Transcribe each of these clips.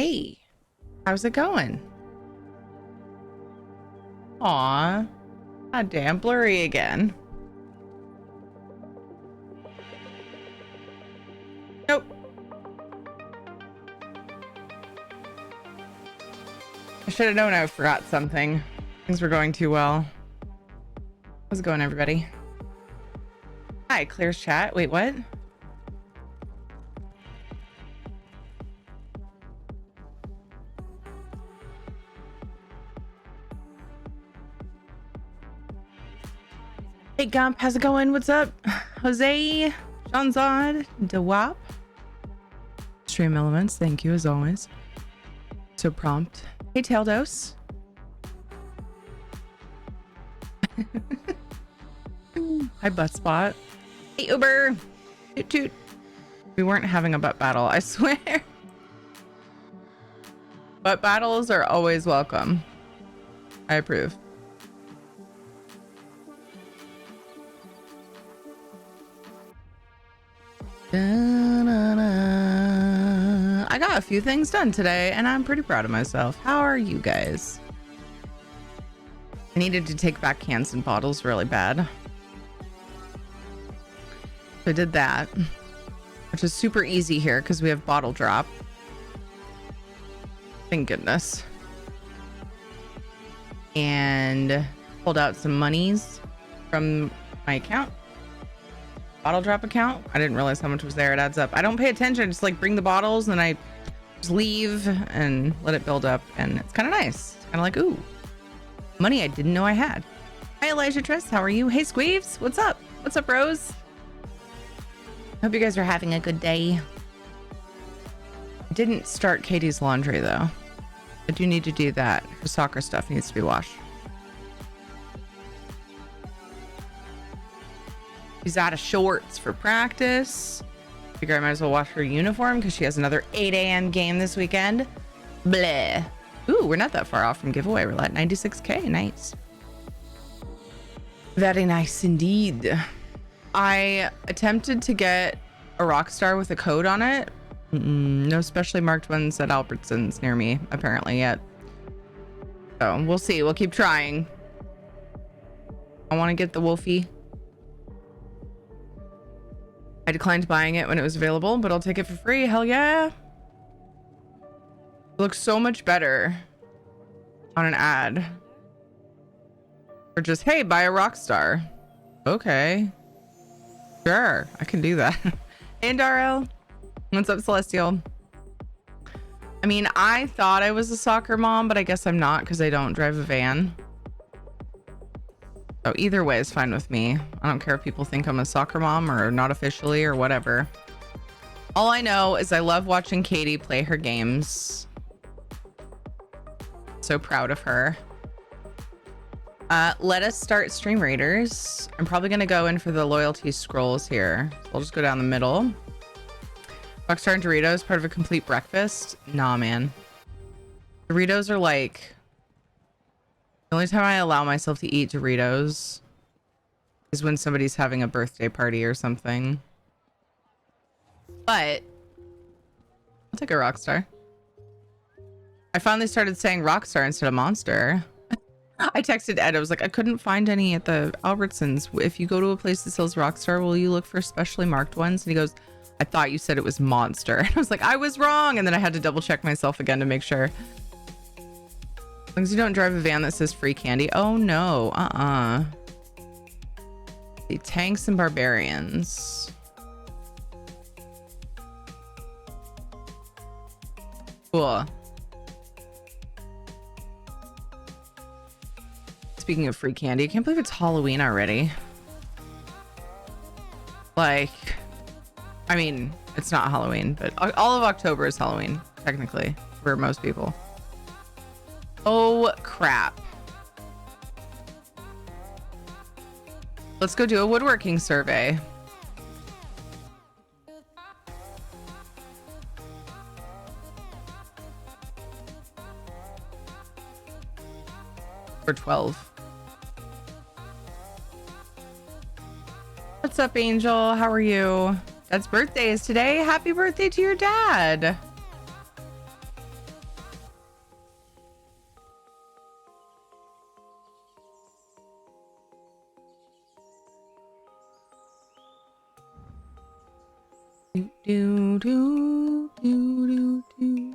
Hey, how's it going? Aw, God damn, blurry again. Nope. I should have known I forgot something. Things were going too well. How's it going, everybody? Hi, clears chat. Wait, what? Hey, Gump, how's it going? What's up? Jose, Jeanzad, Dewap. Stream Elements, thank you as always. So prompt. Hey, Taildos. Hi, Buttspot. Hey, Uber. Toot toot. We weren't having a butt battle, I swear. Butt battles are always welcome. I approve. I got a few things done today and I'm pretty proud of myself. How are you guys? I needed to take back cans and bottles really bad. So I did that, which is super easy here because we have bottle drop. Thank goodness. And pulled out some monies from my account. Bottle drop account. I didn't realize how much was there. It adds up. I don't pay attention. I just like bring the bottles and I just leave and let it build up. And it's kind of nice. It's kind of like, ooh, money I didn't know I had. Hi, Elijah Trist. How are you? Hey, Squeeves. What's up? What's up, Rose? Hope you guys are having a good day. I didn't start Katie's laundry though. I do need to do that. Her soccer stuff needs to be washed. She's out of shorts for practice. Figure I might as well wash her uniform because she has another 8 a.m. game this weekend. Bleh. Ooh, we're not that far off from giveaway. We're at 96K. Nice. Very nice indeed. I attempted to get a Rockstar with a code on it. No specially marked ones at Albertsons near me, apparently, yet. So we'll see. We'll keep trying. I want to get the Wolfie. I declined buying it when it was available, but I'll take it for free. Hell yeah. It looks so much better on an ad. Or just, hey, buy a Rockstar. Okay. Sure, I can do that. And RL. What's up, Celestial? I mean, I thought I was a soccer mom, but I guess I'm not because I don't drive a van. So either way is fine with me. I don't care if people think I'm a soccer mom or not officially or whatever. All I know is I love watching Katie play her games. So proud of her. Let us start Stream Raiders. I'm probably going to go in for the loyalty scrolls here. So I'll just go down the middle. Rockstar and Doritos, part of a complete breakfast? Nah, man. Doritos are like... The only time I allow myself to eat Doritos is when somebody's having a birthday party or something. But I'll take a Rockstar. I finally started saying Rockstar instead of Monster. I texted Ed. I was like, I couldn't find any at the Albertsons. If you go to a place that sells Rockstar, will you look for specially marked ones? And he goes, I thought you said it was Monster. And I was like, I was wrong. And then I had to double check myself again to make sure. As long as you don't drive a van that says free candy. Oh no. The tanks and barbarians. Cool. Speaking of free candy, I can't believe it's Halloween already. Like, I mean, it's not Halloween, but all of October is Halloween, technically, for most people. Oh, crap. Let's go do a woodworking survey. For 12. What's up, Angel? How are you? Dad's birthday is today. Happy birthday to your dad. Do, do, do, do, do, do.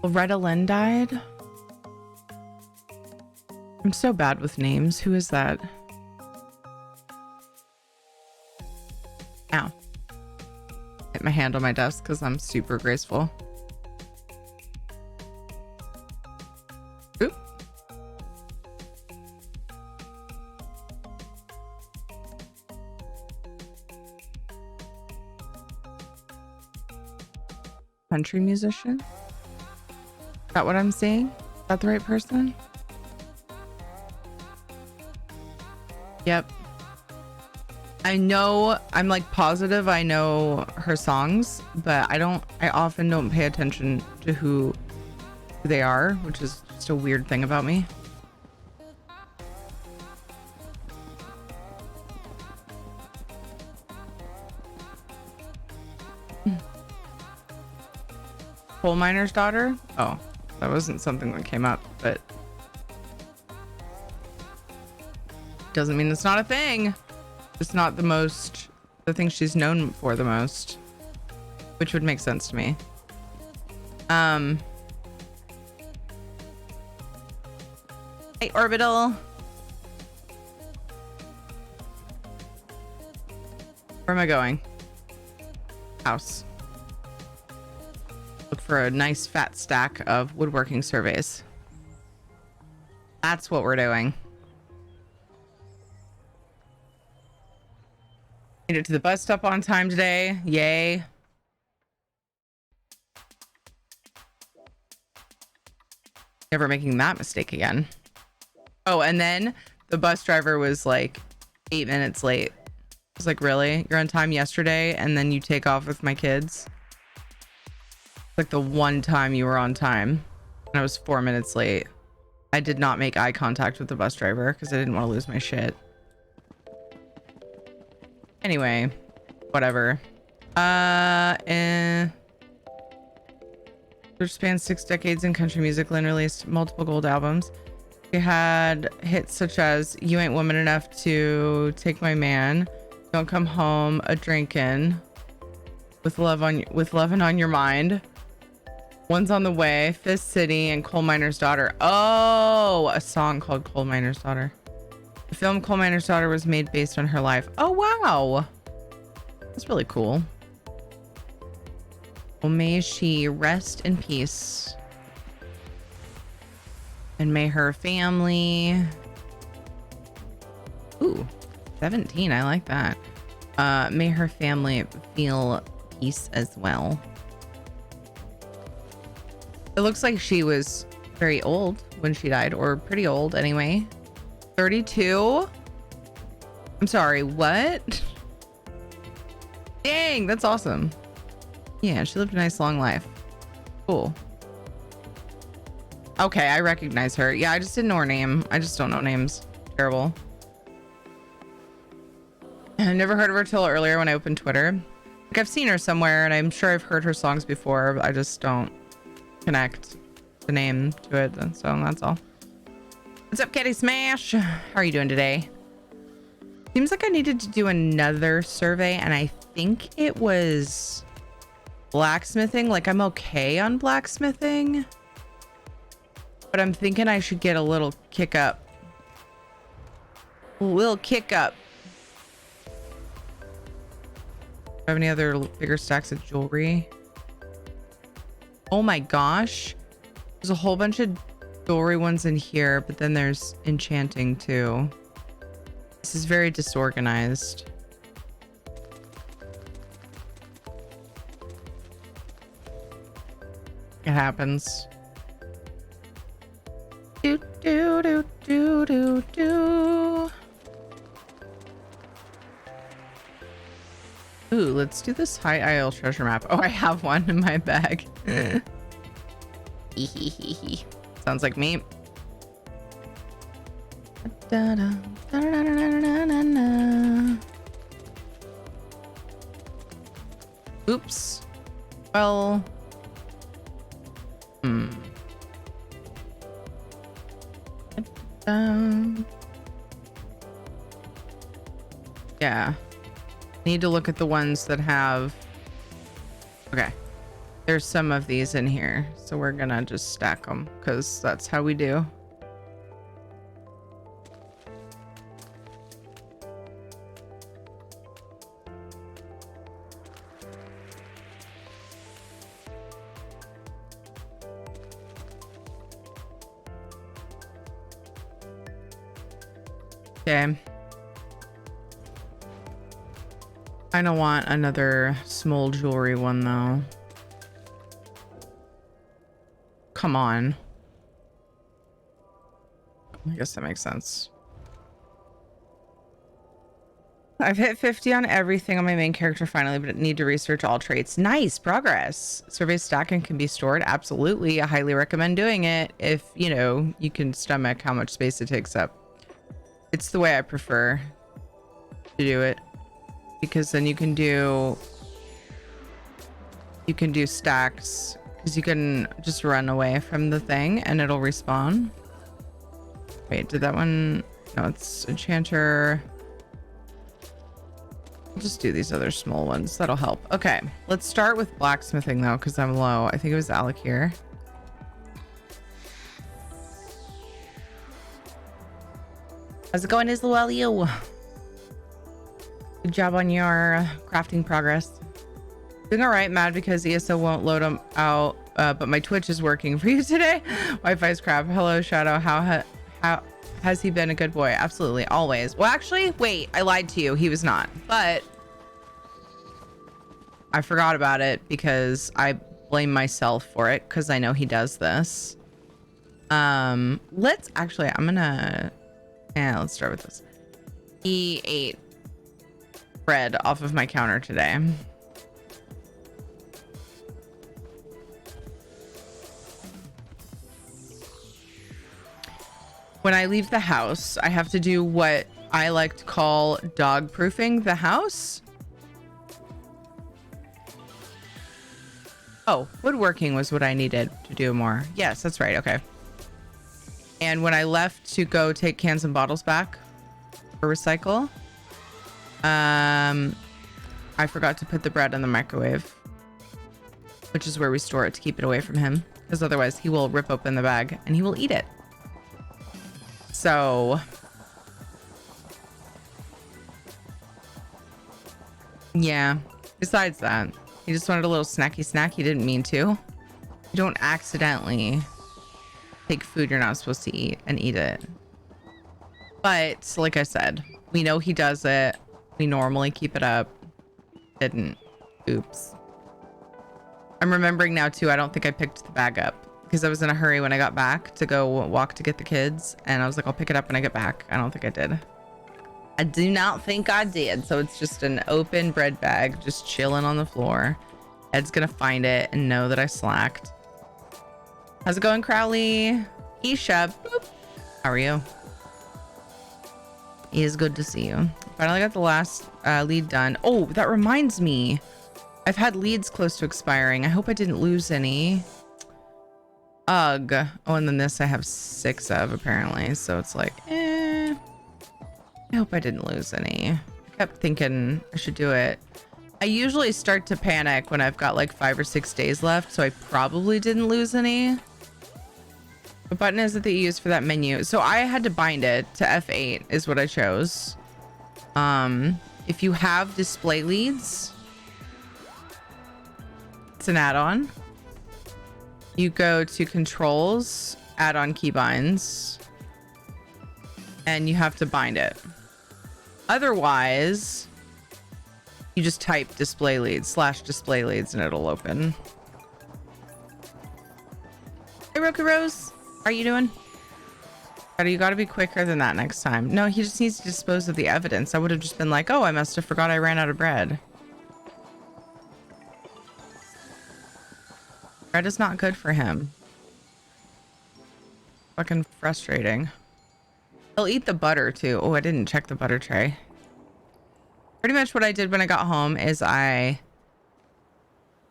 Loretta Lynn died. I'm so bad with names. Who is that? Ow. Hit my hand on my desk because I'm super graceful. Oop. Country musician? Is that what I'm seeing? Is that the right person? Yep. I know, I'm like positive I know her songs, but I often don't pay attention to who they are, which is just a weird thing about me. Coal miner's daughter? Oh, that wasn't something that came up, but doesn't mean it's not a thing. It's not the thing she's known for the most, which would make sense to me. Hey, Orbital. Where am I going? House. Look for a nice fat stack of woodworking surveys. That's what we're doing. Made it to the bus stop on time today. Yay. Never making that mistake again. Oh, and then the bus driver was like 8 minutes late. I was like, really? You're on time yesterday and then you take off with my kids? Like the one time you were on time and I was 4 minutes late. I did not make eye contact with the bus driver because I didn't want to lose my shit. Anyway, whatever. There spans 6 decades in country music. Lynn released multiple gold albums. She had hits such as "You Ain't Woman Enough to Take My Man," "Don't Come Home a Drinkin'," "With Lovin' on Your Mind," "One's on the Way," "Fist City," and "Coal Miner's Daughter." Oh, a song called "Coal Miner's Daughter." The film "Coal Miner's Daughter" was made based on her life. Oh, wow. That's really cool. Well, may she rest in peace. And may her family... Ooh, 17. I like that. May her family feel peace as well. It looks like she was very old when she died, or pretty old anyway. 32? I'm sorry, what? Dang, that's awesome. Yeah, she lived a nice long life. Cool. Okay, I recognize her. Yeah, I just didn't know her name. I just don't know names. Terrible. I never heard of her till earlier when I opened Twitter. Like, I've seen her somewhere and I'm sure I've heard her songs before, but I just don't connect the name to it. So that's all. What's up, Kitty Smash? How are you doing today? Seems like I needed to do another survey, and I think it was blacksmithing. Like, I'm okay on blacksmithing, but I'm thinking I should get a little kick up. A little kick up. Do I have any other bigger stacks of jewelry? Oh my gosh. There's a whole bunch of jewelry ones in here, but then there's enchanting too. This is very disorganized. It happens. Do do do do do do. Ooh, let's do this high isle treasure map. Oh, I have one in my bag. Sounds like me. Oops. Well. Yeah. Need to look at the ones that have. Okay. There's some of these in here, so we're gonna just stack them because that's how we do. Okay. I don't want another small jewelry one though. Come on. I guess that makes sense. I've hit 50 on everything on my main character finally, but need to research all traits. Nice progress. Survey stacking can be stored. Absolutely. I highly recommend doing it if, you know, you can stomach how much space it takes up. It's the way I prefer to do it because then you can do stacks because you can just run away from the thing and it'll respawn. Wait, did that one? No, it's enchanter. I'll just do these other small ones. That'll help. Okay, let's start with blacksmithing though, because I'm low. I think it was Alec here. How's it going, Isloelio? Good job on your crafting progress. Doing all right, mad because ESO won't load them out, but my Twitch is working for you today. Wi-Fi's crap. Hello, Shadow. How has he been a good boy? Absolutely, always. Well, actually, wait, I lied to you. He was not, but I forgot about it because I blame myself for it because I know he does this. Let's actually, let's start with this. He ate bread off of my counter today. When I leave the house, I have to do what I like to call dog proofing the house. Oh, woodworking was what I needed to do more. Yes, that's right. Okay. And when I left to go take cans and bottles back for recycle, I forgot to put the bread in the microwave, which is where we store it to keep it away from him, because otherwise he will rip open the bag and he will eat it. So yeah, besides that, he just wanted a little snacky snack. He didn't mean to. You don't accidentally take food you're not supposed to eat and eat it. But like I said, we know he does it. We normally keep it up. Didn't. Oops. I'm remembering now too, I don't think I picked the bag up because I was in a hurry when I got back to go walk to get the kids. And I was like, I'll pick it up when I get back. I don't think I did. I do not think I did. So it's just an open bread bag, just chilling on the floor. Ed's gonna find it and know that I slacked. How's it going, Crowley? Isha, boop. How are you? It is good to see you. Finally got the last lead done. Oh, that reminds me. I've had leads close to expiring. I hope I didn't lose any. Ugh. Oh, and then this I have 6 of apparently. So it's like, I hope I didn't lose any. I kept thinking I should do it. I usually start to panic when I've got like 5 or 6 days left. So I probably didn't lose any. What button is it that you use for that menu? So I had to bind it to F8 is what I chose. If you have display leads, it's an add-on. You go to controls, add-on keybinds, and you have to bind it. Otherwise, you just type display leads / display leads and it'll open. Hey, Roku Rose. How are you doing? You got to be quicker than that next time. No, he just needs to dispose of the evidence. I would have just been like, oh, I must have forgot I ran out of bread. Bread is not good for him. Fucking frustrating. He'll eat the butter too. Oh, I didn't check the butter tray. Pretty much what I did when I got home is I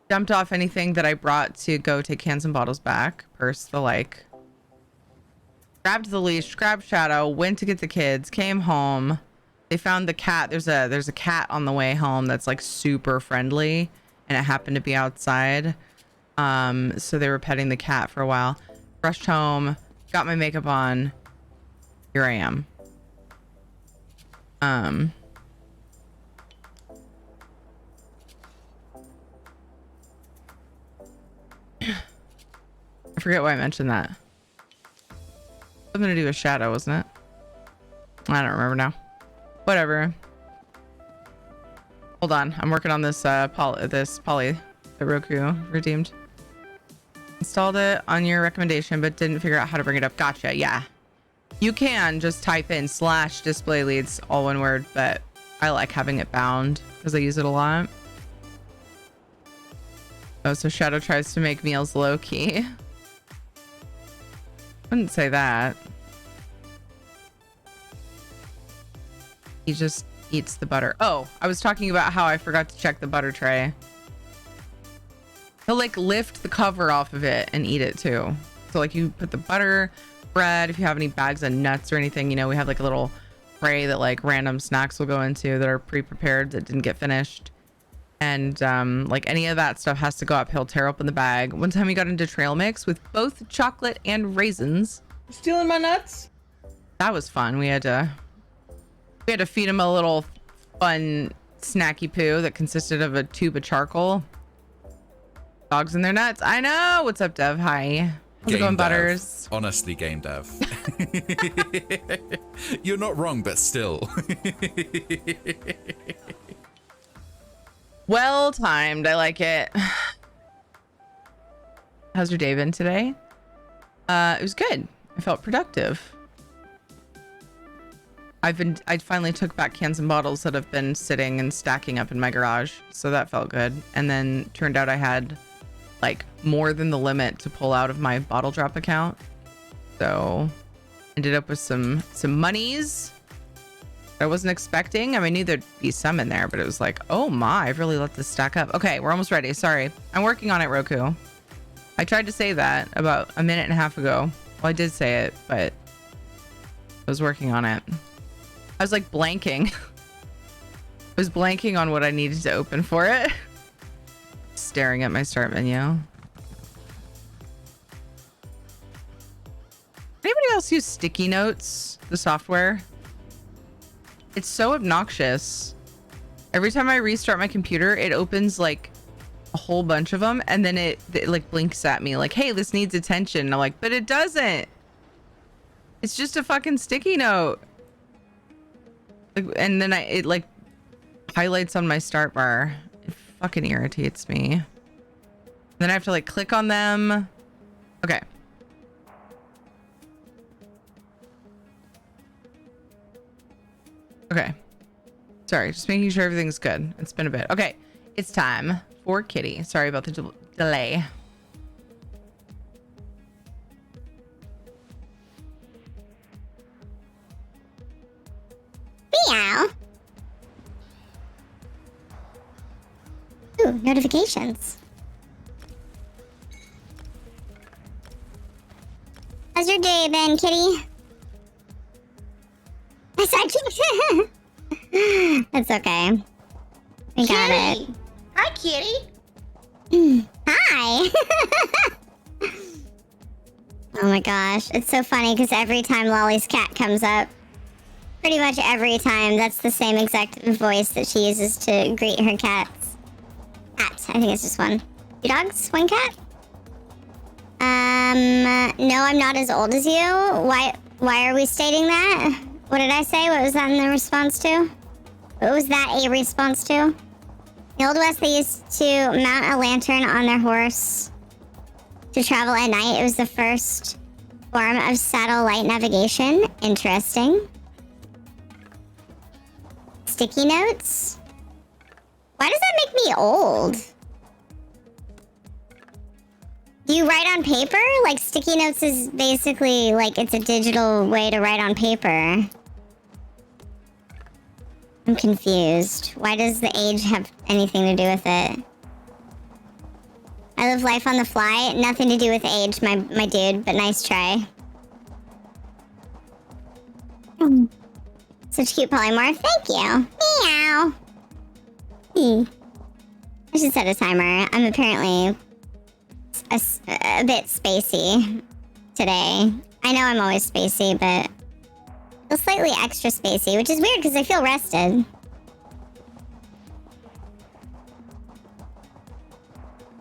Dumped off anything that I brought to go take cans and bottles back. Purse, the like. Grabbed the leash, grabbed Shadow, went to get the kids, came home. They found the cat. There's a cat on the way home that's like super friendly, and it happened to be outside. So they were petting the cat for a while. Rushed home, got my makeup on. Here I am. I forget why I mentioned that. Something to do with Shadow, wasn't it? I don't remember now. Whatever. Hold on, I'm working on this poly the Roku redeemed. Installed it on your recommendation, but didn't figure out how to bring it up. Gotcha. Yeah, you can just type in /display leads, all one word, but I like having it bound because I use it a lot. Oh, so Shadow tries to make meals low-key. Wouldn't say that. He just eats the butter. Oh, I was talking about how I forgot to check the butter tray. He'll like lift the cover off of it and eat it too. So like you put the butter, bread, if you have any bags of nuts or anything, you know, we have like a little tray that like random snacks will go into that are pre-prepared that didn't get finished. And like any of that stuff has to go up. He'll tear open the bag. One time he got into trail mix with both chocolate and raisins. Stealing my nuts? That was fun. We had to feed him a little fun snacky poo that consisted of a tube of charcoal. Dogs and their nuts. I know. What's up, Dev? Hi. How's it going, Butters? Honestly, game dev. You're not wrong, but still. Well timed. I like it. How's your day been today? It was good. I felt productive. I finally took back cans and bottles that have been sitting and stacking up in my garage. So that felt good. And then turned out I had like more than the limit to pull out of my bottle drop account. So ended up with some monies I wasn't expecting. I mean, I knew there'd be some in there, but it was like, oh my, I've really let this stack up. Okay, we're almost ready. Sorry. I'm working on it, Roku. I tried to say that about a minute and a half ago. Well, I did say it, but I was working on it. I was like blanking. I was blanking on what I needed to open for it. Staring at my start menu. Anybody else use sticky notes, the software? It's so obnoxious. Every time I restart my computer, it opens like a whole bunch of them, and then it like blinks at me like, hey, this needs attention. And I'm like, but it doesn't. It's just a fucking sticky note. And then it like highlights on my start bar. It fucking irritates me. Then I have to like click on them. Okay. Okay. Sorry, just making sure everything's good. It's been a bit. Okay, it's time for Kitty. Sorry about the delay. Meow. Ooh, notifications. How's your day been, Kitty? I said Kitty. That's okay. We got it. Hi, Kitty. Hi. Oh my gosh, it's so funny because every time Lolly's cat comes up, pretty much every time, that's the same exact voice that she uses to greet her cats. Cat, I think it's just one. 2 dogs? 1 cat? No, I'm not as old as you. Why are we stating that? What did I say? What was that in the response to? What was that a response to? In the Old West, they used to mount a lantern on their horse to travel at night. It was the first form of satellite navigation. Interesting. Sticky notes? Why does that make me old? Do you write on paper? Like, sticky notes is basically like it's a digital way to write on paper. I'm confused. Why does the age have anything to do with it? I live life on the fly. Nothing to do with age, my dude, but nice try. Such cute polymorph. Thank you. Meow. I should set a timer. I'm apparently a bit spacey today. I know I'm always spacey, but I feel slightly extra spacey, which is weird because I feel rested.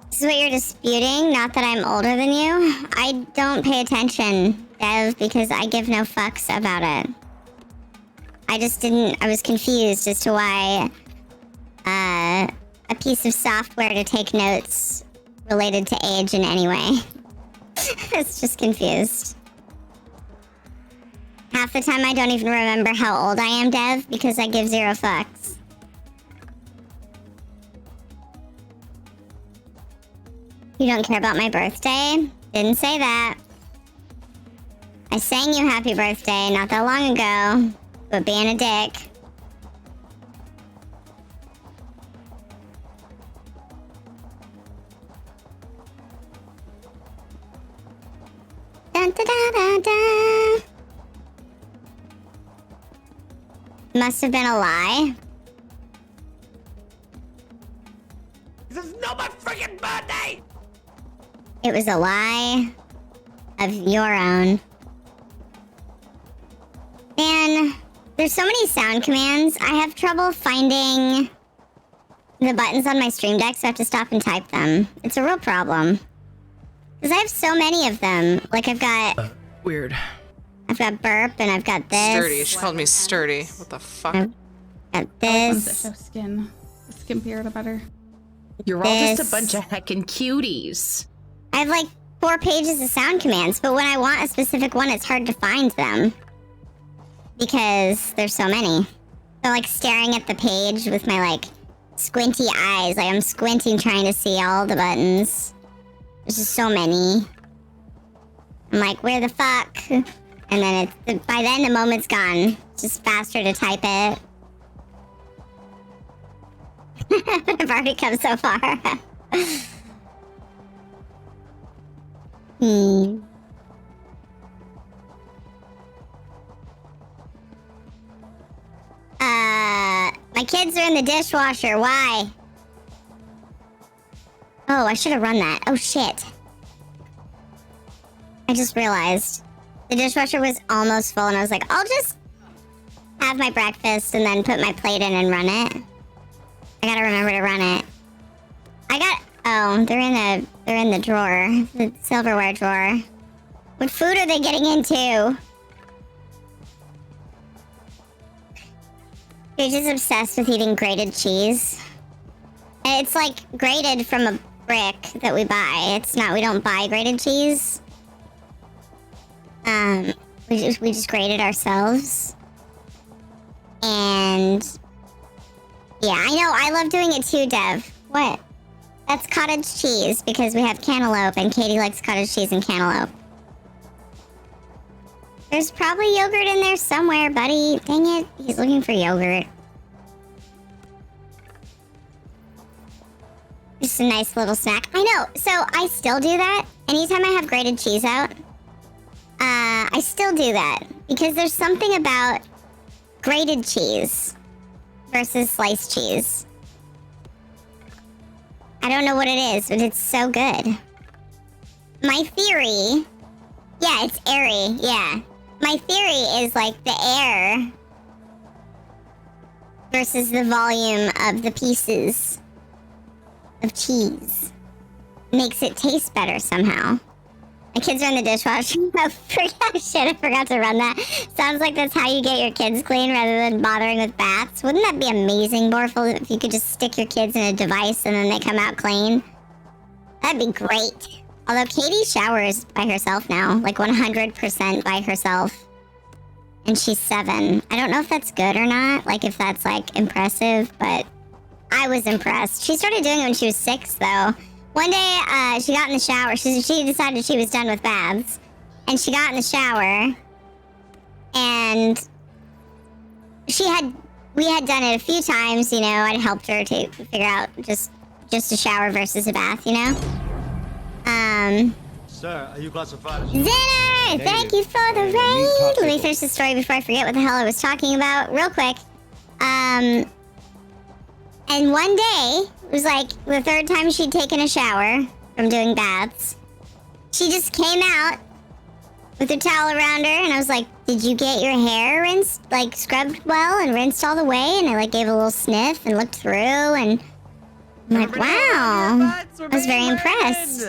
This is what you're disputing, not that I'm older than you. I don't pay attention, Dev, because I give no fucks about it. I was confused as to why a piece of software to take notes related to age in any way. I was just confused. Half the time I don't even remember how old I am, Dev, because I give zero fucks. You don't care about my birthday? Didn't say that. I sang you happy birthday not that long ago, but being a dick. Dun, da, da, da, da. Must have been a lie. This is not my freaking birthday! It was a lie of your own. Man, there's so many sound commands. I have trouble finding the buttons on my stream deck, so I have to stop and type them. It's a real problem. Because I have so many of them. Like I've got... Weird. I've got burp and I've got this. Sturdy. She called me sturdy. What the fuck? I've got Ones that this. show skin. The skimpier the better. You're all just This. a bunch of heckin' cuties. I have like 4 pages of sound commands, but when I want a specific one, it's hard to find them. Because there's so many. So like staring at the page with my like squinty eyes. Like I'm squinting trying to see all the buttons. There's just so many. I'm like, where the fuck? And then by then the moment's gone. It's just faster to type it. I've already come so far. My kids are in the dishwasher. Why? Oh, I should have run that. Oh, shit. I just realized. The dishwasher was almost full, and I was like, I'll just have my breakfast and then put my plate in and run it. I gotta remember to run it. Oh, they're in the drawer. The silverware drawer. What food are they getting into? You're just obsessed with eating grated cheese. It's like grated from a brick that we buy. It's not, we don't buy grated cheese. We just grate it ourselves. And yeah, I know, I love doing it too, Dev. What? That's cottage cheese because we have cantaloupe and Katie likes cottage cheese and cantaloupe. There's probably yogurt in there somewhere, buddy. Dang it, he's looking for yogurt. Just a nice little snack. I know, so I still do that. Anytime I have grated cheese out, I still do that. Because there's something about grated cheese versus sliced cheese. I don't know what it is, but it's so good. My theory... Yeah, it's airy, yeah. My theory is like the air versus the volume of the pieces of cheese makes it taste better somehow. My kids are in the dishwasher. Oh, shit, I forgot to run that. Sounds like that's how you get your kids clean rather than bothering with baths. Wouldn't that be amazing, Borful, if you could just stick your kids in a device and then they come out clean? That'd be great. Although Katie showers by herself now, like 100% by herself. And she's 7. I don't know if that's good or not, like if that's like impressive, but I was impressed. She started doing it when she was 6 though. One day, she got in the shower. She decided she was done with baths. And she got in the shower. And we had done it a few times, you know. I'd helped her to figure out just a shower versus a bath, you know? Sir, are you classified as... Zinner, thank you for the raid. Let me finish the story before I forget what the hell I was talking about real quick. And one day, it was like the third time she'd taken a shower from doing baths. She just came out with her towel around her, and I was like, did you get your hair rinsed, like scrubbed well and rinsed all the way? And I like gave a little sniff and looked through, and I'm like, wow. I was very impressed.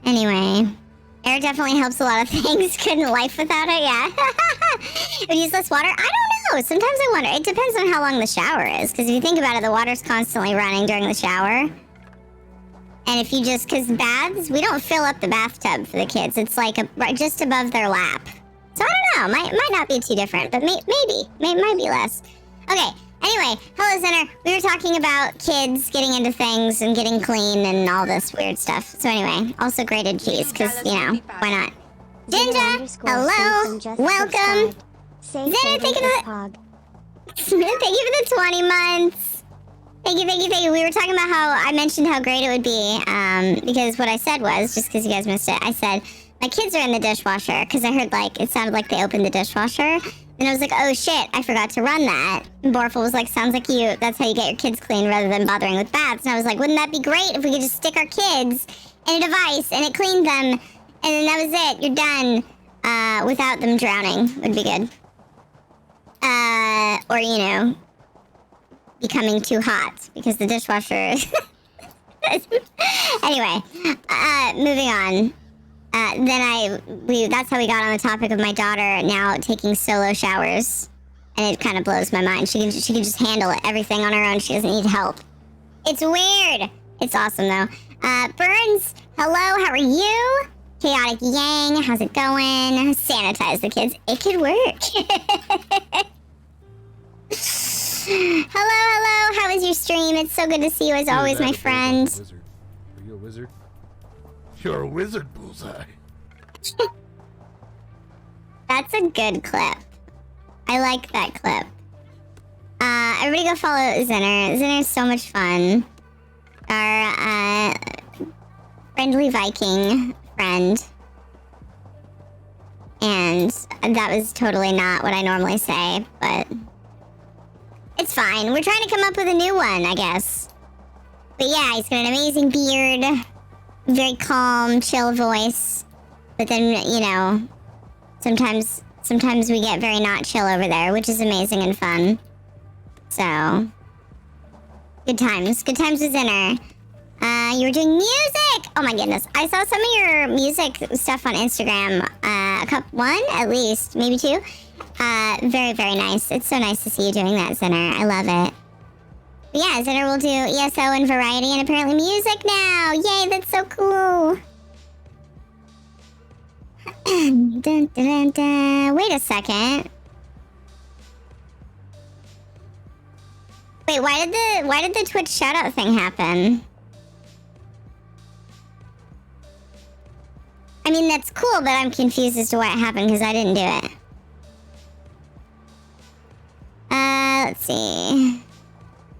Anyway, air definitely helps a lot of things. Couldn't life without it, yeah. Would use less water? I don't know. Sometimes I wonder. It depends on how long the shower is, because if you think about it, the water's constantly running during the shower. And if you just, because baths, we don't fill up the bathtub for the kids. It's like just above their lap. So I don't know. Might not be too different, but maybe. Might be less. Okay. Anyway, hello, Center. We were talking about kids getting into things and getting clean and all this weird stuff. So anyway, also grated cheese, because, you know, why not? Ginger, hello, welcome. Zenner, thank you for the 20 months. Thank you. We were talking about how I mentioned how great it would be, because what I said was, just because you guys missed it, I said, my kids are in the dishwasher, because I heard, like, it sounded like they opened the dishwasher. And I was like, oh shit, I forgot to run that. And Borful was like, sounds like that's how you get your kids clean rather than bothering with baths. And I was like, wouldn't that be great if we could just stick our kids in a device and it cleaned them, and then that was it, you're done, without them drowning. Would be good. Or, you know, becoming too hot because the dishwasher... Anyway, moving on. That's how we got on the topic of my daughter now taking solo showers. And it kind of blows my mind. She can just handle everything on her own. She doesn't need help. It's weird. It's awesome, though. Burns, hello, how are you? Chaotic Yang, how's it going? Sanitize the kids. It could work. Hello, how was your stream? It's so good to see you as always, my friend. Are you a wizard? You're a wizard, Bullseye. That's a good clip. I like that clip. Everybody go follow Zinner. Zinner is so much fun. Our, friendly Viking friend. And that was totally not what I normally say, but... it's fine. We're trying to come up with a new one, I guess. But yeah, he's got an amazing beard. Very calm, chill voice. But then, you know, sometimes we get very not chill over there, which is amazing and fun. So, good times. Good times with Zinner. You were doing music! Oh my goodness. I saw some of your music stuff on Instagram. One, at least. Maybe two. Very, very nice. It's so nice to see you doing that, Zinner. I love it. But yeah, Zinner will do ESO and variety and apparently music now. Yay, that's so cool. Dun, dun, dun, dun. Wait a second. Wait, why did the Twitch shoutout thing happen? I mean, that's cool, but I'm confused as to why it happened because I didn't do it. Let's see.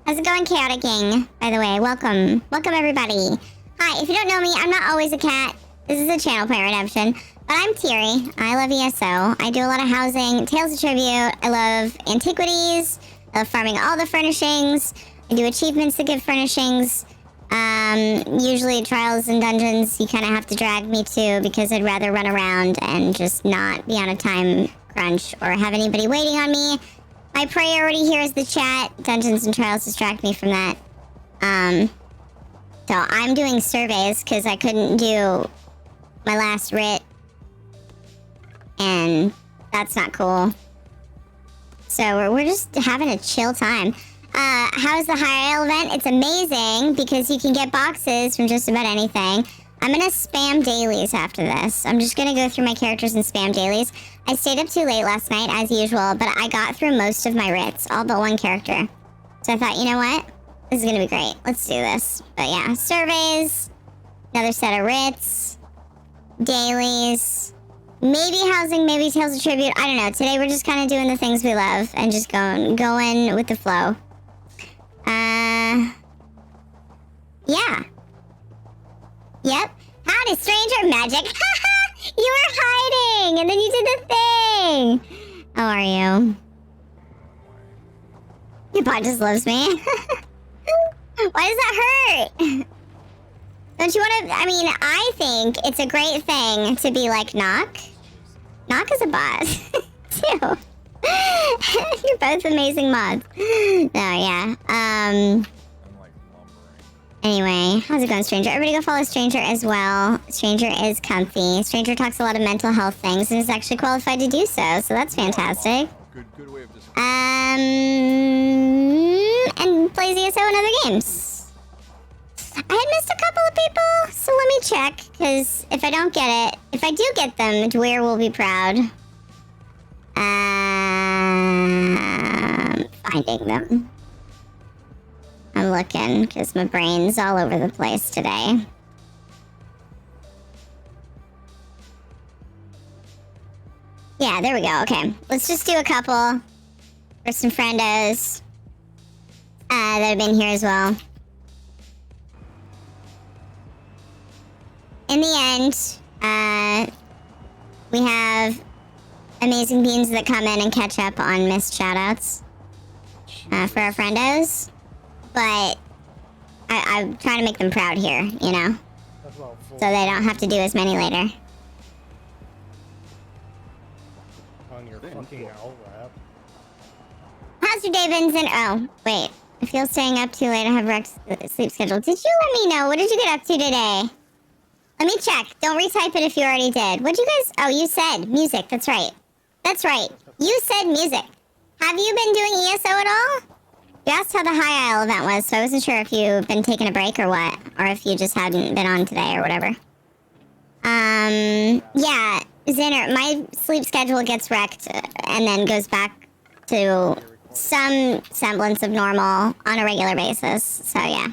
How's it going, Chaotic Gang? By the way, welcome. Welcome, everybody. Hi, if you don't know me, I'm not always a cat. This is a channel point redemption. But I'm Thierry. I love ESO. I do a lot of housing, Tales of Tribute. I love antiquities. I love farming all the furnishings. I do achievements that give furnishings. Usually trials and dungeons you kind of have to drag me to because I'd rather run around and just not be on a time crunch or have anybody waiting on me. My priority here is the chat. Dungeons and trials distract me from that. So I'm doing surveys because I couldn't do my last writ. And that's not cool. So we're just having a chill time. How's the High Isle event? It's amazing because you can get boxes from just about anything. I'm gonna spam dailies after this. I'm just gonna go through my characters and spam dailies. I stayed up too late last night, as usual, but I got through most of my writs, all but one character. So I thought, you know what? This is gonna be great. Let's do this. But yeah, surveys, another set of writs, dailies, maybe housing, maybe Tales of Tribute. I don't know. Today we're just kind of doing the things we love and just going with the flow. Yeah. Yep. Hi, Howdy, stranger. Magic. You were hiding, and then you did the thing. How are you? Your bot just loves me. Why does that hurt? Don't you want to... I mean, I think it's a great thing to be like Knock. Knock is a bot, too. You're both amazing mods. No, yeah. Anyway, how's it going, Stranger? Everybody go follow Stranger as well. Stranger is comfy. Stranger talks a lot of mental health things and is actually qualified to do so that's fantastic. Good way of just... And plays ESO and other games. I had missed a couple of people, so let me check, because if I don't get it, if I do get them, Dwyer will be proud. Finding them. I'm looking, because my brain's all over the place today. Yeah, there we go. Okay, let's just do a couple for some friendos that have been here as well. In the end, we have amazing beans that come in and catch up on missed shoutouts for our friendos. But I'm trying to make them proud here, you know? So they don't have to do as many later. On your fucking owl rap. How's your day, Vincent? Oh, wait. I feel staying up too late. I have wrecked the sleep schedule. Did you let me know? What did you get up to today? Let me check. Don't retype it if you already did. What'd you guys... Oh, you said music. That's right. That's right. You said music. Have you been doing ESO at all? You asked how the High Isle event was, so I wasn't sure if you've been taking a break or what. Or if you just hadn't been on today or whatever. Yeah. Xander, my sleep schedule gets wrecked and then goes back to some semblance of normal on a regular basis. So, yeah.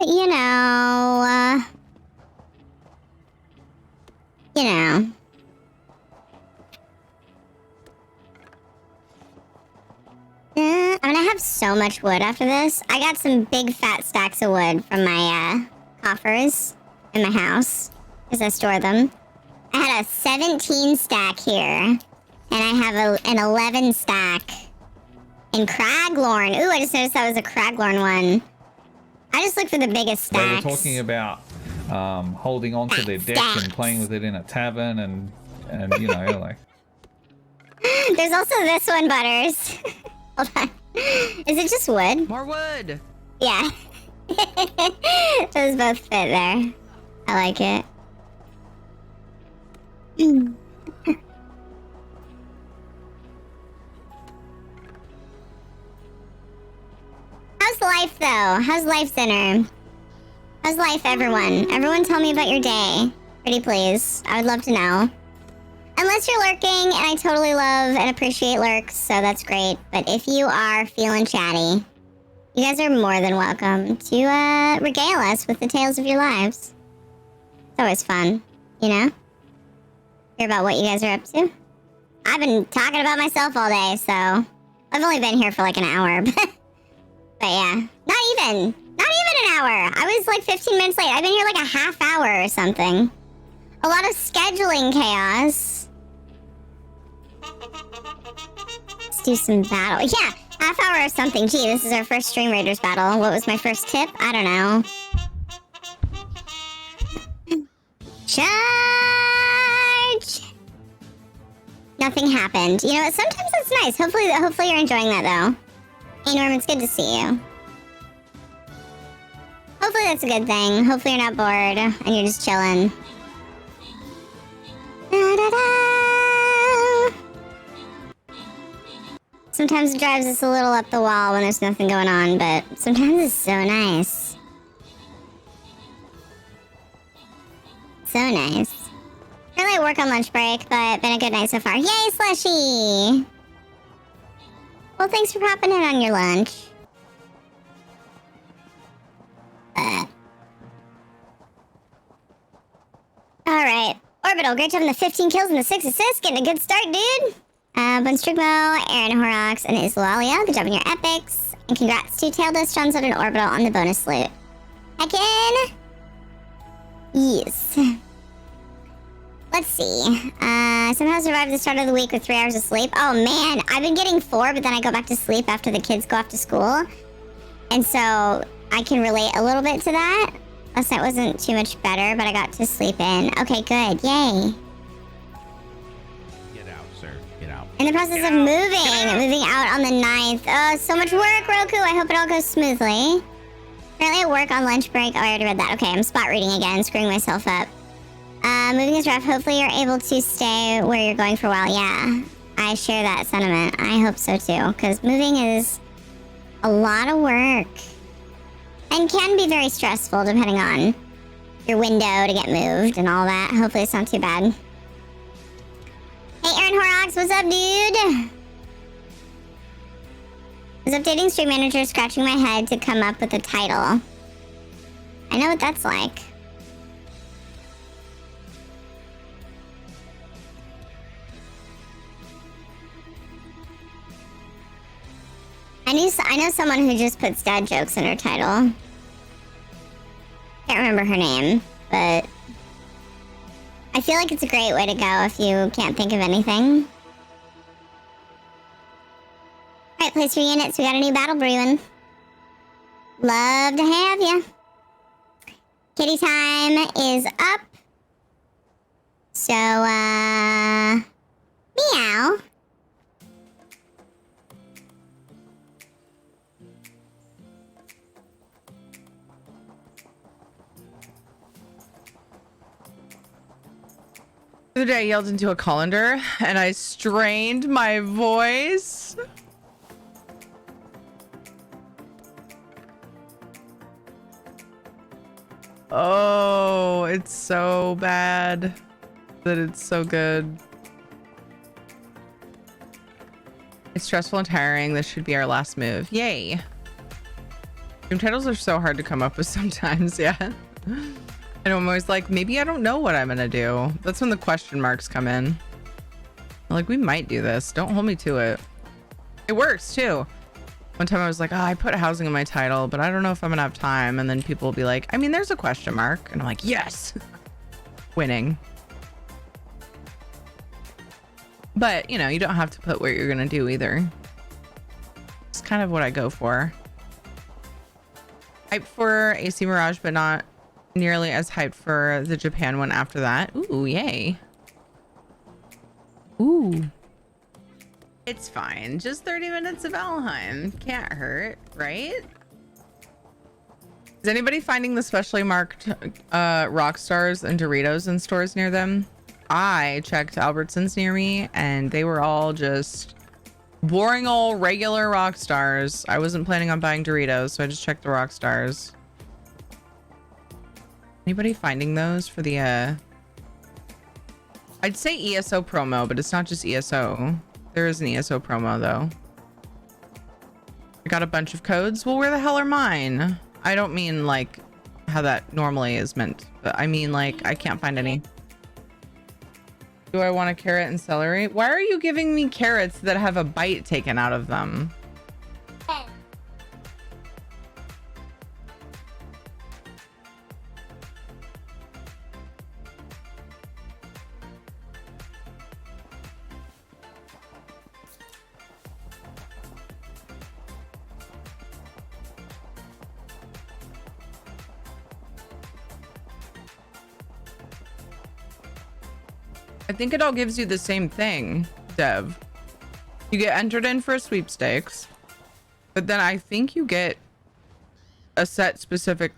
You know, I'm gonna have so much wood after this. I got some big fat stacks of wood from my coffers in my house because I store them. I had a 17 stack here, and I have an 11 stack in Craglorn. Ooh, I just noticed that was a Craglorn one. I just look for the biggest stacks. They were talking about holding on to their deck and playing with it in a tavern and you know, like... There's also this one, Butters. Hold on. Is it just wood? More wood. Yeah. Those both fit there. I like it. How's life, though? How's life, Zinner? How's life, everyone? Everyone tell me about your day. Pretty please. I would love to know. Unless you're lurking, and I totally love and appreciate lurks, so that's great. But if you are feeling chatty, you guys are more than welcome to regale us with the tales of your lives. It's always fun, you know? Hear about what you guys are up to. I've been talking about myself all day, so... I've only been here for like an hour, but yeah. Not even an hour. I was like 15 minutes late. I've been here like a half hour or something. A lot of scheduling chaos. Let's do some battle. Yeah, half hour or something. Gee, this is our first Stream Raiders battle. What was my first tip? I don't know. Charge! Nothing happened. You know what? Sometimes that's nice. Hopefully you're enjoying that, though. Hey, Norm, it's good to see you. Hopefully that's a good thing. Hopefully you're not bored and you're just chilling. Sometimes it drives us a little up the wall when there's nothing going on, but sometimes it's so nice. So nice. Really work on lunch break, but been a good night so far. Yay, Slushy! Well, thanks for popping in on your lunch. Alright. Orbital, great job on the 15 kills and the 6 assists. Getting a good start, dude. Bunstrigmo, Aaron Horrocks, and Islalia. Good job on your epics. And congrats to Taildust, Johnson, and Orbital on the bonus loot. Heckin'. Yes. Let's see. Somehow survived the start of the week with 3 hours of sleep. Oh man, I've been getting 4, but then I go back to sleep after the kids go off to school. And so I can relate a little bit to that. Last night wasn't too much better, but I got to sleep in. Okay, good. Yay. Get out, sir. Get out. In the process of moving out on the 9th. Oh, so much work, Roku. I hope it all goes smoothly. Currently at work on lunch break. Oh, I already read that. Okay, I'm spot reading again, screwing myself up. Moving is rough. Hopefully you're able to stay where you're going for a while. Yeah, I share that sentiment. I hope so too, because moving is a lot of work and can be very stressful depending on your window to get moved and all that. Hopefully it's not too bad. Hey, Aaron Horrocks, what's up, dude? I was updating Stream Manager, scratching my head to come up with a title. I know what that's like. I know someone who just puts dad jokes in her title. Can't remember her name, but I feel like it's a great way to go if you can't think of anything. Alright, place your units. We got a new battle brewing. Love to have ya. Kitty time is up. So, meow. The other day I yelled into a colander and I strained my voice. Oh, it's so bad that it's so good. It's stressful and tiring. This should be our last move. Yay. Game titles are so hard to come up with sometimes, yeah. And I'm always like, maybe I don't know what I'm gonna do. That's when the question marks come in. I'm like, we might do this. Don't hold me to it. It works too. One time I was like, oh, I put housing in my title, but I don't know if I'm gonna have time. And then people will be like, I mean, there's a question mark. And I'm like, yes. Winning. But, you know, you don't have to put what you're gonna do either. It's kind of what I go for. Hype for AC Mirage, but not nearly as hyped for the Japan one after that. Ooh, yay. Ooh. It's fine. Just 30 minutes of Valheim. Can't hurt, right? Is anybody finding the specially marked rock stars and Doritos in stores near them? I checked Albertsons near me and they were all just boring old regular rock stars. I wasn't planning on buying Doritos, so I just checked the rock stars. Anybody finding those for the I'd say ESO promo, but it's not just ESO. There is an ESO promo though. I got a bunch of codes. Well, where the hell are mine? I don't mean like how that normally is meant, but I mean like I can't find any. Do I want a carrot and celery? Why are you giving me carrots that have a bite taken out of them? I think it all gives you the same thing, Dev. You get entered in for a sweepstakes, but then I think you get a specific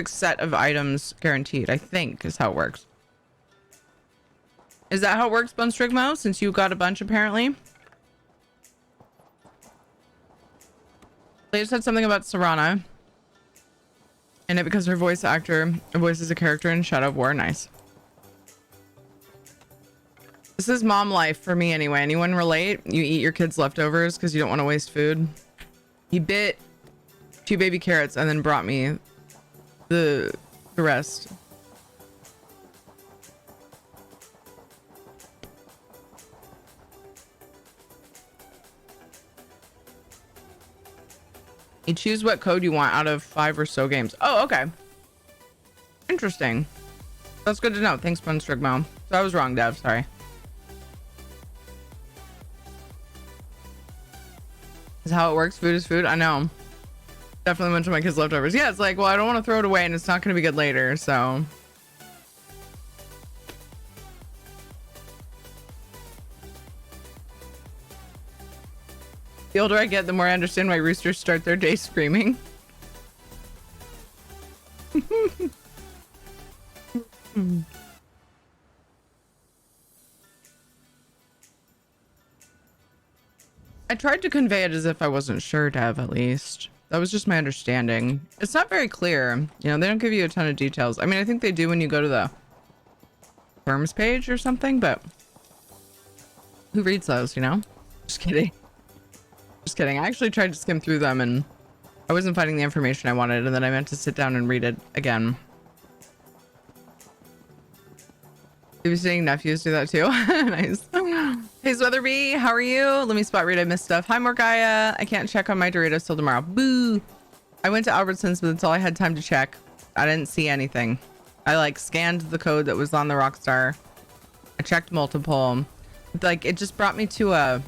set of items guaranteed. I think is how it works. Is that how it works, Bunstrigmo? Since you got a bunch apparently. They just said something about Serana. And it because her voices a character in Shadow of War. Nice. This is mom life for me anyway. Anyone relate? You eat your kids' leftovers because you don't want to waste food. He bit 2 baby carrots and then brought me the rest. You choose what code you want out of 5 or so games. Oh, okay. Interesting. That's good to know. Thanks, Bunstrigmo. So I was wrong, Dev. Sorry. Is how it works. Food is food. I know. Definitely went to my kids' leftovers. Yeah, it's like, well, I don't want to throw it away and it's not going to be good later, so. The older I get, the more I understand why roosters start their day screaming. I tried to convey it as if I wasn't sure, Dev, at least. That was just my understanding. It's not very clear. You know, they don't give you a ton of details. I mean, I think they do when you go to the firms page or something, but who reads those, you know? Just kidding. Just kidding. I actually tried to skim through them and I wasn't finding the information I wanted, and then I meant to sit down and read it again. You seeing nephews do that too? Nice. Hey, Weatherby, how are you? Let me spot read. I missed stuff. Hi, Morgaya. I can't check on my Doritos till tomorrow. Boo. I went to Albertsons, but that's all I had time to check. I didn't see anything. I like scanned the code that was on the Rockstar. I checked multiple. Like it just brought me to a.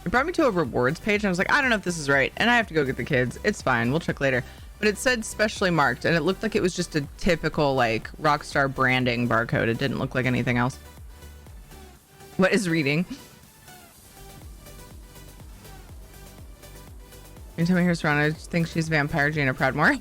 It brought me to a rewards page, and I was like, I don't know if this is right, and I have to go get the kids. It's fine. We'll check later. But it said specially marked, and it looked like it was just a typical like Rockstar branding barcode. It didn't look like anything else. What is reading? Anytime I hear Serrano, I just think she's Vampire Gina Proudmore.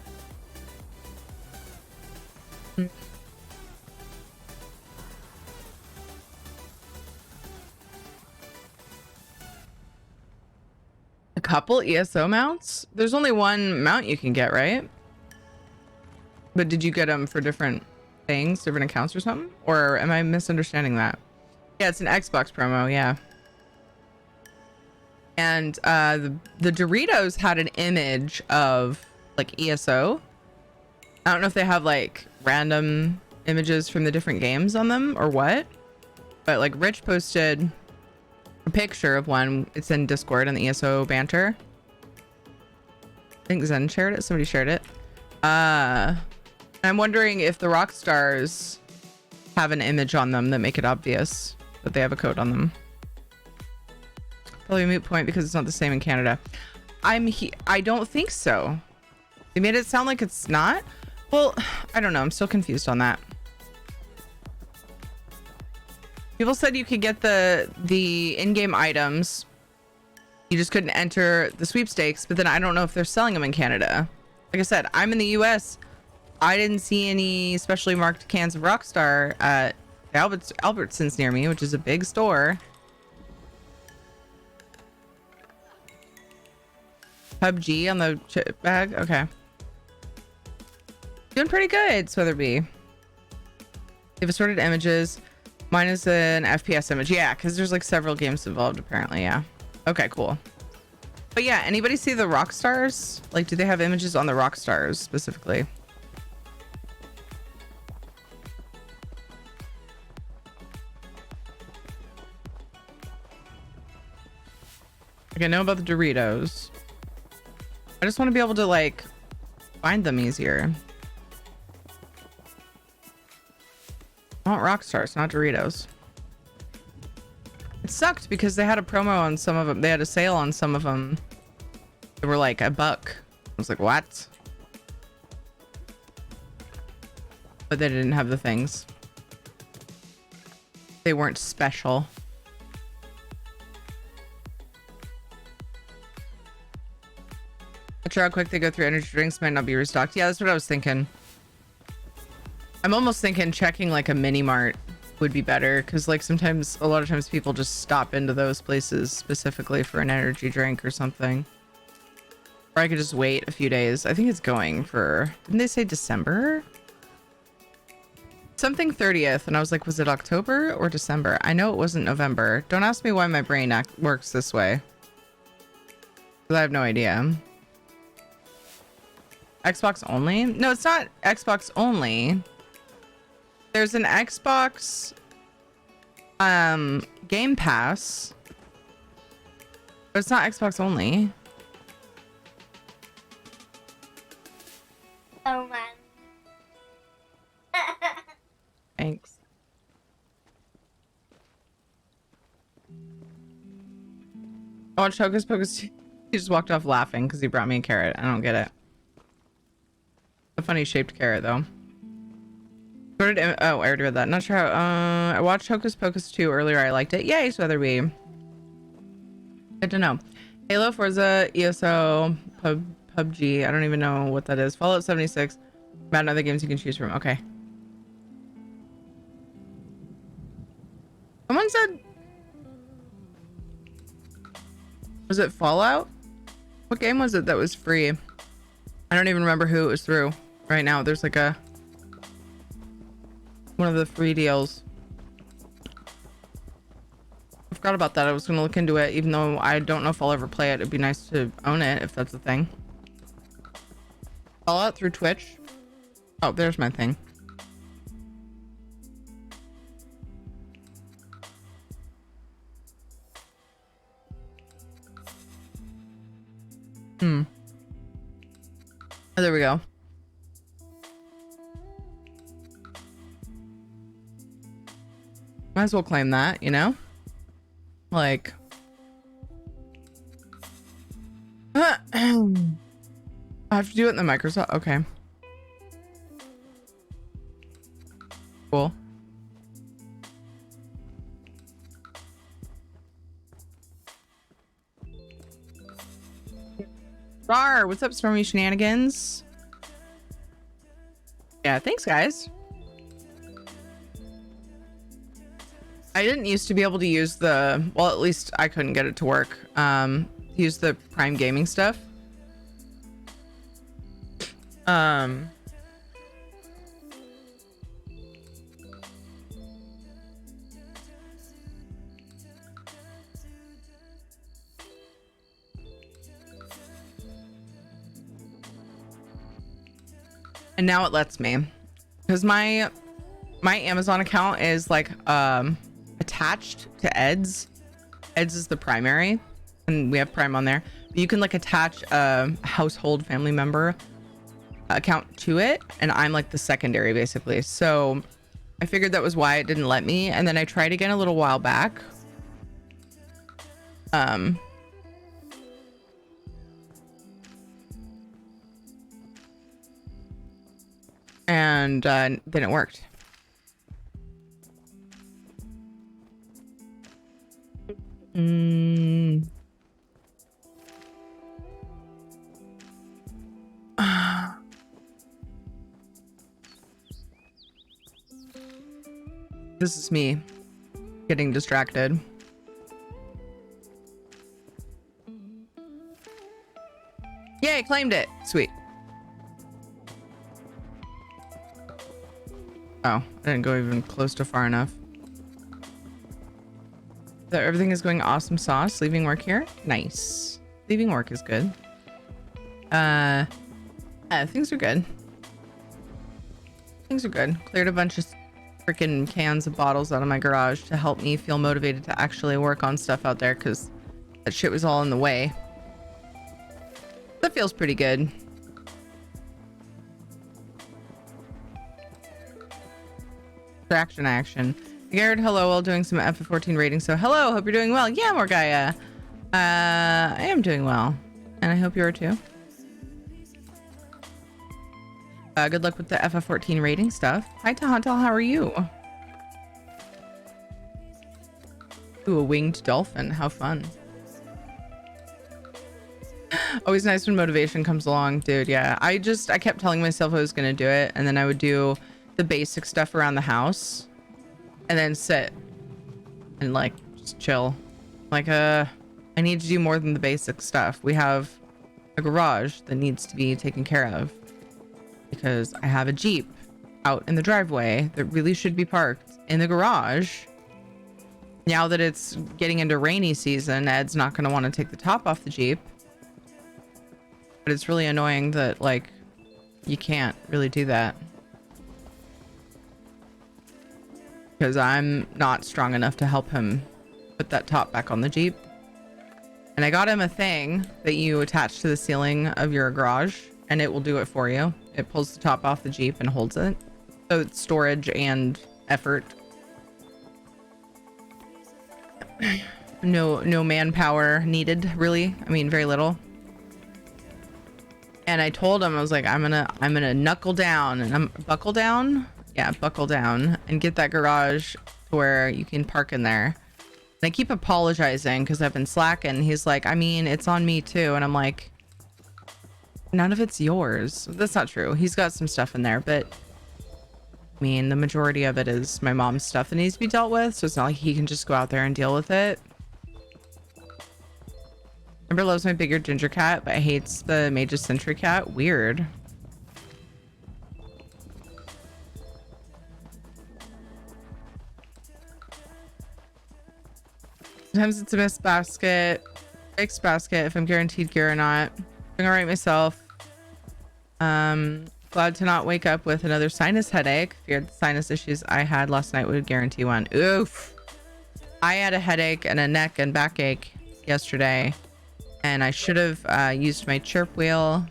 A couple ESO mounts? There's only one mount you can get, right? But did you get them for different things, different accounts or something? Or am I misunderstanding that? Yeah, it's an Xbox promo, yeah. And the Doritos had an image of like ESO. I don't know if they have like random images from the different games on them or what. But like Rich posted a picture of one. It's in Discord in the ESO banter. I think Zen shared it. Somebody shared it. I'm wondering if the Rockstars have an image on them that make it obvious that they have a code on them. Probably a moot point because it's not the same in Canada. I don't think so. They made it sound like it's not. Well, I don't know. I'm still confused on that. People said you could get the in-game items. You just couldn't enter the sweepstakes, but then I don't know if they're selling them in Canada. Like I said, I'm in the US. I didn't see any specially marked cans of Rockstar at Albertsons near me, which is a big store. PUBG on the chip bag. Okay. Doing pretty good, Switherby. They have assorted images. Mine is an FPS image. Yeah, because there's like several games involved apparently. Yeah. Okay, cool. But yeah, anybody see the Rockstars? Like, do they have images on the Rockstars specifically? Like, I know about the Doritos. I just want to be able to like find them easier. I want Rockstars, not Doritos. It sucked because they had a promo on some of them. They had a sale on some of them. They were like $1. I was like, what? But they didn't have the things. They weren't special. Not sure how quick they go through. Energy drinks might not be restocked. Yeah, that's what I was thinking. I'm almost thinking checking like a mini mart would be better, because like sometimes, a lot of times people just stop into those places specifically for an energy drink or something. Or I could just wait a few days. I think it's going for, didn't they say December? Something 30th, and I was like, was it October or December? I know it wasn't November. Don't ask me why my brain works this way, because I have no idea. Xbox only? No, it's not Xbox only. There's an Xbox Game Pass, but it's not Xbox only. Oh man. Thanks. I watched Hocus Pocus. He just walked off laughing because he brought me a carrot. I don't get it. A funny shaped carrot though. Oh, I already read that. Not sure how. I watched Hocus Pocus 2 earlier. I liked it. Yay, Sweatherby. Good to know. Halo, Forza, ESO, PUBG. I don't even know what that is. Fallout 76. About other games you can choose from. Okay. Someone said. Was it Fallout? What game was it that was free? I don't even remember who it was through. Right now, there's like one of the free deals. I forgot about that. I was gonna look into it, even though I don't know if I'll ever play it. It'd be nice to own it if that's a thing. Fallout through Twitch. Oh, there's my thing. Oh, there we go. Might as well claim that, you know? Like... I have to do it in the Microsoft... Okay. Cool. Rar, what's up, Stormy Shenanigans? Yeah, thanks, guys. I didn't used to be able to use the... Well, at least I couldn't get it to work. Use the Prime Gaming stuff. And now it lets me, because my Amazon account is like attached to Ed's. Ed's is the primary, and we have Prime on there. But you can like attach a household family member account to it, and I'm like the secondary basically. So I figured that was why it didn't let me, and then I tried again a little while back. And then it worked. This is me getting distracted. Yay, claimed it. Sweet. Oh, I didn't go even close to far enough. So everything is going awesome sauce. Leaving work here. Nice. Leaving work is good. Things are good. Things are good. Cleared a bunch of freaking cans of bottles out of my garage to help me feel motivated to actually work on stuff out there, because that shit was all in the way. That feels pretty good. Action. Garrett, hello, while doing some F14 rating. So hello, hope you're doing well. Yeah, Morgaya. I am doing well, and I hope you are too. Good luck with the FF14 rating stuff. Hi, Tahantal, how are you? Ooh, a winged dolphin. How fun. Always nice when motivation comes along, dude. Yeah, I kept telling myself I was gonna do it, and then I would do the basic stuff around the house and then sit and like just chill. Like I need to do more than the basic stuff. We have a garage that needs to be taken care of because I have a Jeep out in the driveway that really should be parked in the garage. Now that it's getting into rainy season, Ed's not going to want to take the top off the Jeep, but it's really annoying that like you can't really do that because I'm not strong enough to help him put that top back on the Jeep. And I got him a thing that you attach to the ceiling of your garage and it will do it for you. It pulls the top off the Jeep and holds it. So it's storage and effort. No manpower needed, really. I mean, very little. And I told him, I was like, I'm gonna knuckle down and buckle down. Yeah, buckle down and get that garage to where you can park in there. And I keep apologizing because I've been slacking. He's like, I mean, it's on me too. And I'm like, none of it's yours. That's not true. He's got some stuff in there, but I mean, the majority of it is my mom's stuff that needs to be dealt with. So it's not like he can just go out there and deal with it. Amber loves my bigger ginger cat, but hates the Mage's Century cat. Weird. Sometimes it's a mixed basket if I'm guaranteed gear or not. Doing all right myself. Glad to not wake up with another sinus headache. Feared the sinus issues I had last night would guarantee one. Oof. I had a headache and a neck and backache yesterday. And I should have used my chirp wheel,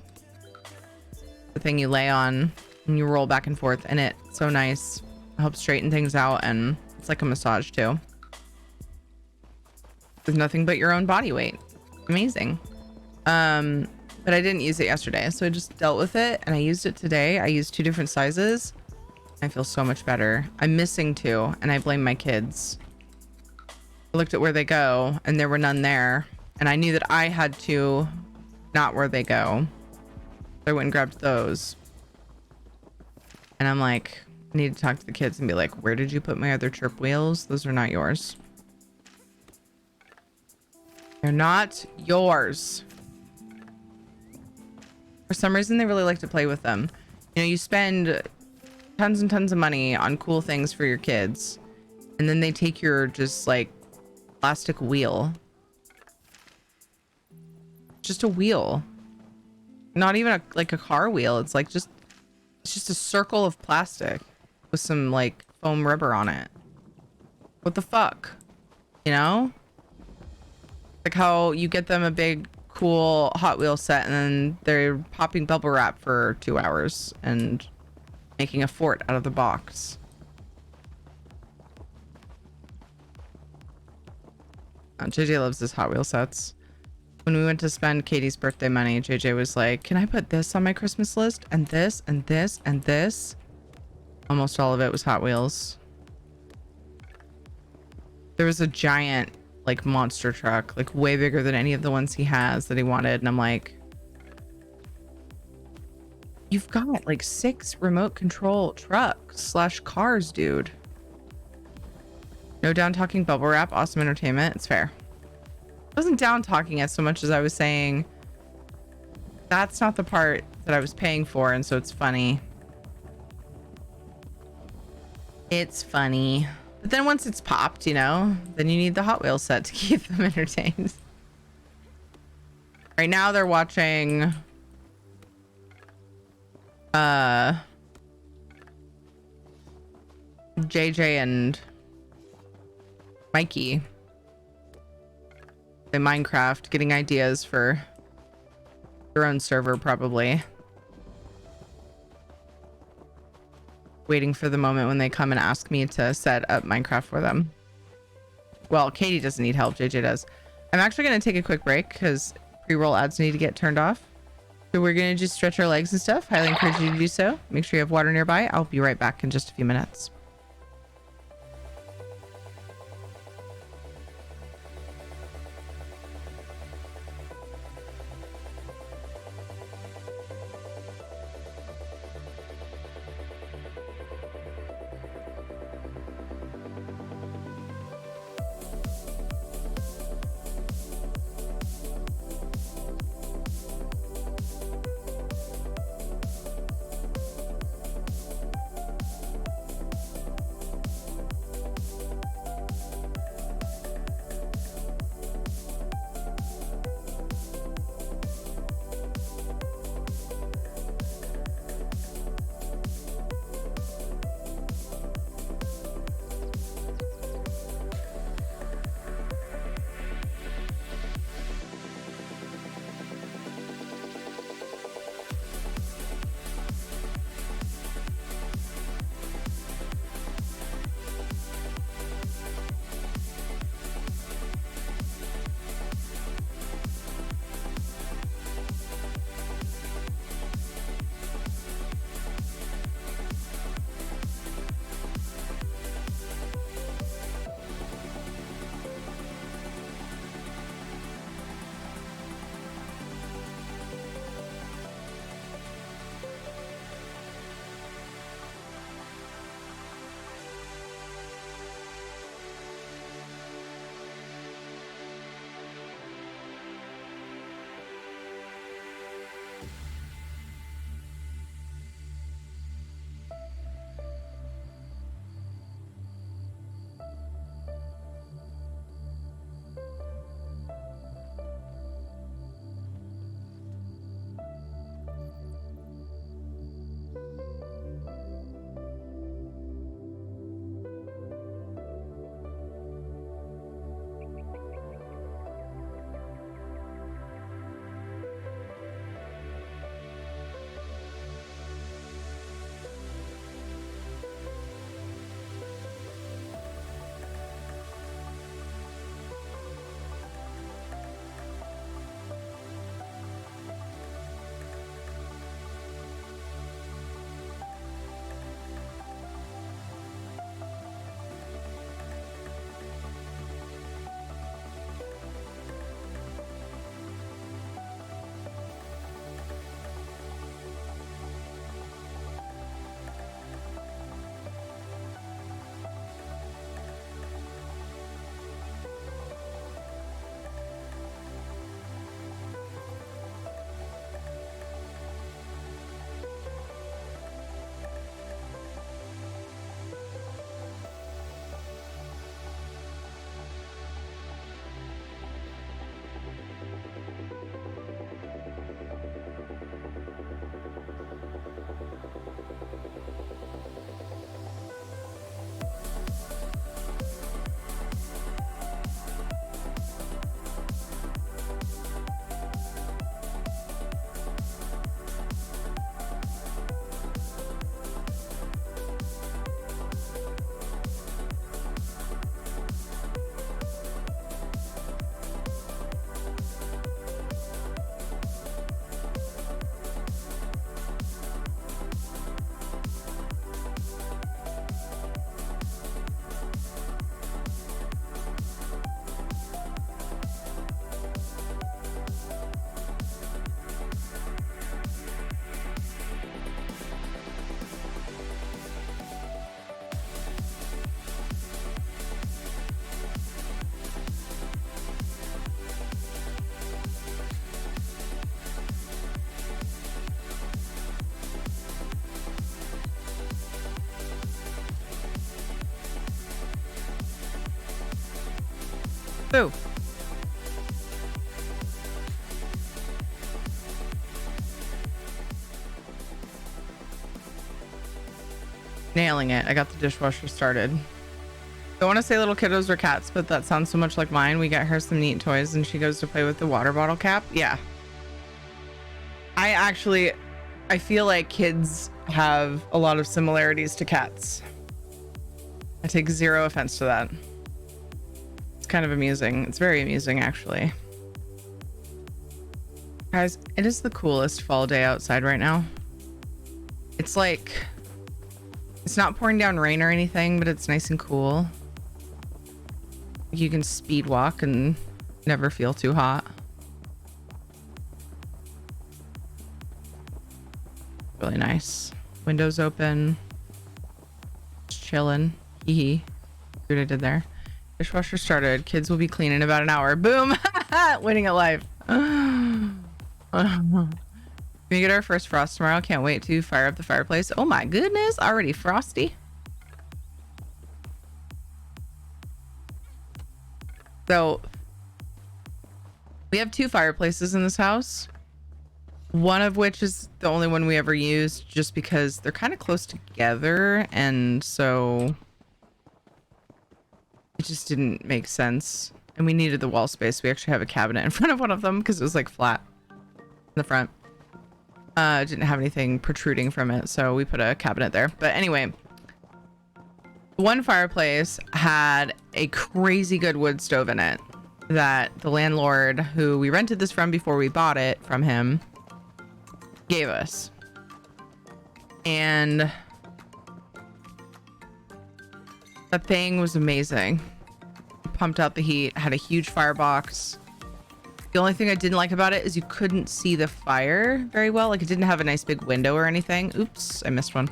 the thing you lay on and you roll back and forth, and it's so nice. It helps straighten things out, and it's like a massage too. With nothing but your own body weight. Amazing. But I didn't use it yesterday, so I just dealt with it, and I used it today. I used 2 different sizes. I feel so much better. I'm missing 2, and I blame my kids. I looked at where they go, and there were none there. And I knew that I had to, not where they go. So I went and grabbed those. And I'm like, I need to talk to the kids and be like, where did you put my other chirp wheels? Those are not yours. They're not yours. For some reason, they really like to play with them. You know, you spend tons and tons of money on cool things for your kids. And then they take your just like plastic wheel. Just a wheel, not even like a car wheel. It's like it's just a circle of plastic with some like foam rubber on it. What the fuck, you know? Like how you get them a big cool Hot Wheel set and then they're popping bubble wrap for 2 hours and making a fort out of the box. JJ loves his Hot Wheel sets. When we went to spend Katie's birthday money, JJ was like, can I put this on my Christmas list? And this, and this, and this. Almost all of it was Hot Wheels. There was a giant, like, monster truck, like, way bigger than any of the ones he has that he wanted. And I'm like, you've got, like, 6 remote control trucks / cars, dude. No down talking bubble wrap. Awesome entertainment. It's fair. I wasn't down talking it so much as I was saying that's not the part that I was paying for, and so it's funny. It's funny. But then once it's popped, you know, then you need the Hot Wheels set to keep them entertained. Right now they're watching JJ and Mikey in Minecraft, getting ideas for their own server, probably. Waiting for the moment when they come and ask me to set up Minecraft for them. Well, Katie doesn't need help, JJ does. I'm actually going to take a quick break because pre-roll ads need to get turned off. So we're going to just stretch our legs and stuff. Highly encourage you to do so. Make sure you have water nearby. I'll be right back in just a few minutes. Boo. Nailing it. I got the dishwasher started. Don't want to say little kiddos or cats, but that sounds so much like mine. We get her some neat toys and she goes to play with the water bottle cap. Yeah. I feel like kids have a lot of similarities to cats. I take zero offense to that. It's kind of amusing. It's very amusing, actually. Guys, it is the coolest fall day outside right now. It's like, it's not pouring down rain or anything, but it's nice and cool. You can speed walk and never feel too hot. Really nice. Windows open. Just chilling. Hee hee. See what I did there? Dishwasher started. Kids will be clean in about an hour. Boom! Winning at life. We get our first frost tomorrow. Can't wait to fire up the fireplace. Oh my goodness. Already frosty. So we have 2 fireplaces in this house. One of which is the only one we ever used just because they're kind of close together. And so it just didn't make sense. And we needed the wall space. We actually have a cabinet in front of one of them because it was like flat in the front. It didn't have anything protruding from it. So we put a cabinet there. But anyway, one fireplace had a crazy good wood stove in it that the landlord who we rented this from before we bought it from him gave us. And that thing was amazing. Pumped out the heat, had a huge firebox. The only thing I didn't like about it is you couldn't see the fire very well. Like it didn't have a nice big window or anything. Oops, I missed one.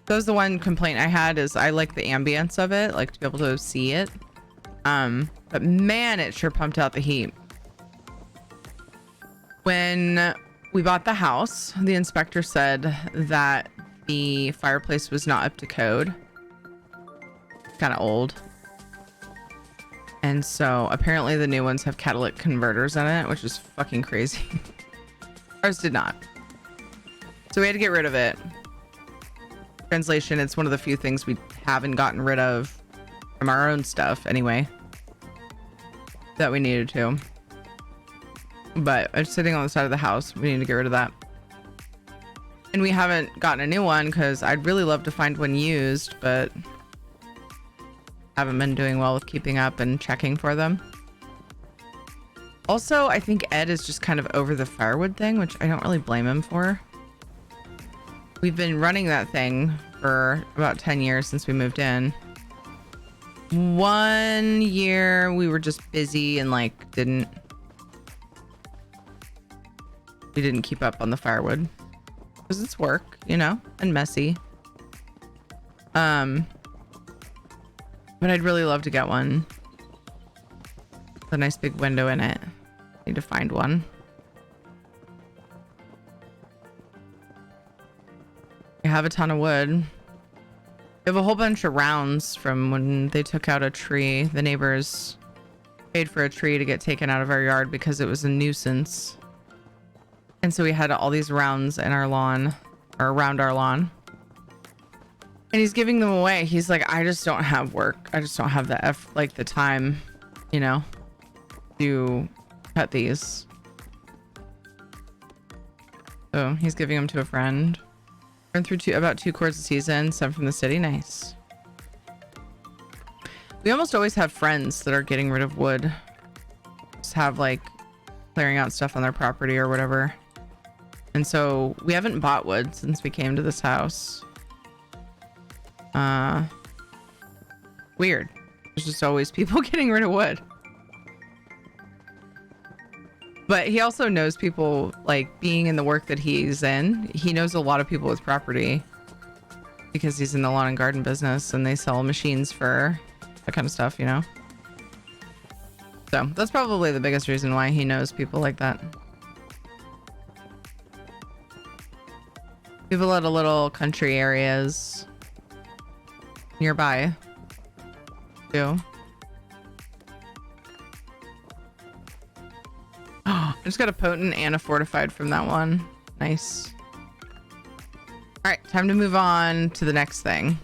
That was the one complaint I had, is I like the ambience of it, like to be able to see it. But man, it sure pumped out the heat. When we bought the house, the inspector said that the fireplace was not up to code. Kind of old. And so apparently the new ones have catalytic converters in it, which is fucking crazy. Ours did not. So we had to get rid of it. Translation, it's one of the few things we haven't gotten rid of from our own stuff anyway that we needed to. But it's sitting on the side of the house. We need to get rid of that. And we haven't gotten a new one because I'd really love to find one used, but haven't been doing well with keeping up and checking for them. Also, I think Ed is just kind of over the firewood thing, which I don't really blame him for. We've been running that thing for about 10 years since we moved in. 1 year we were just busy and like we didn't keep up on the firewood because it's work, you know, and messy. But I'd really love to get one with a nice big window in it. Need to find one. I have a ton of wood. We have a whole bunch of rounds from when they took out a tree. The neighbors paid for a tree to get taken out of our yard because it was a nuisance. And so we had all these rounds in our lawn, or around our lawn. And he's giving them away. He's like, I just don't have work. I just don't have the time, you know, to cut these. So he's giving them to a friend. Run through about 2 quarts a season, some from the city. Nice. We almost always have friends that are getting rid of wood. Just have like clearing out stuff on their property or whatever. And so we haven't bought wood since we came to this house. Weird. There's just always people getting rid of wood. But he also knows people, like being in the work that he's in. He knows a lot of people with property because he's in the lawn and garden business and they sell machines for that kind of stuff, you know? So that's probably the biggest reason why he knows people like that. We have a lot of little country areas nearby too. I just got a potent and a fortified from that one. Nice. All right, time to move on to the next thing,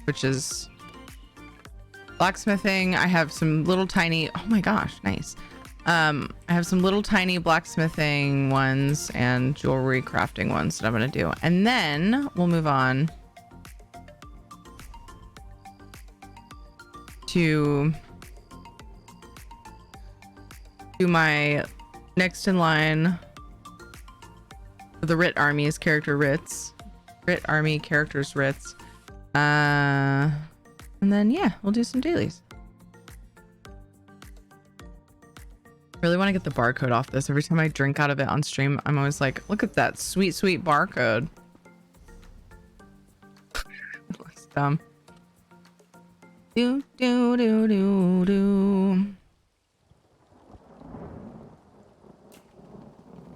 which is blacksmithing. I have some little tiny, oh my gosh, nice. I have some little tiny blacksmithing ones and jewelry crafting ones that I'm gonna do. And then we'll move on to my next in line for the Rit Army's character Ritz. Rit Army characters Ritz. And then yeah, we'll do some dailies. Really want to get the barcode off this. Every time I drink out of it on stream, I'm always like, look at that sweet, sweet barcode. It looks dumb. Do, do, do, do, do.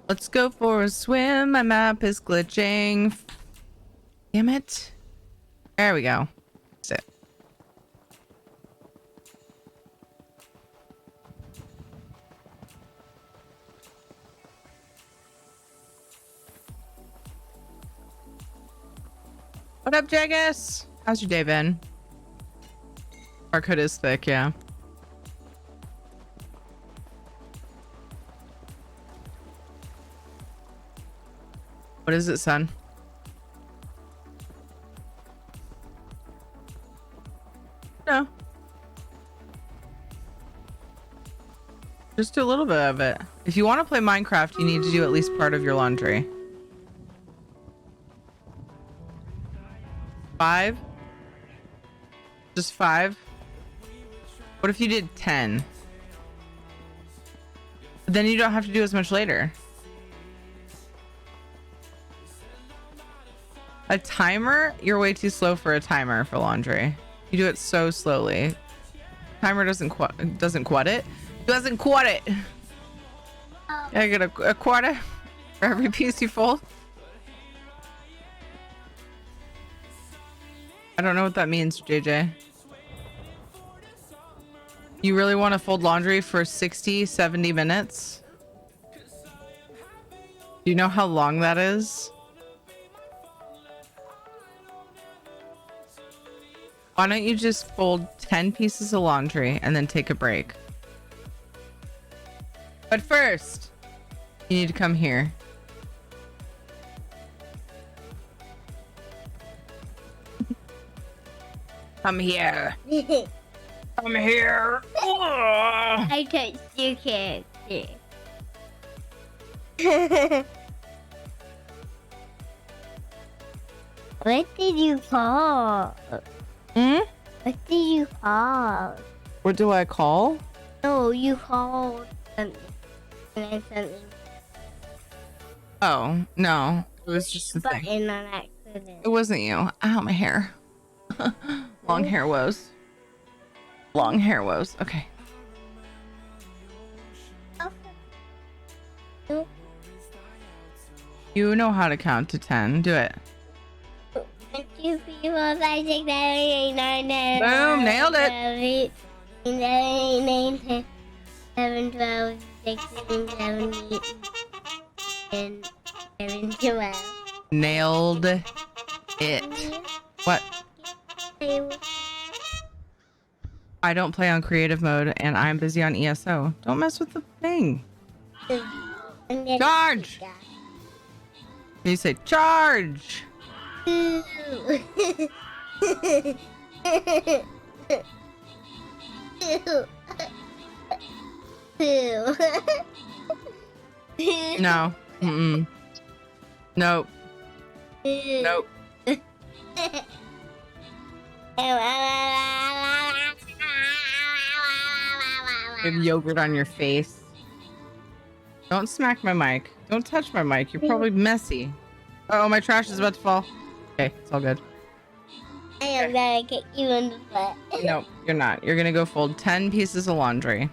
Let's go for a swim. My map is glitching. Damn it. There we go. That's it. What up, Jagus? How's your day been? Barcode is thick, yeah. What is it, son? No. Just do a little bit of it. If you want to play Minecraft, you need to do at least part of your laundry. 5? Just 5? What if you did 10? Then you don't have to do as much later. A timer? You're way too slow for a timer for laundry. You do it so slowly. Timer doesn't quit it. Doesn't quit it. I get a quarter for every piece you fold. I don't know what that means, JJ. You really want to fold laundry for 60, 70 minutes? Do you know how long that is? Why don't you just fold 10 pieces of laundry and then take a break? But first, you need to come here. Come here. Come here. I touched your character. What did you call? Hmm? What did you call? What do I call? No, you called something. And I something. Oh, no. It was just the thing. Button on accident. It wasn't you. Ow, my hair. Long hair woes. Long hair woes. Okay. You know how to count to 10. Do it. 1, 2, 3, 4, 5, 6, 7, 8, 9, 10. Boom, nailed it. 7, 8, 9, 10, 11, 12, 16, 17, 10, 11, 12. Nailed it. What? I don't play on creative mode and I'm busy on ESO. Don't mess with the thing. Charge! You say charge! No. Mm-mm. Nope. Nope. You have yogurt on your face. Don't smack my mic. Don't touch my mic. You're probably messy. Oh, my trash is about to fall. Okay, it's all good. I am gonna kick you in the butt. No, you're not. You're gonna go fold 10 pieces of laundry.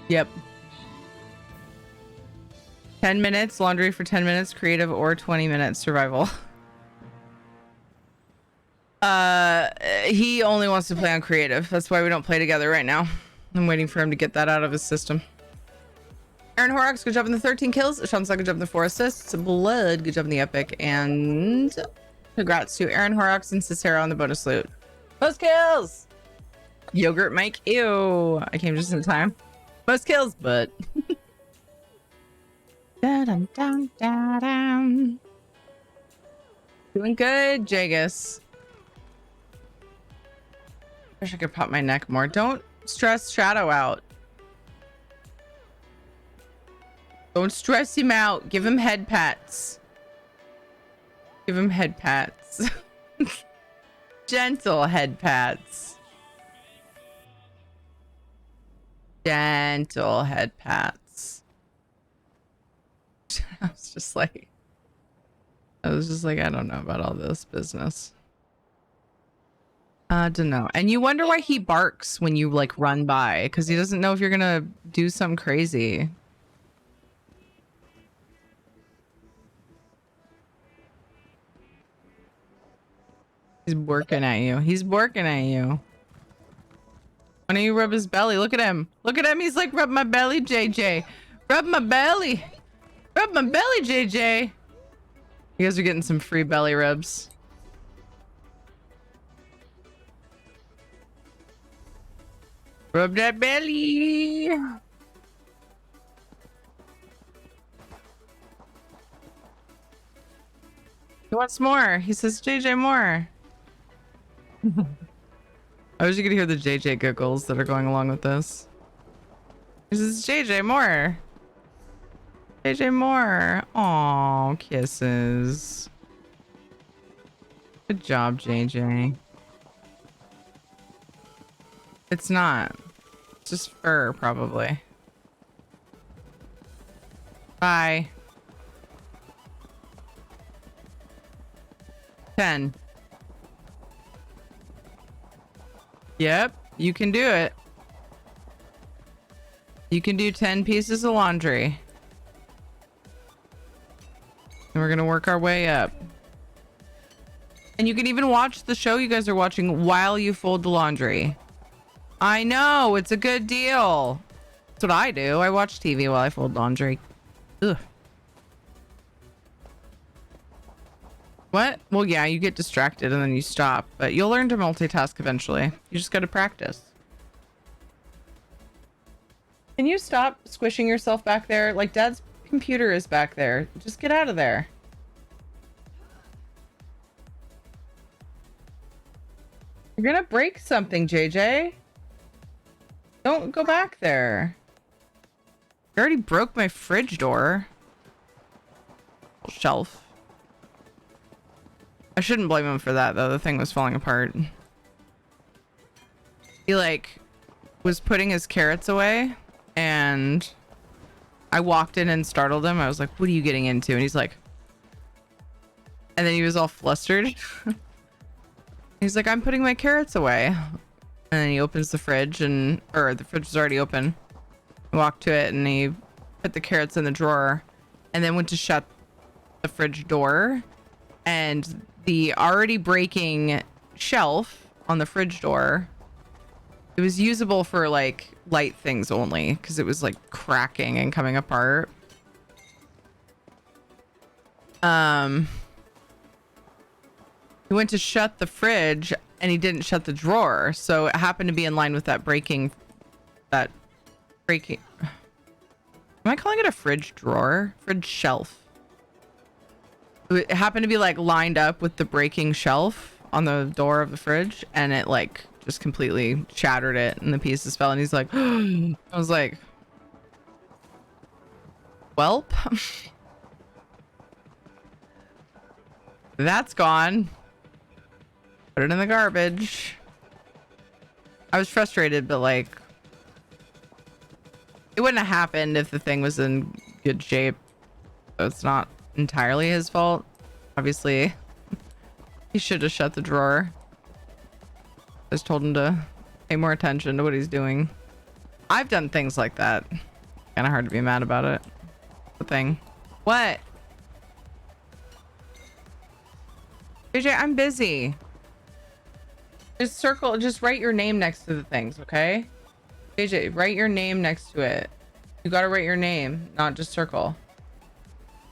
Yep. 10 minutes laundry for 10 minutes creative or 20 minutes survival. He only wants to play on creative. That's why we don't play together right now. I'm waiting for him to get that out of his system. Aaron Horrocks, good job in the 13 kills. Sean Suck, good job in the 4 assists. Blood, good job in the epic. And congrats to Aaron Horrocks and Cicero on the bonus loot. Most kills! Yogurt Mike, ew. I came just in time. Most kills, but... Da-dum-dum-da-dum. Doing good, Jagus. Wish I could pop my neck more. Don't stress Shadow out. Don't stress him out. Give him head pats. Give him head pats. Gentle head pats. Gentle head pats. I was just like, I don't know about all this business. I don't know. And you wonder why he barks when you like run by, because he doesn't know if you're gonna do something crazy. He's working at you. He's working at you. Why don't you rub his belly? Look at him. Look at him. He's like, rub my belly, JJ. Rub my belly. Rub my belly, JJ. You guys are getting some free belly rubs. Rub that belly. He wants more. He says, JJ, more. I wish you could hear the JJ giggles that are going along with this. He says, JJ, more. JJ, more. Aw, kisses. Good job, JJ. It's not. It's just fur, probably. Bye. 10. Yep, you can do it. You can do 10 pieces of laundry. And we're gonna work our way up. And you can even watch the show you guys are watching while you fold the laundry. I know, it's a good deal. That's what I do. I watch TV while I fold laundry. Ugh. What? Well, yeah, you get distracted and then you stop, but you'll learn to multitask eventually. You just got to practice. Can you stop squishing yourself back there? Like, Dad's computer is back there. Just get out of there. You're gonna break something, JJ. Don't go back there. You already broke my fridge door. Shelf. I shouldn't blame him for that, though. The thing was falling apart. He, like, was putting his carrots away, and I walked in and startled him. I was like, what are you getting into? And he's like... And then he was all flustered. He's like, I'm putting my carrots away. And then he opens the fridge, and... Or, the fridge was already open. I walked to it, and he put the carrots in the drawer, and then went to shut the fridge door, and... the already breaking shelf on the fridge door, it was usable for like light things only because it was like cracking and coming apart. He went to shut the fridge and he didn't shut the drawer, so it happened to be in line with that breaking. Am I calling it a fridge drawer? Fridge shelf. It happened to be like lined up with the breaking shelf on the door of the fridge, and it like just completely shattered it and the pieces fell, and he's like, I was like, welp. That's gone. Put it in the garbage. I was frustrated, but like, it wouldn't have happened if the thing was in good shape. So it's not entirely his fault. Obviously, he should have shut the drawer. I just told him to pay more attention to what he's doing. I've done things like that. Kind of hard to be mad about it. The thing. What? AJ, I'm busy. Just write your name next to the things, okay? JJ, write your name next to it. You gotta write your name, not just circle.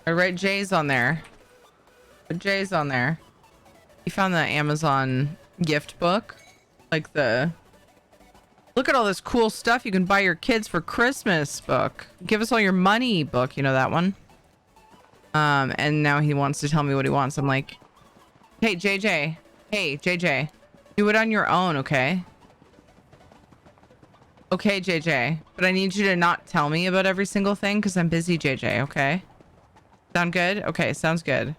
I write J's on there. Put J's on there. You found the Amazon gift book. Like the look at all this cool stuff you can buy your kids for Christmas book. Give us all your money book, you know that one? And now he wants to tell me what he wants. I'm like, hey JJ, hey JJ, do it on your own, okay? Okay, JJ, but I need you to not tell me about every single thing because I'm busy, JJ, okay? Sound good? Okay, sounds good.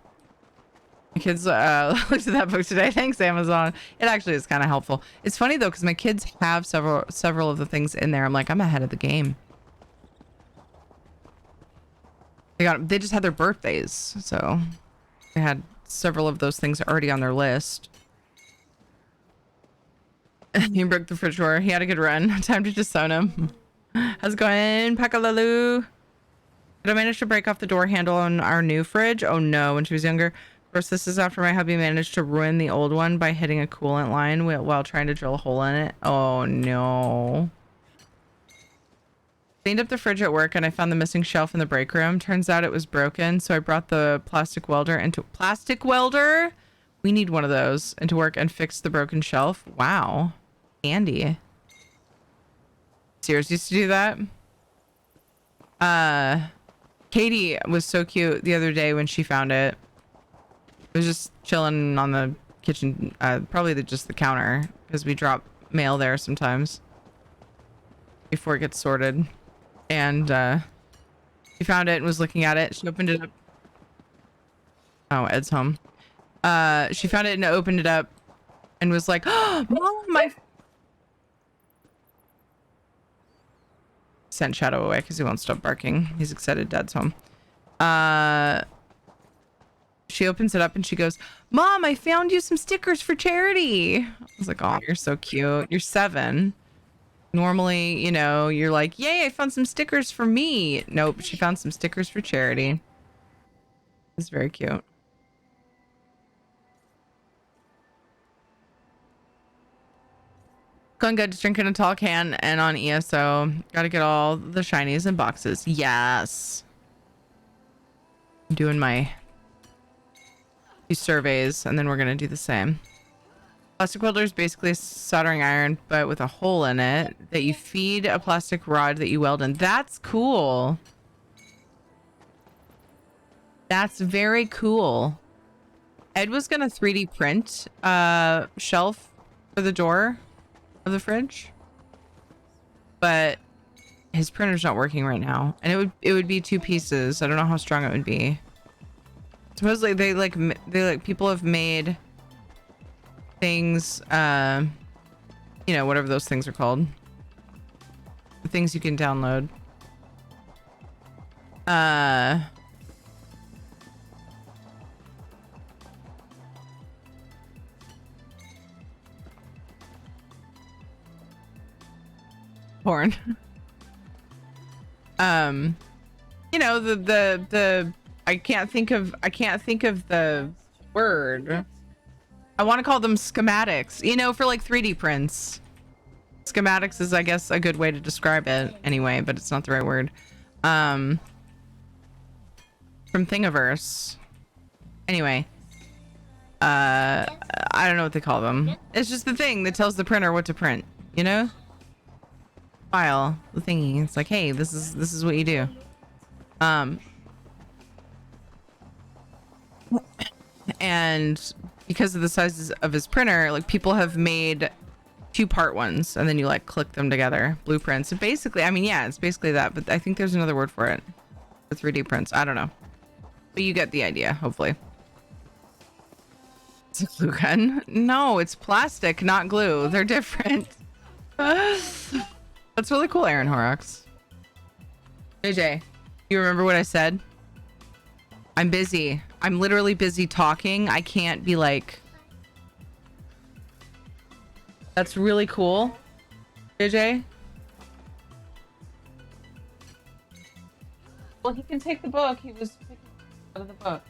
My kids looked at that book today. Thanks, Amazon. It actually is kind of helpful. It's funny though, because my kids have several of the things in there. I'm like, I'm ahead of the game. They just had their birthdays, so they had several of those things already on their list. He broke the fridge door. He had a good run. Time to disown him. How's it going, Pakalaloo? Did I manage to break off the door handle on our new fridge? Oh no, when she was younger. Of course, this is after my hubby managed to ruin the old one by hitting a coolant line while trying to drill a hole in it. Oh no. Cleaned up the fridge at work and I found the missing shelf in the break room. Turns out it was broken, so I brought the plastic welder into plastic welder. We need one of those into work and fixed the broken shelf. Wow. Andy. Sears used to do that. Katie was so cute the other day when she found it. It was just chilling on the kitchen, probably just the counter, because we drop mail there sometimes before it gets sorted. And she found it and was looking at it. She opened it up. Oh, Ed's home. She found it and opened it up and was like, oh, Mom, my... Sent Shadow away because he won't stop barking. He's excited Dad's home. She opens it up and she goes, Mom, I found you some stickers for charity. I was like, oh, you're so cute. You're 7. Normally, you know, you're like, yay, I found some stickers for me. Nope, she found some stickers for charity. It's very cute. Going good, just drinking a tall can and on ESO. Gotta get all the shinies in boxes. Yes. I'm doing my few surveys and then we're gonna do the same. Plastic welder is basically a soldering iron, but with a hole in it that you feed a plastic rod that you weld in. That's cool. That's very cool. Ed was gonna 3D print a shelf for the door of the fridge, but his printer's not working right now, and it would be 2 pieces. I don't know how strong it would be. Supposedly they like people have made things, you know, whatever those things are called, the things you can download. Porn. You know, the I can't think of the word. I want to call them schematics, you know, for like 3D prints. Schematics is, I guess, a good way to describe it anyway, but it's not the right word. From Thingiverse. Anyway, I don't know what they call them. It's just the thing that tells the printer what to print, you know? File, the thingy. It's like, hey, this is what you do. And because of the sizes of his printer, like people have made 2-part ones and then you like click them together, blueprints. And basically, I mean, yeah, it's basically that, but I think there's another word for it, for 3D prints. I don't know, but you get the idea, hopefully. It's a glue gun. No, it's plastic, not glue. They're different. That's really cool, Aaron Horrocks. JJ, you remember what I said? I'm busy. I'm literally busy talking. I can't be like... That's really cool, JJ. Well, he can take the book. He was picking out of the book.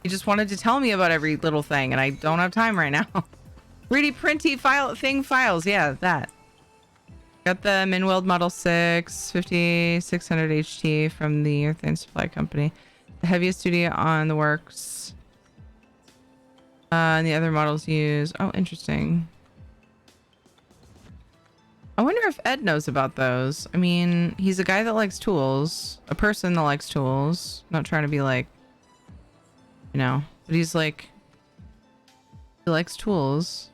He just wanted to tell me about every little thing, and I don't have time right now. 3D printy files. Yeah, that. Got the Minweld Model 6, 5600 HT from the Earth and Supply Company. The heaviest duty on the works. And the other models use... Oh, interesting. I wonder if Ed knows about those. I mean, he's a guy that likes tools. A person that likes tools. Not trying to be like... You know. But he's like... He likes tools.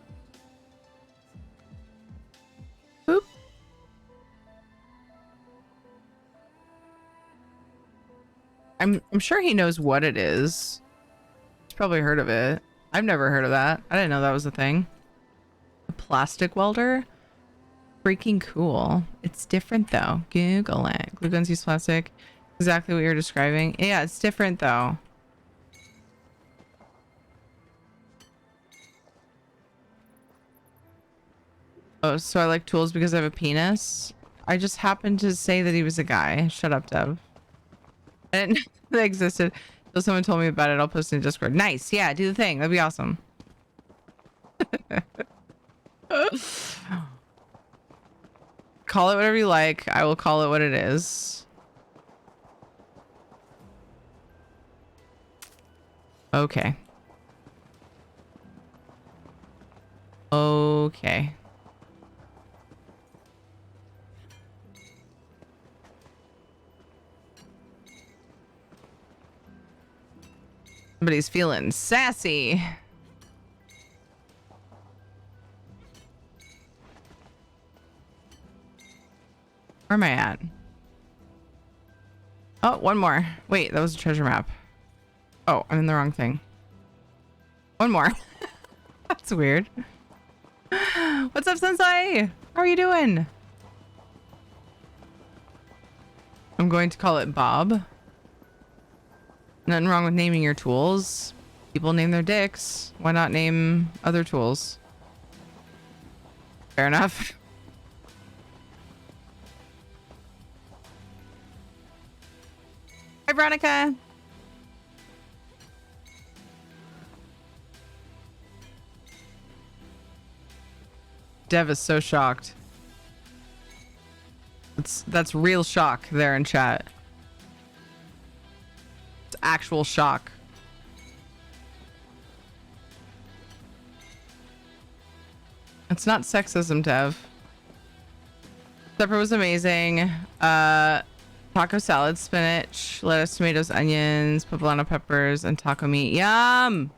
Boop. I'm sure he knows what it is. He's probably heard of it. I've never heard of that. I didn't know that was a thing. A plastic welder? Freaking cool. It's different though. Google it. Glue guns use plastic. Exactly what you're describing. Yeah, it's different though. Oh, so I like tools because I have a penis? I just happened to say that he was a guy. Shut up, Dev. I didn't know they existed. So someone told me about it. I'll post it in Discord. Nice. Yeah, do the thing. That'd be awesome. Call it whatever you like. I will call it what it is. Okay. Okay. Somebody's feeling sassy. Where am I at? Oh, one more. Wait, that was a treasure map. Oh, I'm in the wrong thing. One more. That's weird. What's up, Sensei? How are you doing? I'm going to call it Bob. Nothing wrong with naming your tools. People name their dicks. Why not name other tools? Fair enough. Hi, Veronica. Dev is so shocked. That's real shock there in chat. It's actual shock. It's not sexism, Dev. Supper was amazing. Taco salad, spinach, lettuce, tomatoes, onions, poblano peppers, and taco meat. Yum!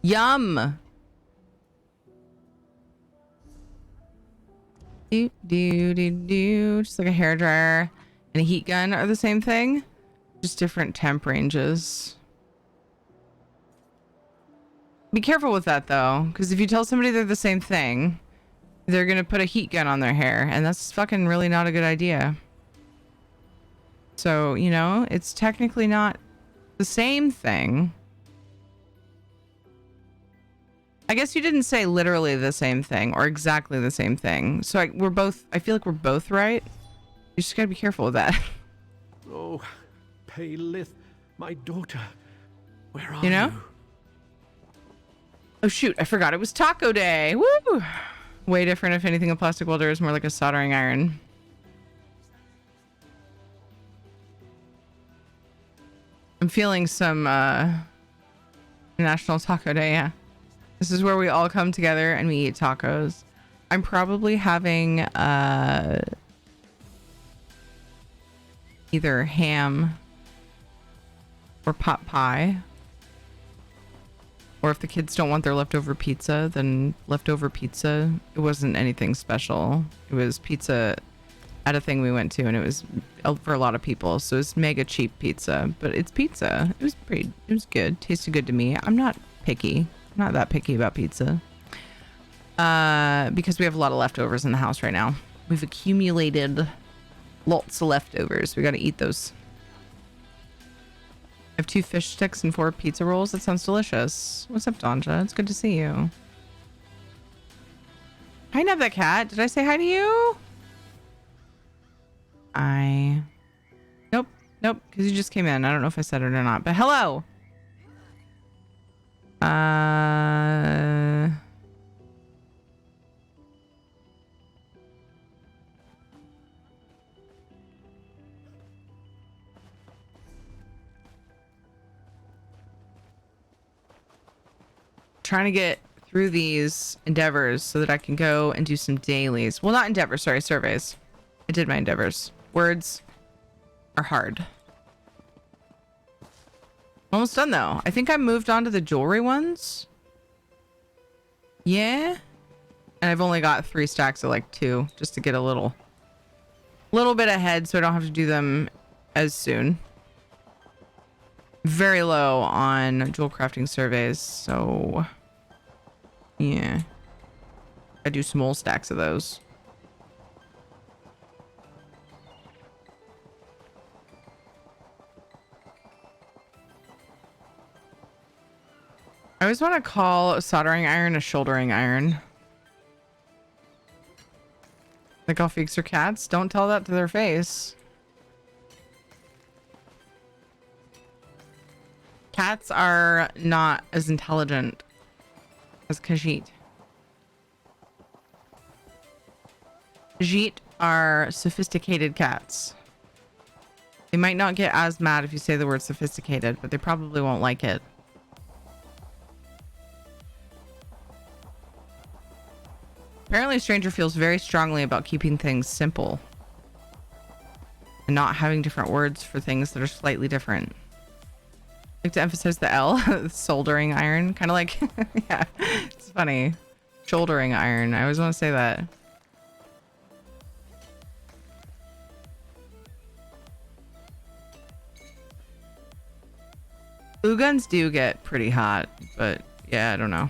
Yum! Just like a hairdryer and a heat gun are the same thing. Just different temp ranges. Be careful with that though, because if you tell somebody they're the same thing, they're gonna put a heat gun on their hair, and that's fucking really not a good idea. So, you know, it's technically not the same thing. I guess you didn't say literally the same thing or exactly the same thing. So I feel like we're both right. You just gotta be careful with that. Oh, Paylith, my daughter. Where are You know? Oh shoot, I forgot it was taco day. Woo! Way different if anything. A plastic welder is more like a soldering iron. I'm feeling some National Taco Day, yeah. This is where we all come together and we eat tacos. I'm probably having either ham or pot pie. Or if the kids don't want their leftover pizza, then leftover pizza. It wasn't anything special. It was pizza at a thing we went to, and it was for a lot of people. So it's mega cheap pizza, but it's pizza. It was good. Tasted good to me. I'm not picky. I'm not that picky about pizza. Because we have a lot of leftovers in the house right now. We've accumulated lots of leftovers. We got to eat those. I have 2 fish sticks and 4 pizza rolls. That sounds delicious. What's up, Donja? It's good to see you. Hi, Nev that cat. Did I say hi to you? Nope, because you just came in. I don't know if I said it or not, but hello. trying to get through these endeavors so that I can go and do some dailies. Well, not endeavors, sorry, surveys. I did my endeavors. Words are hard. Almost done though. I think I moved on to the jewelry ones. Yeah. And I've only got 3 stacks of like 2 just to get a little bit ahead so I don't have to do them as soon. Very low on jewel crafting surveys, so yeah. I do small stacks of those. I always want to call a soldering iron a shouldering iron. Like all freaks are cats. Don't tell that to their face. Cats are not as intelligent as Khajiit. Khajiit are sophisticated cats. They might not get as mad if you say the word sophisticated, but they probably won't like it. Apparently, Stranger feels very strongly about keeping things simple and not having different words for things that are slightly different. I like to emphasize the L, soldering iron, kind of like, yeah, it's funny. Shouldering iron. I always want to say that. Blue guns do get pretty hot, but yeah, I don't know.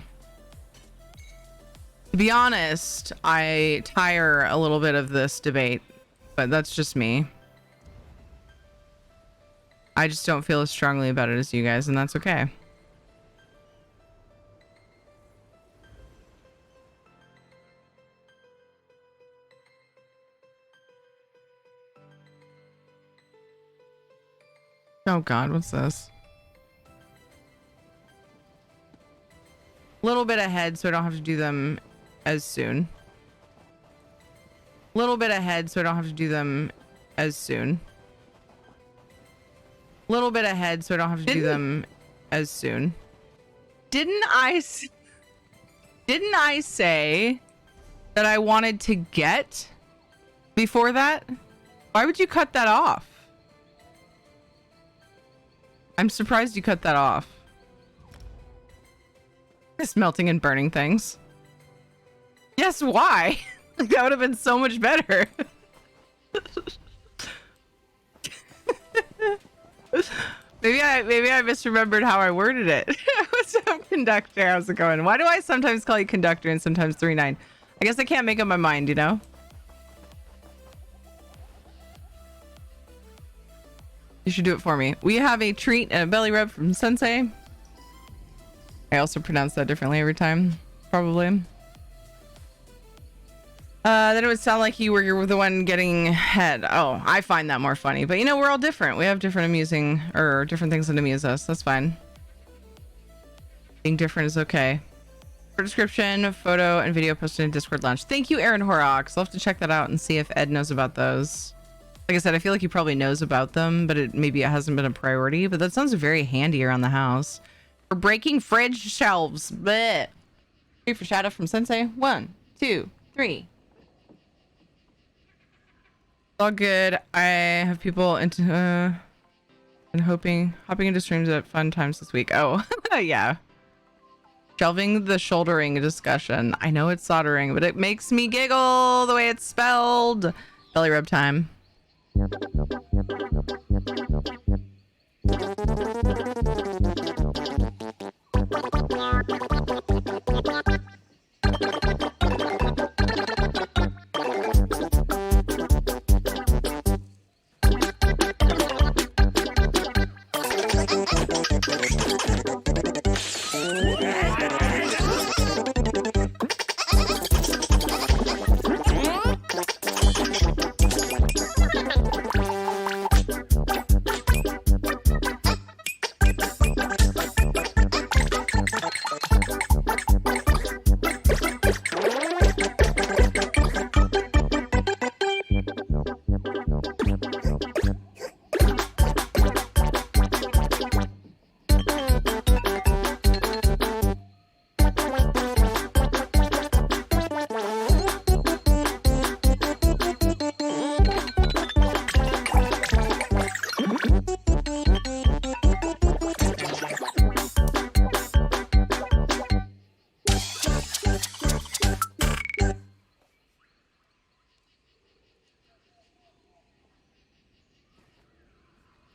To be honest, I tire a little bit of this debate, but that's just me. I just don't feel as strongly about it as you guys, and that's okay. Oh God, what's this? A little bit ahead so I don't have to do them as soon. A little bit ahead so I don't have to do them as soon. A little bit ahead so I don't have to do them as soon. Didn't I say that I wanted to get before that? Why would you cut that off? I'm surprised you cut that off. Just melting and burning things. Yes, why? That would have been so much better. Maybe I misremembered how I worded it. What's up, Conductor? How's it going? Why do I sometimes call you Conductor and sometimes 3-9? I guess I can't make up my mind, you know? You should do it for me. We have a treat and a belly rub from Sensei. I also pronounce that differently every time, probably. Then it would sound like you were the one getting head. Oh, I find that more funny. But you know, we're all different. We have different amusing or different things that amuse us. That's fine. Being different is okay. For description, photo, and video posted in Discord launch. Thank you, Aaron Horrocks. I'll have to check that out and see if Ed knows about those. Like I said, I feel like he probably knows about them, but maybe it hasn't been a priority. But that sounds very handy around the house. For breaking fridge shelves. Bleh. 3 for shadow from Sensei. 1, 2, 3. All good. I have people into and hopping into streams at fun times this week. Oh, yeah. Shelving the shouldering discussion. I know it's soldering, but it makes me giggle the way it's spelled. Belly rub time.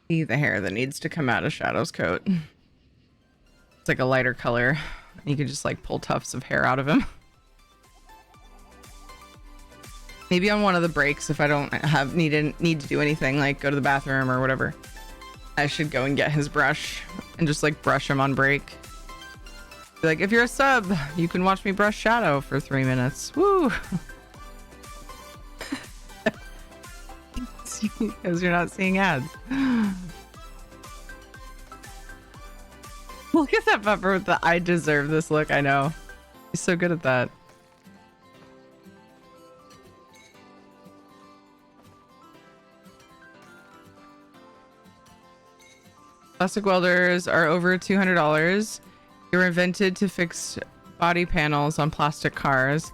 See the hair that needs to come out of Shadow's coat. It's like a lighter color. You can just like pull tufts of hair out of him. Maybe on one of the breaks, if I don't have need to do anything, like go to the bathroom or whatever, I should go and get his brush and just like brush him on break. Be like, if you're a sub, you can watch me brush Shadow for 3 minutes. Woo! Because you're not seeing ads. Look at that pupper with the I deserve this look. I know. He's so good at that. Plastic welders are over $200. They were invented to fix body panels on plastic cars.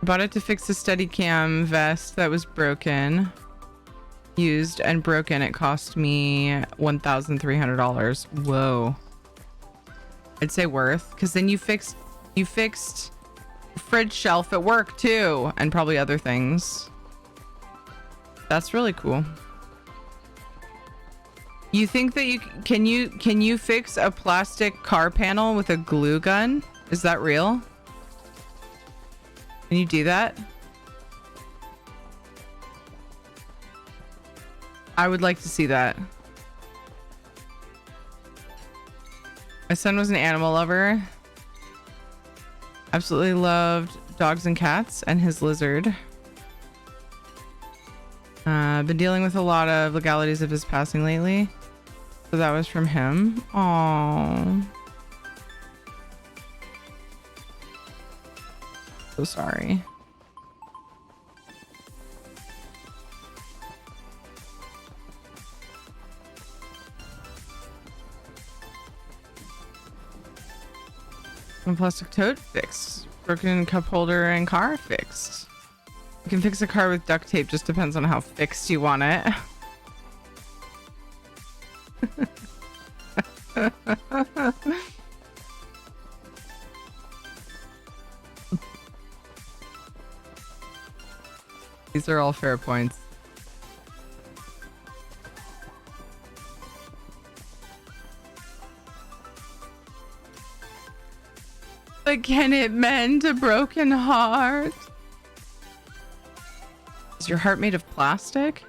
I bought it to fix a Steadicam vest that was broken. Used and broken. It cost me $1,300. Whoa. I'd say worth, because then you fixed fridge shelf at work too, and probably other things. That's really cool. You think that can you fix a plastic car panel with a glue gun? Is that real? Can you do that? I would like to see that. My son was an animal lover. Absolutely loved dogs and cats and his lizard. Been dealing with a lot of legalities of his passing lately. So that was from him. Aww. So sorry. One plastic tote fixed. Broken cup holder and car fixed. You can fix a car with duct tape, just depends on how fixed you want it. These are all fair points. But can it mend a broken heart? Is your heart made of plastic?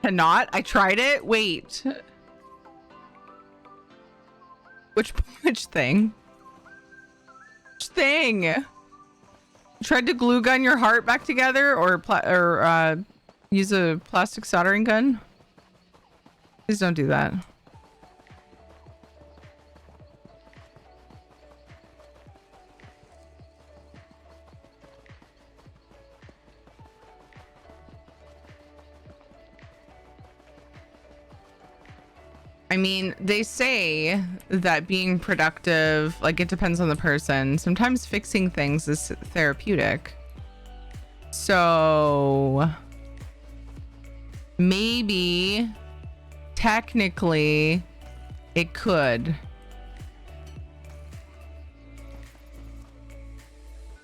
Cannot? I tried it. Wait. Which thing? Which thing? You tried to glue gun your heart back together, or use a plastic soldering gun? Please don't do that. I mean, they say that being productive, like, it depends on the person. Sometimes fixing things is therapeutic. So maybe technically it could.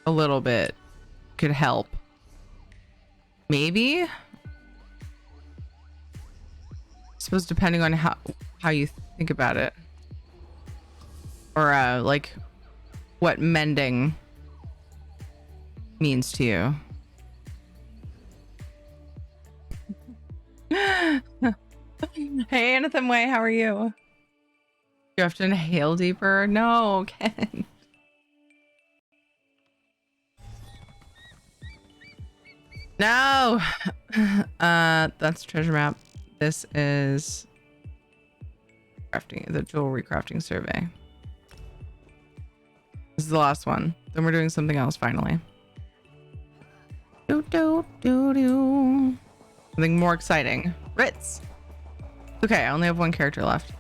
A little bit could help. Maybe. I suppose depending on how you think about it, or like what mending means to you. Hey, Anathem Way, how are you? You have to inhale deeper? No, Ken. No. That's treasure map. This is crafting, the jewelry crafting survey. This is the last one. Then we're doing something else finally. Something more exciting. Ritz. Okay, I only have one character left.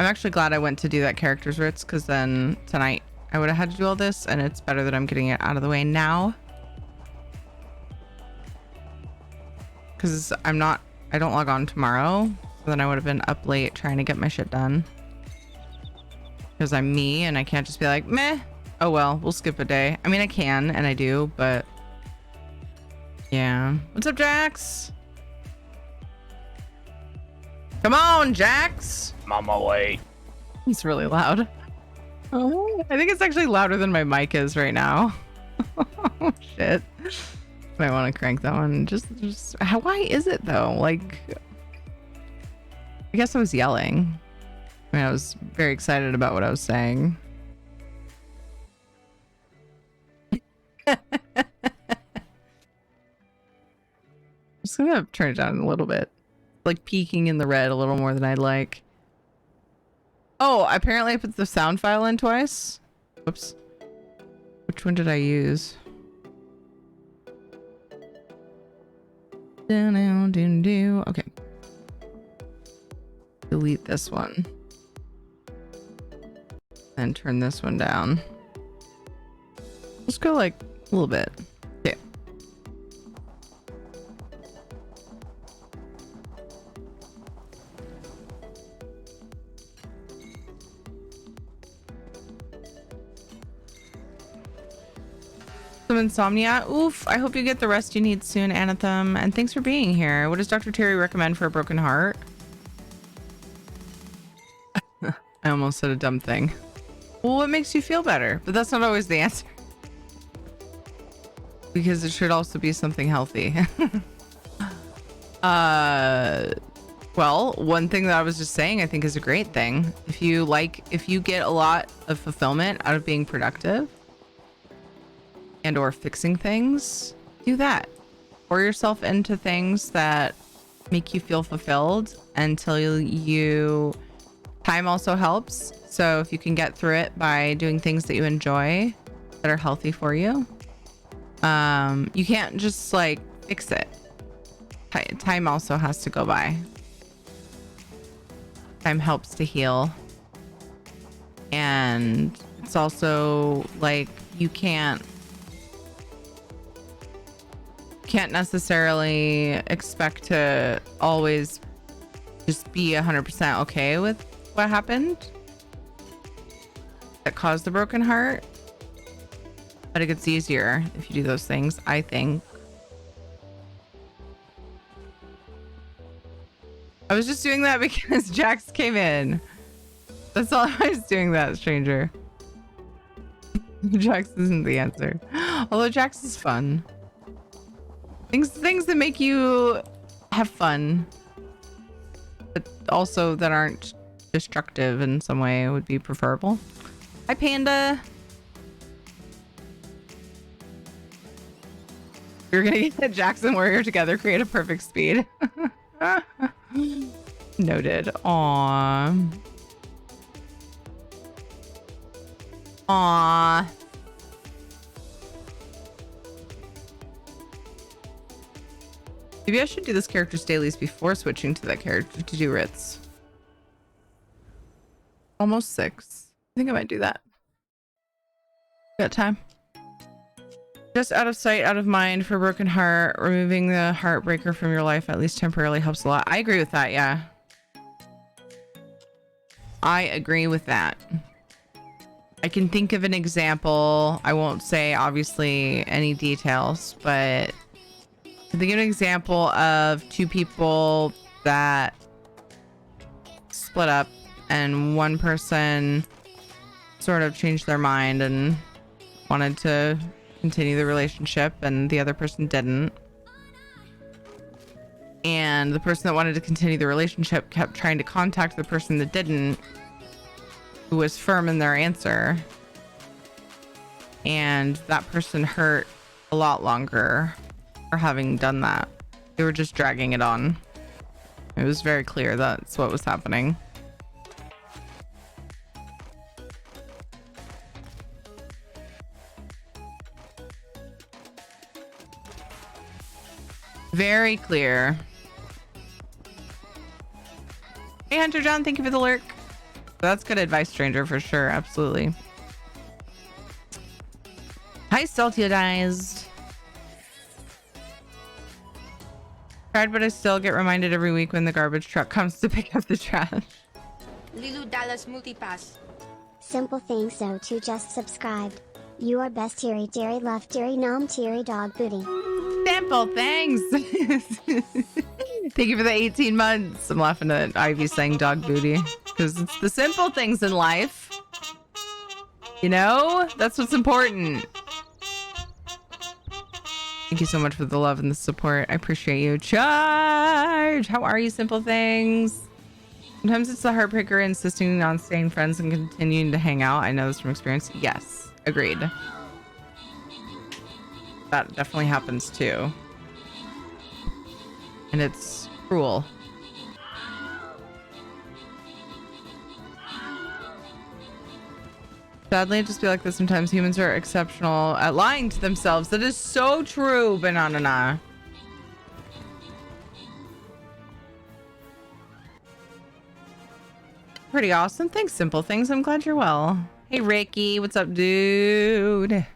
I'm actually glad I went to do that character's Ritz, because then tonight I would have had to do all this, and it's better that I'm getting it out of the way now. Because I don't log on tomorrow, so then I would have been up late trying to get my shit done. Because I'm me, and I can't just be like, meh, oh well, we'll skip a day. I mean, I can, and I do, but Yeah. What's up, Jax? Come on, Jax. I'm on my way. He's really loud. Oh, I think it's actually louder than my mic is right now. Oh, shit. Might want to crank that one. Why is it though? Like, I guess I was yelling. I mean, I was very excited about what I was saying. Just gonna turn it down a little bit. Like peeking in the red a little more than I'd like. Oh, apparently I put the sound file in twice. Whoops. Which one did I use? Okay. Delete this one. And turn this one down. Let's go like a little bit. Okay. Some insomnia. Oof. I hope you get the rest you need soon, Anathem. And thanks for being here. What does Dr. Terry recommend for a broken heart? I almost said a dumb thing. Well, what makes you feel better? But that's not always the answer. Because it should also be something healthy. Well, one thing that I was just saying I think is a great thing. If you get a lot of fulfillment out of being productive and or fixing things, do that. Pour yourself into things that make you feel fulfilled until you time also helps. So if you can get through it by doing things that you enjoy that are healthy for you, you can't just like fix it. Time also has to go by. Time helps to heal. And it's also like you can't necessarily expect to always just be 100% okay with what happened that caused the broken heart, but it gets easier if you do those things, I think. I was just doing that because Jax came in. That's all. I was doing that, stranger. Jax isn't the answer, although Jax is fun. Things that make you have fun, but also that aren't destructive in some way would be preferable. Hi, Panda. You're gonna get Jackson Warrior together, create a perfect speed. Noted. Aww. Aww. Maybe I should do this character's dailies before switching to that character to do writs. Almost 6. I think I might do that. Got time. Just out of sight, out of mind for broken heart. Removing the heartbreaker from your life, at least temporarily, helps a lot. I agree with that, yeah. I agree with that. I can think of an example. I won't say, obviously, any details, but I think of an example of 2 people that split up and one person sort of changed their mind and wanted to continue the relationship and the other person didn't. And the person that wanted to continue the relationship kept trying to contact the person that didn't, who was firm in their answer. And that person hurt a lot longer for having done that. They were just dragging it on. It was very clear that's what was happening. Very clear. Hey, Hunter John, thank you for the lurk. That's good advice, stranger, for sure. Absolutely. Hi, Saltiodized. Tried, but I still get reminded every week when the garbage truck comes to pick up the trash. Lilu Dallas Multipass. Simple things so to just subscribed. You are best Terry Terry love Terry Nom Terry dog booty. Stamp simple things. Thank you for the 18 months. I'm laughing at Ivy saying dog booty because it's the simple things in life. You know, that's what's important. Thank you so much for the love and the support. I appreciate you. Charge! How are you, simple things? Sometimes it's the heartbreaker insisting on staying friends and continuing to hang out. I know this from experience. Yes, agreed. That definitely happens too. And it's cruel. Sadly, it just feel like this sometimes. Humans are exceptional at lying to themselves. That is so true, Banana. Pretty awesome. Thanks, simple things. I'm glad you're well. Hey, Ricky. What's up, dude?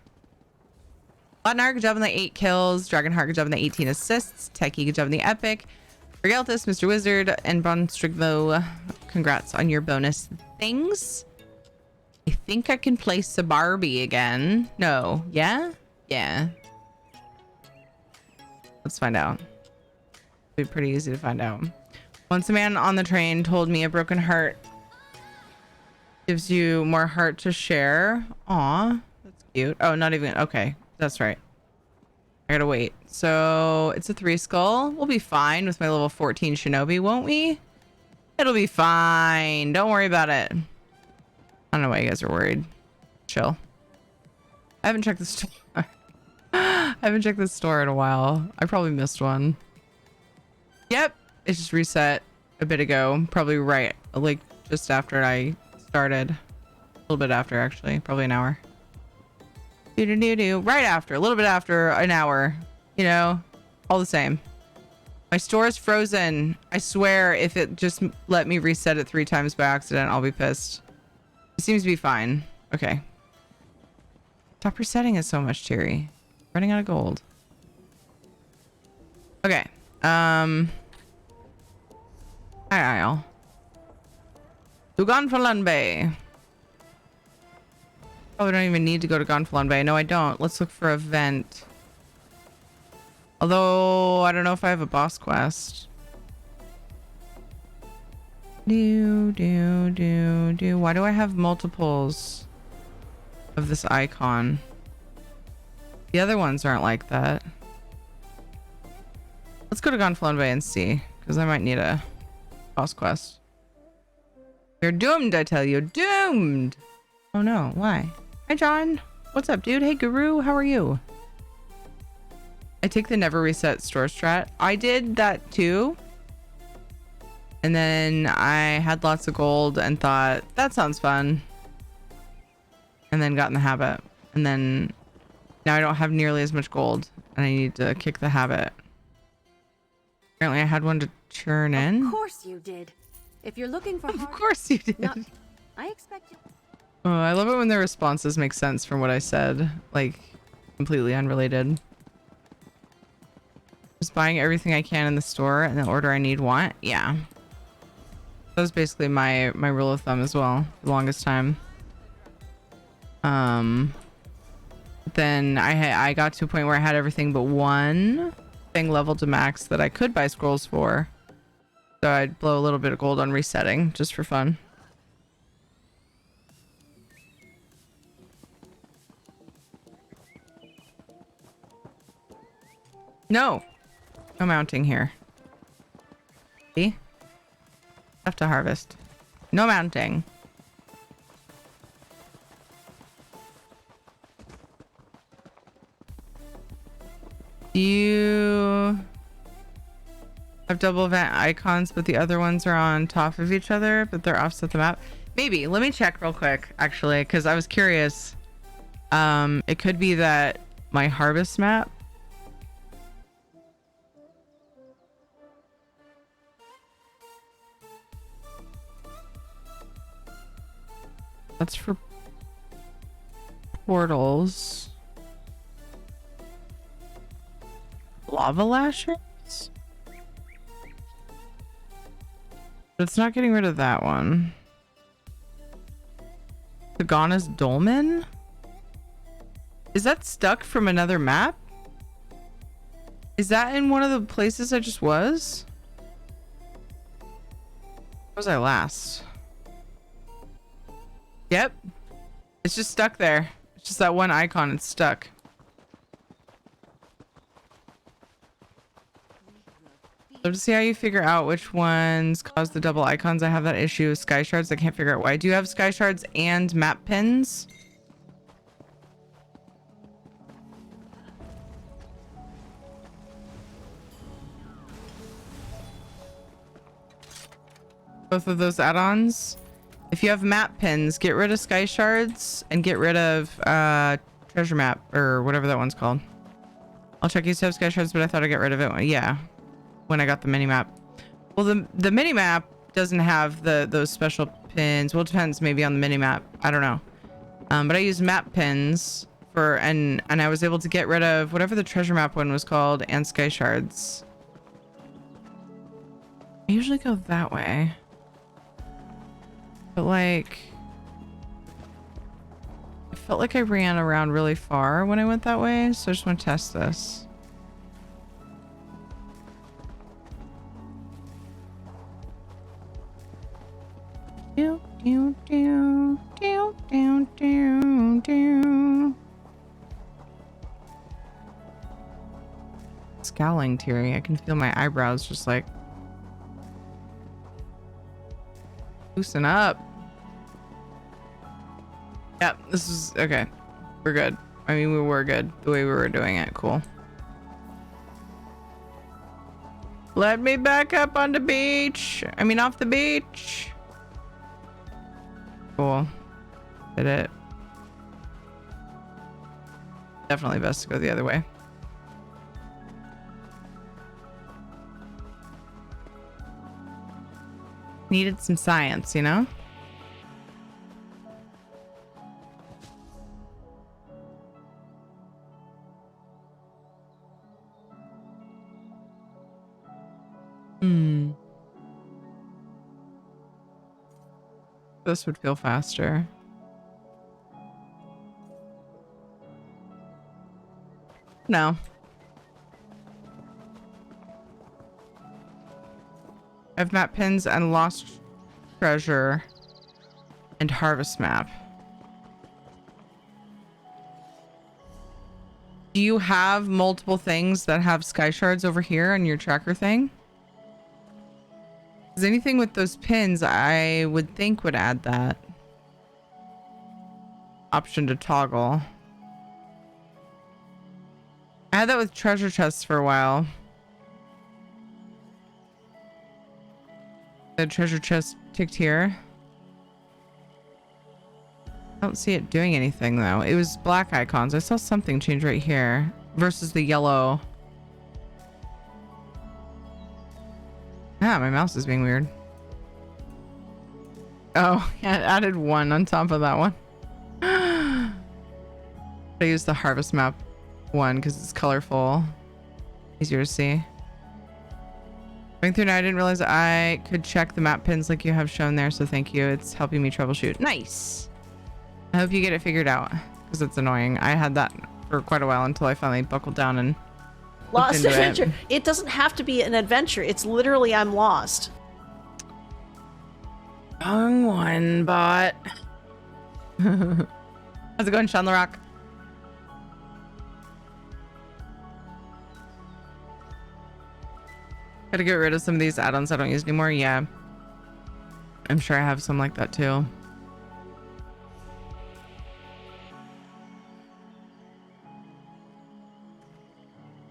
Botnar, good job on the 8 kills. Dragonheart, good job on the 18 assists. Techie, good job on the epic. Regaltus, Mr. Wizard, and Bonstriglo, congrats on your bonus things. I think I can place a Barbie again. No. Yeah? Yeah. Let's find out. It'll be pretty easy to find out. Once a man on the train told me a broken heart gives you more heart to share. Aw, that's cute. Oh, not even. Okay, that's right. I gotta wait. So it's a 3 skull. We'll be fine with my level 14 shinobi, won't we? It'll be fine. Don't worry about it. I don't know why you guys are worried. Chill. I haven't checked the store. I haven't checked the store in a while. I probably missed one. Yep. It just reset a bit ago. Probably right. Like just after I started. A little bit after, actually. Probably an hour. Right after. A little bit after an hour. You know? All the same. My store is frozen. I swear if it just let me reset it 3 times by accident, I'll be pissed. It seems to be fine. Okay. Stop resetting it so much, Cherry. Running out of gold. Okay. Hi, Isle. To Gonfalon Bay. Probably don't even need to go to Gonfalon Bay. No, I don't. Let's look for a vent. Although, I don't know if I have a boss quest. Why do I have multiples of this icon? The other ones aren't like that. Let's go to Gonfalon Bay and see, because I might need a boss quest. You're doomed, I tell you. Doomed! Oh no, why? Hi, John. What's up, dude? Hey, Guru. How are you? I take the never reset store strat. I did that too. And then I had lots of gold and thought, that sounds fun. And then got in the habit. And then now I don't have nearly as much gold. And I need to kick the habit. Apparently I had one to churn in. Of course you did. If you're looking for Of course you did. No, I expect you. Oh, I love it when their responses make sense from what I said. Like, completely unrelated. Just buying everything I can in the store and the order I need want. Yeah. That was basically my rule of thumb as well, for the longest time. Then I got to a point where I had everything but one thing leveled to max that I could buy scrolls for. So I'd blow a little bit of gold on resetting just for fun. No mounting here. See? Have to harvest. No mounting. Do you have double event icons, but the other ones are on top of each other, but they're offset the map? Maybe. Let me check real quick, actually, because I was curious. It could be that my harvest map. That's for portals. Lava lashers? But it's not getting rid of that one. Pagana's Dolmen? Is that stuck from another map? Is that in one of the places I just was? Where was I last? Yep. It's just stuck there. It's just that one icon. It's stuck. So to see how you figure out which ones cause the double icons, I have that issue with sky shards. I can't figure out why. Do you have sky shards and map pins? Both of those add-ons. If you have map pins, get rid of sky shards and get rid of treasure map or whatever that one's called. I'll check. You used to have sky shards, but I thought I'd get rid of it. Yeah, when I got the mini map. Well, the mini map doesn't have those special pins. Well, it depends maybe on the mini map. I don't know. But I use map pins for and I was able to get rid of whatever the treasure map one was called and sky shards. I usually go that way. But like, I felt like I ran around really far when I went that way, so I just want to test this. Do, do, do, do, do, do, do. Scowling, Terry. I can feel my eyebrows just like loosen up. Yep, this is okay. We're good. I mean, we were good the way we were doing it. Cool. Let me back up on the beach. I mean, off the beach. Cool. Did it. Definitely best to go the other way. Needed some science, you know? This would feel faster. No. I have map pins and lost treasure and harvest map. Do you have multiple things that have sky shards over here on your tracker thing? Because anything with those pins, I would think would add that option to toggle. I had that with treasure chests for a while. The treasure chest ticked here. I don't see it doing anything though. It was black icons. I saw something change right here versus the yellow. Ah, my mouse is being weird. Oh, yeah, it added one on top of that one. I used the harvest map one because it's colorful. Easier to see. Going through now, I didn't realize I could check the map pins like you have shown there, so thank you. It's helping me troubleshoot. Nice. I hope you get it figured out because it's annoying. I had that for quite a while until I finally buckled down and Lost adventure. It doesn't have to be an adventure. It's literally I'm lost. Wrong one, bot. How's it going, Sean the Rock? Gotta get rid of some of these add-ons I don't use anymore. Yeah. I'm sure I have some like that too.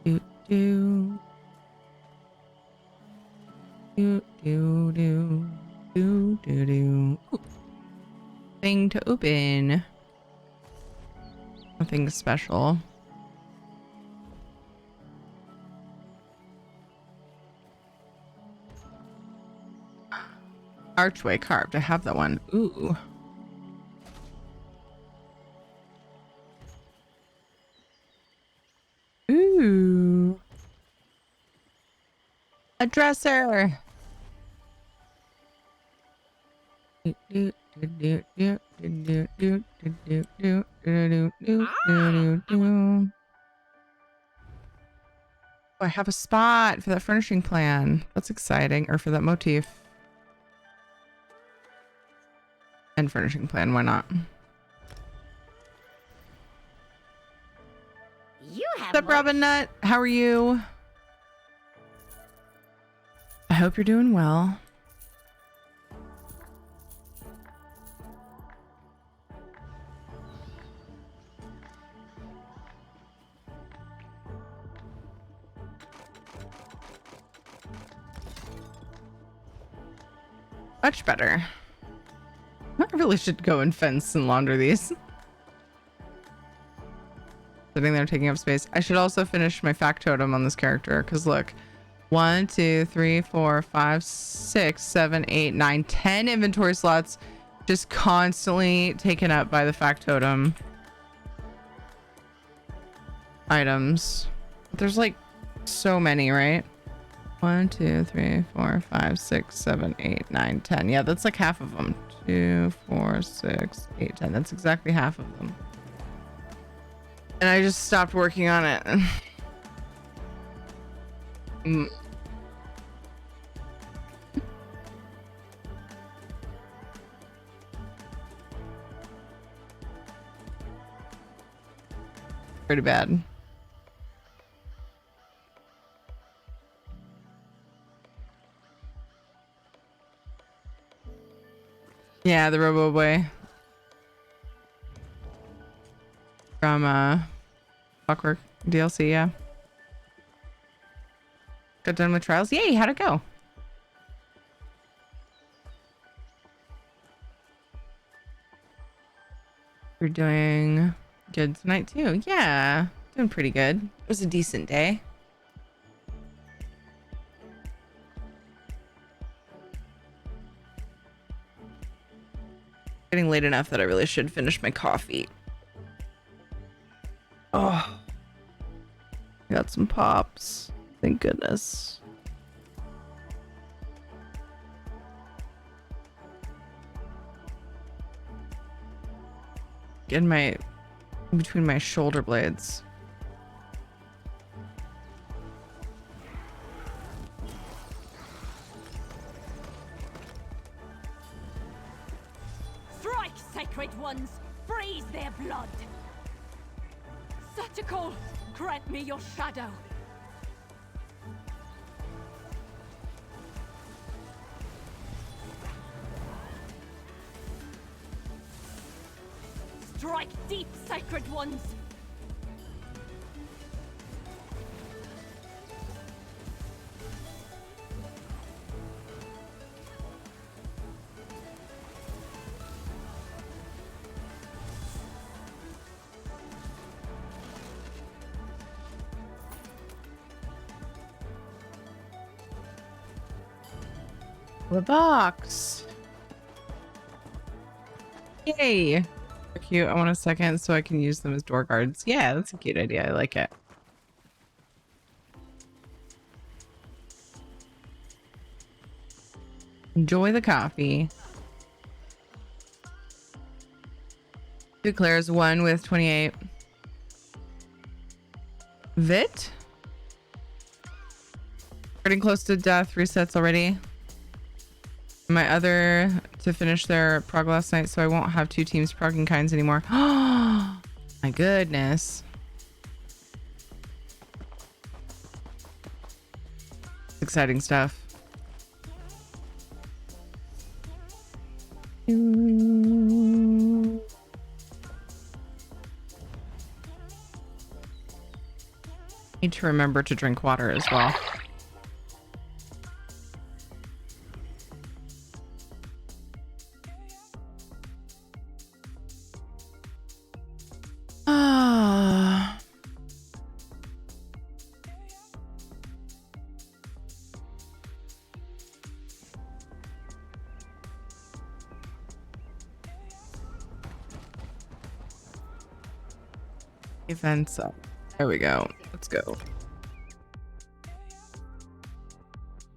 Do do do do do do do do. Thing to open. Nothing special. Archway carved. I have that one. Ooh. Ooh. A dresser. I have a spot for that furnishing plan. That's exciting. Or for that motif. And furnishing plan, why not? You have What's up, Robin Nut? How are you? I hope you're doing well. Much better. I really should go and fence and launder these. Sitting there taking up space. I should also finish my factotum on this character because look, 1, 2, 3, 4, 5, 6, 7, 8, 9, 10 inventory slots just constantly taken up by the factotum items. There's like so many, right? 1, 2, 3, 4, 5, 6, 7, 8, 9, 10. Yeah, that's like half of them. 2, 4, 6, 8, 10. That's exactly half of them. And I just stopped working on it. Pretty bad. Yeah, the Robo Boy from Clockwork DLC. Yeah, got done with trials. Yay! How'd it go? You're doing good tonight too. Yeah, doing pretty good. It was a decent day. Getting late enough that I really should finish my coffee. Oh, got some pops. Thank goodness. Getting my between my shoulder blades. Strike, sacred ones! Freeze their blood! Satchel, grant me your shadow! Strike deep, sacred ones! The box. Yay. They're cute. I want a second so I can use them as door guards. Yeah, that's a cute idea. I like it. Enjoy the coffee. Declares 1 with 28. Vit? Getting close to death. Resets already. My other to finish their prog last night, so I won't have 2 teams progging kinds anymore. Oh my goodness. Exciting stuff. Need to remember to drink water as well. Events up. There we go. Let's go.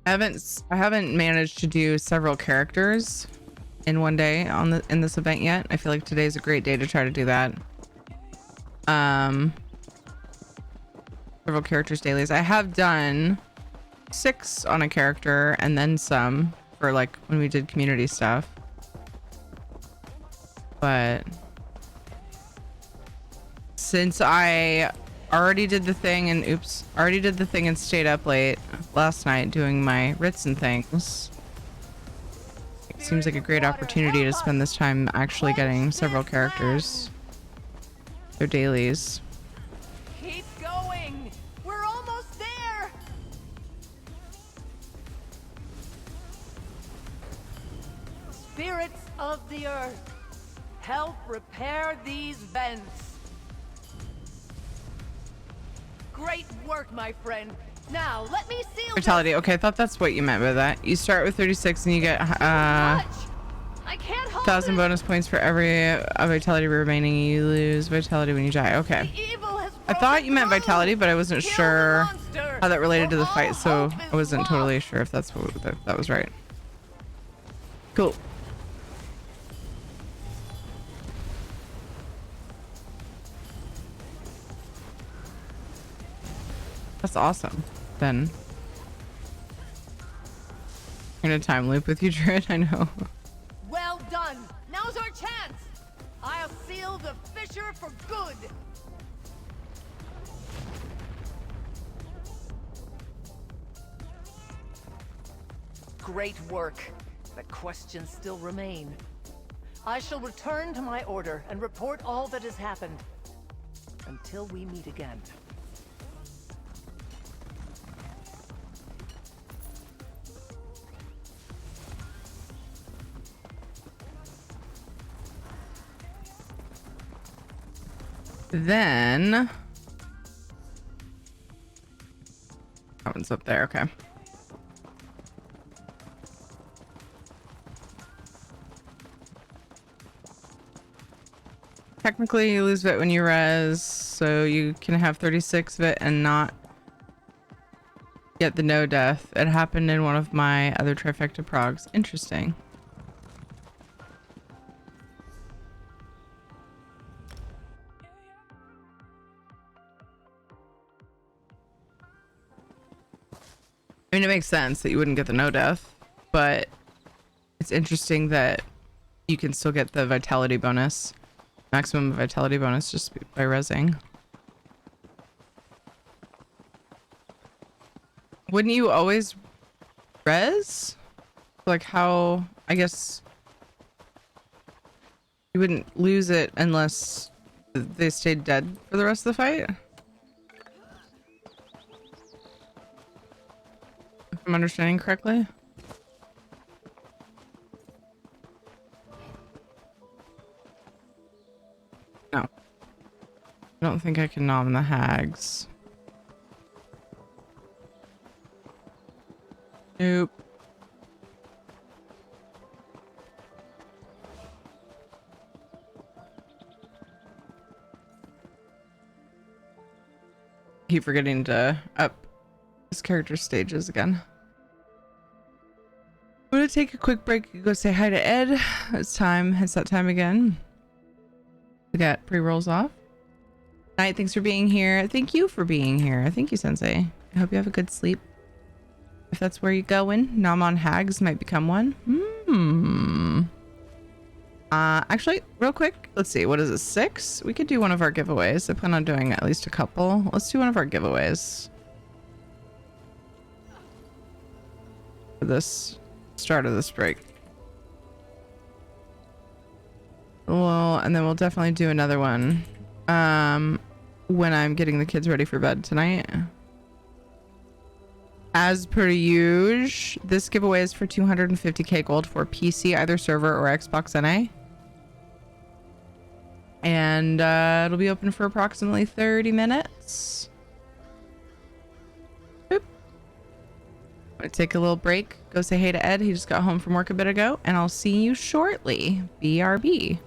I haven't managed to do several characters in one day in this event yet. I feel like today's a great day to try to do that. several characters dailies. I have done 6 on a character and then some for like when we did community stuff. But since I already did the thing and stayed up late last night doing my writs and things, it seems like a great opportunity to spend this time actually getting several characters their dailies. Keep going. We're almost there. Spirits of the earth, help repair these vents. Great work, my friend. Now, let me seal Vitality. Okay, I thought that's what you meant by that. You start with 36 and you get I can't hold 1,000 bonus points for every vitality remaining. You lose vitality when you die. Okay. I thought you meant vitality, but I wasn't sure how that related to the fight, so I wasn't totally sure if that's what that was right. Cool. That's awesome. Then you're in a time loop with you, Druid. I know. Well done. Now's our chance. I'll seal the fissure for good. Great work. But questions still remain. I shall return to my order and report all that has happened. Until we meet again. Then that one's up there. Okay. Technically, you lose vit when you res, so you can have 36 vit and not get the no death. It happened in one of my other trifecta progs. Interesting. I mean, it makes sense that you wouldn't get the no death, but it's interesting that you can still get the vitality bonus, maximum vitality bonus, just by resing. Wouldn't you always res? Like how, I guess you wouldn't lose it unless they stayed dead for the rest of the fight? If I'm understanding correctly. No. I don't think I can nom the hags. Nope. Keep forgetting to up this character stages again. I'm gonna take a quick break, go say hi to Ed. It's time. It's that time again. We got pre-rolls off. Night, thanks for being here. Thank you for being here. Thank you, Sensei. I hope you have a good sleep. If that's where you're going, nom on hags might become one. Actually, real quick, let's see. What is it? 6? We could do one of our giveaways. I plan on doing at least a couple. Let's do one of our giveaways for this start of this break. Well, and then we'll definitely do another one when I'm getting the kids ready for bed tonight. As per usual, this giveaway is for 250k gold for PC, either server or Xbox NA. And it'll be open for approximately 30 minutes. Boop. I'm gonna take a little break, go say hey to Ed. He just got home from work a bit ago, and I'll see you shortly. BRB.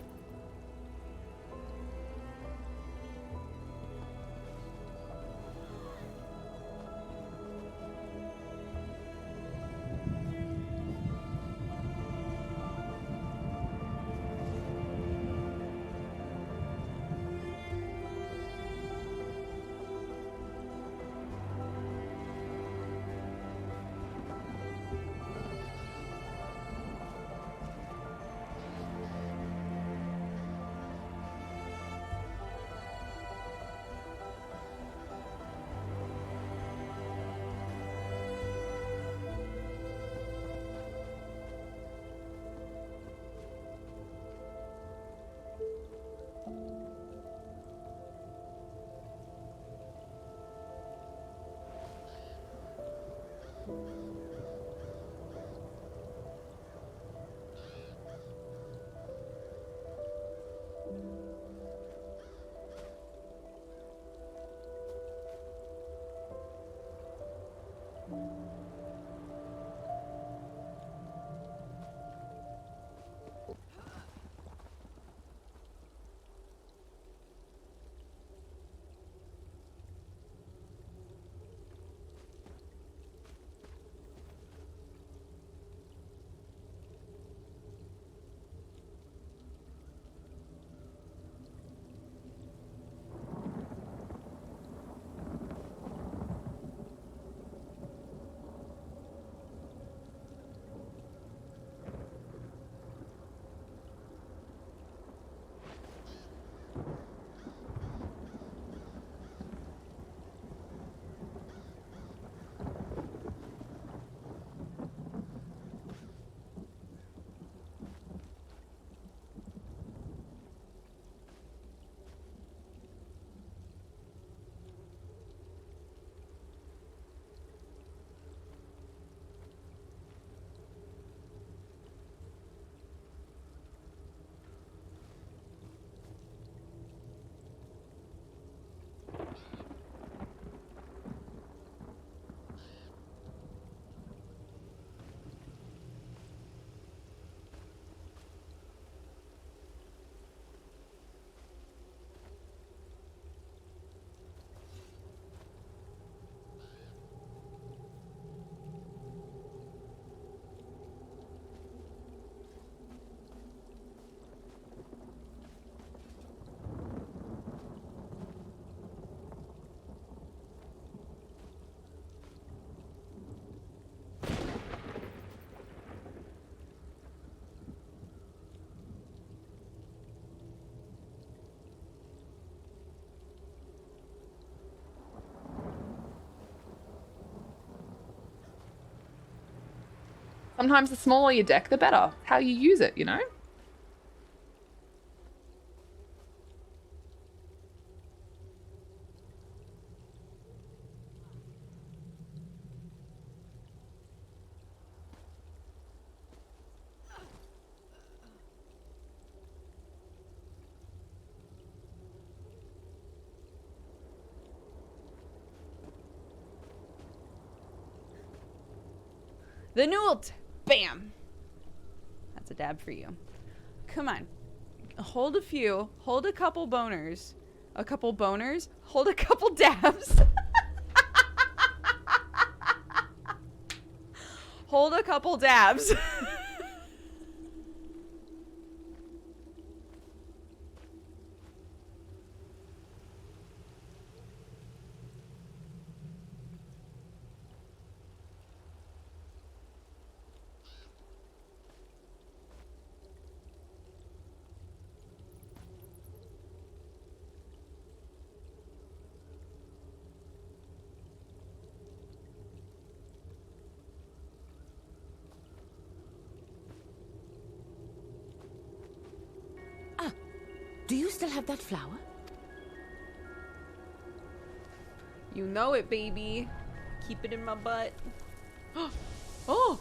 Sometimes the smaller your deck, the better. How you use it, you know? The Newelt. Bam. That's a dab for you. Come on. Hold a few. Hold a couple boners. A couple boners. Hold a couple dabs. Hold a couple dabs. Do you still have that flower? You know it, baby. Keep it in my butt. Oh!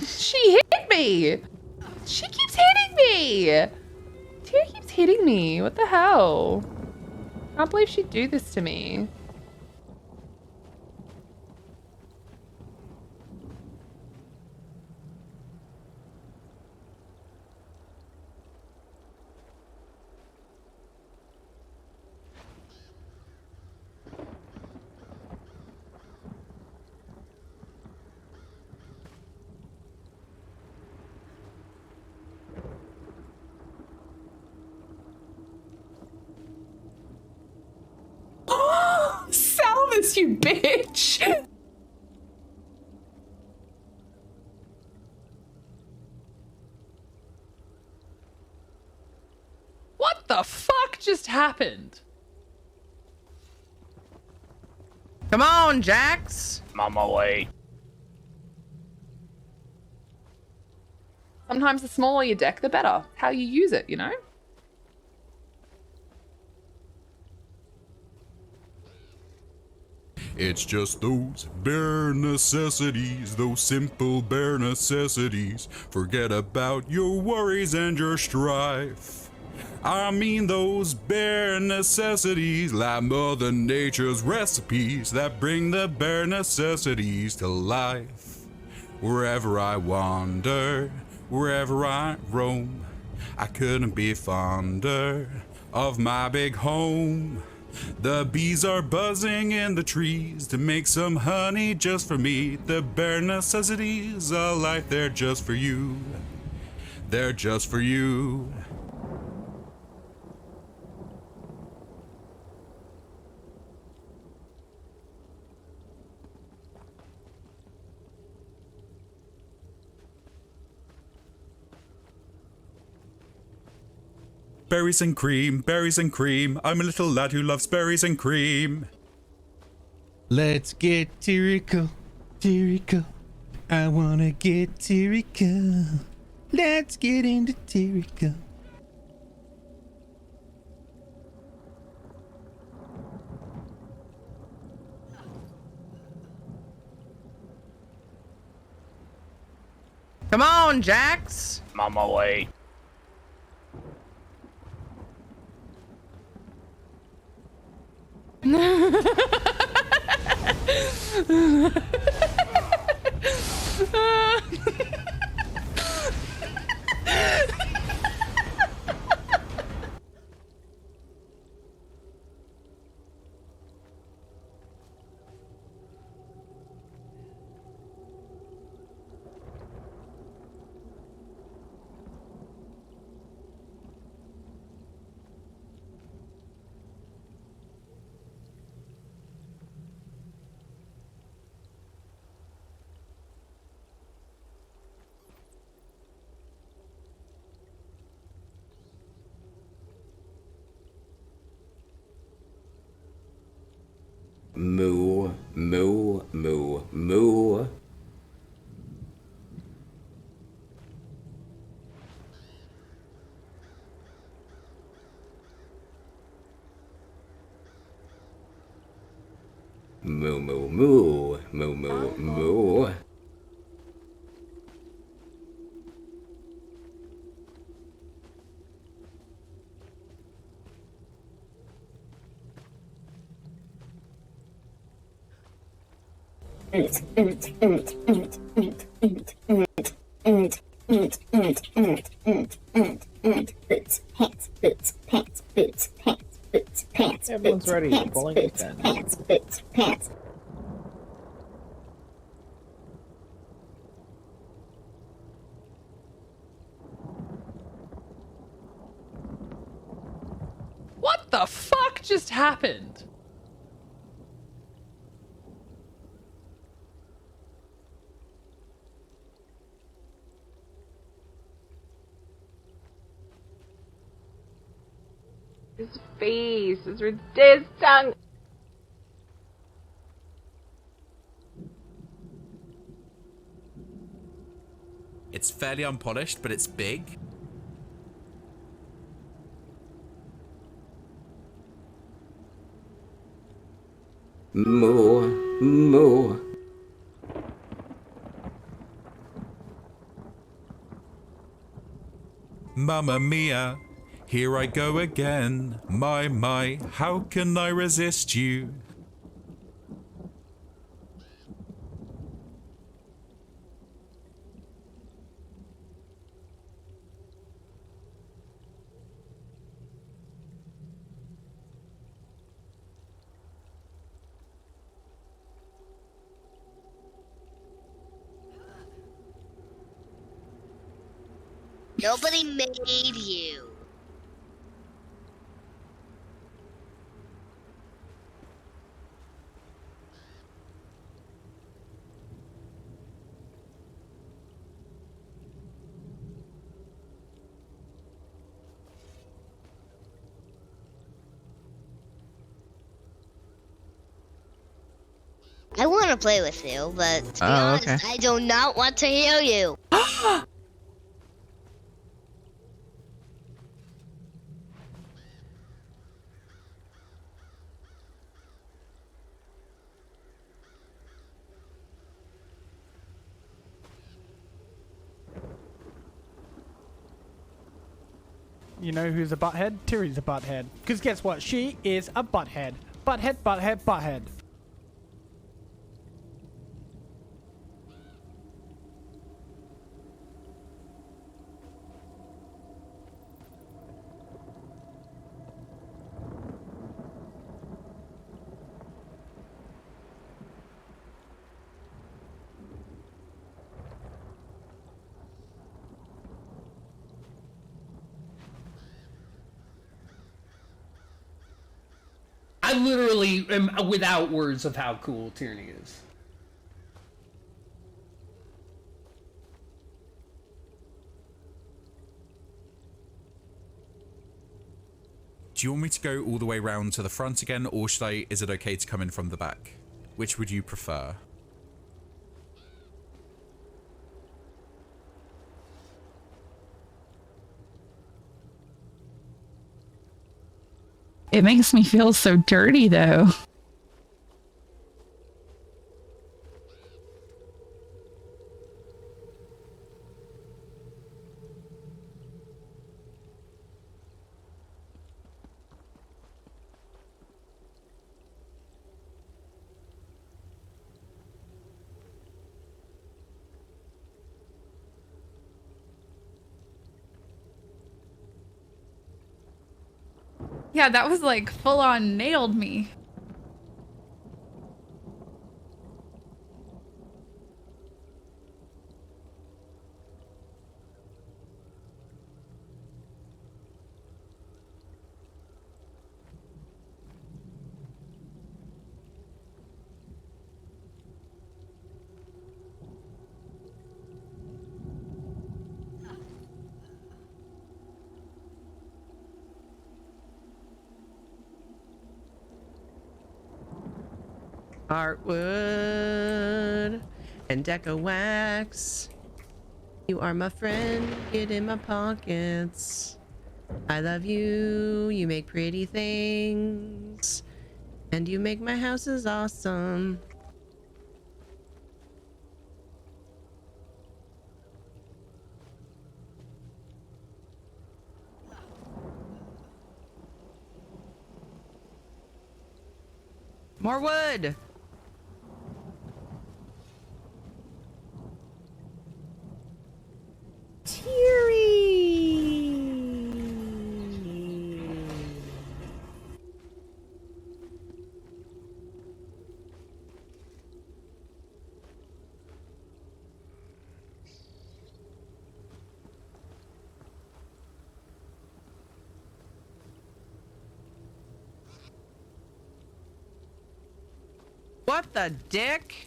She hit me! She keeps hitting me! Tia keeps hitting me. What the hell? Can't believe she'd do this to me. Salvis, you bitch! What the fuck just happened? Come on, Jax. I'm on my way. Sometimes the smaller your deck, the better. How you use it, you know? It's just those bare necessities, those simple bare necessities. Forget about your worries and your strife. I mean those bare necessities, like Mother Nature's recipes that bring the bare necessities to life. Wherever I wander, wherever I roam, I couldn't be fonder of my big home. The bees are buzzing in the trees to make some honey just for me. The bare necessities of life, they're just for you. They're just for you. Berries and cream, berries and cream. I'm a little lad who loves berries and cream. Let's get tyrical, tyrical. I wanna get tyrical. Let's get into tyrical. Come on, Jax. I'm on my way. Moo, moo, moo, moo. Moo, moo, moo, moo, moo, moo. Everyone's ready. Bowling is done. What the fuck just happened? His face, his tongue. It's fairly unpolished, but it's big. Moo, moo. Mamma mia, here I go again. My, how can I resist you? Nobody made you. I want to play with you, but to be honest, okay. I do not want to heal you. You know who's a butthead? Tiri's a butthead. Because guess what? She is a butthead. Butthead, butthead, butthead. I literally am without words of how cool Tyranny is. Do you want me to go all the way round to the front again, or is it okay to come in from the back? Which would you prefer? It makes me feel so dirty, though. Yeah, that was like full on nailed me. Heartwood and deco wax. You are my friend. Get in my pockets. I love you. You make pretty things. And you make my houses awesome. More wood. What the dick?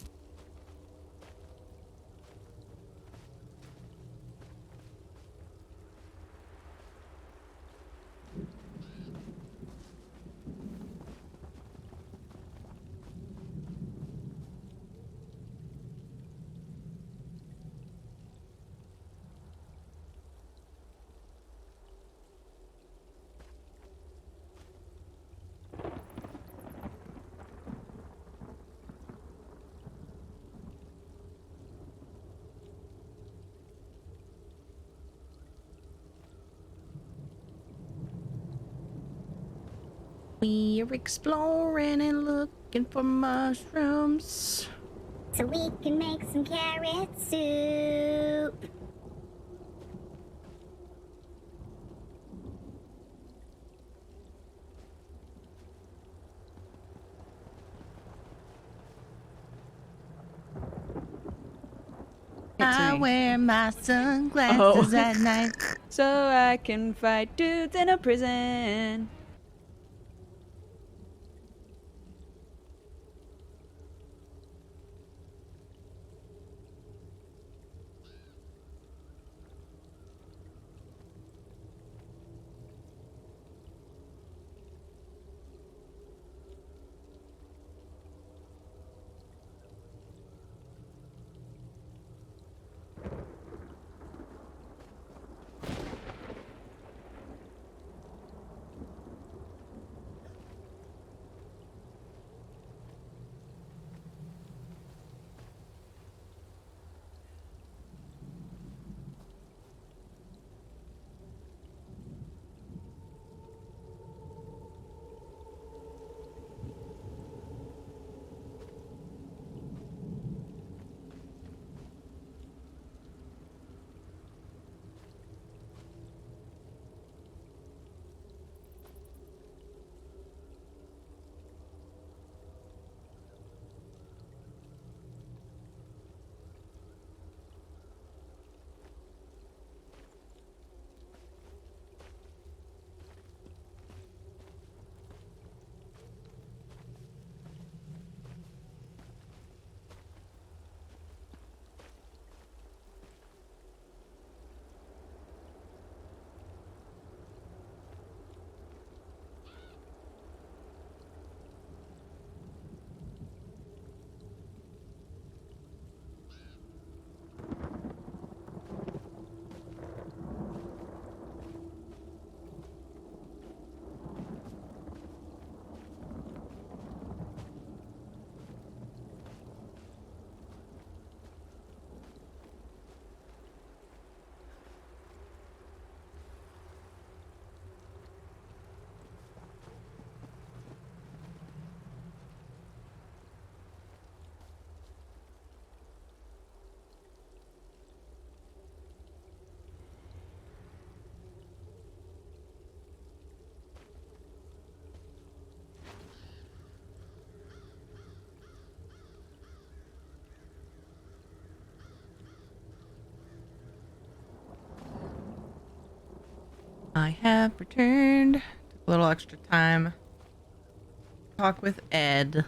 We're exploring and looking for mushrooms. So we can make some carrot soup. I wear my sunglasses at night. So I can fight dudes in a prison. I have returned. Took a little extra time. Talk with Ed.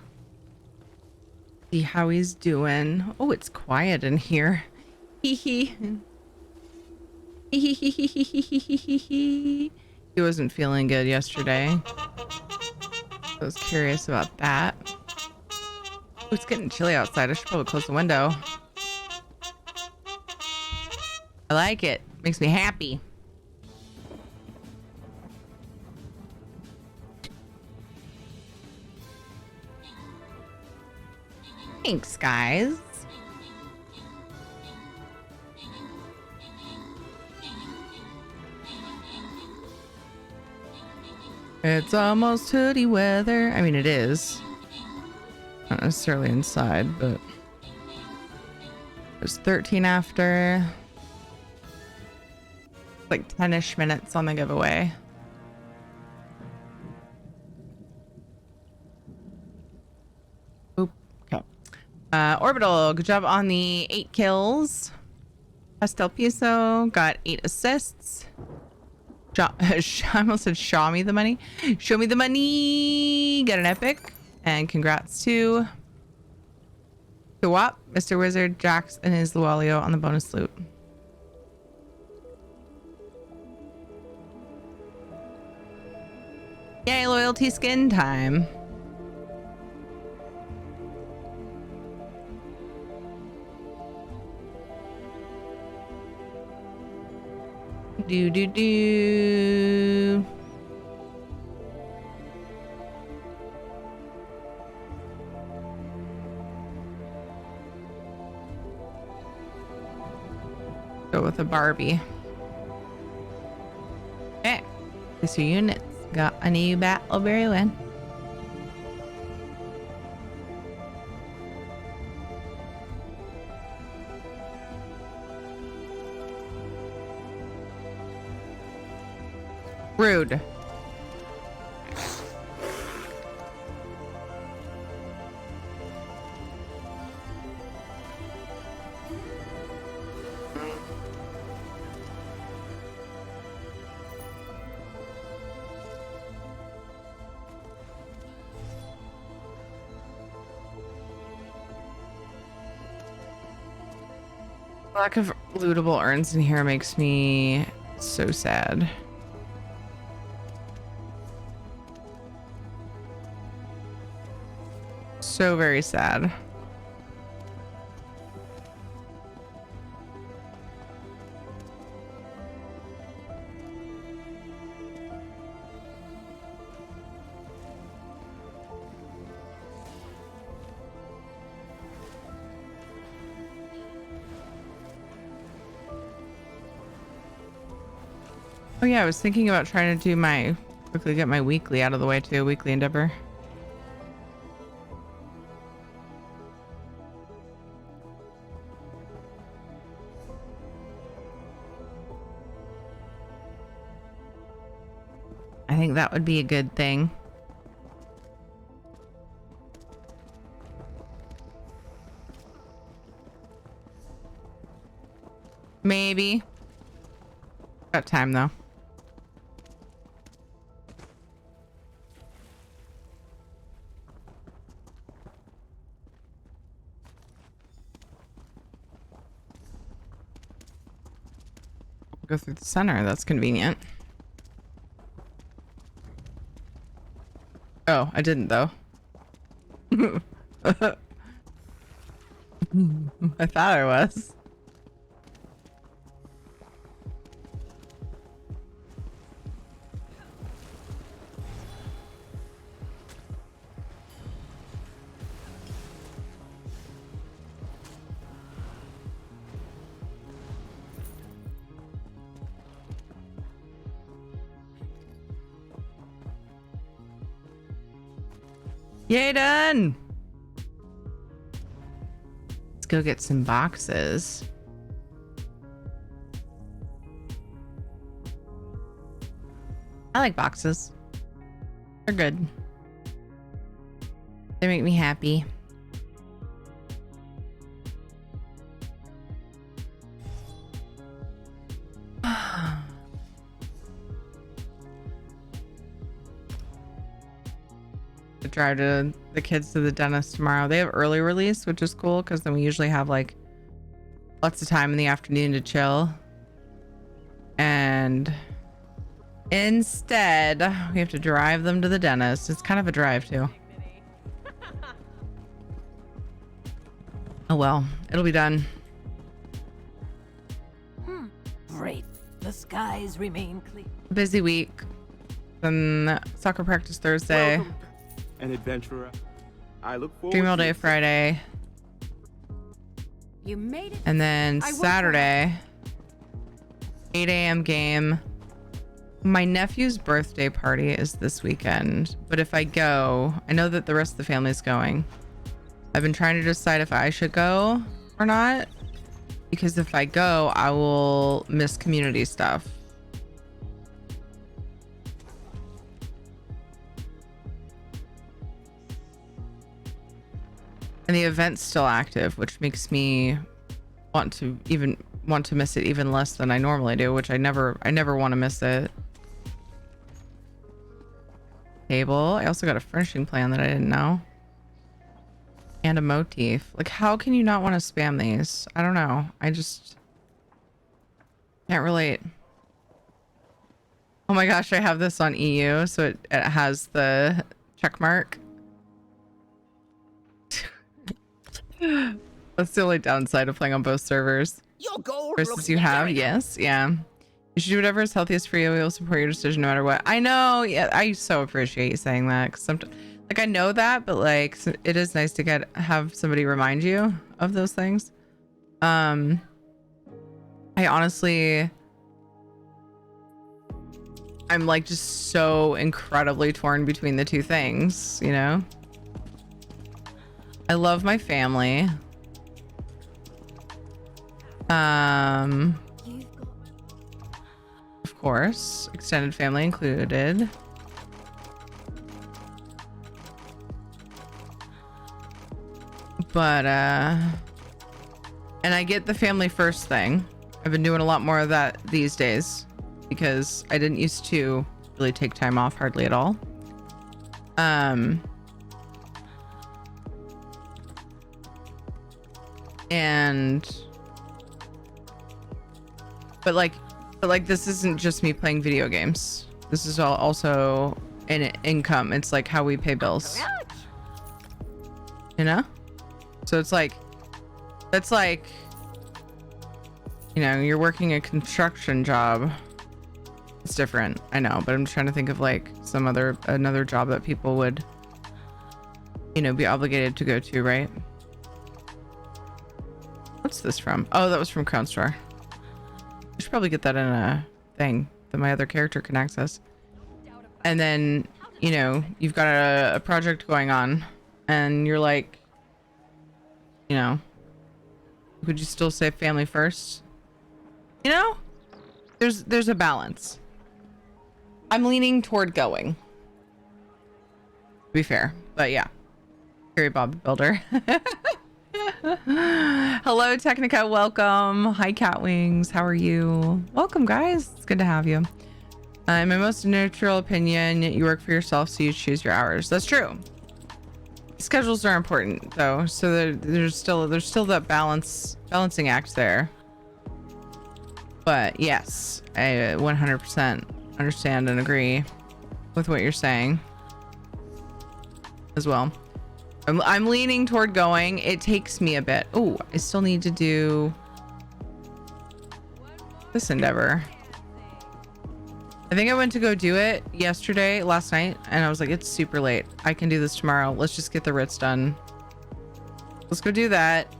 See how he's doing. Oh, it's quiet in here. Hee hee. He wasn't feeling good yesterday. I was curious about that. Oh, it's getting chilly outside. I should probably close the window. I like it. Makes me happy. Thanks, guys. It's almost hoodie weather. I mean, it is. Not necessarily inside, but it's 13 after. Like 10-ish minutes on the giveaway. Oop. Okay. Orbital, good job on the 8 kills. Pastel Piso got 8 assists. I almost said show me the money. Show me the money. Got an epic. And congrats to ToT, Mr. Wizard, Jax, and his Lualio on the bonus loot. Yay, loyalty skin time. Do do do. Go with a Barbie. Okay. Place your units. Got a new Battleberry win. Rude. Lack of lootable urns in here makes me so sad. So very sad. Oh yeah, I was thinking about trying to do quickly get my weekly out of the way too, weekly endeavor. I think that would be a good thing. Maybe. Got time though. Go through the center. That's convenient. Oh, I didn't though. I thought I was. Yay, done! Let's go get some boxes. I like boxes. They're good. They make me happy. to drive the kids to the dentist tomorrow. They have early release, which is cool because then we usually have like lots of time in the afternoon to chill. And instead, we have to drive them to the dentist. It's kind of a drive too. Oh well, it'll be done. Great. The skies remain clear. Busy week. Then soccer practice Thursday. Welcome, an adventurer. I look forward Stream all to day it. Friday. You made it. And then I worked Saturday, 8 a.m. game. My nephew's birthday party is this weekend, but if I go, I know that the rest of the family is going. I've been trying to decide if I should go or not, because if I go, I will miss community stuff. And the event's still active, which makes me want to miss it even less than I normally do, which I never want to miss it. Table. I also got a furnishing plan that I didn't know. And a motif. Like, how can you not want to spam these? I don't know. I just can't relate. Oh my gosh, I have this on EU, so it has the check mark. That's the only downside of playing on both servers. Versus you have, yes, yeah. You should do whatever is healthiest for you. We will support your decision no matter what. I know, yeah, I so appreciate you saying that. Cause sometimes, like, I know that, but like, it is nice to have somebody remind you of those things. I honestly, I'm like just so incredibly torn between the two things, you know? I love my family. Of course, extended family included. But and I get the family first thing. I've been doing a lot more of that these days because I didn't used to really take time off hardly at all. But like this isn't just me playing video games. This is also an income. It's like how we pay bills. You know? So it's like, you know, you're working a construction job. It's different, I know, but I'm trying to think of like another job that people would, you know, be obligated to go to, right? What's this from? Oh, that was from Crown Store. I should probably get that in a thing that my other character can access. And then, you know, you've got a project going on and you're like, you know, would you still say family first? You know, there's a balance. I'm leaning toward going, to be fair, but yeah. Harry Bob Builder. Hello, Technica. Welcome. Hi, Catwings. How are you? Welcome, guys. It's good to have you. In my most neutral opinion, you work for yourself, so you choose your hours. That's true. Schedules are important, though, so there's still that balancing act there. But yes, I 100% understand and agree with what you're saying as well. I'm leaning toward going. It takes me a bit. Oh, I still need to do this endeavor. I think I went to go do it last night, and I was like, it's super late. I can do this tomorrow. Let's just get the Ritz done. Let's go do that.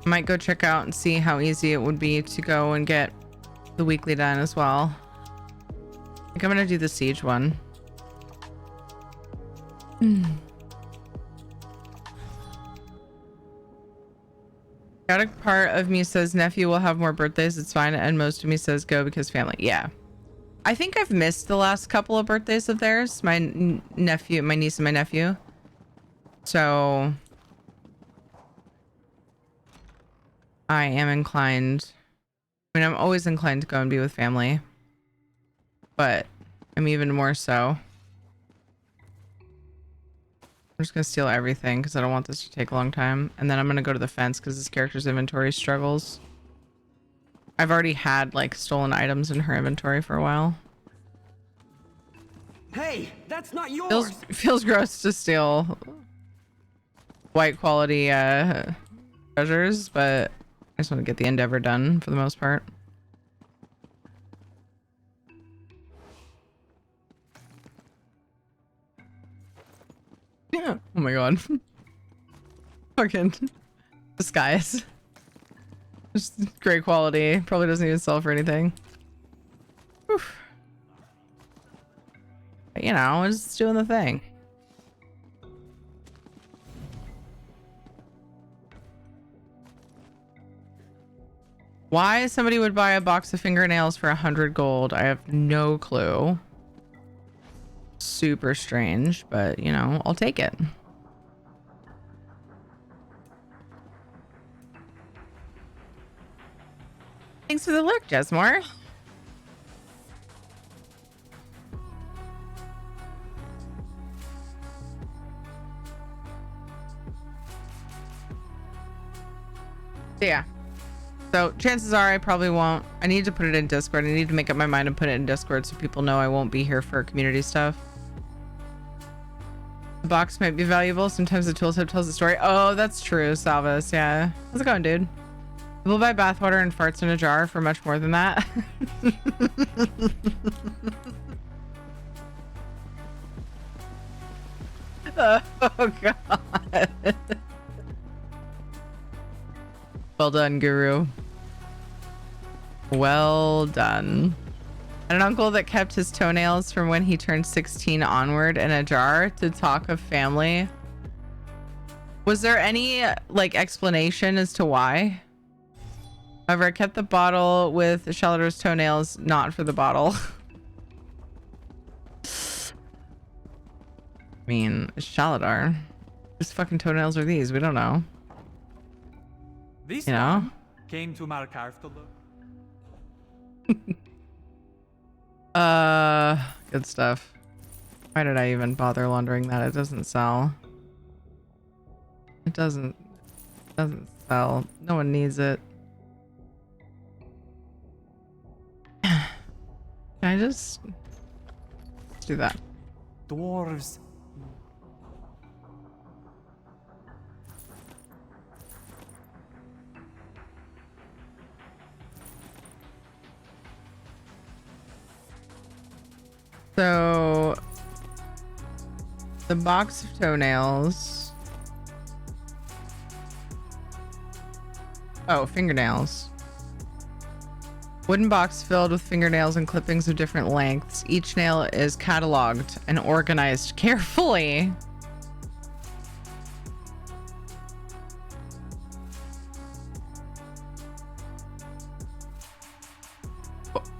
I might go check out and see how easy it would be to go and get the weekly done as well. I think I'm gonna do the siege one. Got a part of me says nephew will have more birthdays. It's fine. And most of me says go because family. Yeah. I think I've missed the last couple of birthdays of theirs. My niece and my nephew. So I am inclined. I mean, I'm always inclined to go and be with family. But I'm even more so. I'm just gonna steal everything because I don't want this to take a long time. And then I'm gonna go to the fence because this character's inventory struggles. I've already had like stolen items in her inventory for a while. Hey, that's not yours. Feels gross to steal white quality treasures, but I just want to get the endeavor done for the most part. Yeah. Oh my god. Fucking disguise. Just great quality. Probably doesn't even sell for anything. Oof. But, you know, just doing the thing. Why somebody would buy a box of fingernails for 100 gold, I have no clue. Super strange, but you know, I'll take it. Thanks for the look, Jesmore. Yeah. So chances are I probably won't. I need to put it in Discord. I need to make up my mind and put it in Discord so people know I won't be here for community stuff. The box might be valuable. Sometimes the tooltip tells the story. Oh, that's true, Salvas. Yeah. How's it going, dude? People buy bathwater and farts in a jar for much more than that. Oh, God. Well done, Guru. Well done. I had an uncle that kept his toenails from when he turned 16 onward in a jar to talk of family. Was there any like explanation as to why? However, I kept the bottle with Shaladar's toenails, not for the bottle. I mean, Shaladar. Whose fucking toenails are these? We don't know. This you know? one came to Markarth to look. Good stuff. Why did I even bother laundering that? It doesn't sell. It doesn't sell. No one needs it. Can I just let's do that? Dwarves. So the box of toenails. Oh, fingernails. Wooden box filled with fingernails and clippings of different lengths. Each nail is cataloged and organized carefully.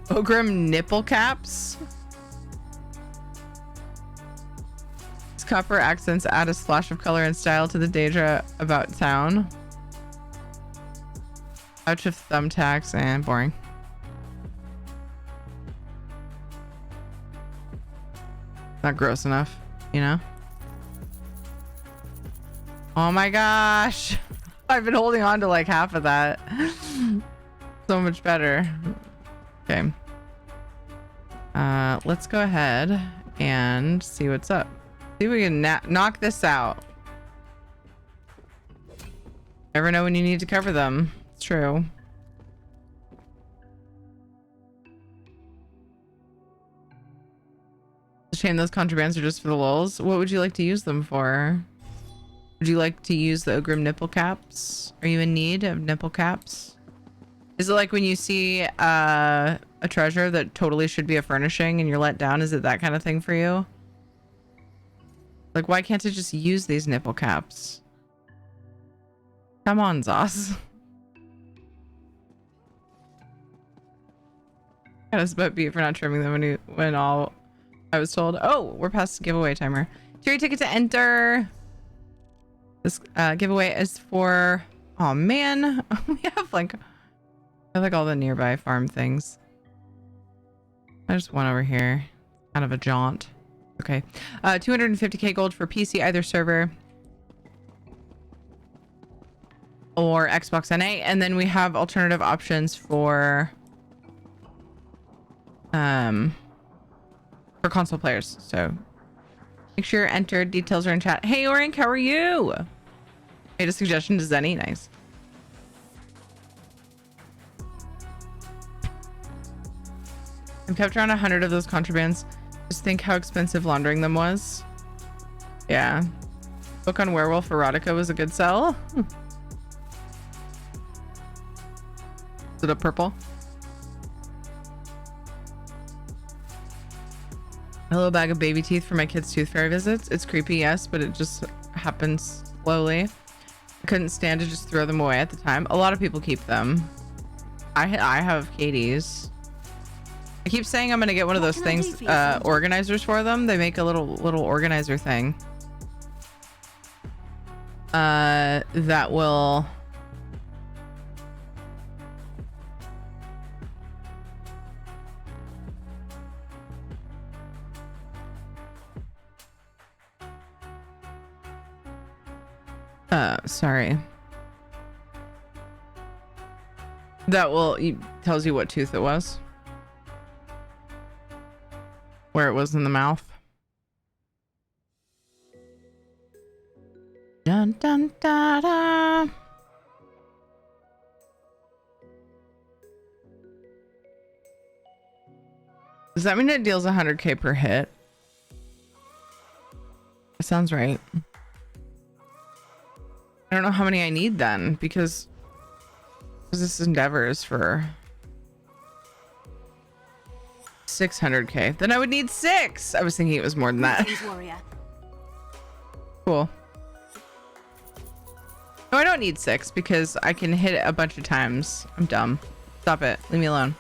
Ogrim nipple caps. These copper accents add a splash of color and style to the Daedra about town. Pouch of thumbtacks and boring. Not gross enough, you know? Oh my gosh. I've been holding on to like half of that. So much better. Okay. Let's go ahead and see what's up. See if we can knock this out. Never know when you need to cover them. It's true. It's a shame those contrabands are just for the lulz. What would you like to use them for? Would you like to use the Ogrim nipple caps? Are you in need of nipple caps? Is it like when you see a treasure that totally should be a furnishing and you're let down? Is it that kind of thing for you? Like, why can't I just use these nipple caps? Come on, Zos. Got us butt beat for not trimming them when all I was told. Oh, we're past the giveaway timer. Cherry ticket to enter. This giveaway is for. Oh man, we have like all the nearby farm things. There's one over here. Kind of a jaunt. Okay. 250k gold for PC, either server or Xbox NA. And then we have alternative options for console players. So make sure you're entered. Details are in chat. Hey, Orank, how are you? Made a suggestion to Zenny. Nice. I've kept around 100 of those contrabands. Just think how expensive laundering them was. Yeah. Book on werewolf erotica was a good sell. Is it a purple? Hello, bag of baby teeth for my kids' tooth fairy visits. It's creepy, yes, but it just happens slowly. I couldn't stand to just throw them away at the time. A lot of people keep them. I have Katie's. I keep saying I'm gonna get one of those things, organizers for them. They make a little organizer thing. That will. Sorry. That will tells you what tooth it was. Where it was in the mouth. Dun dun da da. Does that mean it deals 100k per hit? That sounds right. I don't know how many I need then, because this endeavor is for 600k. Then I would need 6. I was thinking it was more than that. Cool. No, I don't need 6 because I can hit it a bunch of times. I'm dumb. Stop it. Leave me alone.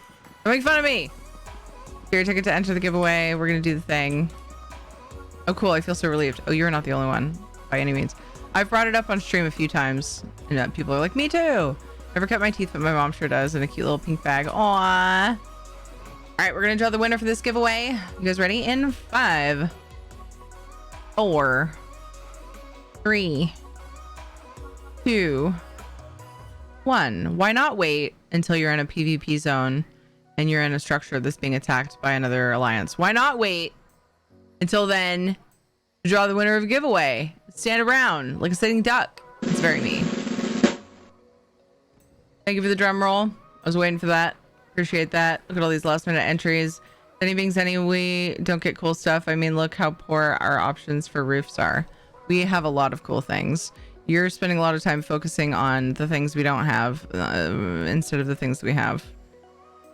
Don't make fun of me. Your ticket to enter the giveaway. We're gonna do the thing. Oh, cool. I feel so relieved. Oh, you're not the only one by any means. I've brought it up on stream a few times, and people are like, me too. Never cut my teeth, but my mom sure does, in a cute little pink bag. Aww. All right, we're gonna draw the winner for this giveaway. You guys ready? In 5, 4, 3, 2, 1. Why not wait until you're in a PvP zone and you're in a structure that's being attacked by another alliance? Why not wait until then to draw the winner of a giveaway? Stand around like a sitting duck. It's very me. Thank you for the drum roll. I was waiting for that. Appreciate that. Look at all these last minute entries. Zenny being Zenny, we don't get cool stuff. I mean, look how poor our options for roofs are. We have a lot of cool things. You're spending a lot of time focusing on the things we don't have instead of the things we have.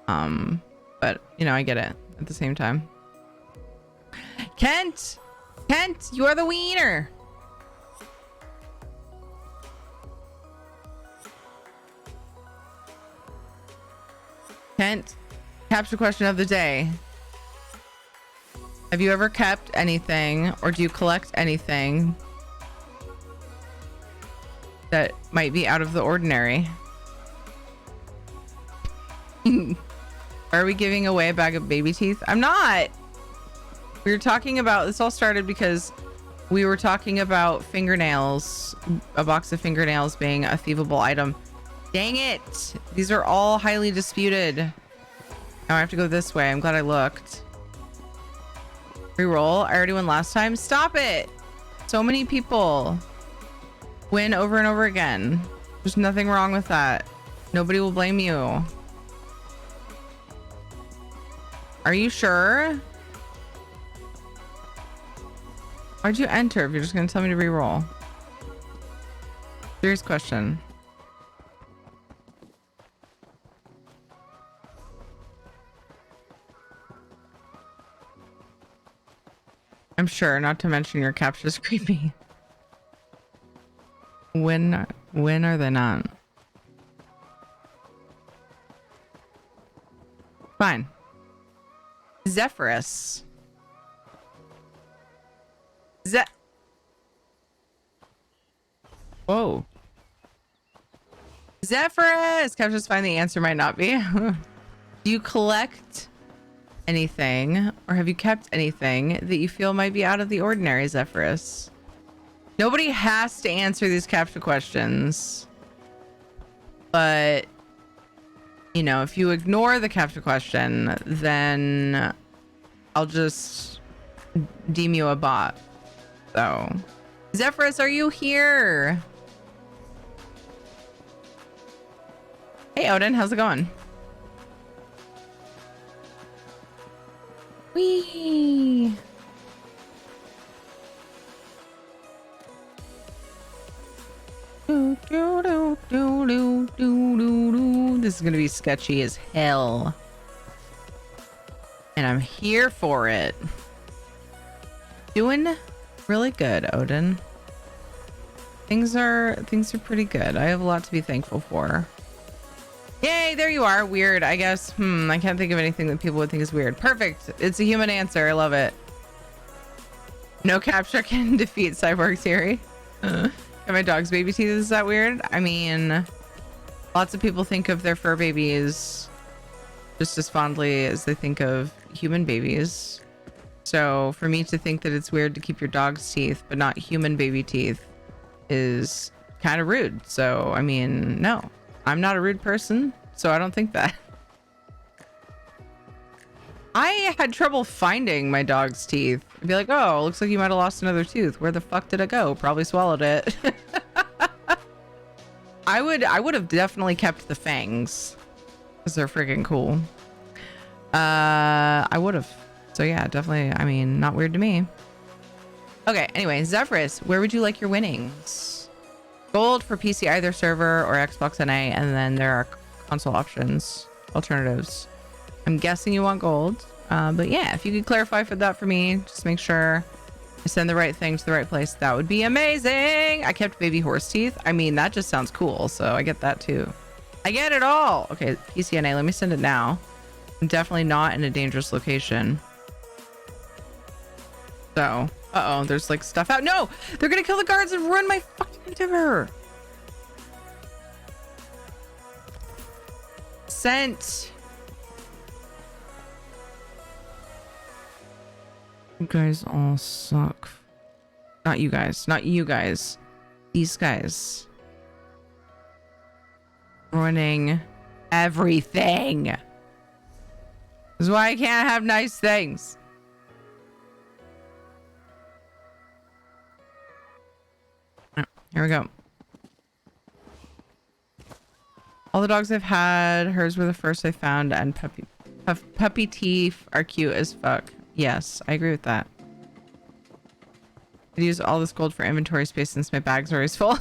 But you know, I get it at the same time. Kent, you are the wiener. Kent, capture question of the day. Have you ever kept anything, or do you collect anything that might be out of the ordinary? Are we giving away a bag of baby teeth? I'm not. We were talking about, this all started because we were talking about fingernails, a box of fingernails being a thievable item. Dang it. These are all highly disputed. Now I have to go this way. I'm glad I looked. Reroll. I already won last time. Stop it. So many people win over and over again. There's nothing wrong with that. Nobody will blame you. Are you sure? Why'd you enter if you're just gonna tell me to reroll? Serious question. I'm sure, not to mention your captcha's creepy. When are they not? Fine. Zephyrus. Whoa. Zephyrus! Captcha's fine, the answer might not be. Do you collect anything, or have you kept anything that you feel might be out of the ordinary, Zephyrus? Nobody has to answer these captcha questions, but you know, if you ignore the captcha question, then I'll just deem you a bot. So, Zephyrus, are you here? Hey, Odin, how's it going? Whee! This is gonna be sketchy as hell. And I'm here for it. Doing really good, Odin. Things are pretty good. I have a lot to be thankful for. Yay, there you are. Weird, I guess. I can't think of anything that people would think is weird. Perfect. It's a human answer. I love it. No capture can defeat Cyborg theory. And my dog's baby teeth, is that weird? I mean, lots of people think of their fur babies just as fondly as they think of human babies. So for me to think that it's weird to keep your dog's teeth but not human baby teeth is kind of rude. So, I mean, no, I'm not a rude person, so I don't think that. I had trouble finding my dog's teeth. I'd be like, oh, looks like you might have lost another tooth. Where the fuck did it go? Probably swallowed it. I would have definitely kept the fangs because they're freaking cool. I would have. So yeah, definitely. I mean, not weird to me. Okay, anyway, Zephyrus, where would you like your winnings? Gold for PC either server or Xbox NA, and then there are console options, alternatives. I'm guessing you want gold, but yeah, if you could clarify for that for me, just make sure I send the right thing to the right place. That would be amazing. I kept baby horse teeth. I mean, that just sounds cool, so I get that too. I get it all. Okay, PCNA, let me send it now. I'm definitely not in a dangerous location. So, uh-oh, there's like stuff out. No, they're gonna kill the guards and ruin my fucking endeavor. Sent. You guys all suck. Not you guys. Not you guys. These guys. Ruining everything. This is why I can't have nice things. Here we go. All the dogs I've had, hers were the first I found, and puppy teeth are cute as fuck. Yes, I agree with that. I'd use all this gold for inventory space since my bag's always full.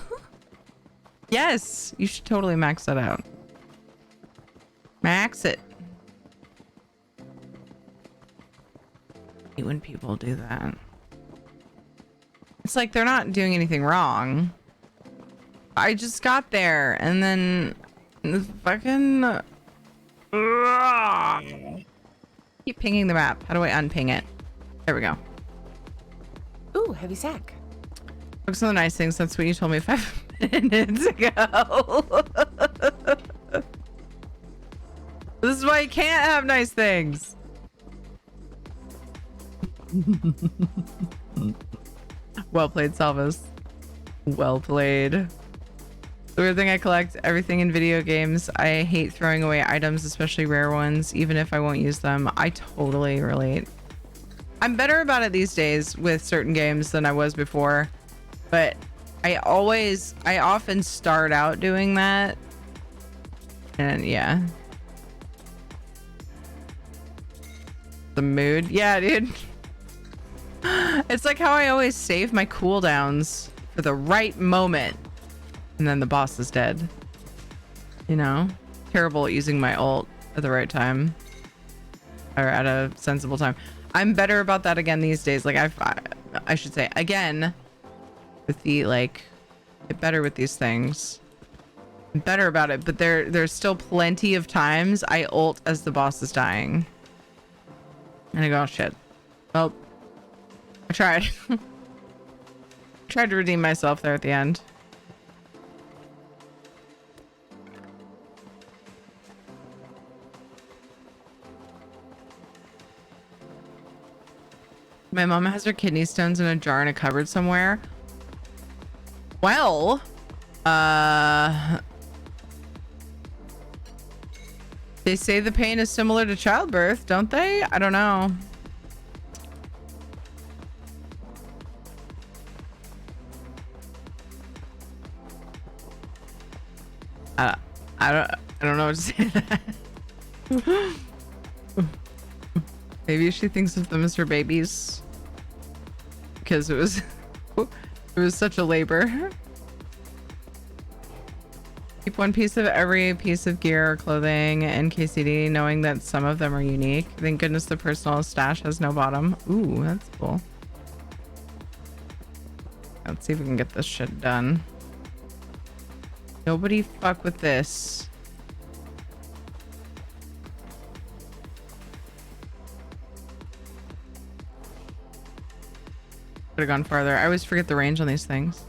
Yes, you should totally max that out. Max it. I hate when people do that. It's like they're not doing anything wrong. I just got there and then the fucking keep pinging the map. How do I unping it? There we go. Ooh, heavy sack. Focus on the nice things. That's what you told me 5 minutes ago. This is why you can't have nice things. Well played, Salvas. Well played. The weird thing, I collect everything in video games. I hate throwing away items, especially rare ones, even if I won't use them. I totally relate. I'm better about it these days with certain games than I was before, but I often start out doing that. And yeah. The mood. Yeah, dude. It's like how I always save my cooldowns for the right moment. And then the boss is dead. You know? Terrible at using my ult at the right time. Or at a sensible time. I'm better about that again these days. Like I should say again with the like get better with these things. I'm better about it, but there's still plenty of times I ult as the boss is dying. And I go, oh, shit. Well, I tried. Tried to redeem myself there at the end. My mom has her kidney stones in a jar in a cupboard somewhere. Well, they say the pain is similar to childbirth, don't they? I don't know. I don't know what to say to that. Maybe she thinks of them as her babies because it was such a labor. Keep one piece of every piece of gear or clothing in KCD, knowing that some of them are unique. Thank goodness the personal stash has no bottom. Ooh, that's cool. Let's see if we can get this shit done. Nobody fuck with this. Could have gone farther. I always forget the range on these things.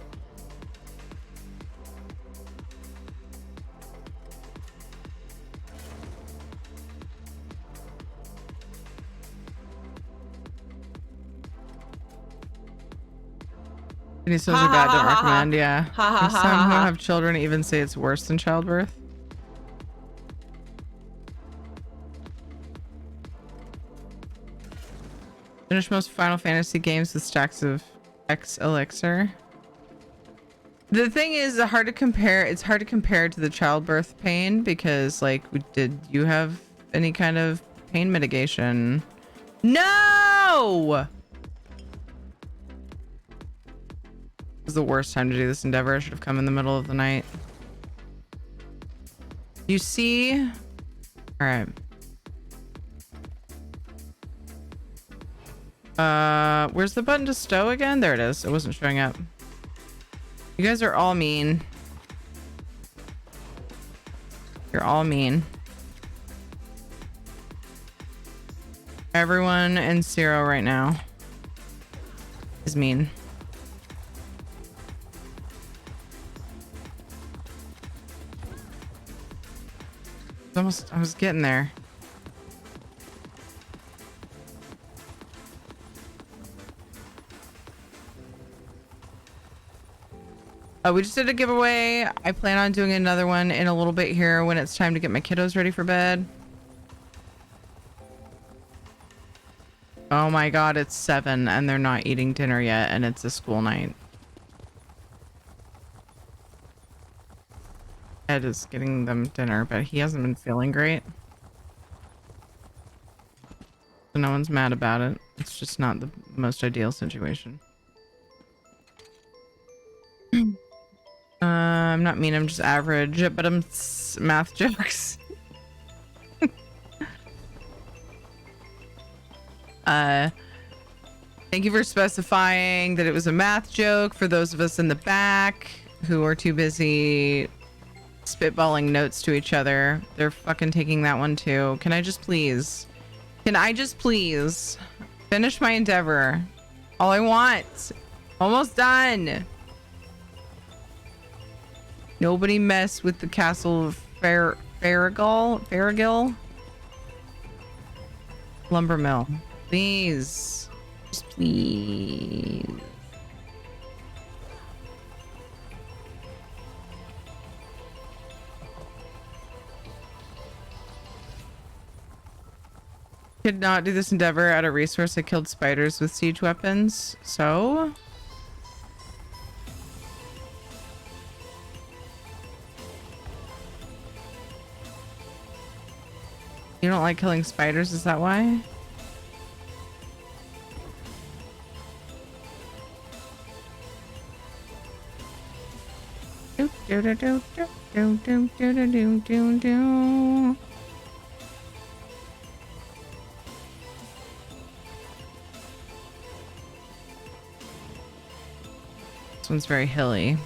Kidney stones are bad, don't recommend. Yeah. Some who have children even say it's worse than childbirth. Finish most Final Fantasy games with stacks of X elixir. The thing is, it's hard to compare to the childbirth pain because, like, did you have any kind of pain mitigation? No! This is the worst time to do this endeavor. I should have come in the middle of the night. You see? All right. Where's the button to stow again? There it is. It wasn't showing up. You guys are all mean. You're all mean. Everyone in Zero right now is mean. I was getting there. We just did a giveaway. I plan on doing another one in a little bit here when it's time to get my kiddos ready for bed. Oh my god, it's 7 and they're not eating dinner yet and it's a school night. Ed is getting them dinner, but he hasn't been feeling great. So no one's mad about it. It's just not the most ideal situation. I'm not mean, I'm just average, but I'm math jokes. Thank you for specifying that it was a math joke for those of us in the back who are too busy spitballing notes to each other. They're fucking taking that one too. Can I just please finish my endeavor? All I want. Almost done. Nobody mess with the castle of Farragill lumber mill. Please. Just please. Could not do this endeavor at a resource. I killed spiders with siege weapons. So you don't like killing spiders, is that why? Do do do do do do do do do do. This one's very hilly.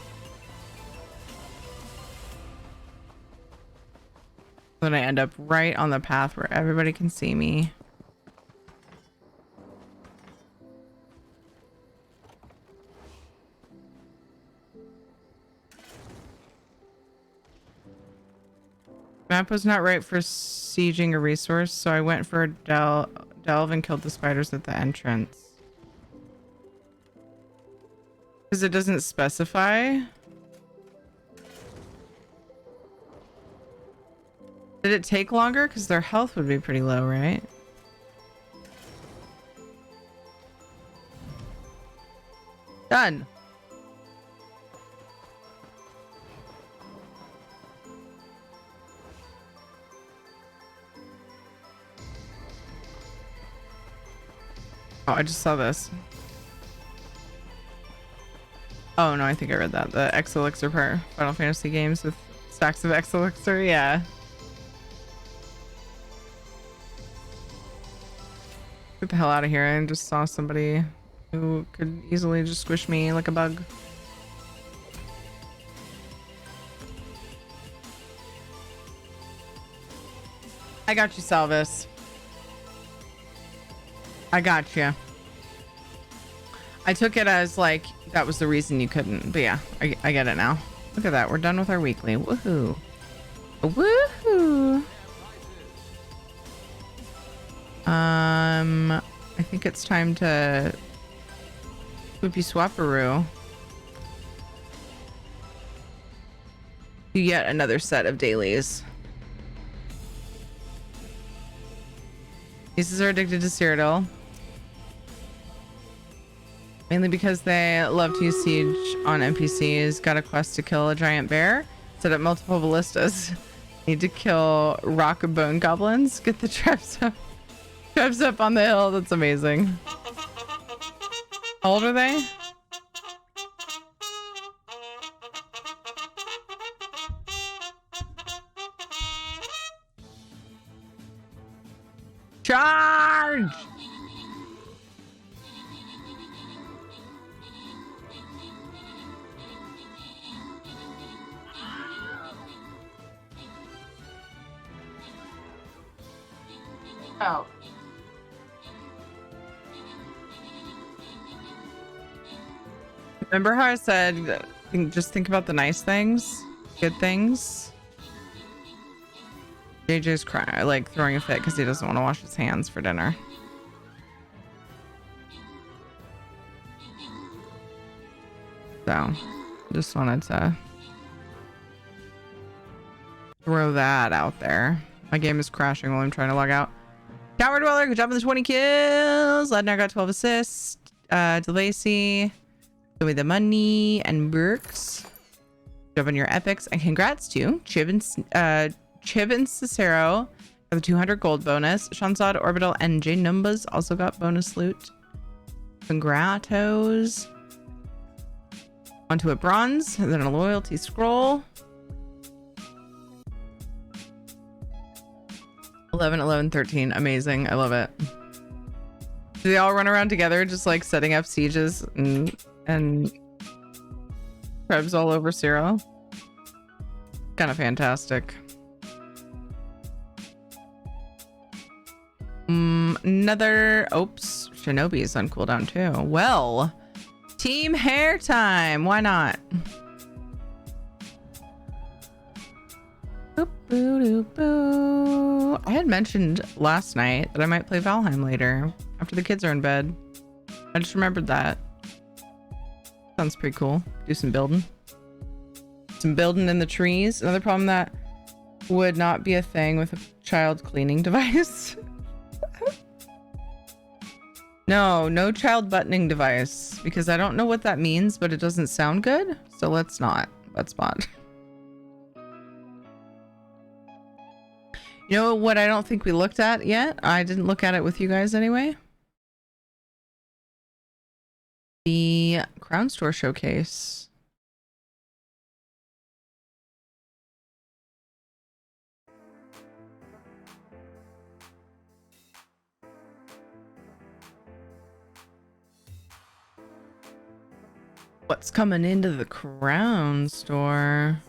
Then I end up right on the path where everybody can see me. Map was not right for sieging a resource, so I went for a delve and killed the spiders at the entrance. Because it doesn't specify. Did it take longer? Because their health would be pretty low, right? Done. Oh, I just saw this. Oh no, I think I read that. The X Elixir per Final Fantasy games with stacks of X Elixir, yeah. Get the hell out of here. I just saw somebody who could easily just squish me like a bug. I got you, Salvis. I got you. I took it as like that was the reason you couldn't, but yeah, I get it now. Look at that, we're done with our weekly. Woohoo! Woohoo! I think it's time to Poopy Swapperoo. Do yet another set of dailies. Nieces are addicted to Cyrodiil. Mainly because they love to use siege on NPCs. Got a quest to kill a giant bear. Set up multiple ballistas. Need to kill rock and bone goblins. Get the traps up. Traps up on the hill. That's amazing. How old are they? Charge! Oh. Remember how I said, just think about the nice things, good things? JJ's crying, like throwing a fit because he doesn't want to wash his hands for dinner. So, just wanted to throw that out there. My game is crashing while I'm trying to log out. Tower Dweller, good job on the 20 kills. Lednar got 12 assists. DeLacy, give me the money, and Burks. Good job on your epics, and congrats to Chiv and Cicero for the 200 gold bonus. Shansad, Orbital, and J Numbas also got bonus loot. Congratos. Onto a bronze, and then a loyalty scroll. 11, 11, 13. Amazing. I love it. Do they all run around together just like setting up sieges and krebs all over Cyrodiil? Kind of fantastic. Another... Oops. Shinobi is on cooldown too. Well, team hair time. Why not? I had mentioned last night that I might play Valheim later after the kids are in bed. I just remembered that. Sounds pretty cool. Do some building. Some building in the trees. Another problem that would not be a thing with a child cleaning device. No child buttoning device, because I don't know what that means, but it doesn't sound good. So let's not. Let's spot. You know what I don't think we looked at yet? I didn't look at it with you guys anyway. The Crown Store showcase. What's coming into the Crown Store?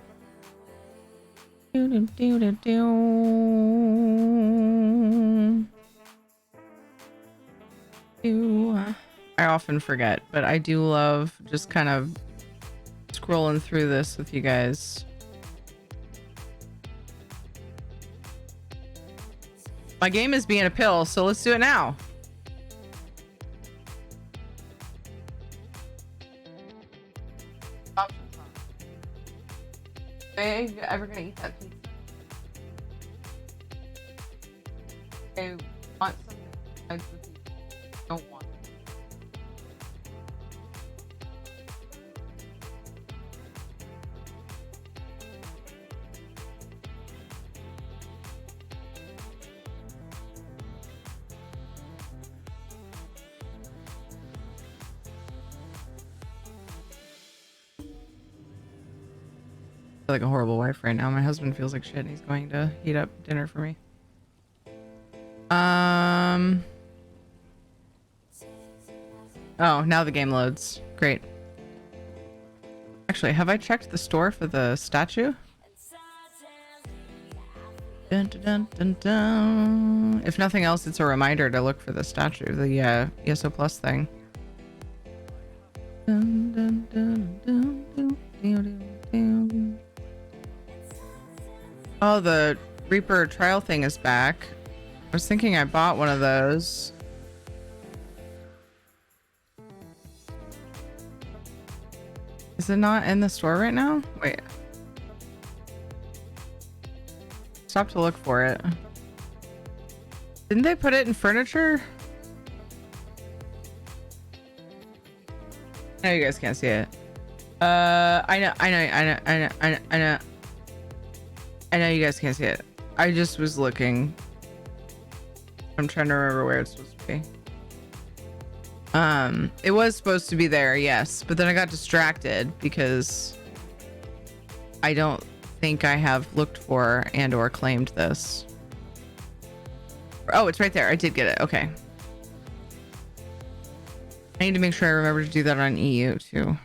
I often forget, but I do love just kind of scrolling through this with you guys. My game is being a pill, so let's do it now. Are you ever gonna eat that pizza? I want something besides the pizza. I don't want it. I feel like a horrible wife right now. My husband feels like shit and he's going to heat up dinner for me. Oh, now the game loads. Great. Actually, have I checked the store for the statue? Dun, dun, dun, dun, dun. If nothing else, it's a reminder to look for the statue, the ESO Plus thing. Dun, dun, dun, dun, dun, dun, dun, dun. Oh, the Reaper trial thing is back. I was thinking I bought one of those. Is it not in the store right now? Wait. Stop to look for it. Didn't they put it in furniture? No, you guys can't see it. I know you guys can't see it. I just was looking. I'm trying to remember where it's supposed to be. It was supposed to be there, yes, but then I got distracted because I don't think I have looked for and or claimed this. Oh, it's right there. I did get it. Okay. I need to make sure I remember to do that on EU too.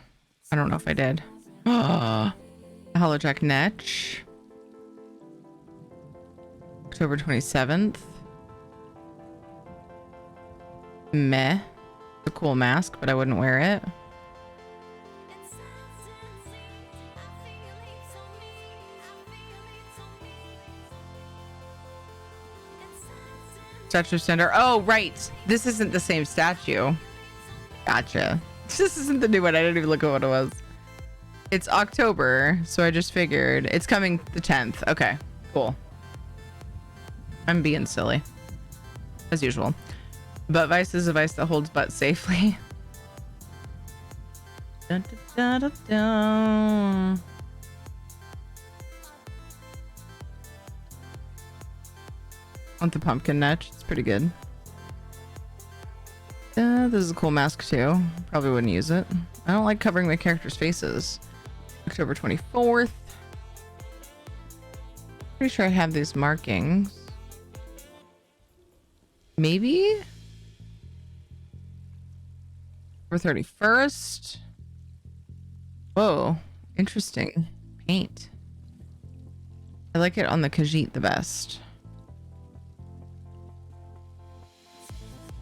I don't know if I did. Holojack Netch. October 27th. Meh. It's a cool mask, but I wouldn't wear it. Statue of Cinder. Oh, right. This isn't the same statue. Gotcha. This isn't the new one. I didn't even look at what it was. It's October, so I just figured. It's coming the 10th. Okay, cool. I'm being silly. As usual. But Vice is a vice that holds butt safely. Dun, dun, dun, dun, dun. Want the pumpkin netch? It's pretty good. This is a cool mask too. Probably wouldn't use it. I don't like covering my characters' faces. October 24th. Pretty sure I have these markings. Maybe? October 31st. Whoa, interesting. Paint. I like it on the Khajiit the best.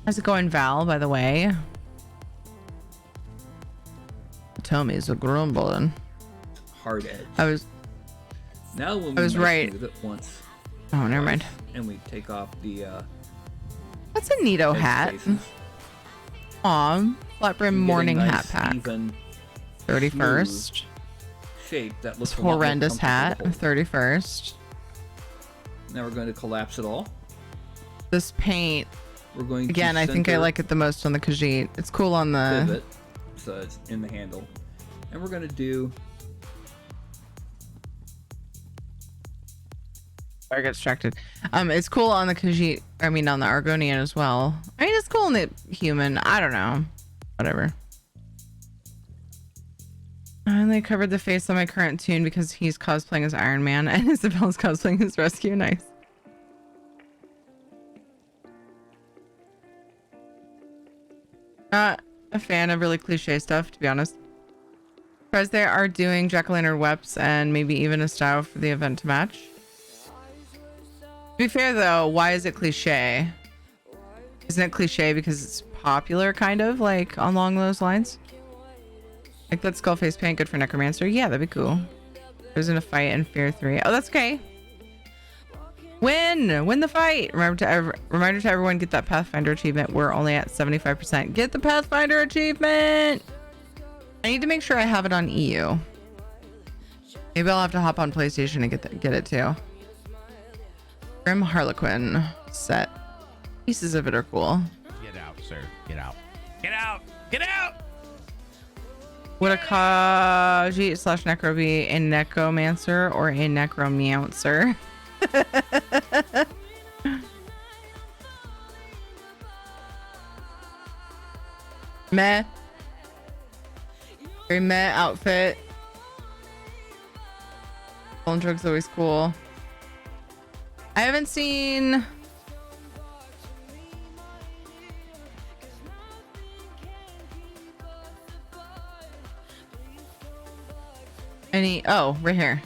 How's it going, Val, by the way? Tommy's a grumbling. Hard edge. I was right. Smooth it once. Oh, never mind. And we take off the That's a neato hat. Aw, flat brim morning hat pack. 31st. Shape that looks this horrendous hat. 31st. Now we're going to collapse it all. This paint. We're going again. I think I like it the most on the Khajiit. It's cool on the pivot, so it's in the handle, and we're going to do. I get distracted. It's cool on the Khajiit. I mean, on the Argonian as well. I mean, it's cool on the human. I don't know. Whatever. I only covered the face on my current tune because he's cosplaying as Iron Man and Isabel's cosplaying as Rescue. Nice. Not a fan of really cliche stuff, to be honest. Surprised they are doing jack-o'-lantern weps and maybe even a style for the event to match. To be fair though, why is it cliche? Isn't it cliche because it's popular, kind of, like along those lines? Like that skull face paint good for Necromancer? Yeah, that'd be cool. There's in a fight in Fear 3. Oh, that's okay. Win the fight. Reminder to everyone, get that Pathfinder achievement. We're only at 75%. Get the Pathfinder achievement. I need to make sure I have it on EU. Maybe I'll have to hop on PlayStation and get it too. Grim Harlequin set. Pieces of it are cool. Get out, sir. Get out. Get out. Get out. Would a Kaji / Necro be a Necromancer or a Necromancer? Meh. Very meh outfit. Bone drug's always cool. I haven't seen any. Oh, right here.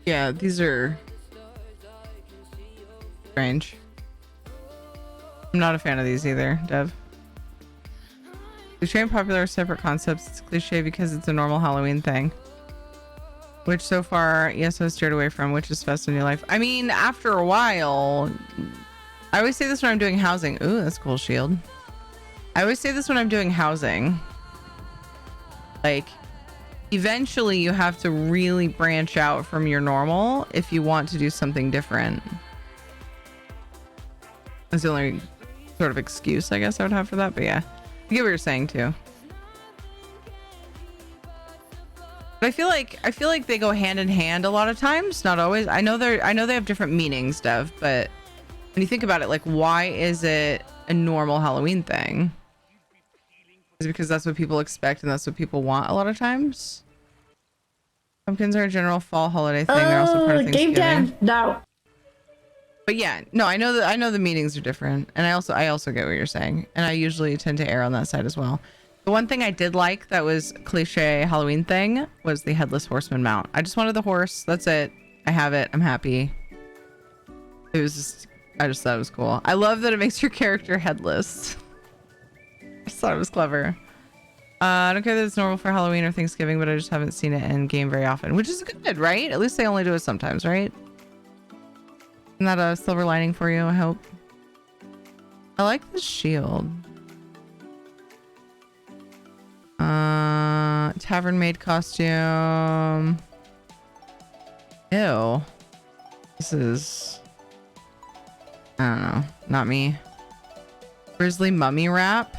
Yeah, these are strange. I'm not a fan of these either, Dev. Cliche and popular are separate concepts. It's cliche because it's a normal Halloween thing. Which so far, yes, I was steered away from, which is Fest in Your Life. I mean, after a while, I always say this when I'm doing housing. Ooh, that's a cool shield. I always say this when I'm doing housing. Like, eventually you have to really branch out from your normal if you want to do something different. That's the only sort of excuse I guess I would have for that, but yeah, I get what you're saying too. But I feel like they go hand in hand a lot of times, not always. I know they have different meanings, Dev, but when you think about it, like, why is it a normal Halloween thing? Is it because that's what people expect and that's what people want a lot of times? Pumpkins are a general fall holiday thing. They're also part of Thanksgiving. No. But yeah, no, I know the meanings are different, and I also get what you're saying, and I usually tend to err on that side as well. The one thing I did like that was cliche Halloween thing was the headless horseman mount. I just wanted the horse. That's it. I have it. I'm happy. It was just, I just thought it was cool. I love that it makes your character headless. I just thought it was clever. I don't care that it's normal for Halloween or Thanksgiving, but I just haven't seen it in game very often, which is good, right? At least they only do it sometimes, right? Isn't that a silver lining for you, I hope? I like the shield. Tavern maid costume. Ew. This is, I don't know, not me. Grizzly mummy wrap.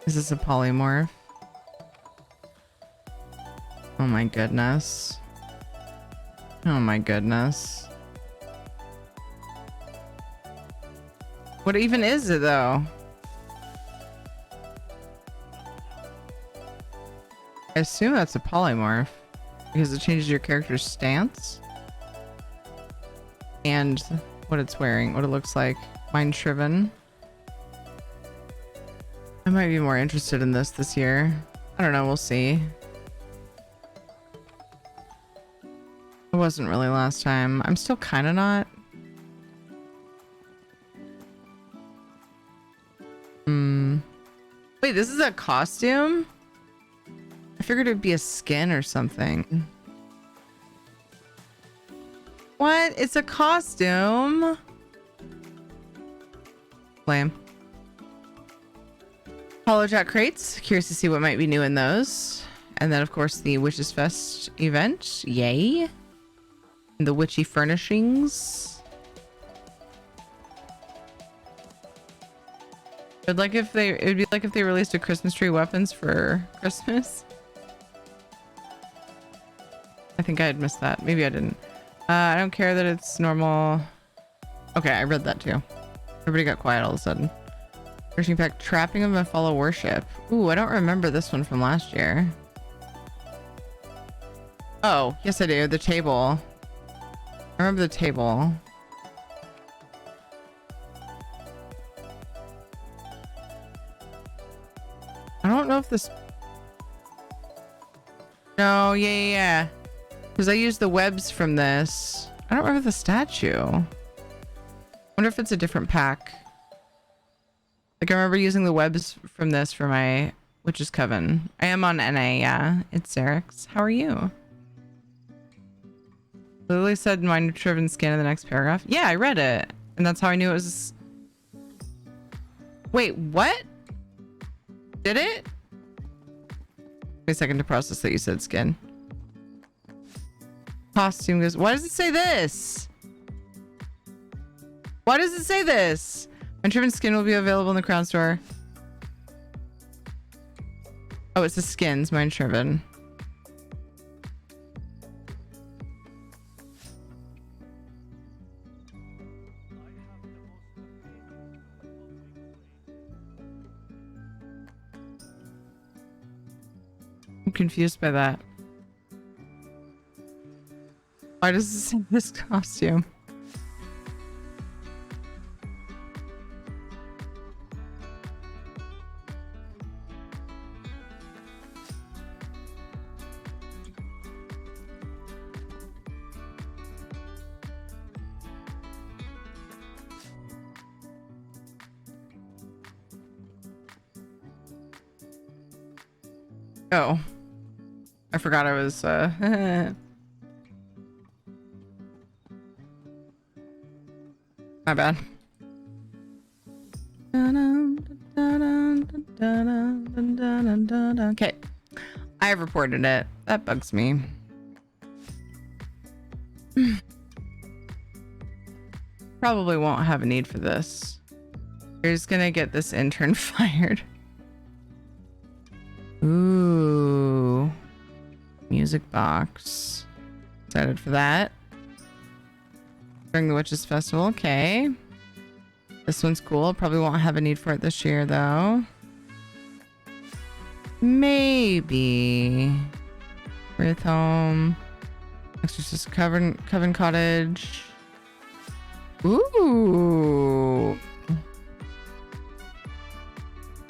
Is this a polymorph? Oh my goodness. Oh my goodness. What even is it though? I assume that's a polymorph because it changes your character's stance and what it's wearing, what it looks like. Mind shriven. I might be more interested in this year. I don't know, we'll see. I wasn't really last time. I'm still kind of not. Wait, this is a costume? I figured it'd be a skin or something. What? It's a costume? Lame. Hollow Jack crates. Curious to see what might be new in those. And then, of course, the Witches Fest event. Yay. And the witchy furnishings. It would be like if they released a Christmas tree weapons for Christmas. I think I had missed that. Maybe I didn't. I don't care that it's normal. Okay, I read that too. Everybody got quiet all of a sudden. Searching pack, trapping them and follow worship. Ooh, I don't remember this one from last year. Oh, yes I do. The table. I remember the table. I don't know if this... No, yeah. Because I used the webs from this. I don't remember the statue. Wonder if it's a different pack. Like I remember using the webs from this for my Witch's Coven. I am on NA, yeah. It's Eric's. How are you? Lily said mind-driven scan in the next paragraph. Yeah, I read it. And that's how I knew it was... Wait, what? Did it? Wait a second to process that you said skin. Costume goes... Why does it say this? Why does it say this? Mind-driven skin will be available in the Crown Store. Oh, it's the skins, mind-driven. I'm confused by that. Why does it say this costume? Oh, I forgot I was, my bad. Okay, I have reported it. That bugs me. Probably won't have a need for this. You're just gonna get this intern fired. Ooh. Music box. Excited for that. During the Witches Festival. Okay. This one's cool. Probably won't have a need for it this year, though. Maybe. Wraith Home. Exorcist Coven Cottage. Ooh.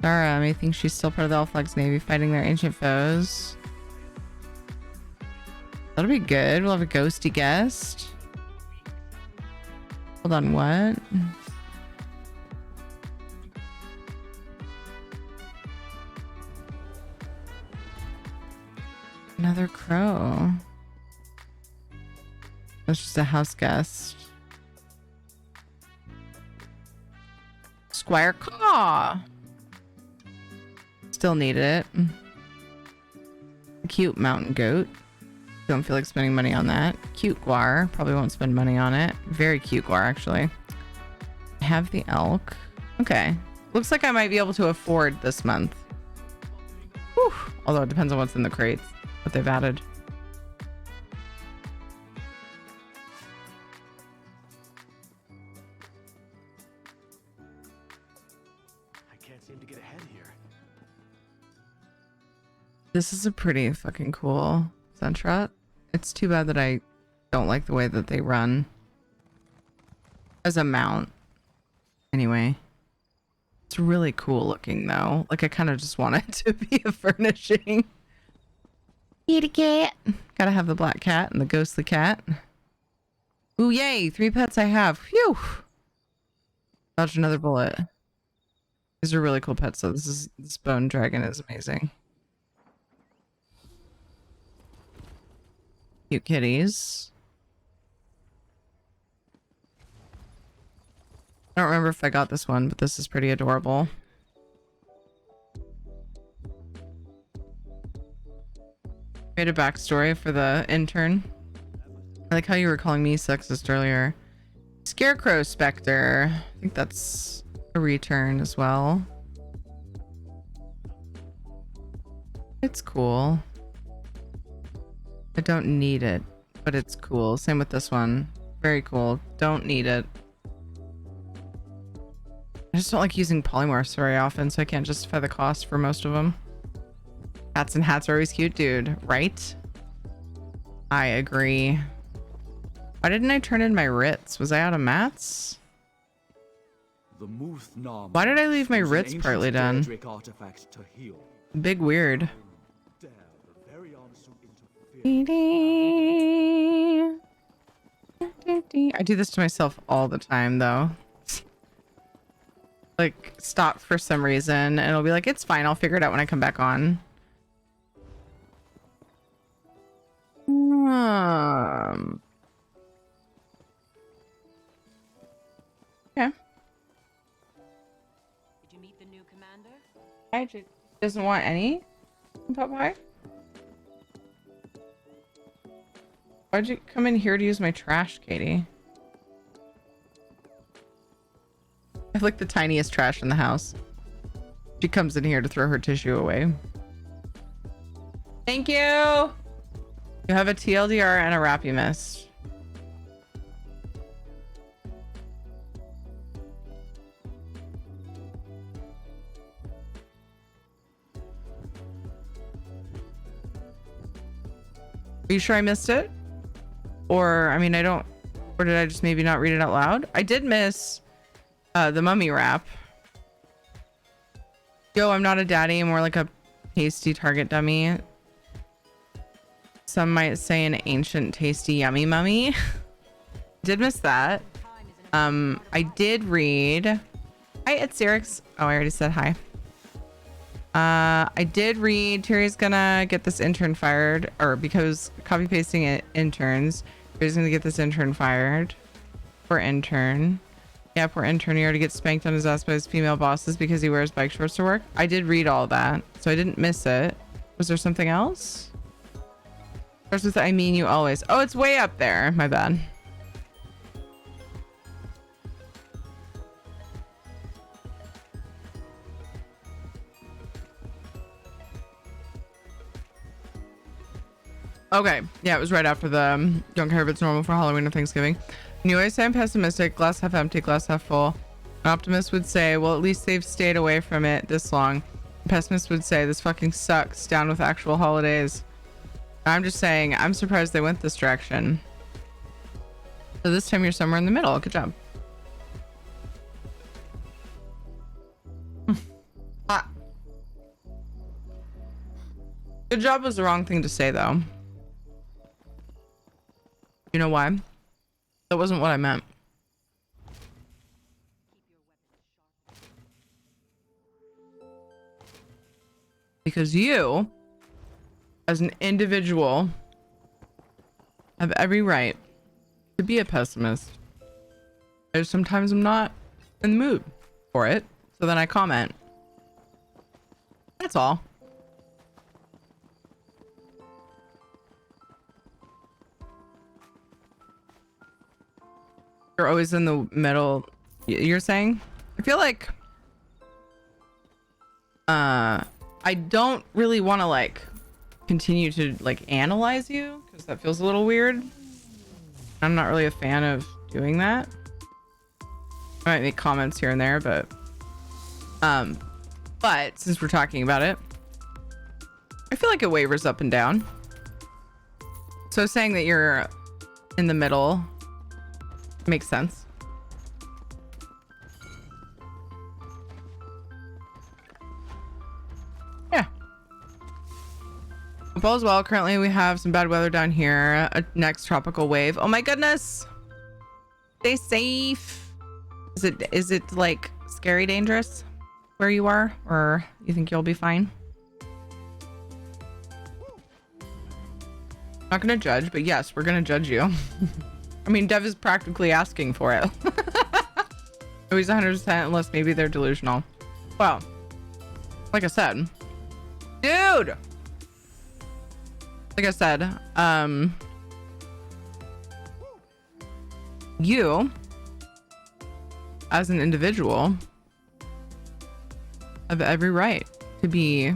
Dara may think she's still part of the Elflags Navy fighting their ancient foes. That'll be good. We'll have a ghosty guest. Hold on, what? Another crow. That's just a house guest. Squire Caw. Still need it. Cute mountain goat. Don't feel like spending money on that. Cute guar. Probably won't spend money on it. Very cute guar, actually. Have the elk. Okay. Looks like I might be able to afford this month. Whew. Although it depends on what's in the crates. What they've added. This is a pretty fucking cool Sentret. It's too bad that I don't like the way that they run as a mount. Anyway, it's really cool looking though. Like I kind of just want it to be a furnishing. Kitty cat. Gotta have the black cat and the ghostly cat. Ooh, yay! 3 pets I have. Phew! Dodged another bullet. These are really cool pets though. This bone dragon is amazing. Cute kitties. I don't remember if I got this one, but this is pretty adorable. Create a backstory for the intern. I like how you were calling me sexist earlier. Scarecrow Spectre. I think that's a return as well. It's cool. I don't need it, but it's cool. Same with this one. Very cool. Don't need it. I just don't like using polymorphs very often, so I can't justify the cost for most of them. Hats and hats are always cute, dude. Right? I agree. Why didn't I turn in my writs? Was I out of mats? Why did I leave my writs partly done? Big weird. I do this to myself all the time, though. Like, stop for some reason, and it'll be like, it's fine, I'll figure it out when I come back on. Okay. Did you meet the new commander? I just doesn't want any pot pie. Why'd you come in here to use my trash, Katie? I have like the tiniest trash in the house. She comes in here to throw her tissue away. Thank you. You have a TLDR and a wrap you missed. Are you sure I missed it? Or, I mean, I don't, or did I just maybe not read it out loud? I did miss the mummy wrap. Yo, I'm not a daddy. I'm more like a tasty target dummy. Some might say an ancient, tasty, yummy mummy. Did miss that. I did read. Hi, it's Eric's. Oh, I already said hi. I did read Terry's gonna get this intern fired, or because copy pasting it interns. Terry's gonna get this intern fired. Poor intern. Yeah, poor intern. He already gets spanked on his ass by his female bosses because he wears bike shorts to work. I did read all that, so I didn't miss it. Was there something else? Starts with I mean you always. Oh, it's way up there. My bad. Okay, yeah, it was right after the don't care if it's normal for Halloween or Thanksgiving. And you always say I'm pessimistic, glass half empty, glass half full. An optimist would say, well, at least they've stayed away from it this long. A pessimist would say, this fucking sucks, down with actual holidays. I'm just saying, I'm surprised they went this direction. So this time you're somewhere in the middle. Good job. Good job was the wrong thing to say, though. You know why? That wasn't what I meant. Because you, as an individual, have every right to be a pessimist. Sometimes I'm not in the mood for it, so then I comment. That's all. You're always in the middle. You're saying? I feel like I don't really want to like continue to like analyze you because that feels a little weird. I'm not really a fan of doing that. I might make comments here and there, but since we're talking about it, I feel like it wavers up and down. So saying that you're in the middle makes sense. Yeah. Hope all is well. Currently we have some bad weather down here. A next tropical wave. Oh my goodness. Stay safe. Is it like scary dangerous where you are, or you think you'll be fine? Not gonna judge, but yes, we're gonna judge you. I mean, Dev is practically asking for it. He's 100% unless maybe they're delusional. Well, like I said, dude. Like I said, you, as an individual, have every right to be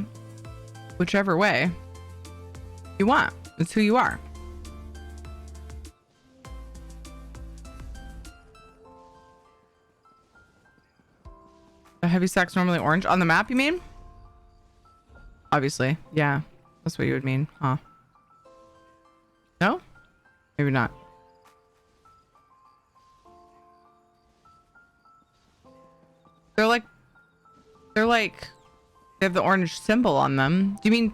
whichever way you want. It's who you are. A heavy sack's normally orange on the map, you mean? Obviously, yeah, that's what you would mean, huh? No, maybe not. They're like they have the orange symbol on them. Do you mean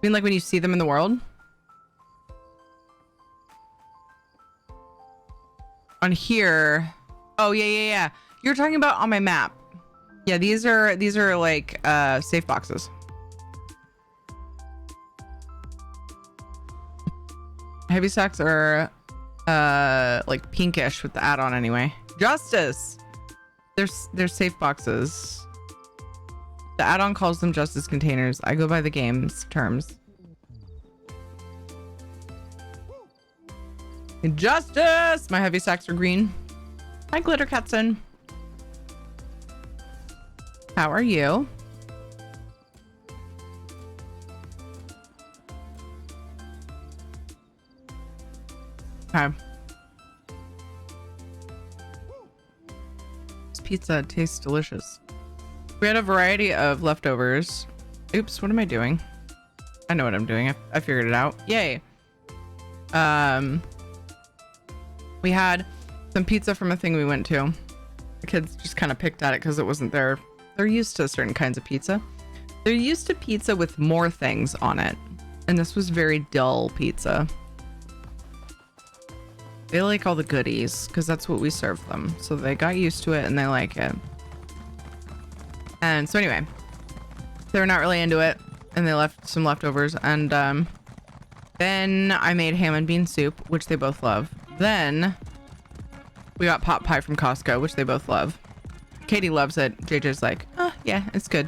mean like when you see them in the world? On here. Oh yeah. You're talking about on my map. Yeah, these are like safe boxes. Heavy sacks are like pinkish with the add-on anyway. Justice. They're safe boxes. The add-on calls them justice containers. I go by the game's terms. Justice! My heavy sacks are green. Hi, Glitter Katzen. How are you? Okay. This pizza tastes delicious. We had a variety of leftovers. Oops, what am I doing? I know what I'm doing. I figured it out. Yay. We had some pizza from a thing we went to. The kids just kind of picked at it because it wasn't there. They're used to certain kinds of pizza. They're used to pizza with more things on it. And this was very dull pizza. They like all the goodies because that's what we serve them. So they got used to it and they like it. And so anyway, they were not really into it and they left some leftovers. And then I made ham and bean soup, which they both love. Then we got pot pie from Costco, which they both love. Katie loves it. JJ's like, oh yeah, it's good.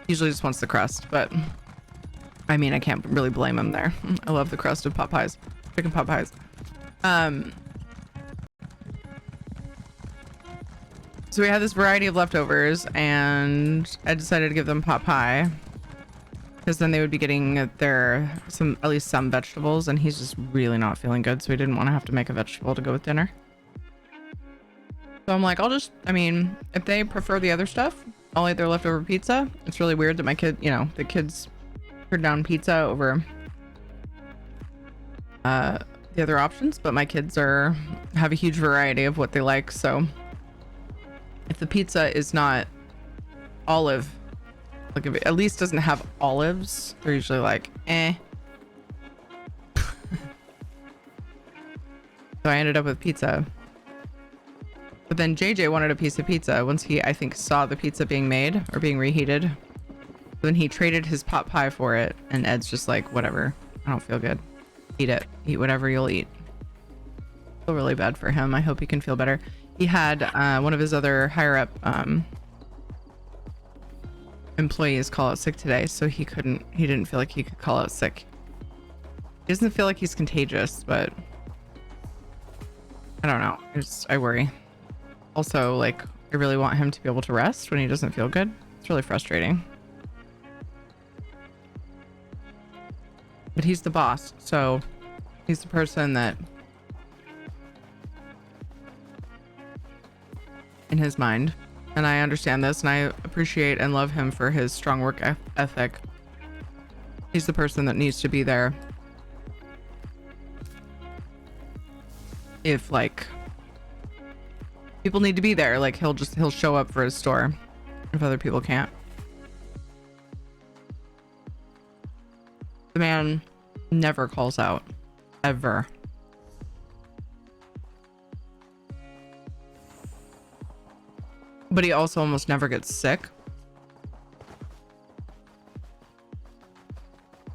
Usually just wants the crust, but I mean, I can't really blame him there. I love the crust of pot pies, chicken pot pies. So we had this variety of leftovers and I decided to give them pot pie because then they would be getting at least some vegetables, and he's just really not feeling good, so he didn't want to have to make a vegetable to go with dinner. So I'm like, if they prefer the other stuff, I'll eat their leftover pizza. It's really weird that my kid, the kids turned down pizza over the other options, but my kids have a huge variety of what they like. So if the pizza is not olive, like if it at least doesn't have olives, they're usually like, eh. So I ended up with pizza. But then JJ wanted a piece of pizza once he, I think, saw the pizza being made or being reheated. Then he traded his pot pie for it, and Ed's just like, whatever. I don't feel good. Eat it. Eat whatever you'll eat. I feel really bad for him. I hope he can feel better. He had one of his other higher up employees call out sick today, so he didn't feel like he could call out sick. He doesn't feel like he's contagious, but I don't know. I worry. Also, like, I really want him to be able to rest when he doesn't feel good. It's really frustrating. But he's the boss, so he's the person that, in his mind, and I understand this, and I appreciate and love him for his strong work ethic. He's the person that needs to be there if, like, people need to be there. Like, he'll show up for his store if other people can't. The man never calls out, ever. But he also almost never gets sick.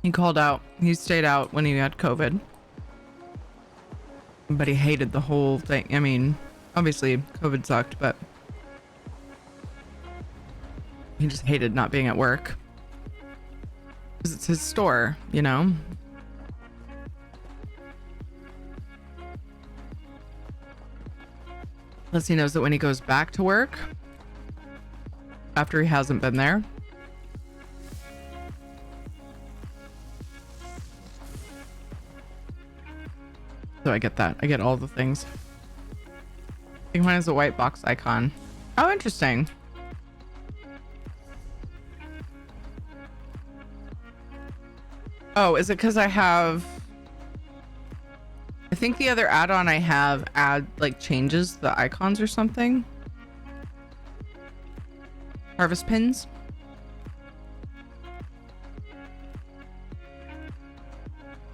He called out. He stayed out when he had COVID. But he hated the whole thing. I mean, obviously COVID sucked, but he just hated not being at work. Because it's his store, you know? Plus he knows that when he goes back to work, after he hasn't been there, so I get that. I get all the things. I think mine is a white box icon. Oh, interesting. Oh, is it because I have... I think the other add-on I have changes the icons or something. Harvest pins.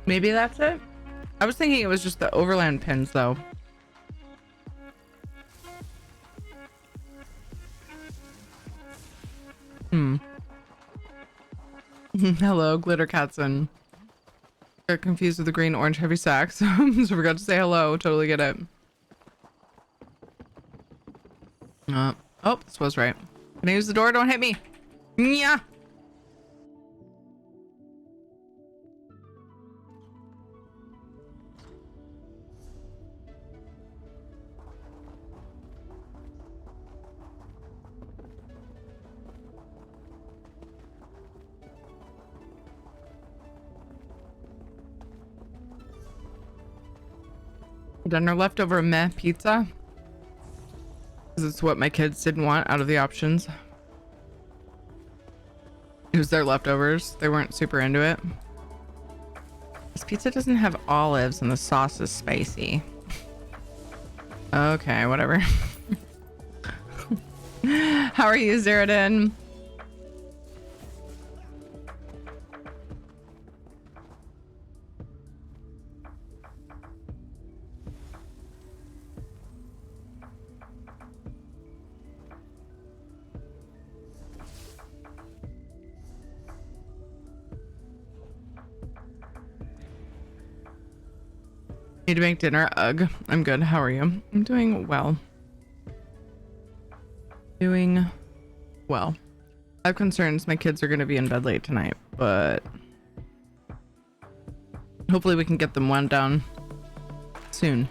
Maybe that's it. I was thinking it was just the overland pins though. Hello, Glitter Catson. Got confused with the green orange heavy sacks. So forgot to say hello. Totally get it. Oh, this was right. Can I use the door? Don't hit me. Yeah. Done our leftover meh pizza. Because it's what my kids didn't want out of the options. It was their leftovers. They weren't super into it. This pizza doesn't have olives and the sauce is spicy. Okay, whatever. How are you, Zerodin? Need to make dinner. Ugh. I'm good. How are you? I'm doing well. Doing well. I have concerns. My kids are going to be in bed late tonight, but hopefully we can get them wound down soon.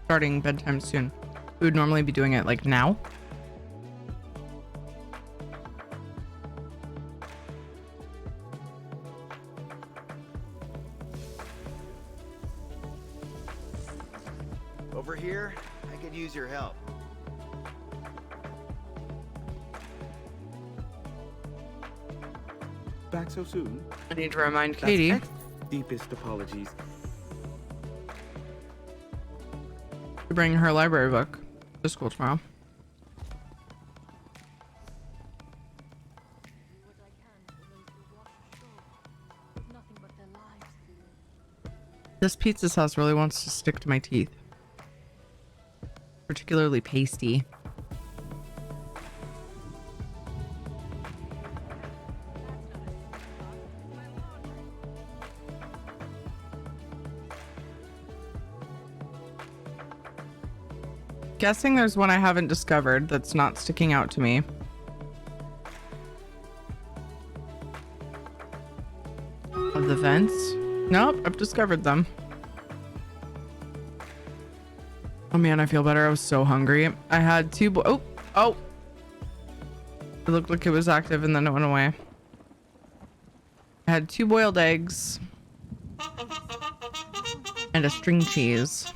Starting bedtime soon. We would normally be doing it like now. Over here, I could use your help. Back so soon? I need to remind Katie. Deepest apologies. To bring her library book to school tomorrow. This pizza sauce really wants to stick to my teeth. Particularly pasty. Guessing there's one I haven't discovered that's not sticking out to me. Of the vents? Nope, I've discovered them. Oh man, I feel better. I was so hungry. I had two oh! It looked like it was active and then it went away. I had 2 boiled eggs and a string cheese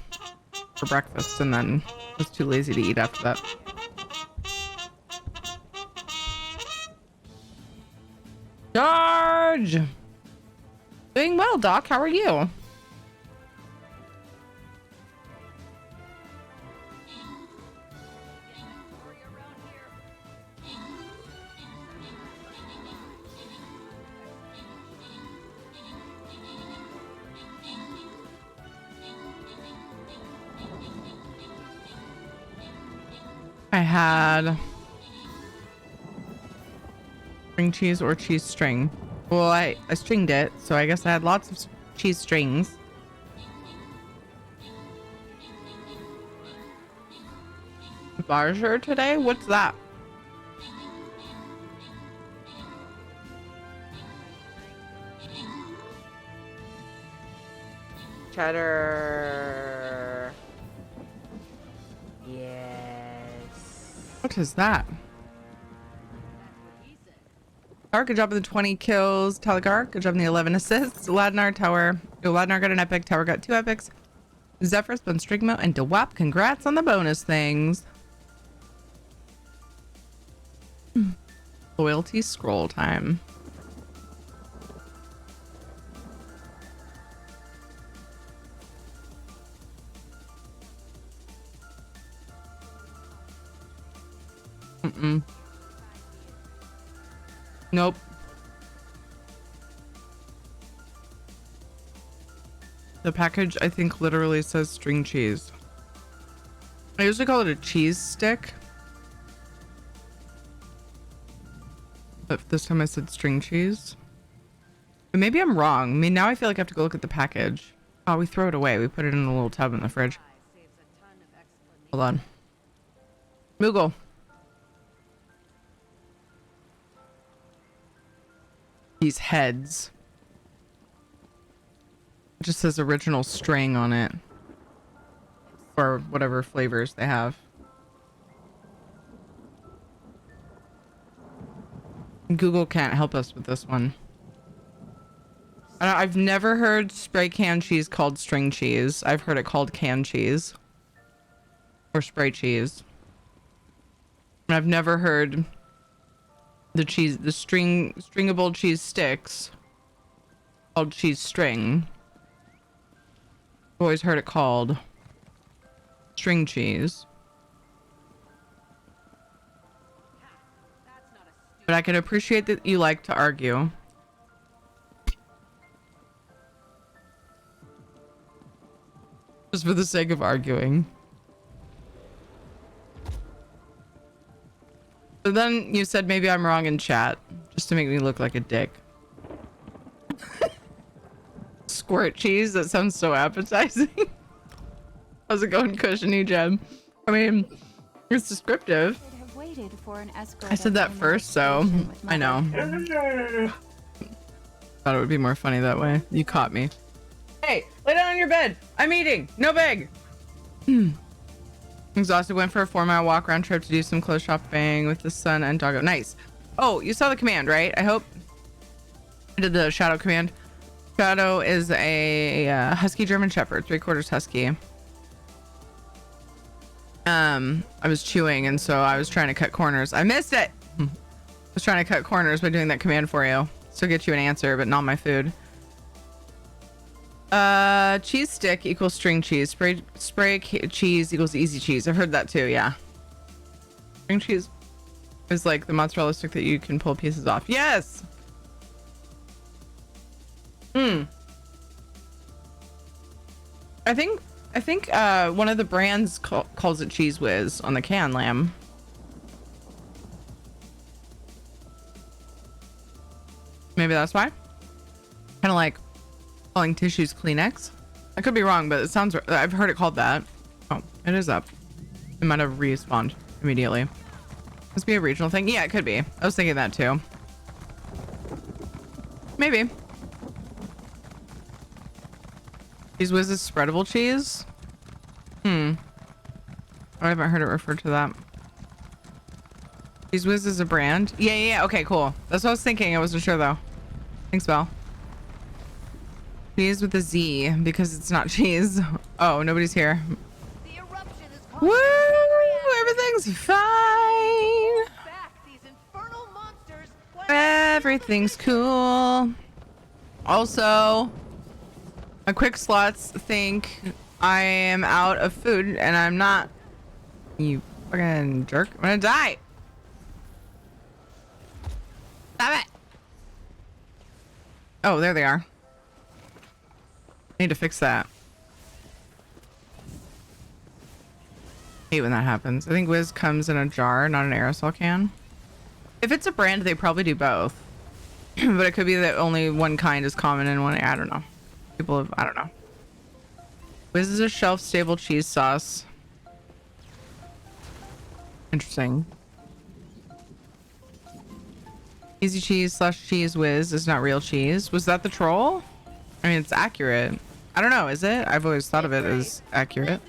for breakfast, and then was too lazy to eat after that. Charge! Doing well, Doc. How are you? I had string cheese or cheese string. Well, I stringed it, so I guess I had lots of cheese strings. Barger today? What's that? Cheddar. Yes. What is that? Tar, good job on the 20 kills. Talagar, good job on the 11 assists. Ladnar, Tower. Ladnar got an epic. Tower got 2 epics. Zephyrus, Bunstrigmo, and Dewap, congrats on the bonus things. Loyalty scroll time. Nope. The package, I think, literally says string cheese. I usually call it a cheese stick. But this time I said string cheese. But maybe I'm wrong. I mean, now I feel like I have to go look at the package. Oh, we throw it away. We put it in a little tub in the fridge. Hold on. Moogle. These heads. It just says original string on it. Or whatever flavors they have. Google can't help us with this one. I've never heard spray can cheese called string cheese. I've heard it called canned cheese. Or spray cheese. And I've never heard the stringable cheese sticks called cheese string. I've always heard it called string cheese. But I can appreciate that you like to argue. Just for the sake of arguing. So then you said maybe I'm wrong in chat, just to make me look like a dick. Squirt cheese? That sounds so appetizing. How's it going, cushiony Gem? I mean, it's descriptive. I said that first, so I know. Thought it would be more funny that way. You caught me. Hey, lay down on your bed. I'm eating. No beg. Exhausted. Went for a 4-mile walk round trip to do some clothes shopping with the son and doggo. Nice. Oh, you saw the command, right? I hope. I did the Shadow command. Shadow is a husky German Shepherd, 3/4 husky. I was chewing, and so I was trying to cut corners. I missed it. I was trying to cut corners by doing that command for you. Still get you an answer, but not my food. Cheese stick equals string cheese. Spray cheese equals easy cheese. I've heard that too, yeah. String cheese is like the mozzarella stick that you can pull pieces off. Yes! I think one of the brands calls it Cheese Whiz on the can, lamb. Maybe that's why. Kind of like calling tissues Kleenex. I could be wrong, but it sounds. I've heard it called that. Oh, it is up. It might have respawned immediately. Must be a regional thing. Yeah, it could be. I was thinking that too. Maybe. Cheese Whiz is spreadable cheese. I haven't heard it referred to that. Cheese Whiz is a brand. Yeah. Okay, cool. That's what I was thinking. I wasn't sure though. Thanks, Belle. Cheese with a Z because it's not cheese. Oh, nobody's here. Woo! Everything's fine. Everything's cool. Also, my quick slots think I am out of food and I'm not. You fucking jerk. I'm gonna die. Stop it. Oh, there they are. Need to fix that. Hate when that happens. I think Whiz comes in a jar, not an aerosol can. If it's a brand, they probably do both. But it could be that only one kind is common and one. I don't know. I don't know. Whiz is a shelf-stable cheese sauce. Interesting. Easy cheese / cheese whiz is not real cheese. Was that the troll? I mean, it's accurate. I don't know, is it? I've always thought of it as accurate.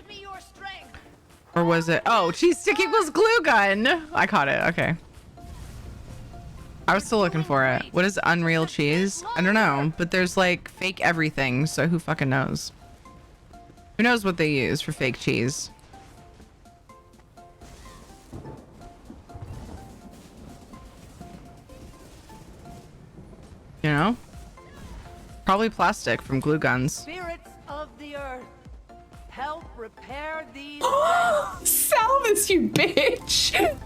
Or was it? Oh, cheese stick equals glue gun. I caught it. Okay. I was still looking for it. What is unreal cheese? I don't know, but there's like fake everything, so who fucking knows? Who knows what they use for fake cheese? You know? Probably plastic from glue guns. Spirits of the earth, help repair these. Salvis, you bitch!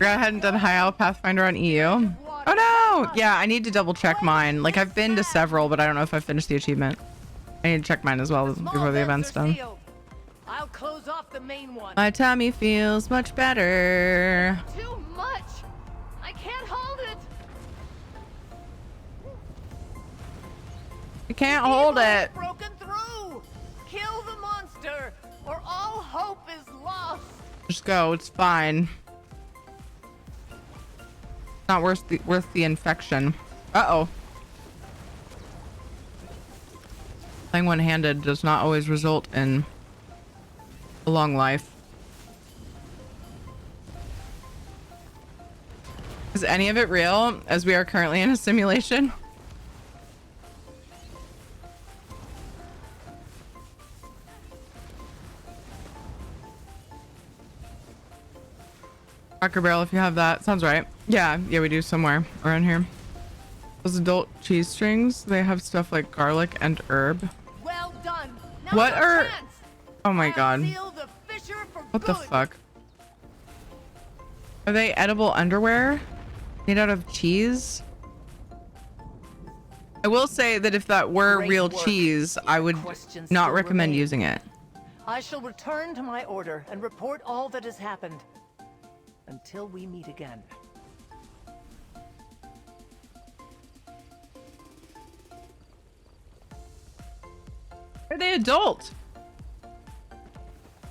I hadn't done High Owl Pathfinder on EU. Oh no! Yeah, I need to double check mine. Like, I've been to several, but I don't know if I finished the achievement. I need to check mine as well before the event's done. I'll close off the main one. My tummy feels much better. Too much. I can't hold it. You can't hold it. Broken through. Kill the monster, or all hope is lost. Just go. It's fine. Not worth the infection. Uh-oh. Playing one-handed does not always result in a long life. Is any of it real, as we are currently in a simulation? Cracker Barrel, if you have that. Sounds right. Yeah, we do somewhere around here. Those adult cheese strings, they have stuff like garlic and herb. Well done. Now What your are... chance. Oh my god. Seal the fissure for What the good. fuck? Are they edible underwear? Made out of cheese? I will say that if that were Great real work. cheese, I would Questions not still recommend remain. using it. I shall return to my order and report all that has happened. Until we meet again. Are they adult?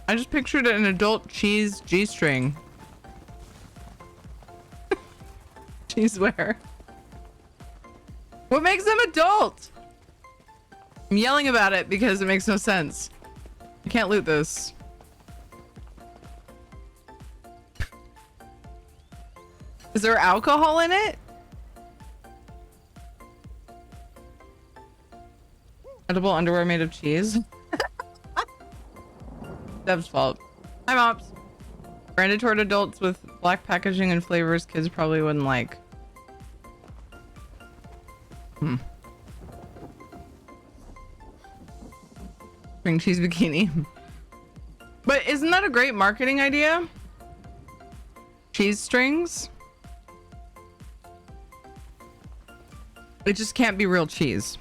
I just pictured an adult cheese G-string. Cheese wear. What makes them adult? I'm yelling about it because it makes no sense. You can't loot this. Is there alcohol in it? Edible underwear made of cheese. Dev's fault. Hi, Mops. Branded toward adults with black packaging and flavors kids probably wouldn't like. String cheese bikini. But isn't that a great marketing idea? Cheese strings? It just can't be real cheese.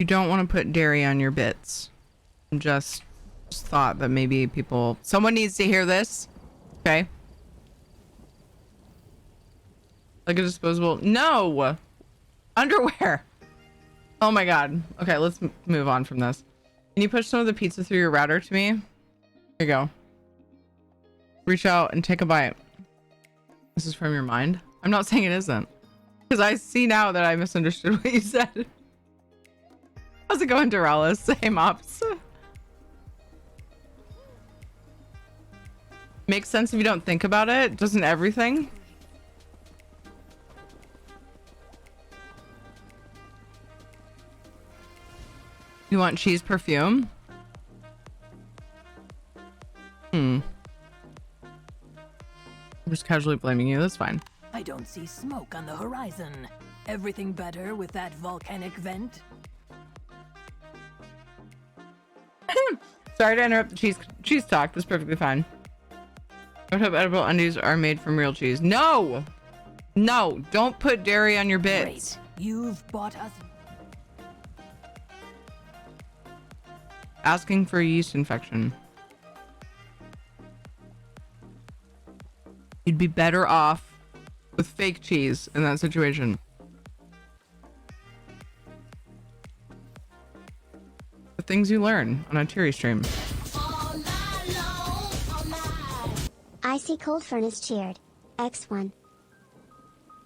You don't want to put dairy on your bits. Just thought that maybe someone needs to hear this. Okay. Like a disposable. No! Underwear. Oh my god. Okay, let's move on from this. Can you push some of the pizza through your router to me? Here you go. Reach out and take a bite. This is from your mind? I'm not saying it isn't. Because I see now that I misunderstood what you said. How's it going, Doralis? Hey, Mops. Makes sense if you don't think about it. Doesn't everything? You want cheese perfume? I'm just casually blaming you. That's fine. I don't see smoke on the horizon. Everything better with that volcanic vent? Sorry to interrupt the cheese talk. That's perfectly fine. I hope edible undies are made from real cheese. No! No, don't put dairy on your bits. Great. You've bought us. Asking for a yeast infection. You'd be better off with fake cheese in that situation. The things you learn on a Tiri stream. Icy Cold Furnace cheered. X1.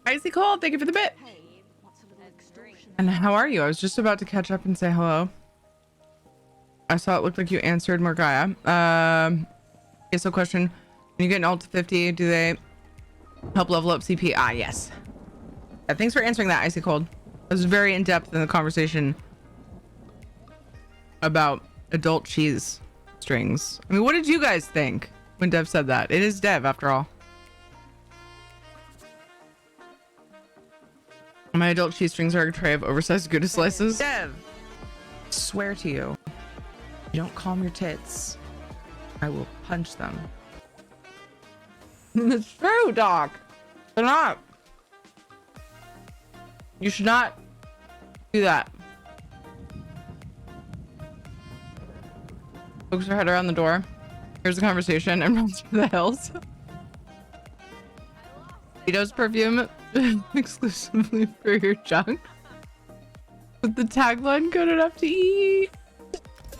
Icy Cold, thank you for the bit. And how are you? I was just about to catch up and say hello. I saw it looked like you answered Morgaya. Okay, so question. When you get an ult to 50, do they help level up CP? Ah, yes. Thanks for answering that, Icy Cold. I was very in-depth in the conversation about adult cheese strings. I mean, what did you guys think when Dev said that? It is Dev, after all. My adult cheese strings are a tray of oversized Gouda slices. Dev! I swear to you, if you don't calm your tits, I will punch them. It's true, Doc. They're not. You should not Do that. Pokes her head around the door. Here's the conversation and runs for the hills. Vito's perfume exclusively for your junk. With the tagline good enough to eat.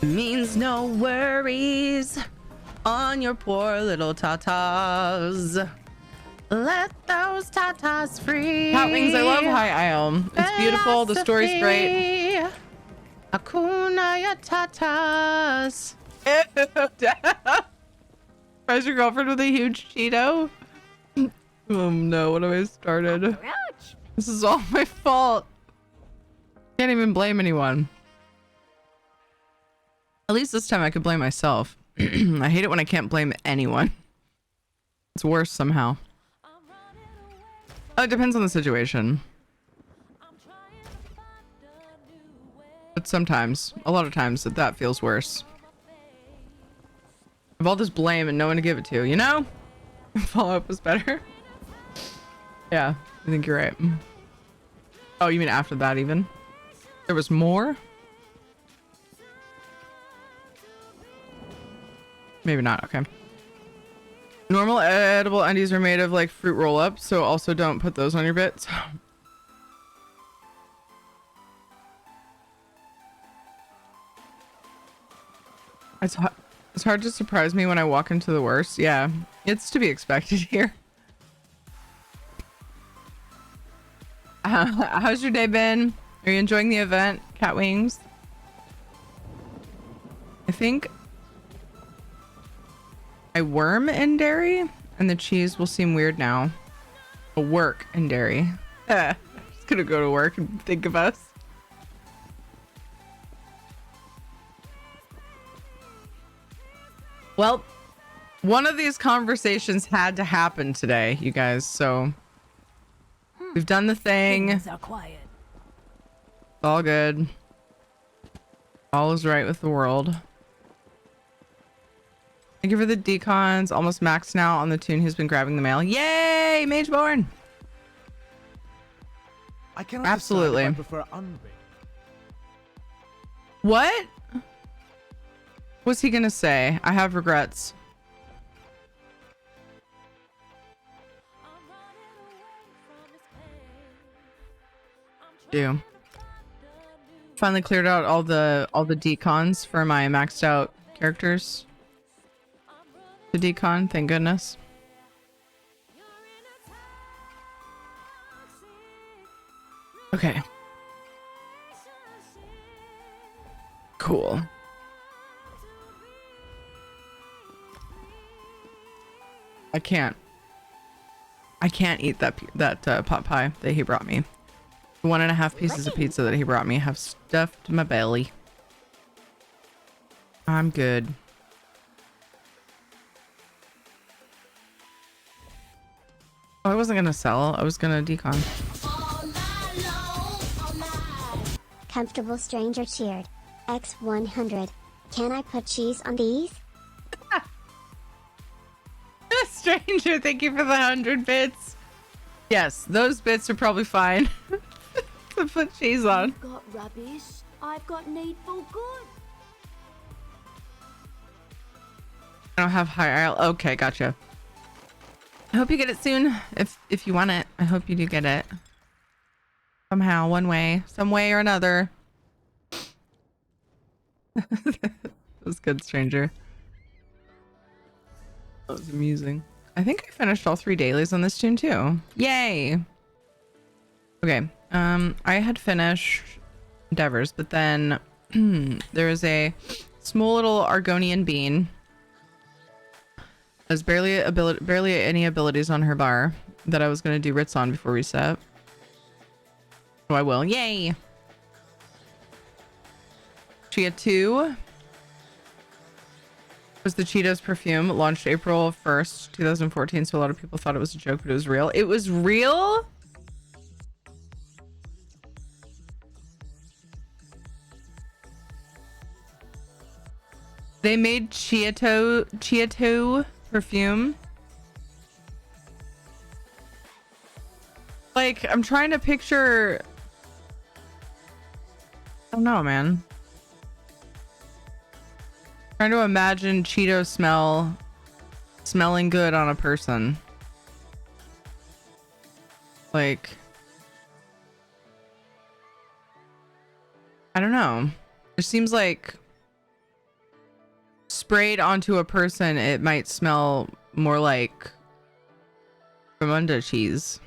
Means no worries on your poor little tatas. Let those tatas free. Hot Wings, I love High Isle. It's beautiful. The story's great. Hakuna ya tatas. Surprise your girlfriend with a huge Cheeto. Oh no, what have I started? This is all my fault. Can't even blame anyone. At least this time I could blame myself. I hate it when I can't blame anyone. It's worse somehow. Oh, it depends on the situation. But sometimes, a lot of times, that feels worse. I have all this blame and no one to give it to, you know? Follow-up was better. Yeah, I think you're right. Oh, you mean after that even? There was more? Maybe not, okay. Normal edible undies are made of like fruit roll-ups, so also don't put those on your bits. It's hard to surprise me when I walk into the worst. Yeah, it's to be expected here. How's your day been? Are you enjoying the event, Cat Wings? I think I worm in dairy, and the cheese will seem weird now. A work in dairy. I'm just gonna go to work and think of us. Well, one of these conversations had to happen today, you guys, so we've done the thing. Things are quiet. All good. All is right with the world. Thank you for the decons. Almost maxed now on the tune who's been grabbing the mail. Yay, Mageborn! I cannot Absolutely. decide if I prefer unbaked. What? What's he gonna say? I have regrets. Do. Finally cleared out all the decons for my maxed out characters. The decon, thank goodness. Okay. Cool. I can't eat that pot pie that he brought me. The 1.5 pieces of pizza that he brought me have stuffed my belly. I'm good. Oh, I wasn't gonna sell. I was gonna decon. Comfortable stranger cheered. X100. Can I put cheese on these? Stranger, thank you for the 100 bits. Yes, those bits are probably fine to put cheese on. You've got rubbish. I've got needful good. I don't have high aisle. Okay, gotcha. I hope you get it soon. If you want it, I hope you do get it. Somehow, one way, some way or another. That was good, stranger. That was amusing. I think I finished all 3 dailies on this tune too. Yay! Okay, I had finished endeavors, but then there is a small little Argonian bean. There's barely any abilities on her bar that I was gonna do writs on before reset. So I will. Yay! Chia 2 was the Cheetos perfume, launched April 1st, 2014, so a lot of people thought it was a joke, but it was real. It was real? They made Cheeto perfume? Like, I'm trying to picture don't know, man. Trying to imagine Cheeto smelling good on a person. Like, I don't know. It seems like sprayed onto a person, it might smell more like Ramunda cheese.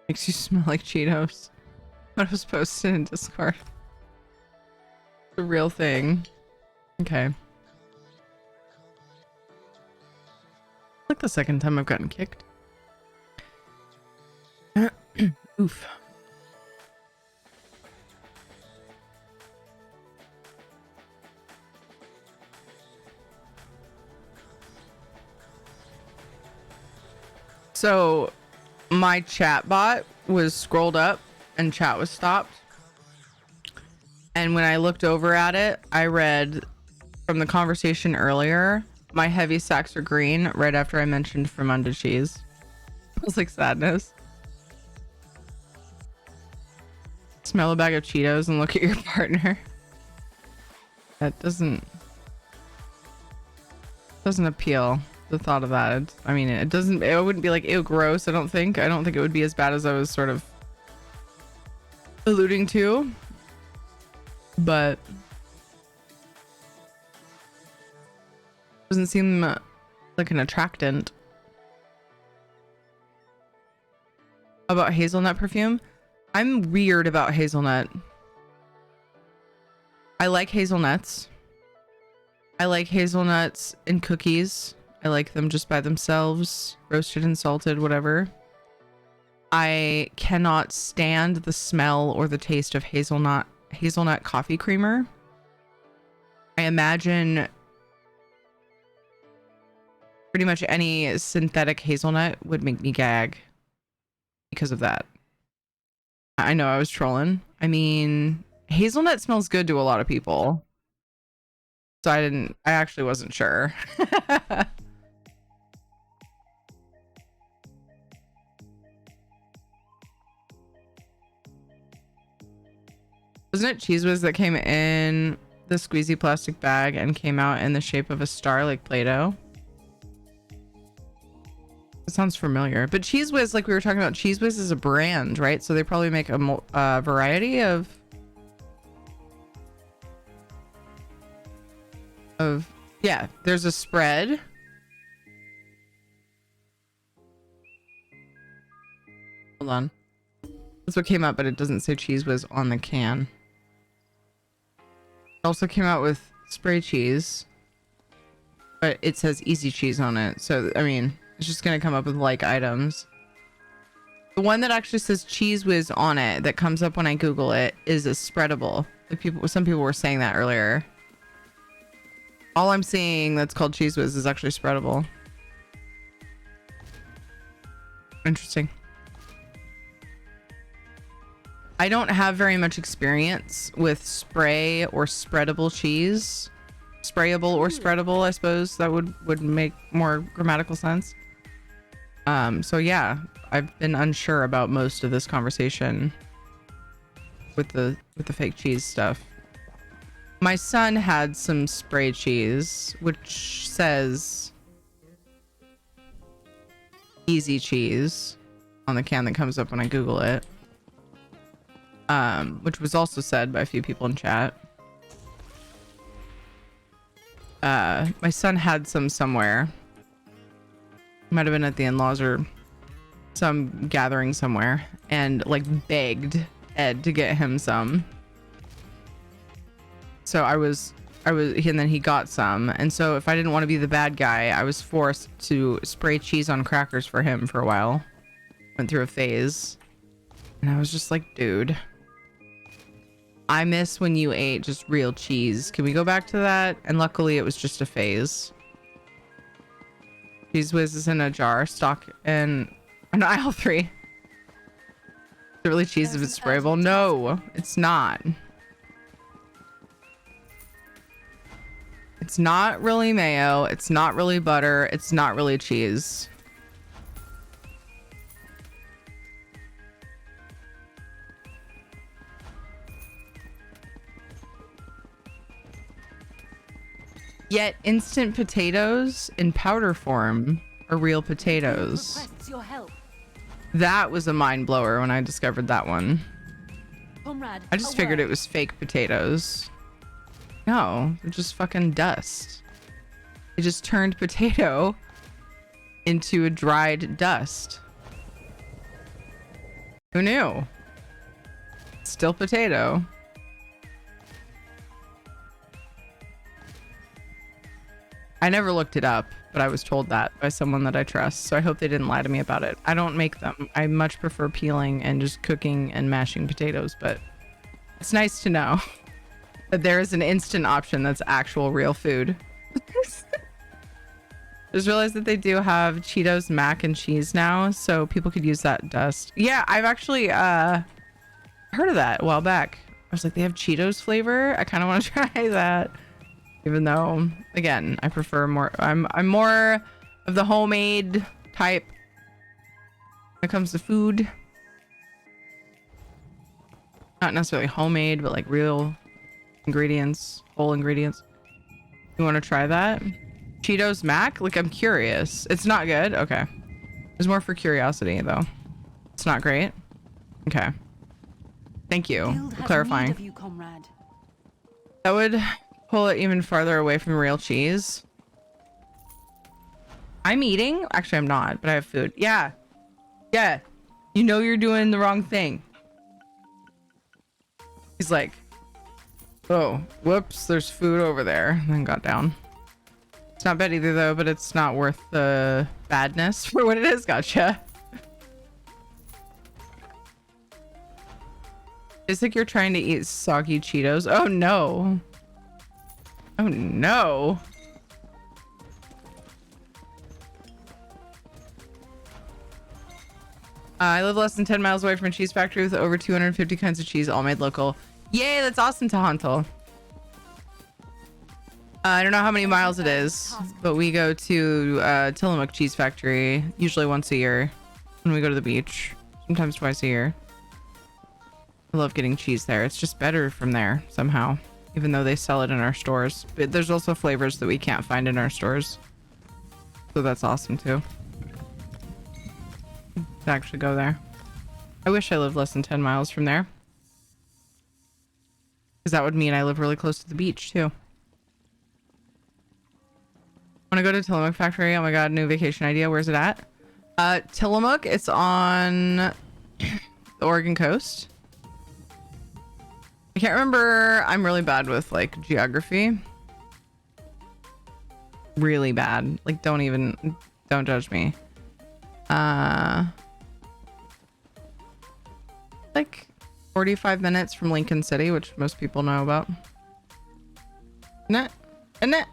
Makes you smell like Cheetos. What was posted in Discord. The real thing. Okay. Like the second time I've gotten kicked. Oof. So my chat bot was scrolled up and chat was stopped. And when I looked over at it, I read from the conversation earlier, my heavy sacks are green right after I mentioned Fremunda cheese. It was like sadness. Smell a bag of Cheetos and look at your partner. That doesn't appeal. The thought of that. I mean, it wouldn't be like, ew, gross. I don't think it would be as bad as I was sort of alluding to, but doesn't seem like an attractant. How about hazelnut perfume? I'm weird about hazelnut. I like hazelnuts. I like hazelnuts in cookies. I like them just by themselves, roasted and salted, whatever. I cannot stand the smell or the taste of hazelnut coffee creamer. I imagine pretty much any synthetic hazelnut would make me gag because of that. I know I was trolling. I mean, hazelnut smells good to a lot of people. So I actually wasn't sure. Wasn't it Cheese Whiz that came in the squeezy plastic bag and came out in the shape of a star like Play-Doh? It sounds familiar. But Cheese Whiz, like we were talking about, Cheese Whiz is a brand, right? So they probably make a variety of yeah, there's a spread. Hold on. That's what came up, but it doesn't say Cheese Whiz on the can. It also came out with spray cheese, but it says easy cheese on it. So, I mean, it's just going to come up with like items. The one that actually says Cheese Whiz on it that comes up when I Google it is a spreadable. Like some people were saying that earlier. All I'm seeing that's called Cheese Whiz is actually spreadable. Interesting. I don't have very much experience with spray or spreadable cheese. Sprayable or spreadable, I suppose that would make more grammatical sense. So yeah, I've been unsure about most of this conversation with the fake cheese stuff. My son had some spray cheese, which says easy cheese on the can that comes up when I Google it. Which was also said by a few people in chat. My son had some somewhere. Might have been at the in-laws or some gathering somewhere, and like begged Ed to get him some. So and then he got some. And so if I didn't want to be the bad guy, I was forced to spray cheese on crackers for him for a while. Went through a phase. And I was just like, dude, I miss when you ate just real cheese. Can we go back to that? And luckily it was just a phase. Cheese Whiz is in a jar, stock in an aisle 3. Is it really cheese if it's sprayable? No, it's not. It's not really mayo. It's not really butter. It's not really cheese. Yet instant potatoes in powder form are real potatoes. Requests your help. That was a mind blower when I discovered that one. Comrade, I just figured it was fake potatoes. No, they're just fucking dust. They just turned potato into a dried dust. Who knew? Still potato. I never looked it up, but I was told that by someone that I trust, so I hope they didn't lie to me about it. I don't make them. I much prefer peeling and just cooking and mashing potatoes, but it's nice to know that there is an instant option that's actual real food. Just realized that they do have Cheetos mac and cheese now, so people could use that dust. Yeah, I've actually heard of that a while back. I was like, they have Cheetos flavor? I kind of want to try that. Even though, again, I prefer more, I'm more of the homemade type when it comes to food. Not necessarily homemade, but like real ingredients, whole ingredients. You want to try that? Cheetos mac? Like, I'm curious. It's not good? Okay. It's more for curiosity, though. It's not great? Okay. Thank you for clarifying. That would pull it even farther away from real cheese. I'm eating? Actually, I'm not, but I have food. Yeah. Yeah. You know you're doing the wrong thing. He's like, oh, whoops, there's food over there. And then got down. It's not bad either, though, but it's not worth the badness for what it is. Gotcha. It's like you're trying to eat soggy Cheetos. Oh, no. Oh, no. I live less than 10 miles away from a cheese factory with over 250 kinds of cheese, all made local. Yay, that's awesome, Tahantal. I don't know how many miles it is, but we go to Tillamook Cheese Factory usually once a year when we go to the beach, sometimes twice a year. I love getting cheese there. It's just better from there somehow, even though they sell it in our stores. But there's also flavors that we can't find in our stores. So that's awesome too. To actually go there. I wish I lived less than 10 miles from there. Because that would mean I live really close to the beach too. Want to go to Tillamook Factory? Oh my god, new vacation idea. Where's it at? Tillamook, it's on the Oregon coast. I can't remember. I'm really bad with like geography. Really bad. Like don't judge me. Like 45 minutes from Lincoln City, which most people know about. Isn't it?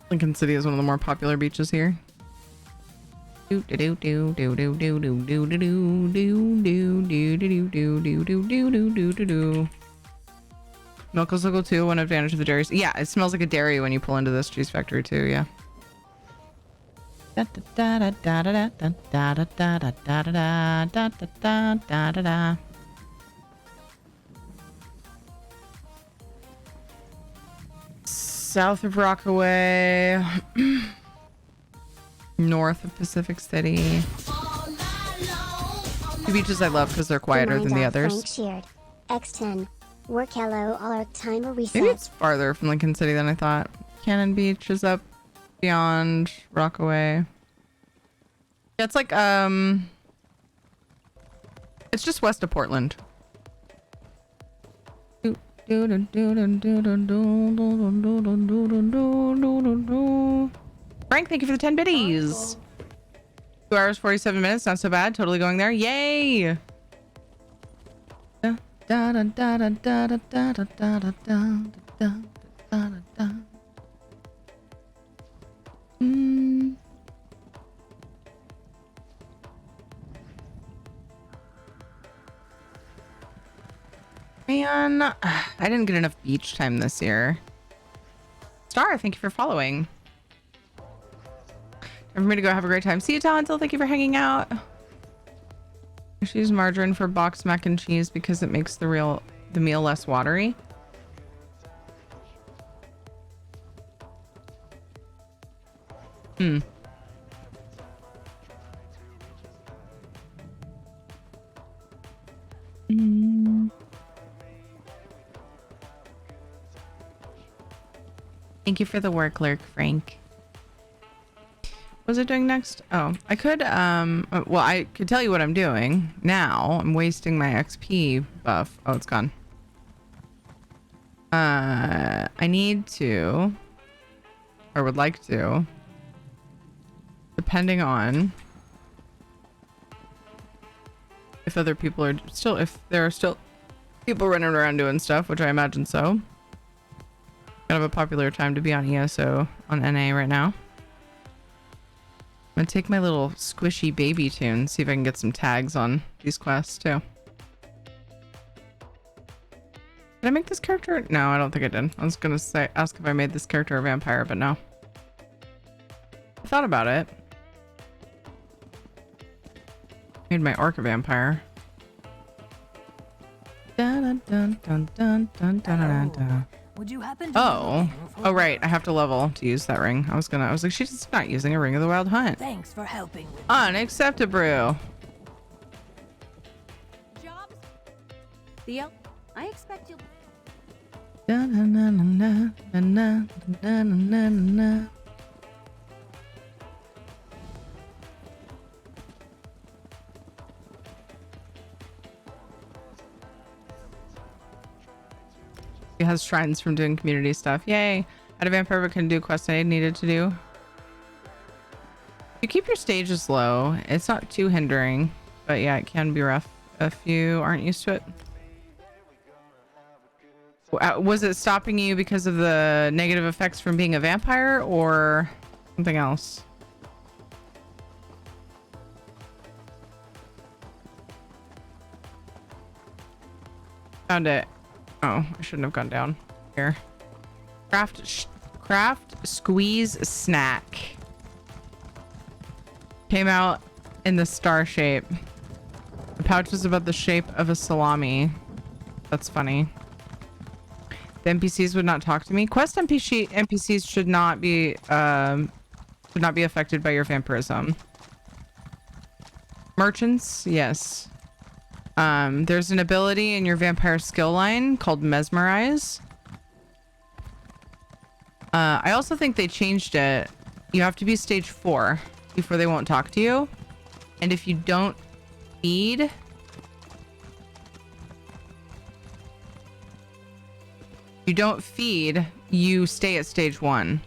Lincoln City is one of the more popular beaches here. Milk is local too. One advantage of the dairies. Yeah, it smells like a dairy when you pull into this cheese factory too. Yeah. South of Rockaway, north of Pacific City. The beaches I love because they're quieter than the others. X10. Work hello, all our timer reset. Maybe it's farther from Lincoln City than I thought. Cannon Beach is up beyond Rockaway. Yeah, it's like it's just west of Portland. Frank, thank you for the 10 biddies. 2 hours 47 minutes, not so bad. Totally going there. Yay. Man, I didn't get enough beach time this year. Star, thank you for following. Time for me to go have a great time. See you, Talentil. Thank you for hanging out. I should use margarine for boxed mac and cheese because it makes the meal less watery. Hmm. Thank you for the work, Lurk, Frank. What was I doing next? Oh, I could, well, I could tell you what I'm doing now. I'm wasting my XP buff. Oh, it's gone. I need to, or would like to, depending on if other people are still, if there are still people running around doing stuff, which I imagine so. Kind of a popular time to be on ESO on NA right now. I'm gonna take my little squishy baby tune, see if I can get some tags on these quests too. Did I make this character? No, I don't think I did. I was gonna say, ask if I made this character a vampire, but no. I thought about it. Made my orc a vampire. Dun, dun, dun, dun, dun, dun, dun, dun. Would you happen to Oh, right. I have to level to use that ring. I was like, she's not using a Ring of the Wild Hunt. Thanks for helping with Unacceptable. Jobs? Theo, I expect you'll. Na, na, na, na, na, na, na, na, na. He has shrines from doing community stuff. Yay. Had a vampire but couldn't do quests I needed to do. You keep your stages low. It's not too hindering, but yeah, it can be rough if you aren't used to it. Was it stopping you because of the negative effects from being a vampire or something else? Found it. Oh, I shouldn't have gone down here. Craft squeeze snack. Came out in the star shape. The pouch was about the shape of a salami. That's funny. The NPCs would not talk to me. Quest NPCs should not be affected by your vampirism. Merchants, yes. There's an ability in your vampire skill line called Mesmerize. I also think they changed it. You have to be stage 4 before they won't talk to you. And if you don't feed, you stay at stage 1.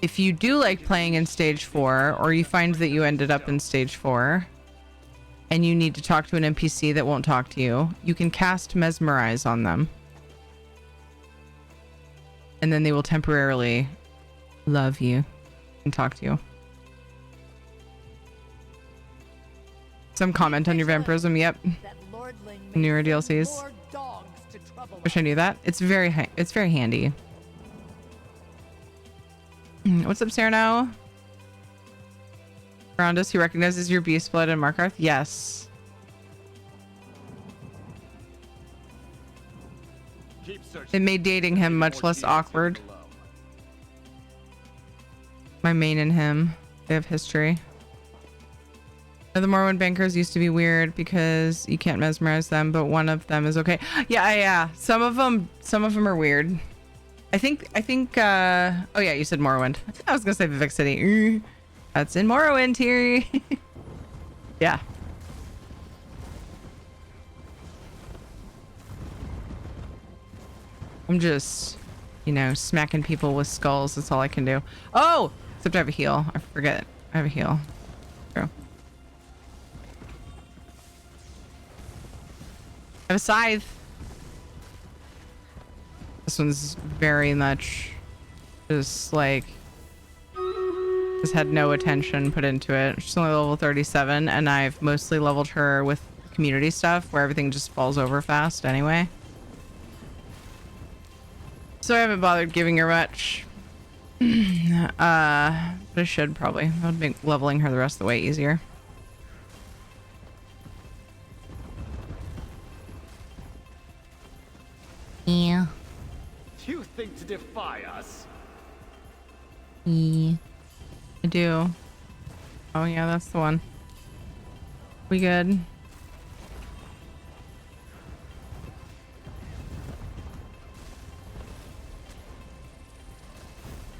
If you do like playing in stage 4, or you find that you ended up in stage 4, and you need to talk to an NPC that won't talk to you, you can cast Mesmerize on them. And then they will temporarily love you and talk to you. Some comment on your vampirism, yep. Newer DLCs. Wish I knew that. It's very handy. What's up, Sereno? Around us, he recognizes your beast blood and Markarth? Yes. It made dating him much less awkward. My main and him, they have history. The Morrowind bankers used to be weird because you can't mesmerize them, but one of them is okay. Yeah. Some of them are weird. I think oh yeah, you said Morrowind. I was gonna say Vivek City. That's in Morrowind here. Yeah. I'm just, smacking people with skulls. That's all I can do. Oh, except I have a heal. I forget. I have a heal. True. I have a scythe. This one's very much just like, just had no attention put into it. She's only level 37, and I've mostly leveled her with community stuff where everything just falls over fast anyway. So I haven't bothered giving her much. But I should probably. That would make leveling her the rest of the way easier. think to defy us? I do. Oh yeah, that's the one. We good?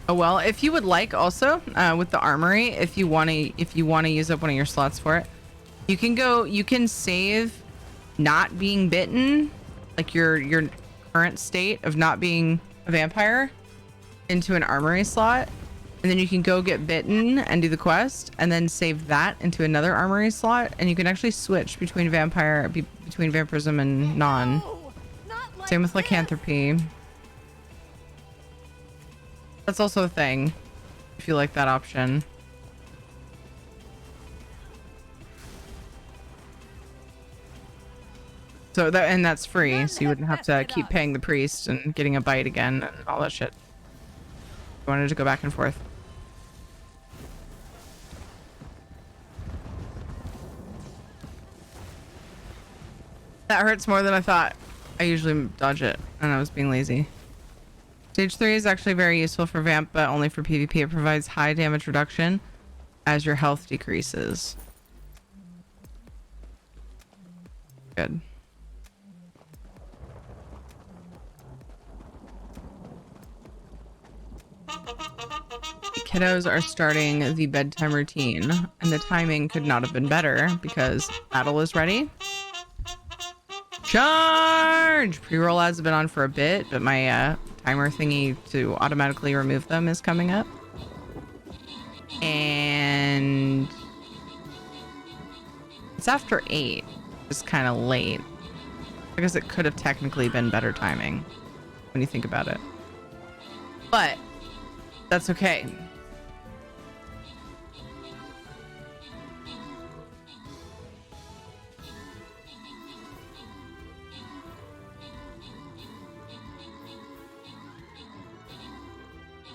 Oh well, if you would like also with the armory, if you want to use up one of your slots for it, you can save not being bitten, like your current state of not being a vampire, into an armory slot, and then you can go get bitten and do the quest, and then save that into another armory slot, and you can actually switch between between vampirism and non. Same with lycanthropy. That's also a thing, if you like that option. So that's free, so you wouldn't have to keep paying the priest and getting a bite again and all that shit. You wanted to go back and forth. That hurts more than I thought. I usually dodge it, and I was being lazy. Stage 3 is actually very useful for vamp, but only for PvP. It provides high damage reduction as your health decreases. Good. The kiddos are starting the bedtime routine, and the timing could not have been better because battle is ready. Charge! Pre-roll ads have been on for a bit, but my timer thingy to automatically remove them is coming up. And it's after 8. It's kind of late. Because it could have technically been better timing when you think about it. But that's okay.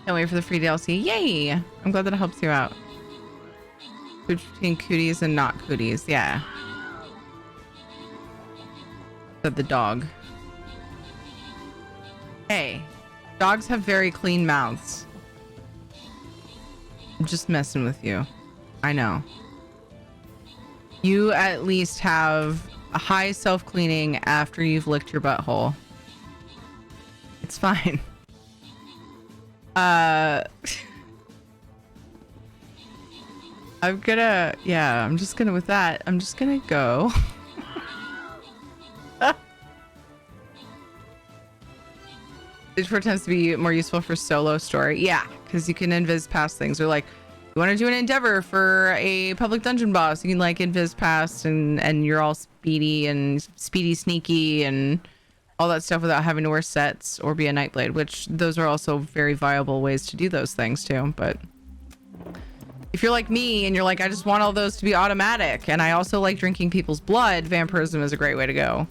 Can't wait for the free DLC. Yay! I'm glad that it helps you out. Switch between cooties and not cooties. Yeah. Said the dog. Hey, dogs have very clean mouths. I'm just messing with you. I know. You at least have a high self-cleaning after you've licked your butthole. It's fine. I'm just gonna go. Stage 4 tends to be more useful for solo story. Yeah, because you can invis past things. Or like, you want to do an endeavor for a public dungeon boss, you can like invis past and you're all speedy sneaky and all that stuff without having to wear sets or be a Nightblade, which those are also very viable ways to do those things too. But if you're like me and you're like, I just want all those to be automatic, and I also like drinking people's blood, vampirism is a great way to go.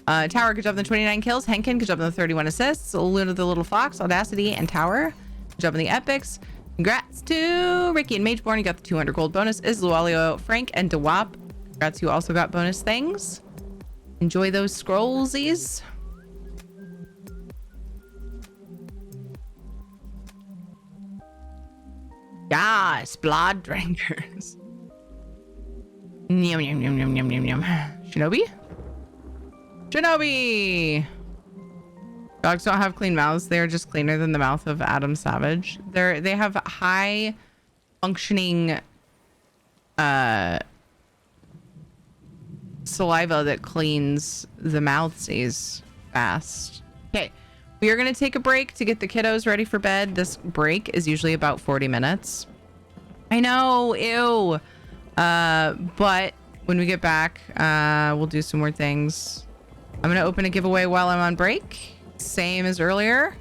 Tower, good job on the 29 kills. Henkin, good job on the 31 assists. Luna the Little Fox, Audacity, and Tower, good job on the epics. Congrats to Ricky and Mageborn, you got the 200 gold bonus. Islualio, Frank, and Dewap, congrats, you also got bonus things. Enjoy those scrollsies. Yes, blood drinkers. Yum, yum, yum, yum, yum, yum, yum. Shinobi? Shinobi! Dogs don't have clean mouths. They're just cleaner than the mouth of Adam Savage. They have high functioning saliva that cleans the mouthsies fast. Okay. We are going to take a break to get the kiddos ready for bed. This break is usually about 40 minutes. I know, ew. But when we get back, we'll do some more things. I'm going to open a giveaway while I'm on break. Same as earlier.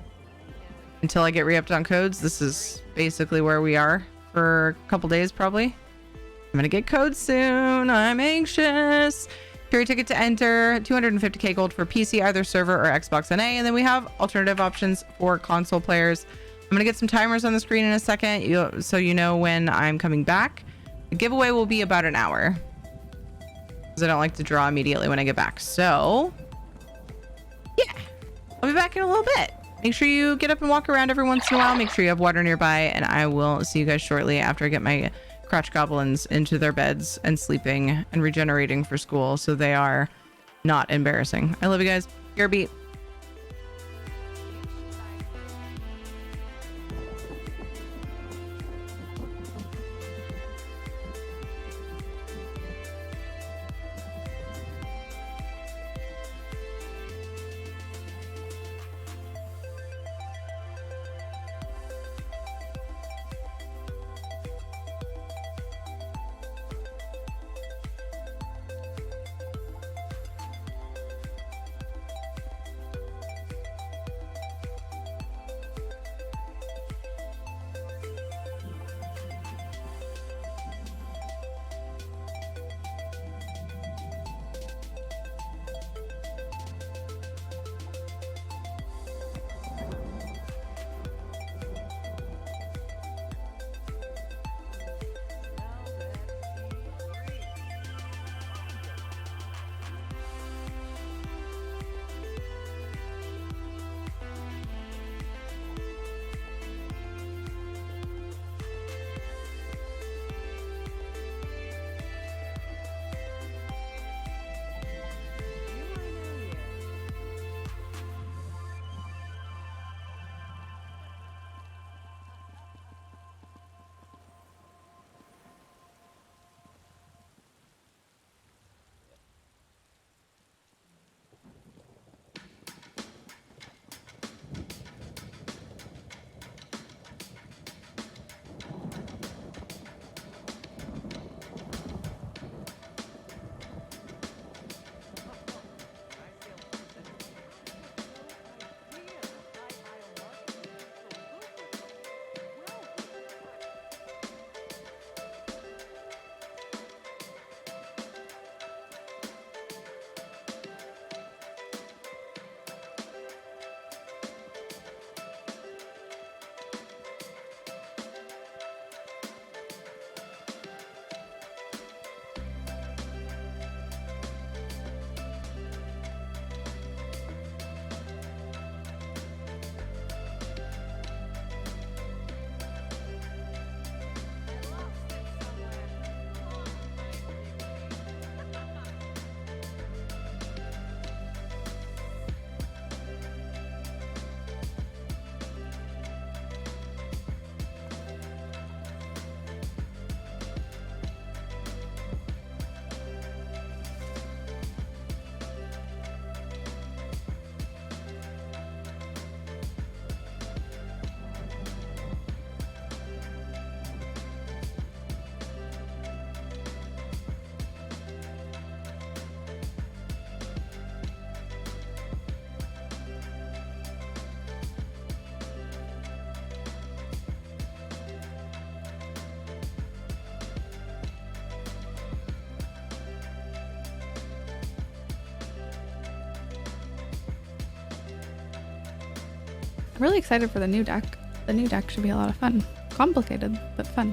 Until I get re-upped on codes. This is basically where we are for a couple days, probably. I'm going to get codes soon. I'm anxious. Free ticket to enter, 250k gold for PC, either server or Xbox NA, and then we have alternative options for console players. I'm gonna get some timers on the screen in a second, so you know when I'm coming back. The giveaway will be about an hour, because I don't like to draw immediately when I get back. So, yeah, I'll be back in a little bit. make sure you get up and walk around every once in a while. Make sure you have water nearby, and I will see you guys shortly after I get my crotch goblins into their beds and sleeping and regenerating for school, so they are not embarrassing. I love you guys. Your beat. I'm really excited for the new deck. The new deck should be a lot of fun. Complicated, but fun.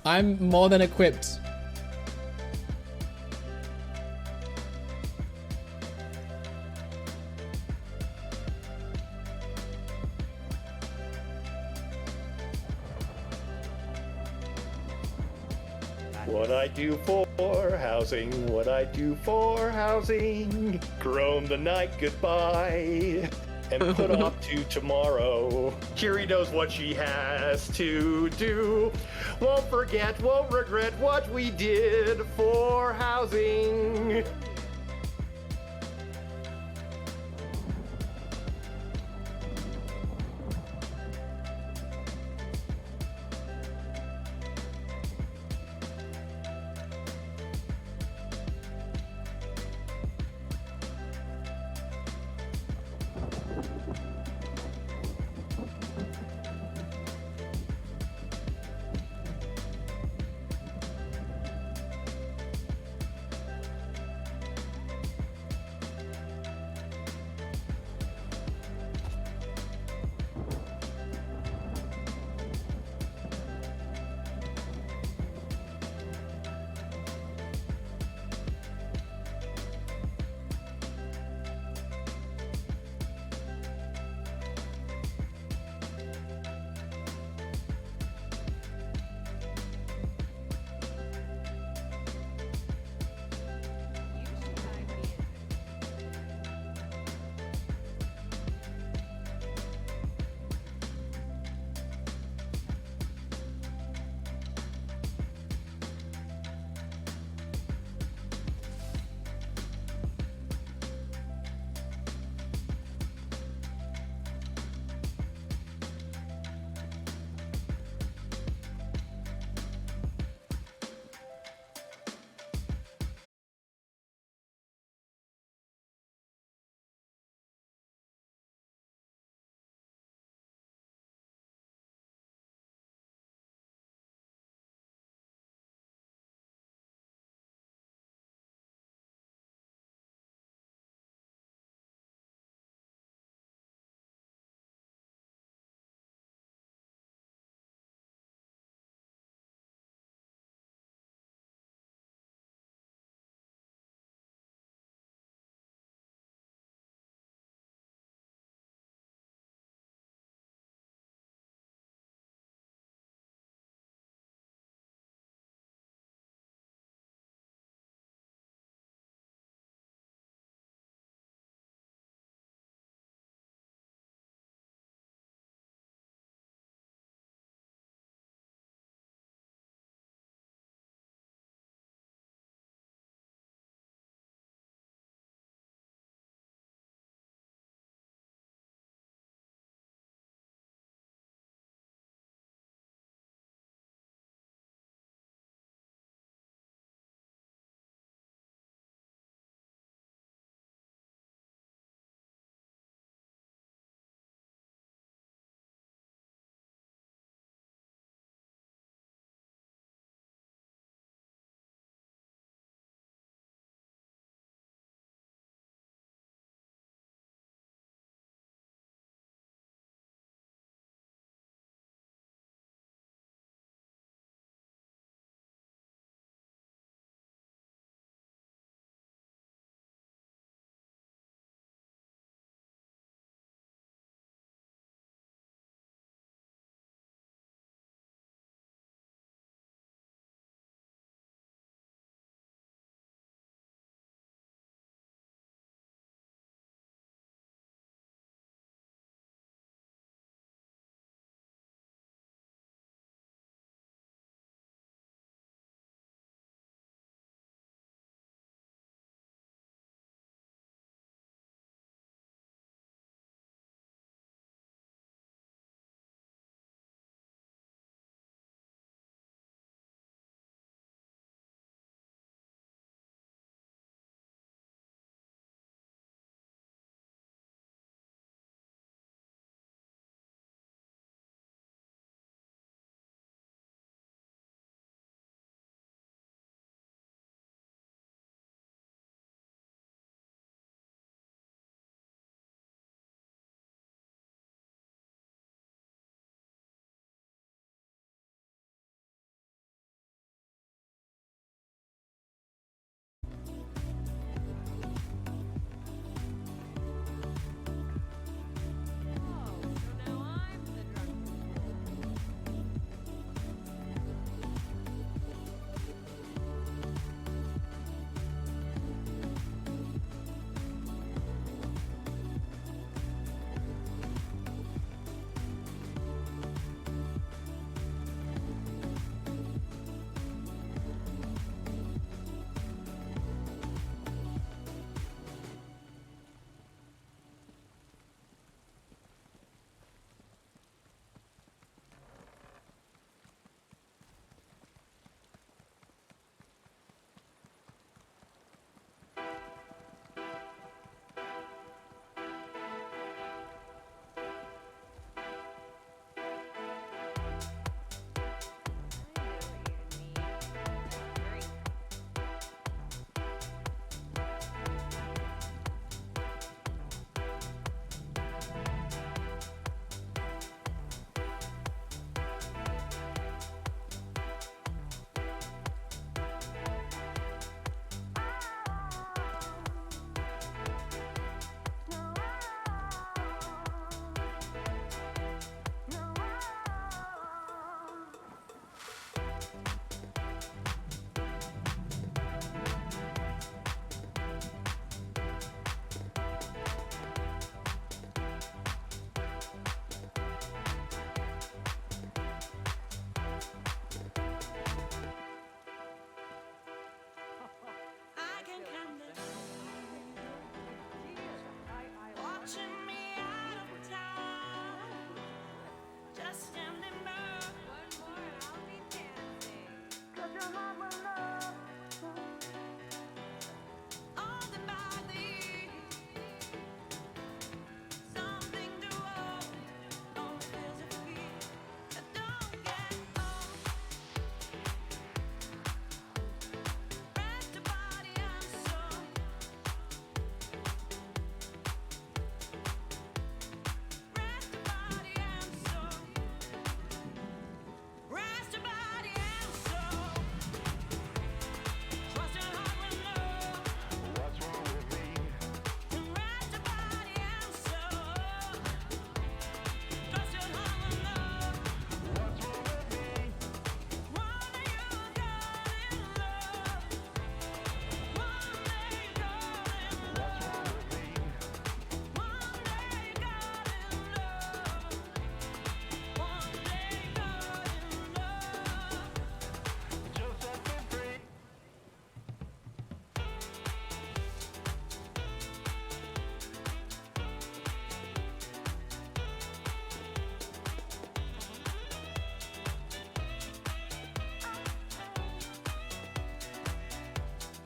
I'm more than equipped. What I do for housing, what I do for housing. Groan the night goodbye and put off to tomorrow. Kiri knows what she has to do. Won't forget, won't regret what we did for housing.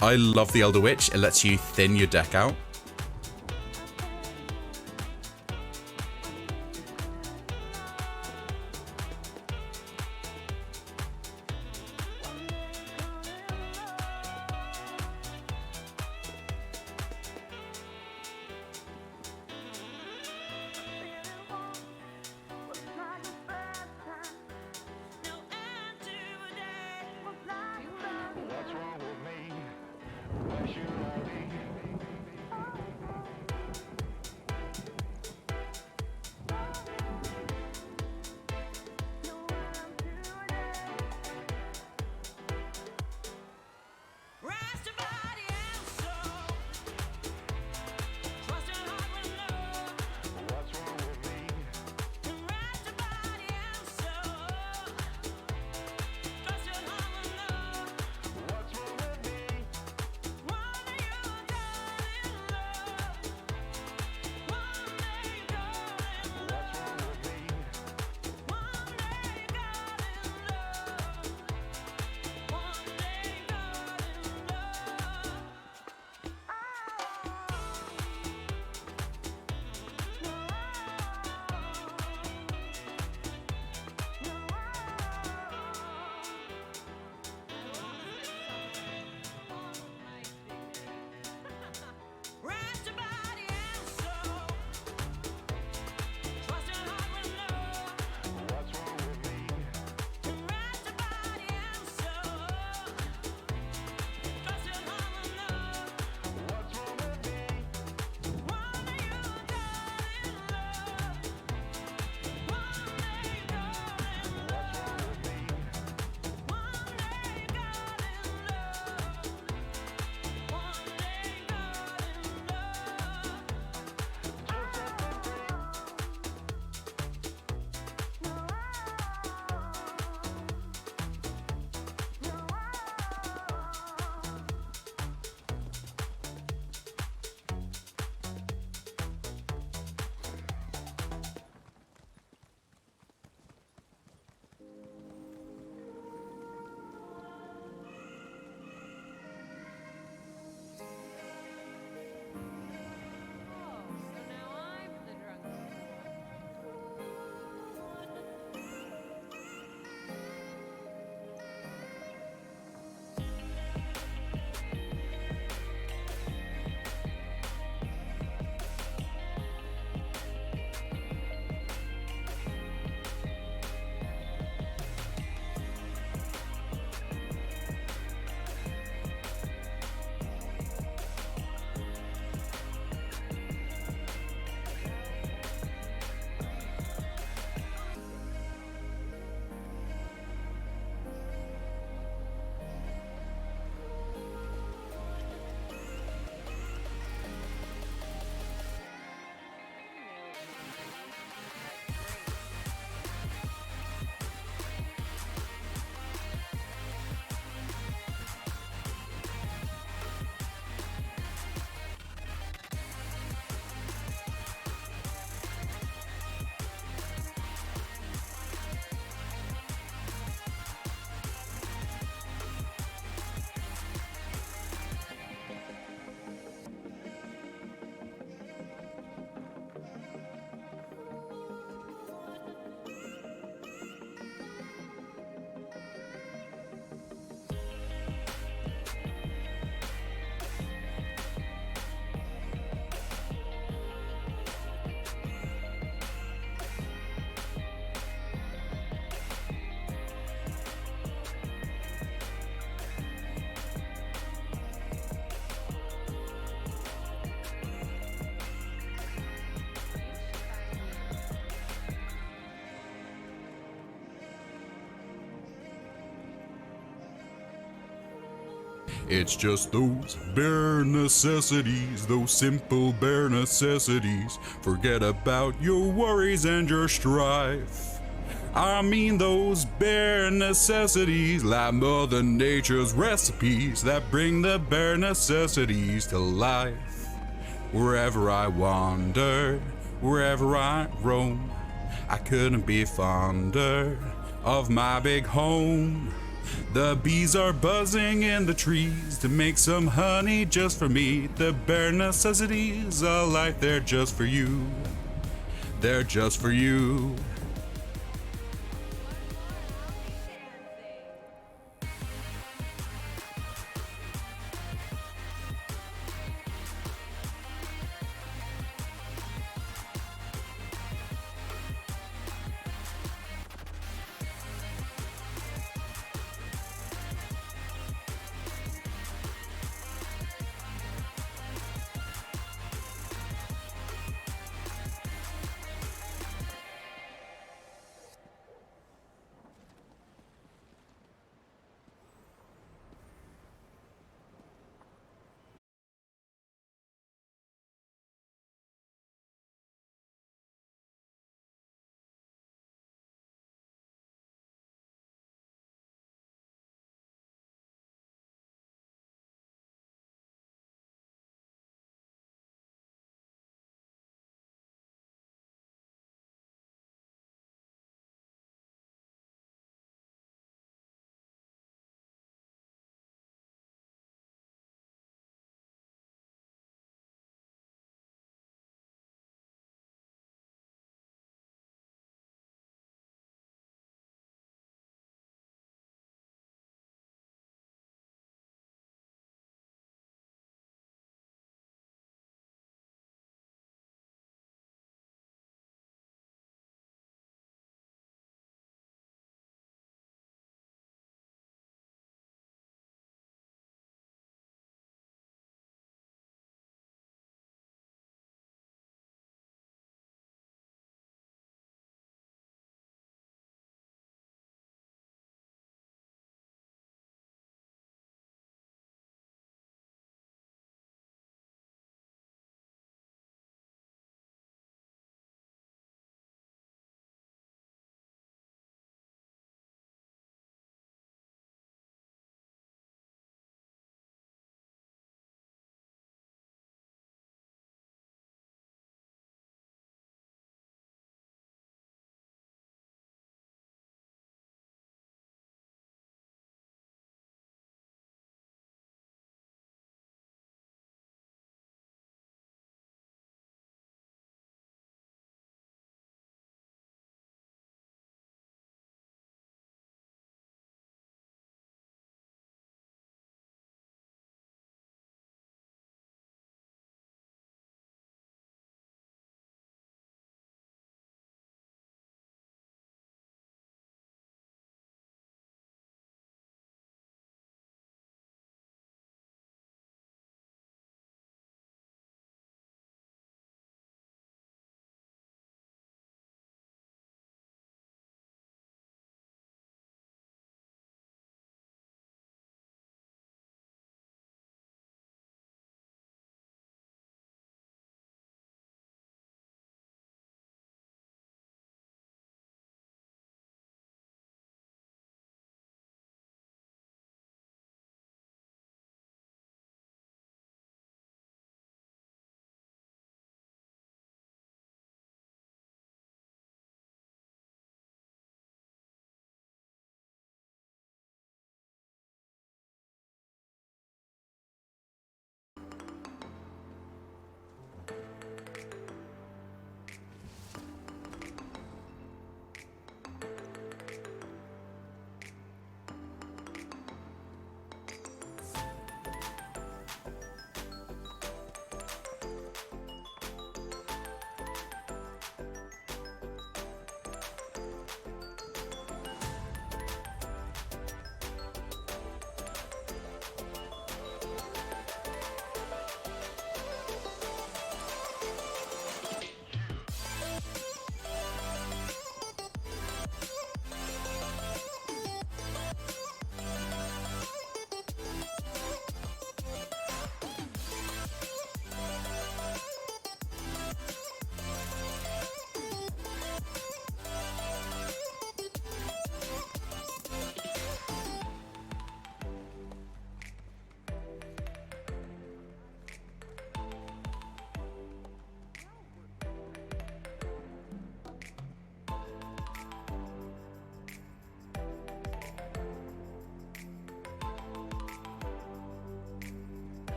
I love the Elder Witch. It lets you thin your deck out. It's just those bare necessities, those simple bare necessities. Forget about your worries and your strife. I mean those bare necessities, like Mother Nature's recipes that bring the bare necessities to life. Wherever I wander, wherever I roam, I couldn't be fonder of my big home. The bees are buzzing in the trees to make some honey just for me. The bare necessities of life, they're just for you. They're just for you.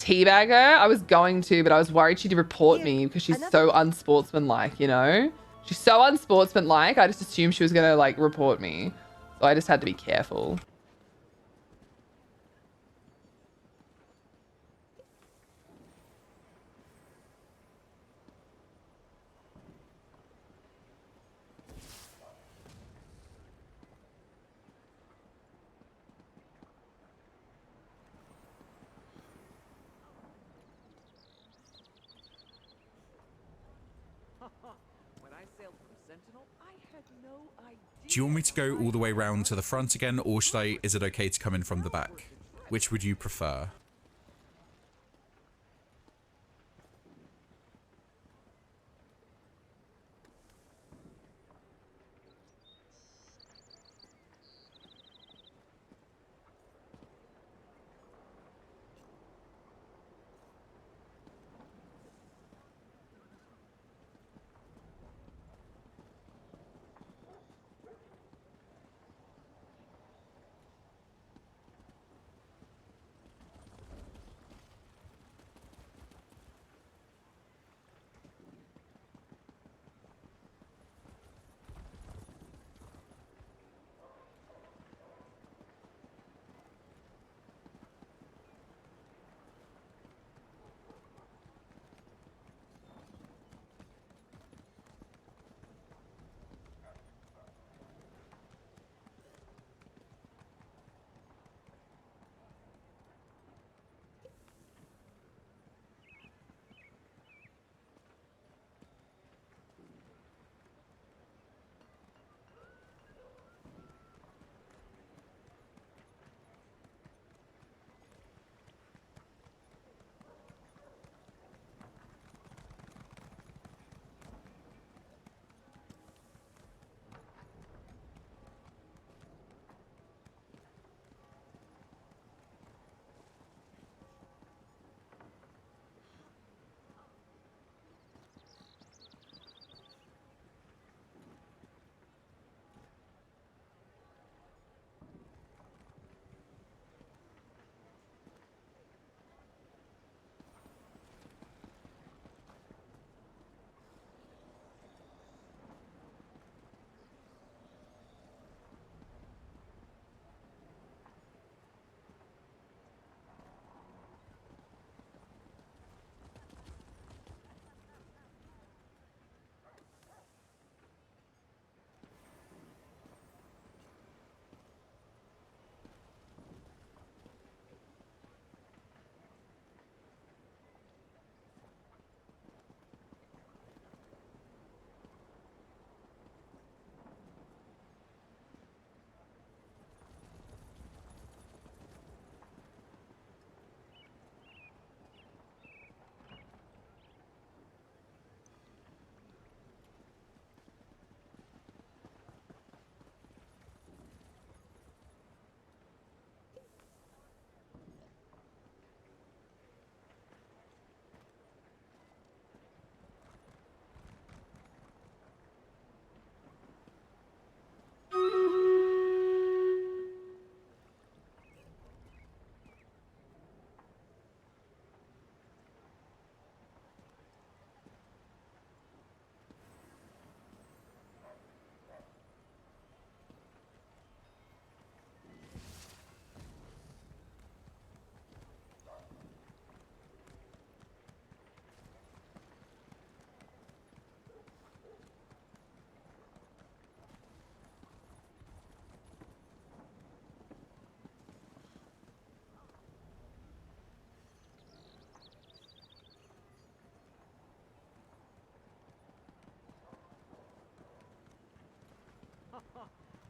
teabag her. I was going to, but I was worried she'd report me because she's so unsportsmanlike, you know? She's so unsportsmanlike. I just assumed she was gonna like report me. So I just had to be careful. When I sailed from Sentinel, I had no idea. Do you want me to go all the way round to the front again, or is it okay to come in from the back? Which would you prefer?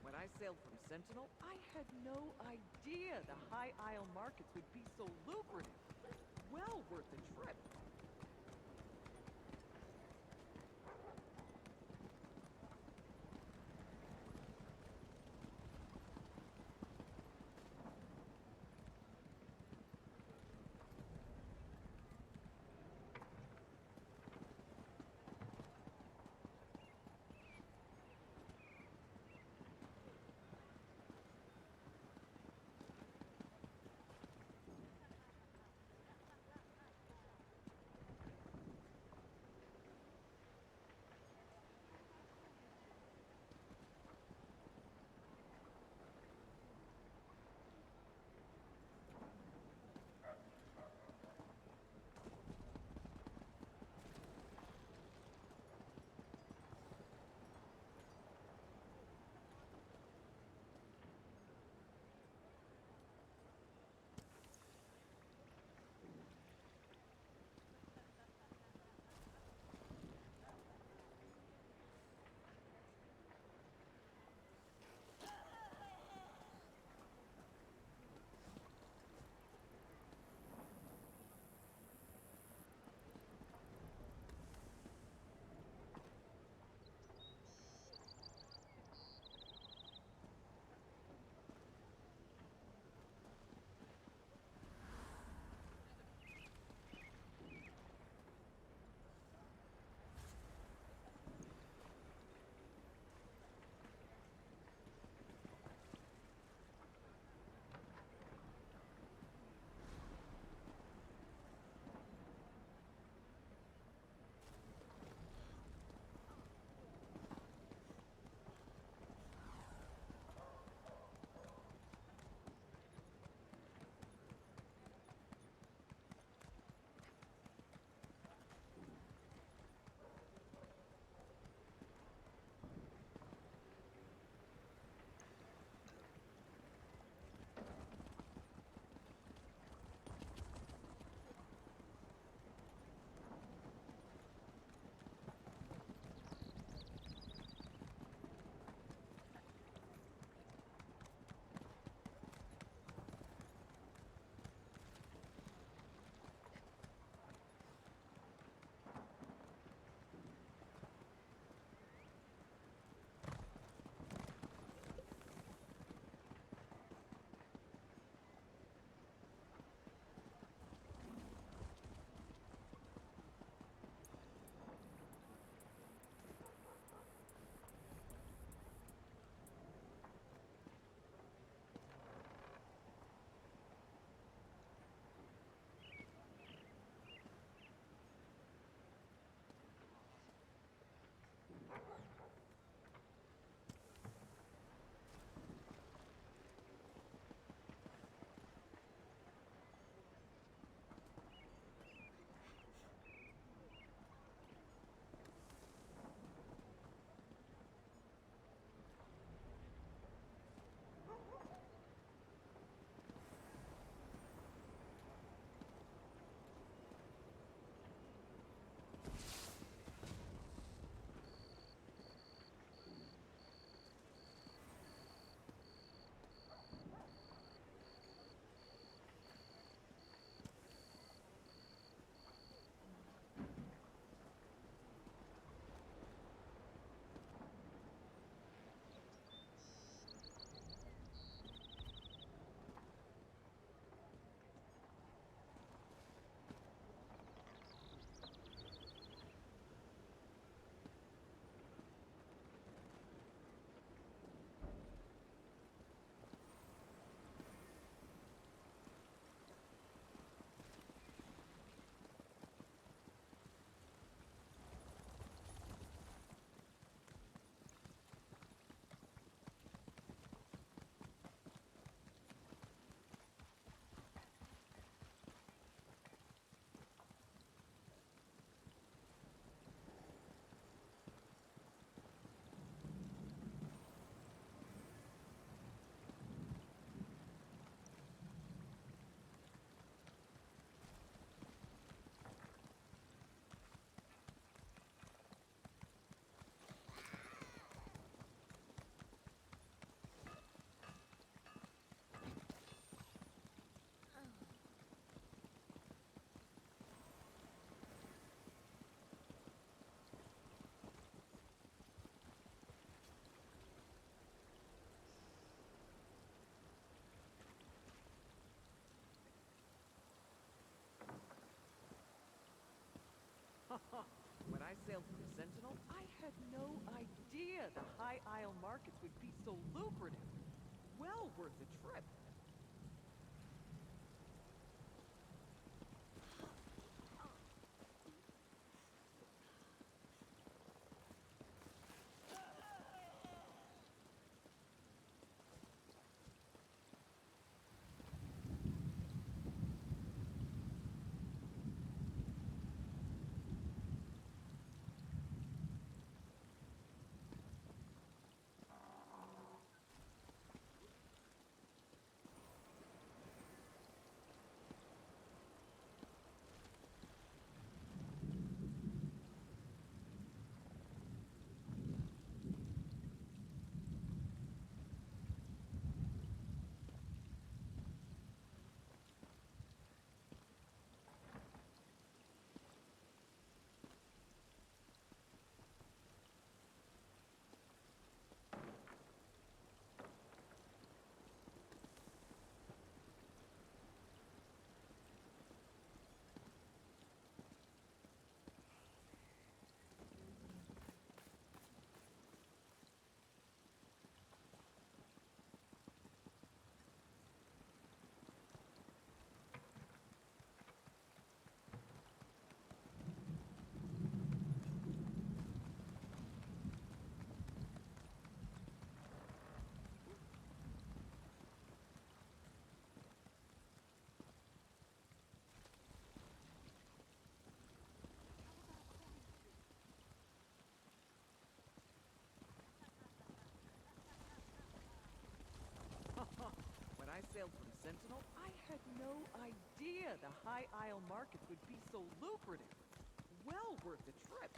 When I sailed from Sentinel, I had no idea the High Isle markets would be so lucrative. Well worth the trip. When I sailed from Sentinel, I had no idea the high isle markets would be so lucrative. Well worth the trip. When I sailed from Sentinel, I had no idea the high isle markets would be so lucrative. Well worth the trip.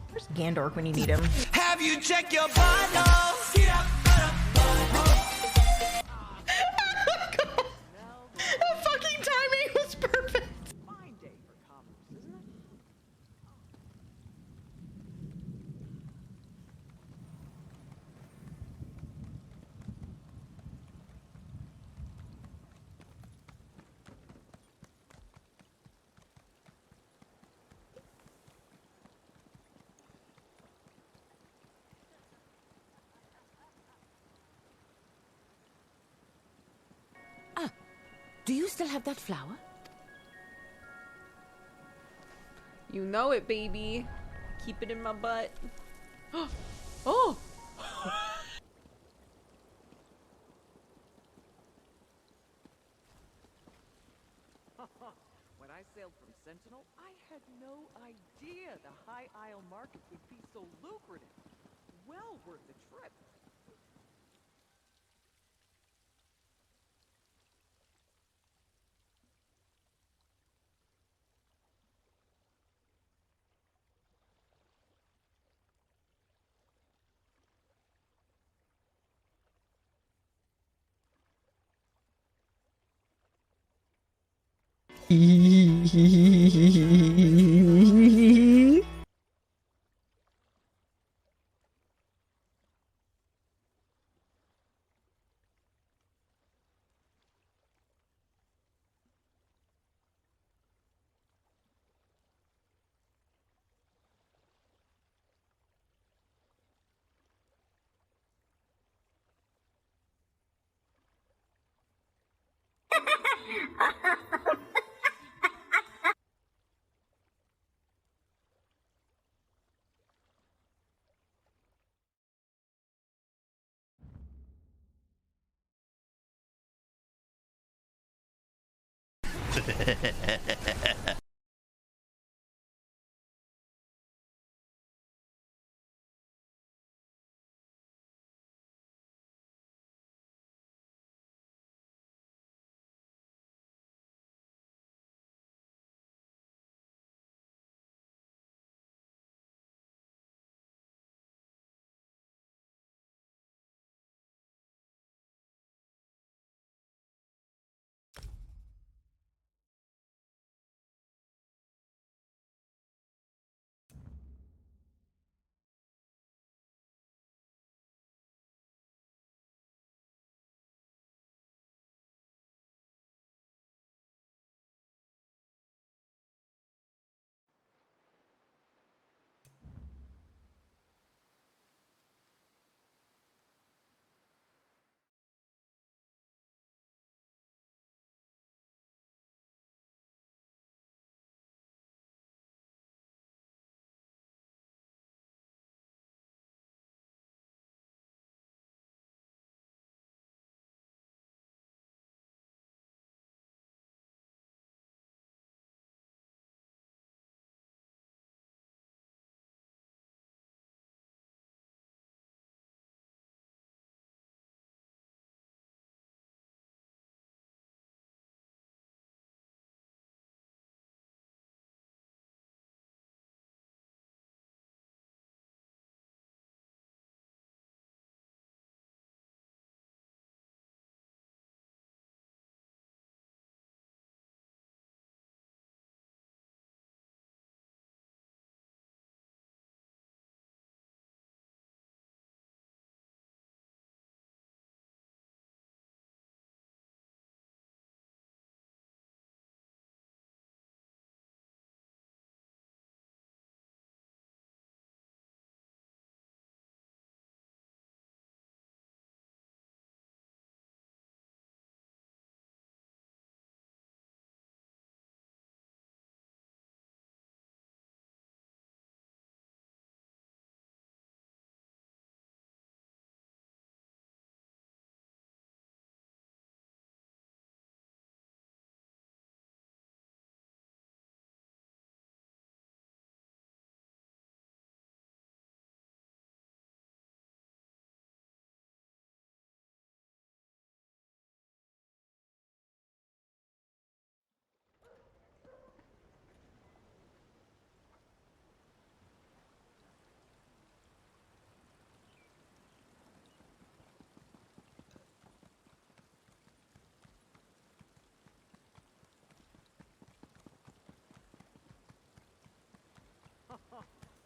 Where's Gandork when you need him? Have you checked your vitals? Get up, That fucking timing was perfect. Fine day for commerce, isn't it? Do you still have that flower? You know it, baby. Keep it in my butt. Oh! When I sailed from Sentinel, Sentinel, I had no idea the High Isle market would be so lucrative. Well worth the trip.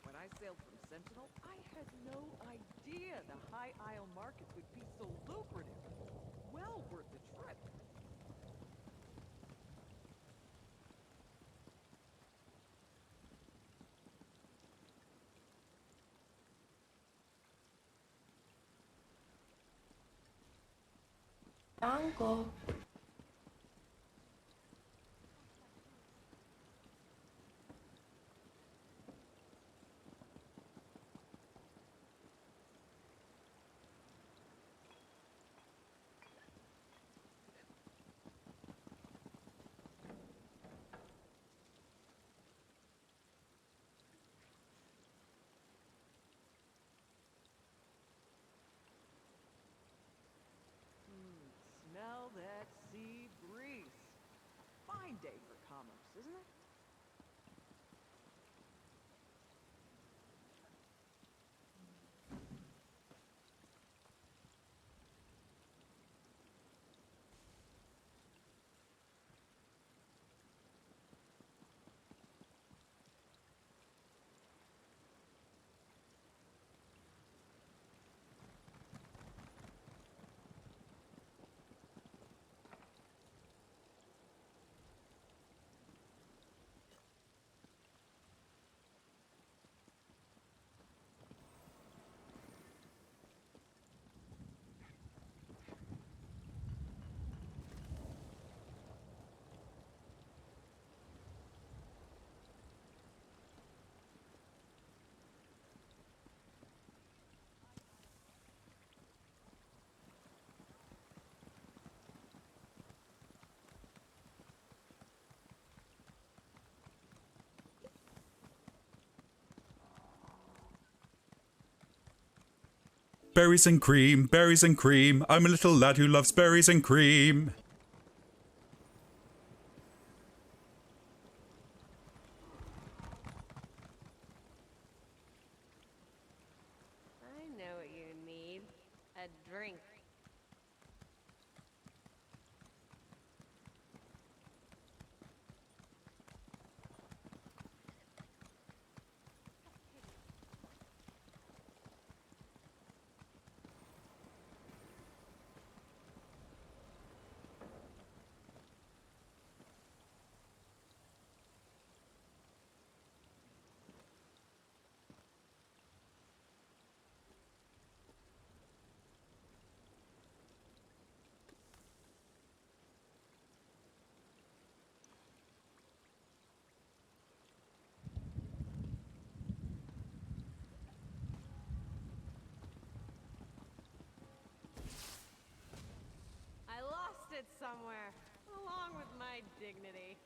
When I sailed from Sentinel, I had no idea the High Isle market would be so lucrative. Well worth the trip. Dango. day for commerce, isn't it? Berries and cream, berries and cream. I'm a little lad who loves berries and cream. I know what you need. A drink. I lost it somewhere, along with my dignity.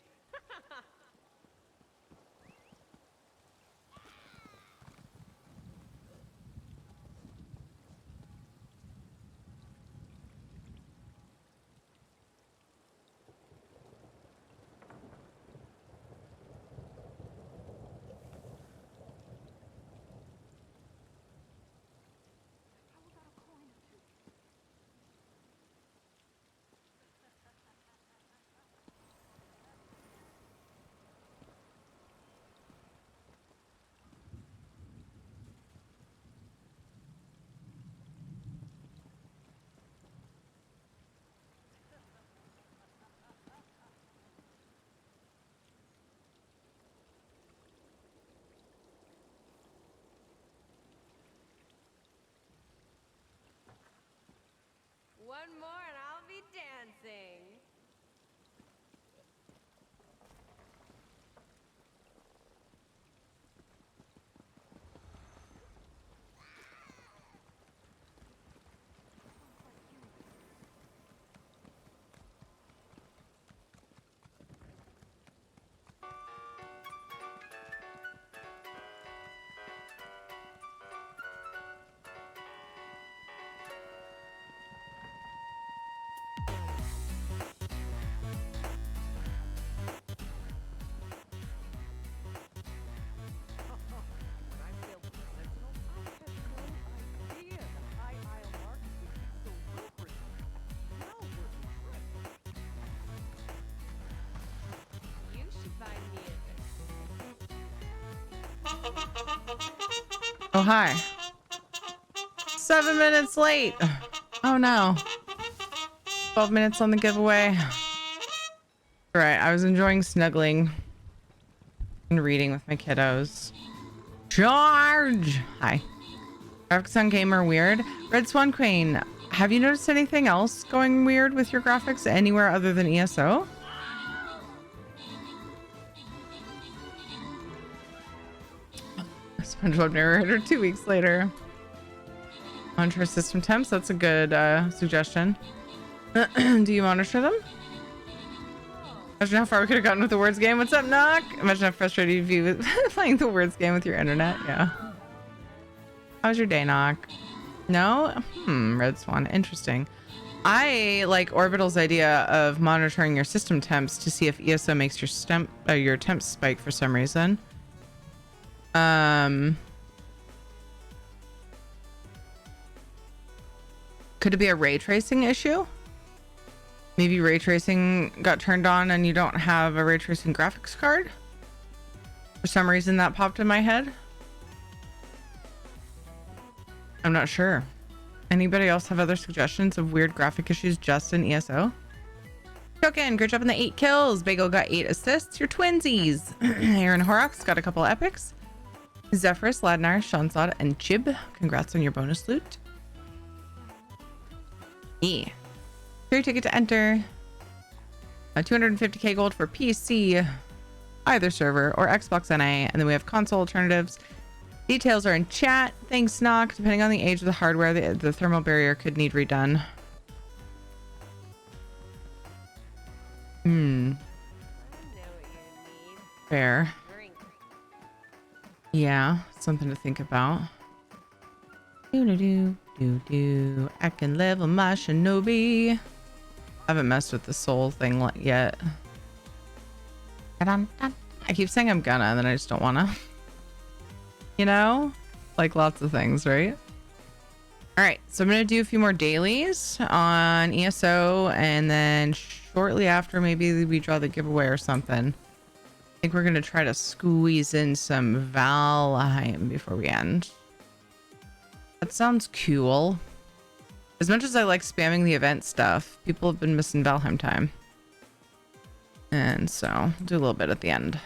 One more and I'll be dancing. Oh, hi. 7 minutes late. Oh no. 12 minutes on the giveaway. All right, I was enjoying snuggling and reading with my kiddos. Charge! Hi. Graphics on game are weird. Red Swan Queen, have you noticed anything else going weird with your graphics anywhere other than ESO? SpongeBob narrator 2 weeks later. Monitor system temps. That's a good suggestion. Do you monitor them? Imagine how far we could have gotten with the words game. What's up, Knock? Imagine how frustrated you'd be with playing the words game with your internet. Yeah. How was your day, Knock? No? Red Swan. Interesting. I like Orbital's idea of monitoring your system temps to see if ESO makes your temps spike for some reason. Could it be a ray tracing issue? Maybe ray tracing got turned on and you don't have a ray tracing graphics card? For some reason that popped in my head. I'm not sure. Anybody else have other suggestions of weird graphic issues just in ESO? Token, great job on the 8 kills. Bagel got 8 assists. You're twinsies. Aaron Horrocks got a couple epics. Zephyrus, Ladnar, Shanzad, and Chib. Congrats on your bonus loot. Yeah. Free ticket to enter. 250k gold for PC, either server, or Xbox NA. And then we have console alternatives. Details are in chat. Thanks, Knock. Depending on the age of the hardware, the thermal barrier could need redone. Fair. Yeah, something to think about. Do. I can level my shinobi. I haven't messed with the soul thing yet. I keep saying I'm gonna, and then I just don't wanna. You know? Like lots of things, right? Alright, so I'm gonna do a few more dailies on ESO, and then shortly after, maybe we draw the giveaway or something. I think we're gonna try to squeeze in some Valheim before we end. That sounds cool. As much as I like spamming the event stuff, people have been missing Valheim time. And so, I'll do a little bit at the end.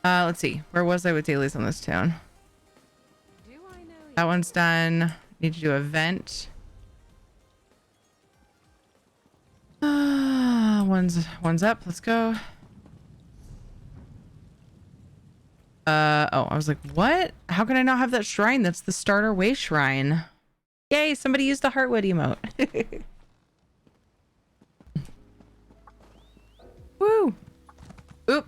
Let's see. Where was I with dailies on this town? That one's done. Need to do event. One's up. Let's go. Oh, I was like, what? How can I not have that shrine? That's the starter way shrine. Yay, somebody used the Heartwood emote. Woo! Oop.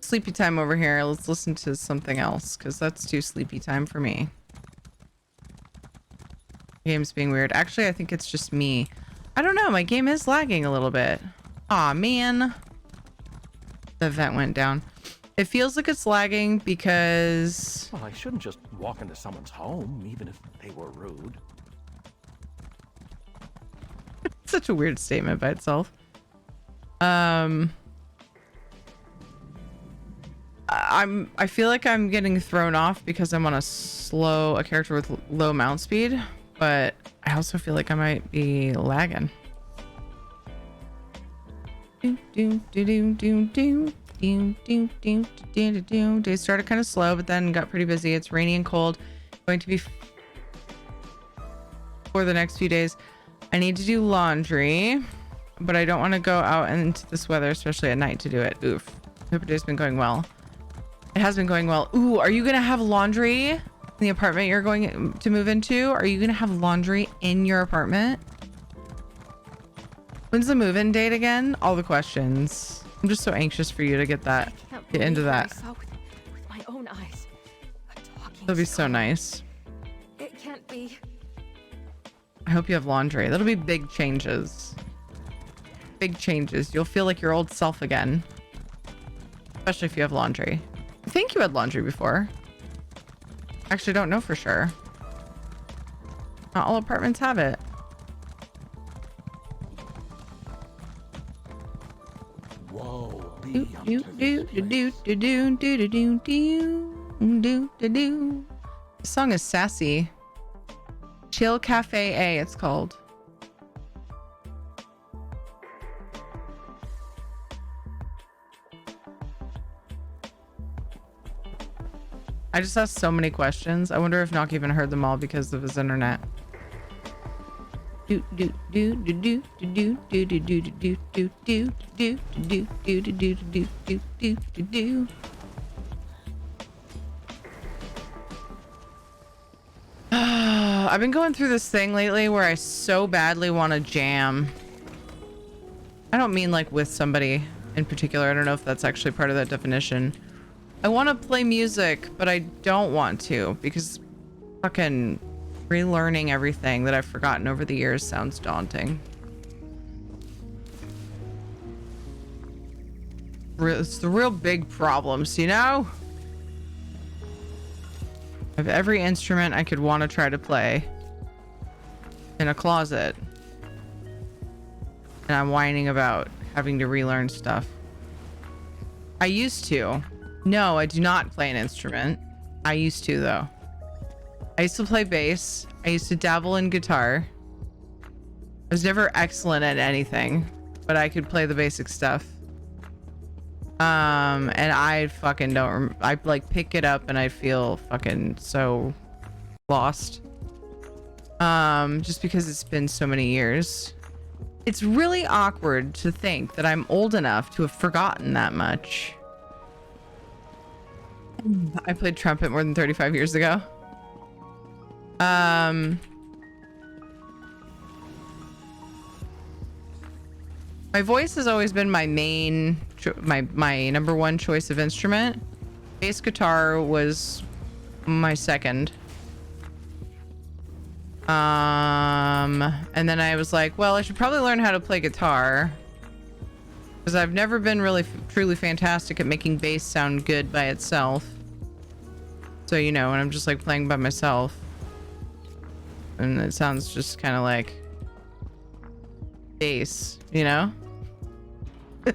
Sleepy time over here. Let's listen to something else, because that's too sleepy time for me. Game's being weird. Actually, I think it's just me. I don't know. My game is lagging a little bit. Aw, man. The vent went down. It feels like it's lagging because... Well, I shouldn't just walk into someone's home, even if they were rude. Such a weird statement by itself. I feel like I'm getting thrown off because I'm on a character with low mount speed, but I also feel like I might be lagging. Day started kind of slow, but then got pretty busy. It's rainy and cold. Going to be for the next few days. I need to do laundry, but I don't want to go out into this weather, especially at night, to do it. Oof. Hope your day's been going well. It has been going well. Ooh, are you gonna have laundry in the apartment you're going to move into? Are you gonna have laundry in your apartment? When's the move-in date again? All the questions. I'm just so anxious for you to get into that. I saw with my own eyes. That'll be so nice. It can't be. I hope you have laundry. That'll be big changes. Big changes. You'll feel like your old self again. Especially if you have laundry. I think you had laundry before. Actually, don't know for sure. Not all apartments have it. Whoa. The song is sassy. Chill Cafe A, it's called. I just asked so many questions. I wonder if Nock even heard them all because of his internet. I've been going through this thing lately where I so badly want to jam. I don't mean like with somebody in particular. I don't know if that's actually part of that definition. I want to play music, but I don't want to because fucking Relearning everything that I've forgotten over the years sounds daunting. It's the real big problems, you know? I have every instrument I could want to try to play in a closet. And I'm whining about having to relearn stuff. I used to. No, I do not play an instrument. I used to, though. I used to play bass. I used to dabble in guitar. I was never excellent at anything, but I could play the basic stuff. And I fucking don't. I like pick it up and I feel fucking so lost. Just because it's been so many years. It's really awkward to think that I'm old enough to have forgotten that much. I played trumpet more than 35 years ago. My voice has always been my main, my number one choice of instrument. Bass guitar was my second. And then I was like, well, I should probably learn how to play guitar, because I've never been really truly fantastic at making bass sound good by itself. So, you know, when I'm just like playing by myself and it sounds just kind of like bass, you know? So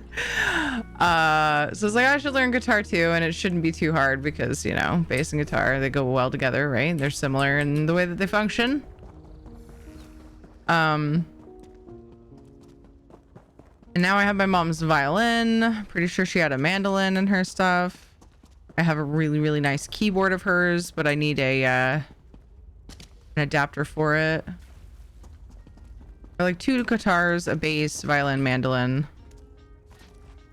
it's like, I should learn guitar too, and it shouldn't be too hard because, you know, bass and guitar, they go well together, right? They're similar in the way that they function. And now I have my mom's violin. Pretty sure she had a mandolin in her stuff. I have a really, really nice keyboard of hers, but I need a an adapter for it. Or like 2 guitars, a bass, violin, mandolin,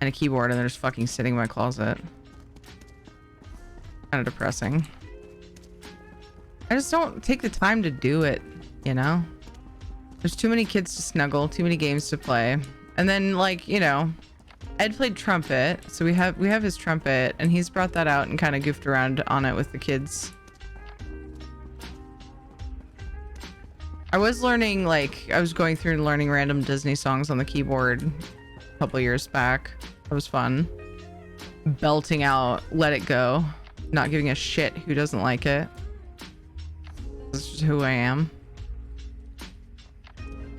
and a keyboard, and they're just fucking sitting in my closet. Kind of depressing. I just don't take the time to do it, you know? There's too many kids to snuggle, too many games to play. And then, like, you know, Ed played trumpet, so we have his trumpet, and he's brought that out and kind of goofed around on it with the kids. I was learning, like, I was going through and learning random Disney songs on the keyboard a couple years back. That was fun. Belting out Let It Go, not giving a shit who doesn't like it. That's just who I am.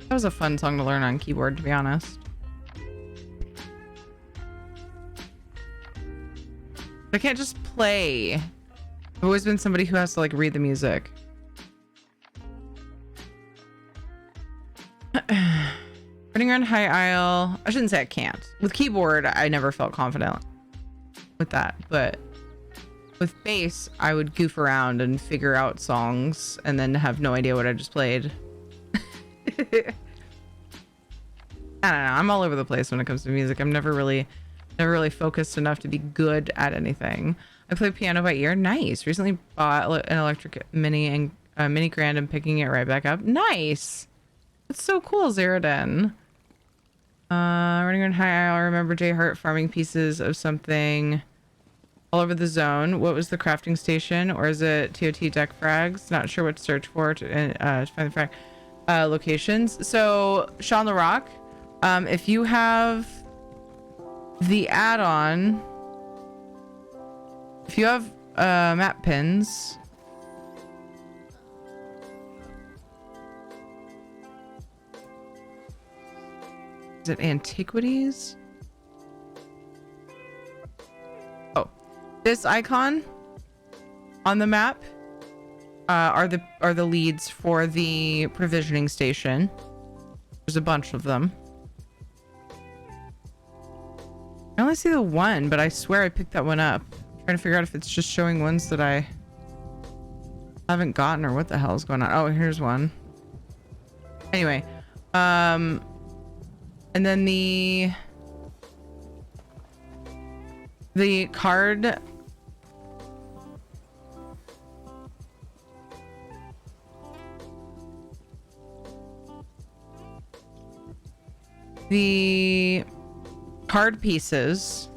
That was a fun song to learn on keyboard, to be honest. I can't just play. I've always been somebody who has to like read the music. Running around high aisle. I shouldn't say I can't. With keyboard, I never felt confident with that. But with bass, I would goof around and figure out songs and then have no idea what I just played. I don't know. I'm all over the place when it comes to music. I'm never really focused enough to be good at anything. I play piano by ear. Nice. Recently bought an electric mini and mini grand and picking it right back up. Nice. That's so cool, Zerodin. Running around high aisle. I remember J Hart farming pieces of something all over the zone. What was the crafting station, or is it ToT deck frags? Not sure what to search for to find the frag locations. So Sean the Rock, if you have the add-on, if you have map pins, is it antiquities? Oh, this icon on the map are the leads for the provisioning station. There's a bunch of them. I only see the one, but I swear I picked that one up. I'm trying to figure out if it's just showing ones that I haven't gotten or what the hell is going on. Oh, here's one. Anyway, and then the card. The card pieces,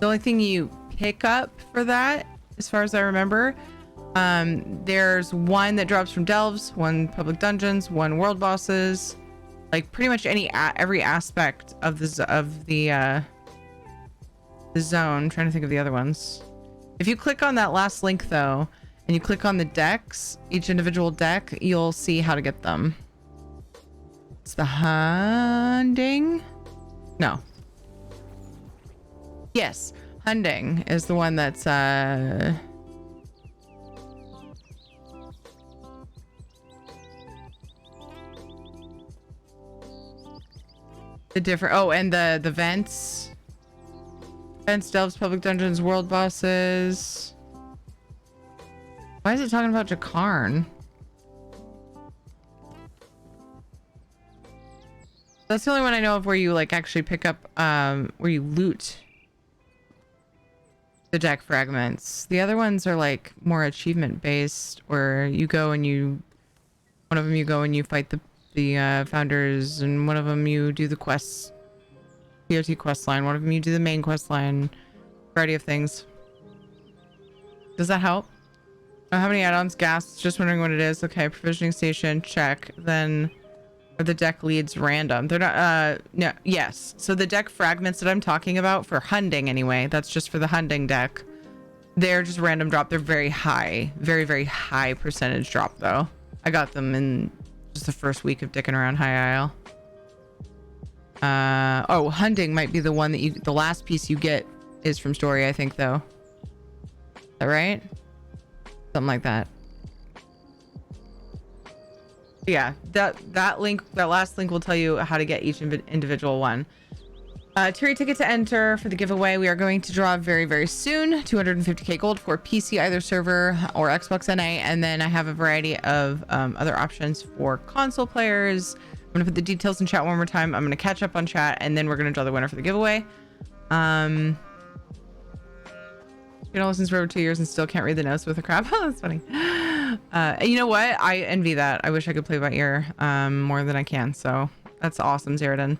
the only thing you pick up for that, as far as I remember, There's one that drops from delves, one public dungeons, one world bosses, like pretty much every aspect of the zone. I'm trying to think of the other ones. If you click on that last link though, and you click on the decks, each individual deck, you'll see how to get them. It's the Hunding? No. Yes, Hunding is the one that's the different, oh, and the vents, delves, public dungeons, world bosses. Why is it talking about Jakarn? That's the only one I know of where you like actually pick up, where you loot the deck fragments. The other ones are like more achievement based, where you go and one of them you go and you fight the founders, and one of them you do the quests, ToT quest line. One of them you do the main quest line. Variety of things. Does that help? How many add-ons? Gas. Just wondering what it is. Okay, provisioning station. Check. Then are the deck leads random? They're not. No. Yes. So the deck fragments that I'm talking about for Hunding anyway. That's just for the Hunding deck. They're just random drop. They're very high, very very high percentage drop though. I got them in just the first week of dicking around High Isle. Oh, Hunding might be the one that the last piece you get is from story, I think though. Is that right? Something like that. Yeah, that link, that last link will tell you how to get each individual one. Tier ticket to enter for the giveaway. We are going to draw very, very soon. 250k gold for PC, either server or Xbox NA. And then I have a variety of other options for console players. I'm going to put the details in chat one more time. I'm going to catch up on chat, and then we're going to draw the winner for the giveaway. You know, listens for over 2 years and still can't read the notes with a crap. Oh, that's funny. You know what? I envy that. I wish I could play by ear more than I can. So that's awesome, Zeradan.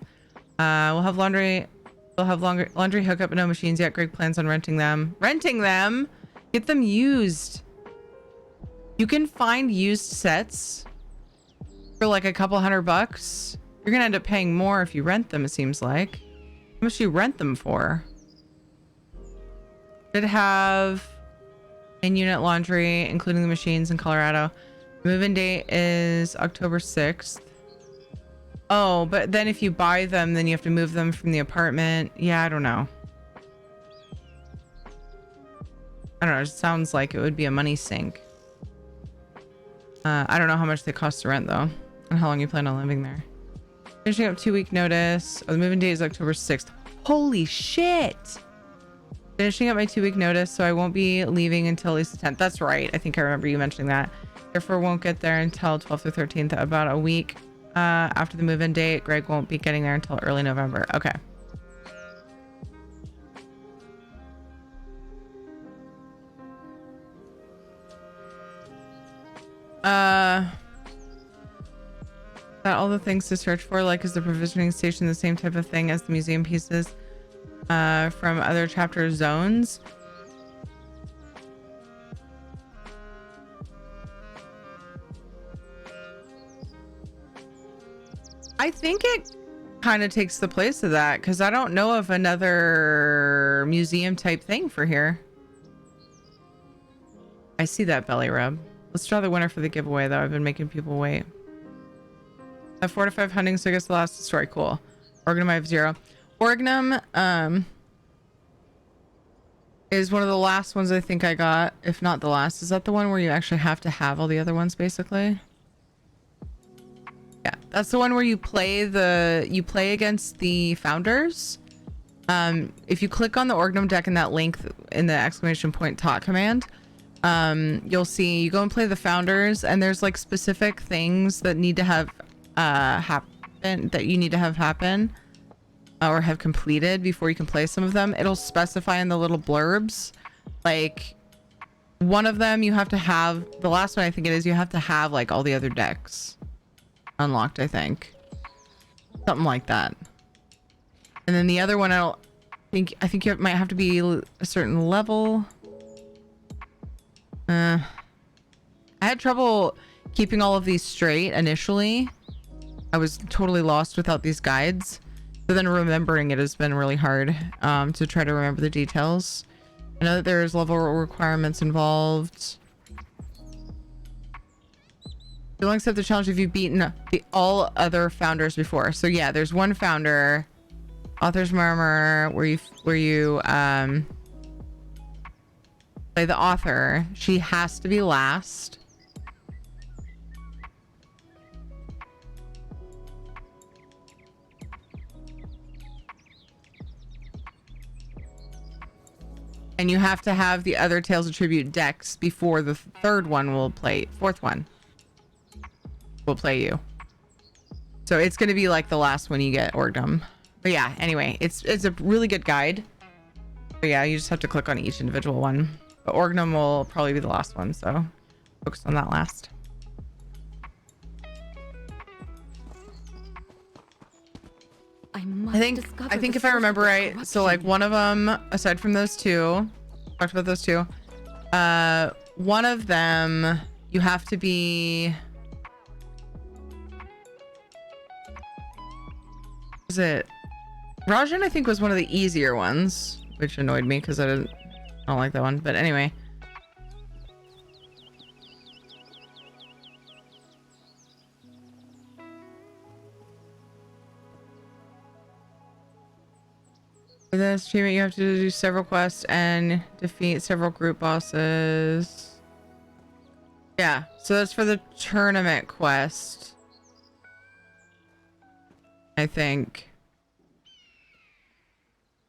We'll have laundry. We'll have laundry hookup, but no machines yet. Greg plans on renting them. Renting them? Get them used. You can find used sets for like a couple $100. You're gonna end up paying more if you rent them, it seems like. How much do you rent them for? Should have in-unit laundry, including the machines in Colorado. Move-in date is October 6th. Oh, but then if you buy them, then you have to move them from the apartment. Yeah, I don't know. I don't know. It sounds like it would be a money sink. I don't know how much they cost to rent though, and how long you plan on living there. Finishing up 2-week notice. Oh, the moving date is October 6th. Holy shit! Finishing up my 2-week notice, so I won't be leaving until at least the 10th. That's right. I think I remember you mentioning that. Therefore, won't get there until 12th or 13th, about a week after the move-in date. Greg won't be getting there until early November. Okay. That all the things to search for, like, is the provisioning station the same type of thing as the museum pieces from other chapter zones? I think it kind of takes the place of that, because I don't know of another museum type thing for here. I see that belly rub. Let's draw the winner for the giveaway, though. I've been making people wait. I have 4 to 5 hunting, so I guess the last story. Cool. Organum, I have 0. Organum is one of the last ones I think I got, if not the last. Is that the one where you actually have to have all the other ones, basically? Yeah, that's the one where you play against the founders. If you click on the Organum deck in that link in the ! ToT command, you'll see you go and play the founders, and there's like specific things that need to have happen, that you need to have happen or have completed before you can play some of them. It'll specify in the little blurbs, like one of them you have to have, the last one I think it is, you have to have like all the other decks unlocked, I think, something like that. And then the other one, I think you might have to be a certain level. I had trouble keeping all of these straight initially. I was totally lost without these guides. But then remembering it has been really hard to try to remember the details. I know that there's level requirements involved. You'll accept the challenge if you've beaten all other founders before. So yeah, there's one founder, Author's Murmur, where you play the author. She has to be last. And you have to have the other Tales of Tribute decks before the fourth one will play you. So it's going to be like the last one you get Orgdom. But yeah, anyway, it's a really good guide. But yeah, you just have to click on each individual one. But Orgdom will probably be the last one, so focus on that last. I think if I remember right, so like one of them, aside from those two, talked about those two, one of them you have to be, is it Rajan? I think was one of the easier ones, which annoyed me because I don't like that one, but anyway. For this achievement, you have to do several quests and defeat several group bosses. Yeah, so that's for the tournament quest, I think.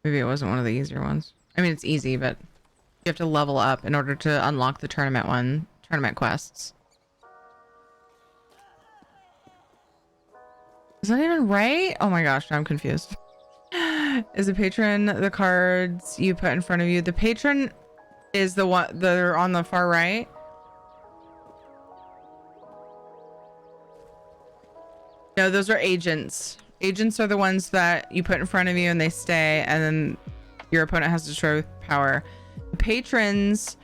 Maybe it wasn't one of the easier ones. I mean, it's easy, but you have to level up in order to unlock the tournament quests. Is that even right? Oh my gosh, now I'm confused. Is the patron the cards you put in front of you? The patron is the one that are on the far right. No, those are agents. Agents are the ones that you put in front of you and they stay, and then your opponent has to destroy with power. The patrons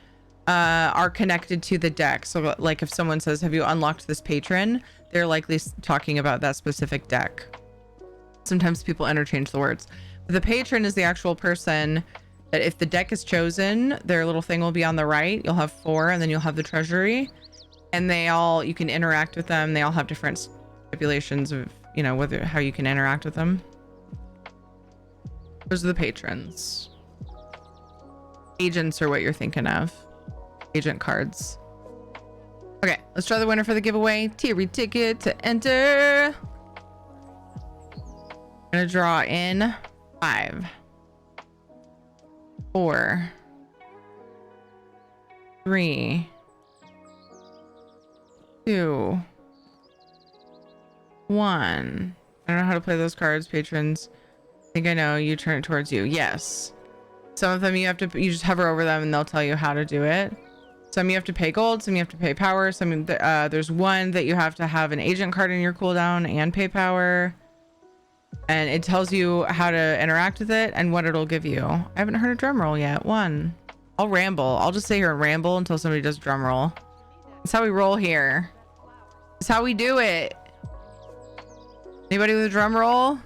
are connected to the deck. So like if someone says, have you unlocked this patron? They're likely talking about that specific deck. Sometimes people interchange the words. The patron is the actual person that if the deck is chosen, their little thing will be on the right. You'll have 4, and then you'll have the treasury, and you can interact with them. They all have different stipulations of, you know, how you can interact with them. Those are the patrons. Agents are what you're thinking of. Agent cards. Okay, let's try the winner for the giveaway. Tier ticket to enter. I'm gonna draw in 5, 4, 3, 2, 1. I don't know how to play those cards, patrons. I think I know. You turn it towards you. Yes. Some of them you just hover over them and they'll tell you how to do it. Some you have to pay gold, some you have to pay power. Some there's one that you have to have an agent card in your cooldown and pay power. And it tells you how to interact with it and what it'll give you. I haven't heard a drum roll yet. 1. I'll ramble. I'll just sit here and ramble until somebody does drum roll. That's how we roll here. That's how we do it. Anybody with a drum roll?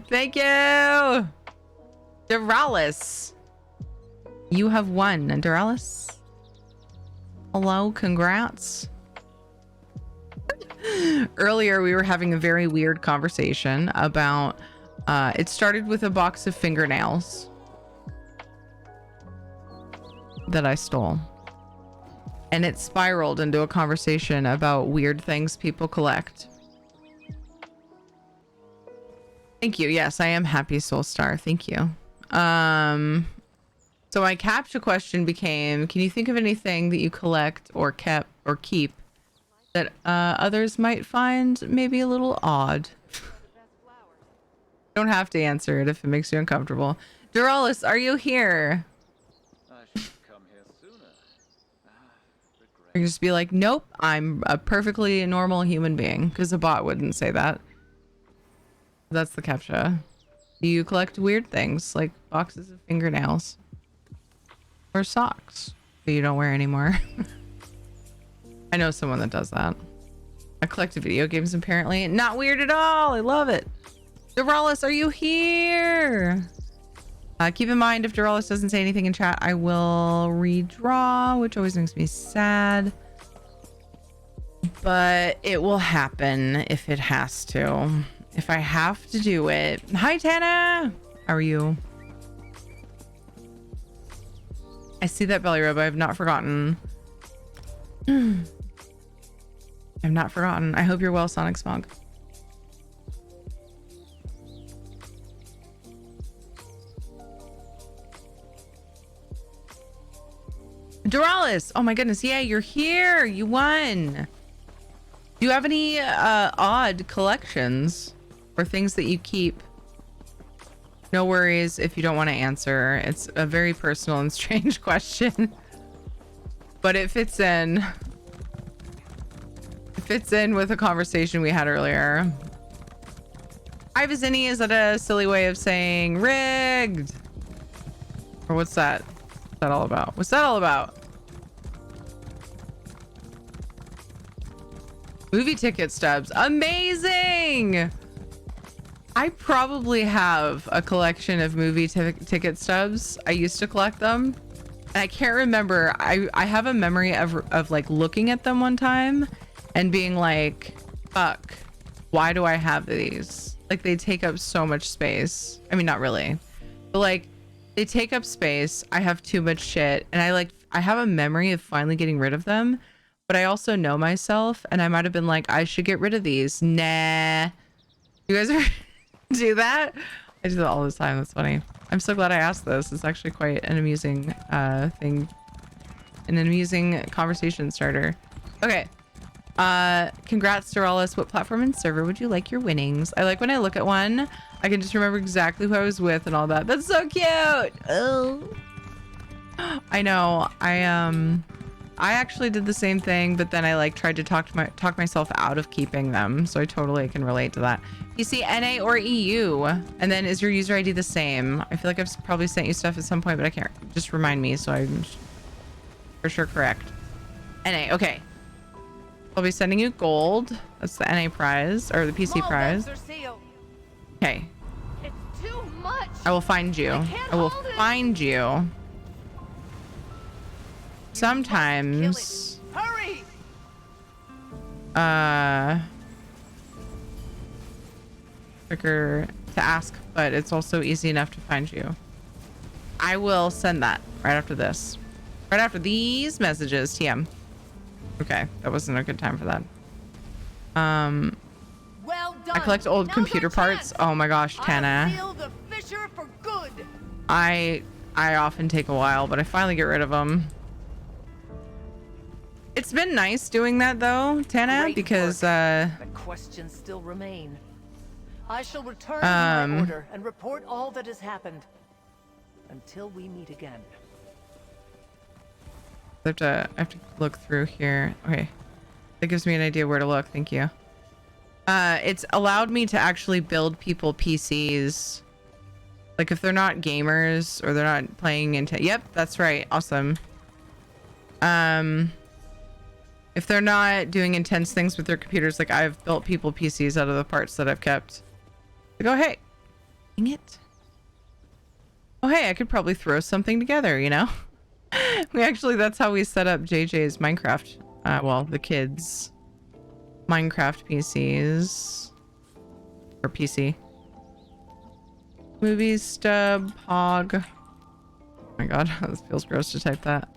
Thank you. Duralis. You have won, Duralis. Hello, congrats. Earlier we were having a very weird conversation about it started with a box of fingernails that I stole, and it spiraled into a conversation about weird things people collect. Thank you. Yes, I am happy, Soul Star. Thank you. So my captcha question became, can you think of anything that you collect or kept or keep that others might find maybe a little odd? Don't have to answer it if it makes you uncomfortable. Duralis, are you here? I should come here sooner. You can just be like, nope, I'm a perfectly normal human being, because a bot wouldn't say that. That's the captcha. Do you collect weird things like boxes of fingernails? Or socks that you don't wear anymore. I know someone that does that. I collected video games apparently. Not weird at all. I love it. Doralis, are you here? Keep in mind, if Doralis doesn't say anything in chat, I will redraw, which always makes me sad. But it will happen if it has to. If I have to do it. Hi, Tana. How are you? I see that belly rub. I have not forgotten. I've not forgotten. I hope you're well, Sonic Smog. Doralis! Oh my goodness. Yeah, you're here. You won. Do you have any odd collections or things that you keep? No worries if you don't want to answer. It's a very personal and strange question. But it fits in. It fits in with a conversation we had earlier. Hi, Vizini. Is that a silly way of saying rigged? Or what's that? What's that all about? What's that all about? Movie ticket stubs. Amazing! I probably have a collection of movie ticket stubs. I used to collect them. And I can't remember. I have a memory of like looking at them one time and being like, fuck, why do I have these? Like they take up so much space. I mean, not really, but like they take up space. I have too much shit. And I have a memory of finally getting rid of them. But I also know myself and I might've been like, I should get rid of these. Nah. You guys ever do that? I do that all the time. That's funny. I'm so glad I asked this. It's actually quite an amusing thing. An amusing conversation starter. Okay. Congrats, Doralis. What platform and server would you like your winnings? I like when I look at one, I can just remember exactly who I was with and all that. That's so cute. Oh. I know. I actually did the same thing, but then I like tried to talk myself out of keeping them. So I totally can relate to that. PC, NA, or EU? And then is your user ID the same? I feel like I've probably sent you stuff at some point, but I can't. Just remind me so I'm for sure correct. NA, okay. I'll be sending you gold. That's the NA prize, or the PC prize. Okay. It's too much. I will find you. I will find you. Sometimes Hurry! quicker to ask, but it's also easy enough to find you. I will send that right after this. Right after these messages, TM. Okay, that wasn't a good time for that. Well done. I collect old computer parts. Oh my gosh, Tana. I often take a while, but I finally get rid of them. It's been nice doing that though, Tana, because the questions still remain. I shall return to my order and report all that has happened until we meet again. I have to look through here. Okay. That gives me an idea where to look. Thank you. It's allowed me to actually build people PCs. Like if they're not gamers or they're not playing into, yep, that's right. Awesome. If they're not doing intense things with their computers, like I've built people PCs out of the parts that I've kept. Like, oh, hey, dang it. Oh, hey, I could probably throw something together, you know? That's how we set up JJ's Minecraft. Well, the kids' Minecraft PCs. Or PC. Movie stub, hog. Oh my god, this feels gross to type that.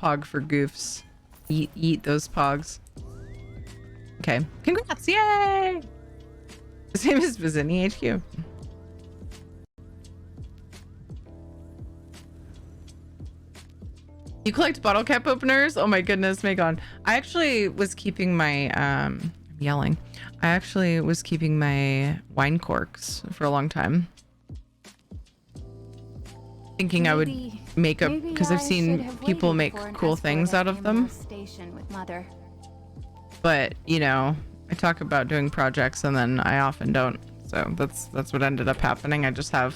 Pog for goofs. Eat those pogs. Okay. Congrats! Yay! His name is Vizini HQ. You collect bottle cap openers? Oh my goodness, Megan. I actually was keeping my I'm yelling. I actually was keeping my wine corks for a long time. Thinking I would make up, because I've seen people make cool things out of them. But, you know, I talk about doing projects and then I often don't So that's what ended up happening. I just have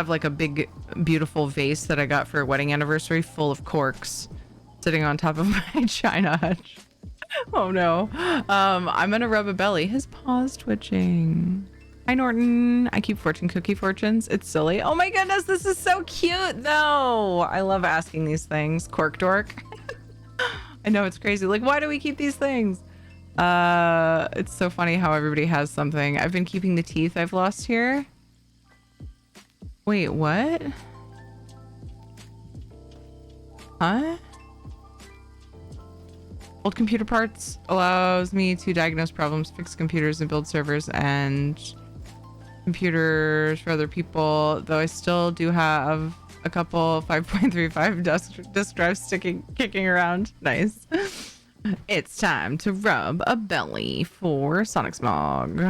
like a big, beautiful vase that I got for a wedding anniversary full of corks sitting on top of my china hutch. Oh no. I'm gonna rub a belly. His paw's twitching. Hi Norton. I keep fortune cookie fortunes. It's silly. Oh my goodness, this is so cute though. I love asking these things. Cork dork. I know it's crazy. Like, why do we keep these things? It's so funny how everybody has something. I've been keeping the teeth I've lost here. Wait, what? Huh? Old computer parts allows me to diagnose problems, fix computers, and build servers and computers for other people, though I still do have a couple 5.35 disk drives kicking around. Nice. It's time to rub a belly for Sonic Smog.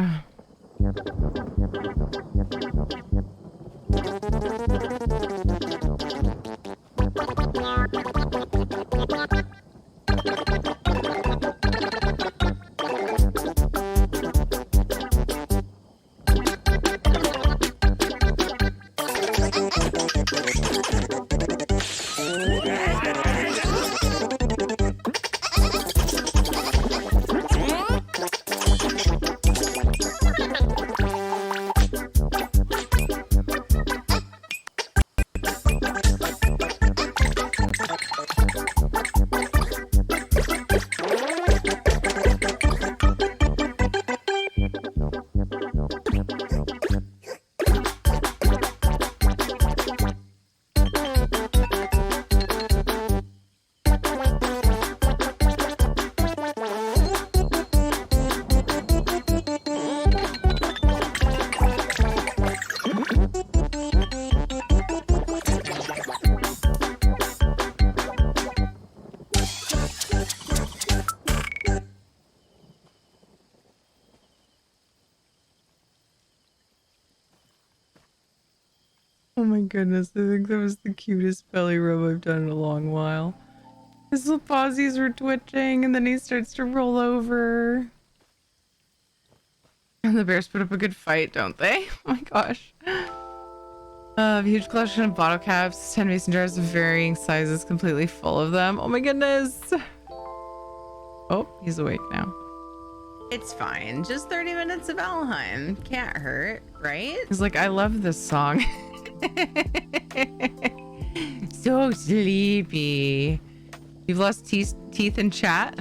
Oh my goodness, I think that was the cutest belly rub I've done in a long while. His little pawsies were twitching and then he starts to roll over. And the bears put up a good fight, don't they? Oh my gosh. A huge collection of bottle caps, 10 mason jars of varying sizes, completely full of them. Oh my goodness. Oh, he's awake now. It's fine. Just 30 minutes of Valheim. Can't hurt, right? He's like, I love this song. So sleepy. You've lost teeth in chat?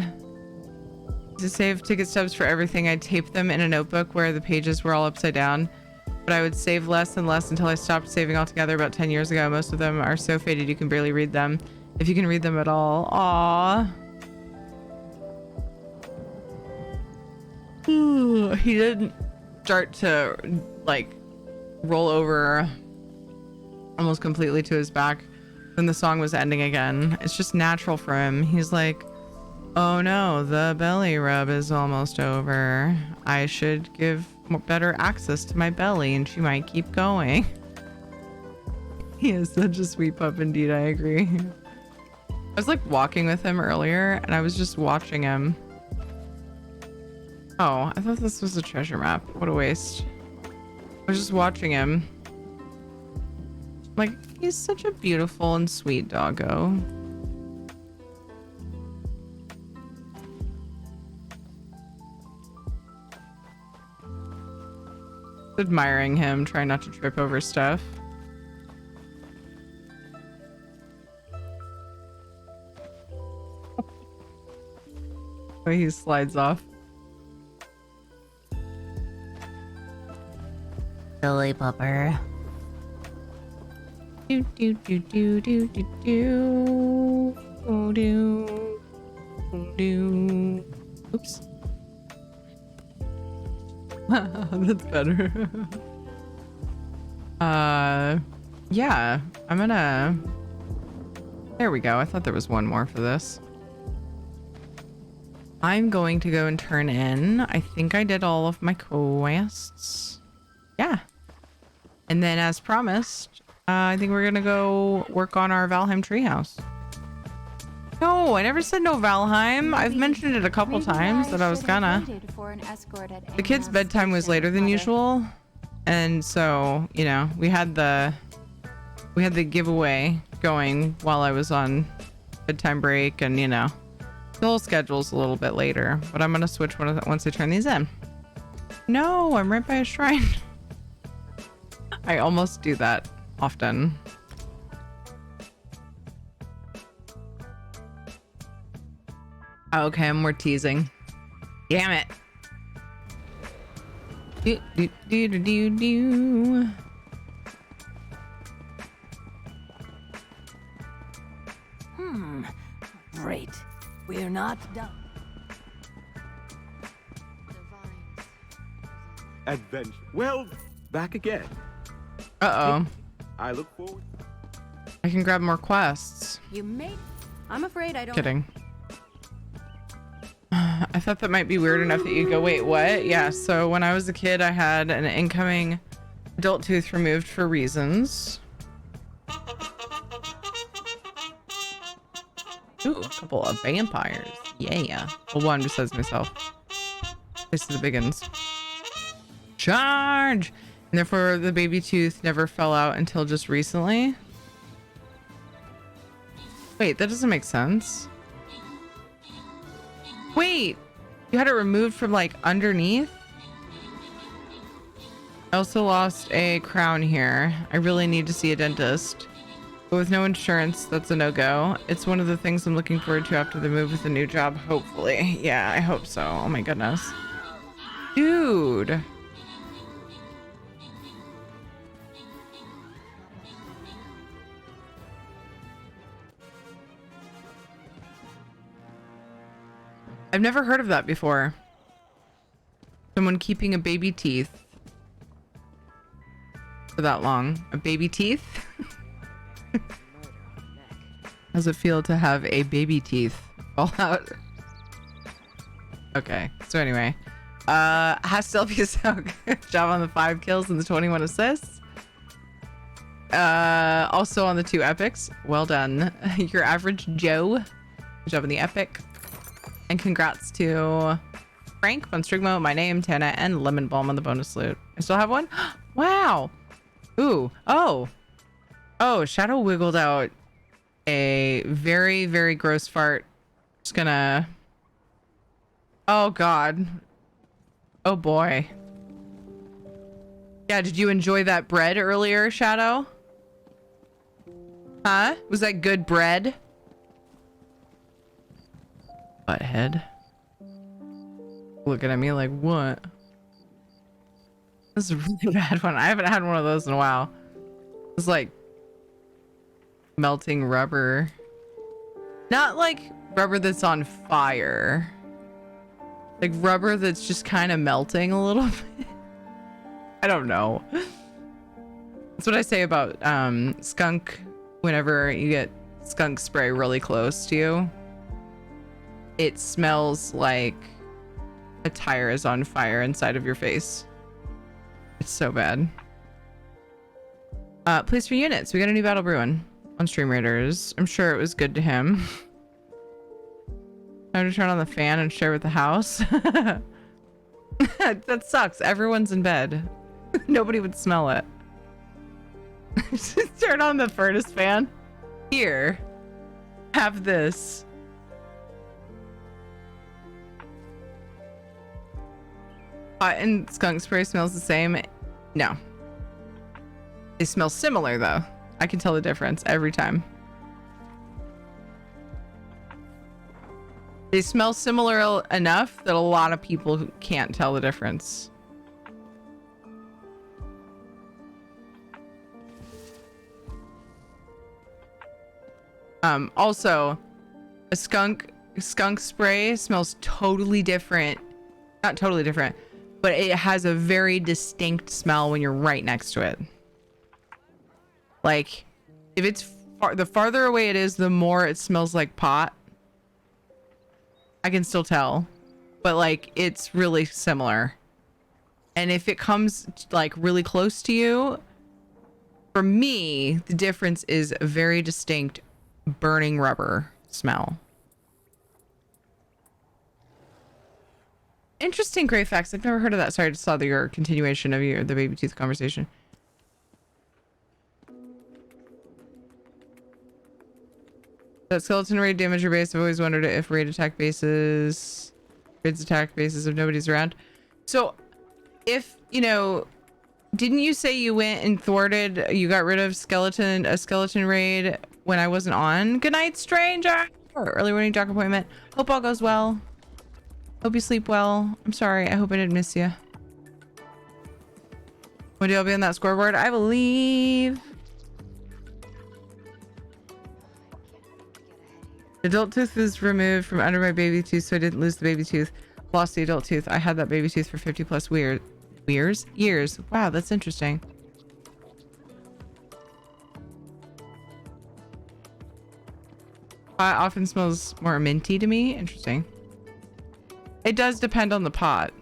To save ticket stubs for everything, I'd tape them in a notebook where the pages were all upside down. But I would save less and less until I stopped saving altogether about 10 years ago. Most of them are so faded you can barely read them. If you can read them at all. Aww. He didn't start to like roll over almost completely to his back when the song was ending again. It's just natural for him. He's like, oh no, the belly rub is almost over. I should give better access to my belly and she might keep going. He is such a sweet pup indeed, I agree. I was like walking with him earlier and I was just watching him. Oh, I thought this was a treasure map. What a waste. I was just watching him. Like, he's such a beautiful and sweet doggo. Admiring him, trying not to trip over stuff. Oh, he slides off. Silly pupper. Do do do do do do do do do. Oops. That's better. Yeah, I'm gonna. There we go. I thought there was one more for this. I'm going to go and turn in. I think I did all of my quests. Yeah. And then as promised, I think we're gonna go work on our Valheim treehouse. No, I never said no Valheim. I've mentioned it a couple times that I was gonna. The kid's bedtime was later than usual, and so you know we had the giveaway going while I was on bedtime break, and you know the whole schedule's a little bit later. But I'm gonna switch once I turn these in. No, I'm right by a shrine. I almost do that often. Okay, more teasing. Damn it. Do, do, do, do, do, do. Great. We're not done. Adventure. Well, back again. Uh-oh. I look forward. I can grab more quests. You made. I'm afraid I don't. Kidding. I thought that might be weird enough that you go, wait, what? Yeah, so when I was a kid, I had an incoming adult tooth removed for reasons. Ooh, a couple of vampires. Yeah. Well, one besides myself. This is the big ones. Charge! And therefore, the baby tooth never fell out until just recently. Wait, that doesn't make sense. Wait, you had it removed from like underneath? I also lost a crown here. I really need to see a dentist. But with no insurance, that's a no-go. It's one of the things I'm looking forward to after the move with a new job, hopefully. Yeah, I hope so. Oh my goodness. Dude. I've never heard of that before. Someone keeping a baby teeth for that long. A baby teeth? How's it feel to have a baby teeth fall out? Okay, so anyway. Hastelpia, good job on the 5 kills and the 21 assists. Also on the 2 epics. Well done. Your average Joe. Good job on the epic. And congrats to Frank, Bonstrigmo, My Name, Tana, and Lemon Balm on the bonus loot. I still have one? Wow. Ooh. Oh, Shadow wiggled out a very, very gross fart. Just gonna... Oh, God. Oh, boy. Yeah, did you enjoy that bread earlier, Shadow? Huh? Was that good bread? Butthead. Looking at me like, what? This is a really bad one. I haven't had one of those in a while. It's like melting rubber. Not like rubber that's on fire. Like rubber that's just kind of melting a little bit. I don't know. That's what I say about skunk whenever you get skunk spray really close to you. It smells like a tire is on fire inside of your face. It's so bad. Place for units. We got a new battle brewing on Stream Raiders. I'm sure it was good to him. Time to turn on the fan and share with the house. That sucks. Everyone's in bed. Nobody would smell it. Just turn on the furnace fan. Here. Have this. And skunk spray smells the same. No. They smell similar though. I can tell the difference every time. They smell similar enough that a lot of people can't tell the difference. Also, a skunk spray smells totally different. Not totally different, but it has a very distinct smell when you're right next to it. Like, if it's the farther away it is, the more it smells like pot. I can still tell, but like, it's really similar. And if it comes like really close to you, for me, the difference is a very distinct burning rubber smell. Interesting gray facts. I've never heard of that. Sorry, I just saw your continuation of the baby tooth conversation. That skeleton raid damage your base. I've always wondered if raids attack bases if nobody's around. So if, you know, didn't you say you went and you got rid of a skeleton raid when I wasn't on? Good night, stranger. Early morning doc appointment. Hope all goes well. Hope you sleep well. I'm sorry. I hope I didn't miss you. When do I be on that scoreboard? I believe. The adult tooth is removed from under my baby tooth, so I didn't lose the baby tooth. Lost the adult tooth. I had that baby tooth for 50 plus years. Wow, that's interesting. Pot often smells more minty to me. Interesting. It does depend on the pot.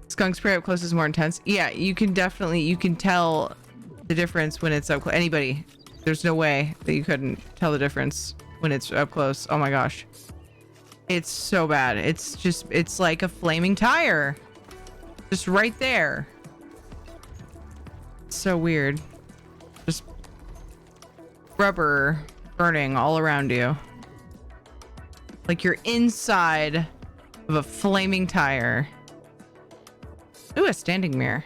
Skunk spray up close is more intense. Yeah, you can tell the difference when it's up close. Anybody, there's no way that you couldn't tell the difference when it's up close. Oh my gosh. It's so bad. It's like a flaming tire. Just right there. It's so weird. Just rubber burning all around you. Like you're inside of a flaming tire. Ooh, a standing mirror.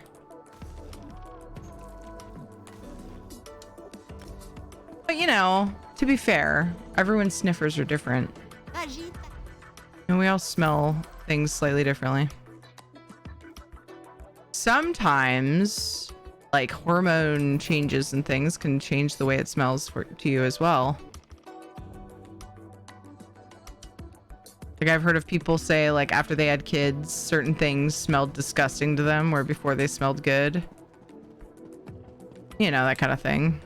But you know, to be fair, everyone's sniffers are different. And we all smell things slightly differently. Sometimes, like hormone changes and things can change the way it smells to you as well. Like I've heard of people say like after they had kids, certain things smelled disgusting to them where before they smelled good. You know, that kind of thing.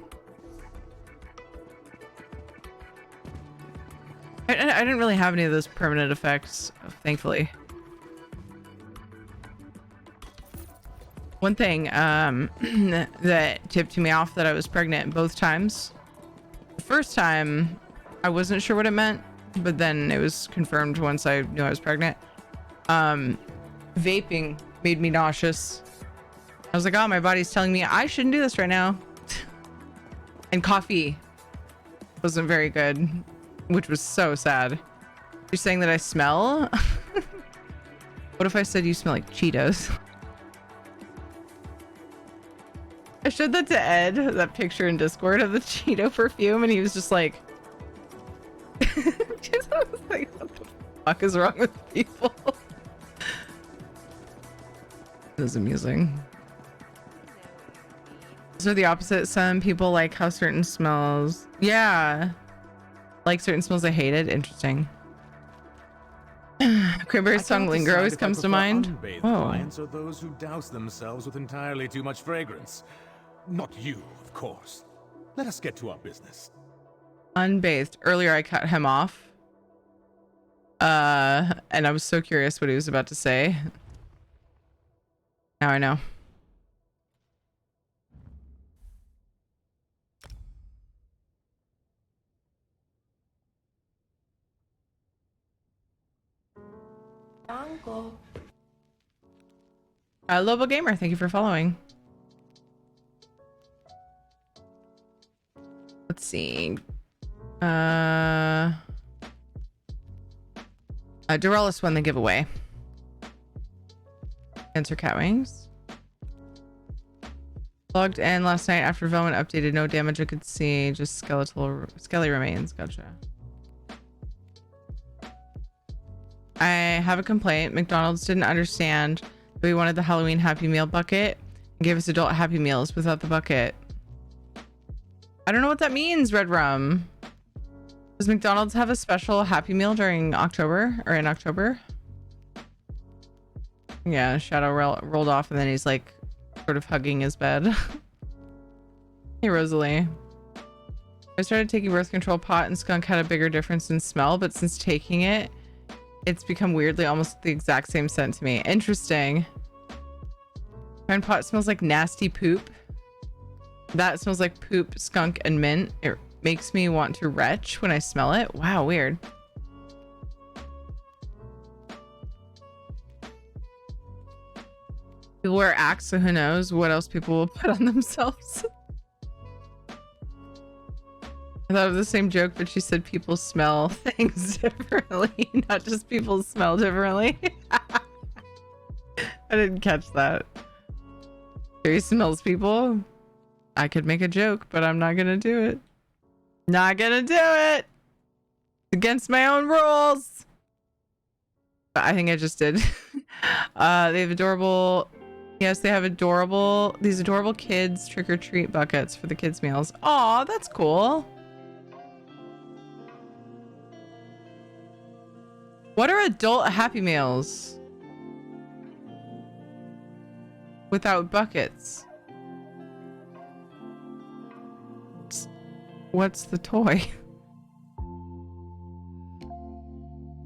I didn't really have any of those permanent effects, thankfully. One thing that tipped me off that I was pregnant both times. The first time, I wasn't sure what it meant, but then it was confirmed once I knew I was pregnant. Vaping made me nauseous. I was like, oh, my body's telling me I shouldn't do this right now. And coffee wasn't very good, which was so sad. You're saying that I smell? What if I said you smell like Cheetos? I showed that to Ed, that picture in Discord of the Cheeto perfume, and he was just like... I was like, what the fuck is wrong with people? It was amusing. So the opposite, some people like how certain smells... Yeah. Like certain smells I hated. Interesting. Cranberry song Linger always comes to mind. Oh. Clients are those who douse themselves with entirely too much fragrance. Not you, of course. Let us get to our business. Unbathed. Earlier I cut him off. And I was so curious what he was about to say. Now I know. Lobo Gamer, thank you for following. Let's see. Durellis won the giveaway. Answer cat wings. Logged in last night after Velvet updated. No damage I could see. Just skelly remains. Gotcha. I have a complaint. McDonald's didn't understand that we wanted the Halloween Happy Meal bucket and gave us adult Happy Meals without the bucket. I don't know what that means, Red Rum. Does McDonald's have a special Happy Meal during October or in October? Yeah, Shadow rolled off and then he's like sort of hugging his bed. Hey, Rosalie. I started taking birth control. Pot and skunk had a bigger difference in smell, but since taking it, it's become weirdly almost the exact same scent to me. Interesting. Find pot smells like nasty poop. That smells like poop, skunk, and mint. It makes me want to retch when I smell it. Wow, weird. People wear Axe, so who knows what else people will put on themselves. I thought of the same joke, but she said people smell things differently, not just people smell differently. I didn't catch that. Carrie smells people. I could make a joke, but I'm not gonna do it. Not gonna do it. It's against my own rules. But I think I just did. They have adorable. Yes, they have these adorable kids trick-or-treat buckets for the kids' meals. Aw, that's cool. What are adult Happy Meals? Without buckets. What's the toy?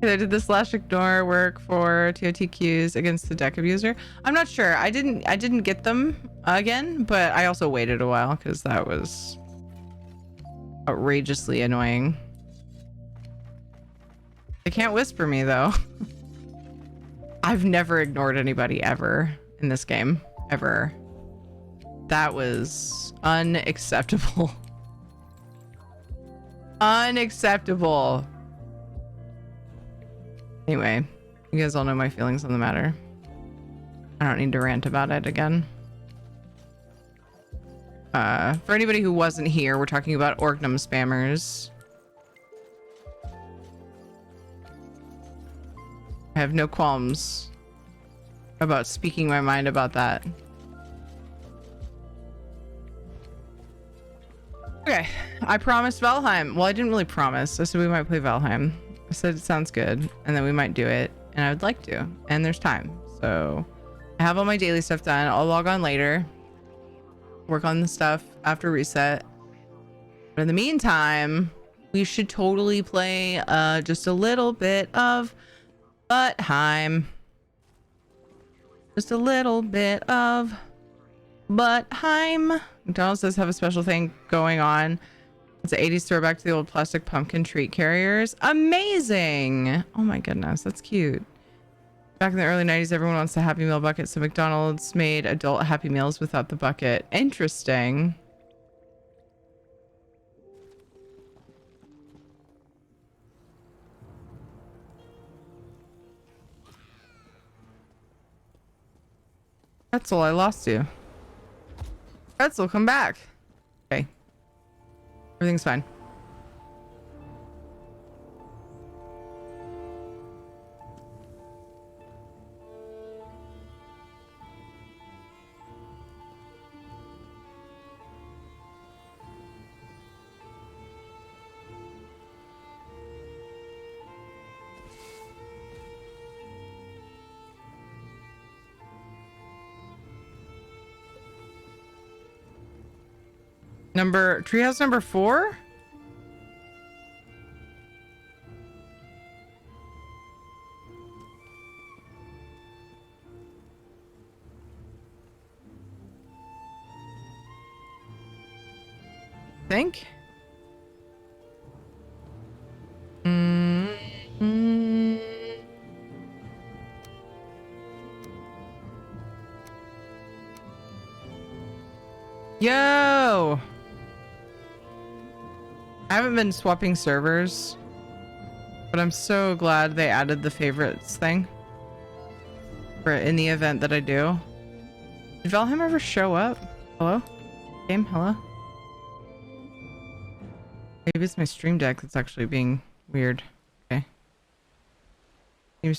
I did the slash ignore work for TOTQs against the deck abuser. I'm not sure. I didn't get them again, but I also waited a while because that was outrageously annoying. They can't whisper me though. I've never ignored anybody ever in this game. Ever. That was unacceptable. Unacceptable. Anyway, you guys all know my feelings on the matter. I don't need to rant about it again. For anybody who wasn't here, we're talking about Orgnum spammers. I have no qualms about speaking my mind about that. Okay, I promised Valheim. Well, I didn't really promise. I said we might play Valheim. I said it sounds good, and then we might do it, and I would like to, and there's time. So I have all my daily stuff done. I'll log on later, work on the stuff after reset. But in the meantime, we should totally play just a little bit of Valheim. Just a little bit of Valheim. McDonald's does have a special thing going on. It's an 80s throwback to the old plastic pumpkin treat carriers. Amazing. Oh my goodness, that's cute. Back in the early 90s, everyone wants a Happy Meal bucket, so McDonald's made adult Happy Meals without the bucket. Interesting. Pretzel, I lost you. Pretzel, come back. Okay. Everything's fine. Treehouse number 4? Think? Yo! I haven't been swapping servers, but I'm so glad they added the favorites thing for in the event that I do. Did Valheim ever show up? Hello? Game? Hello? Maybe it's my stream deck that's actually being weird. Okay. Seems to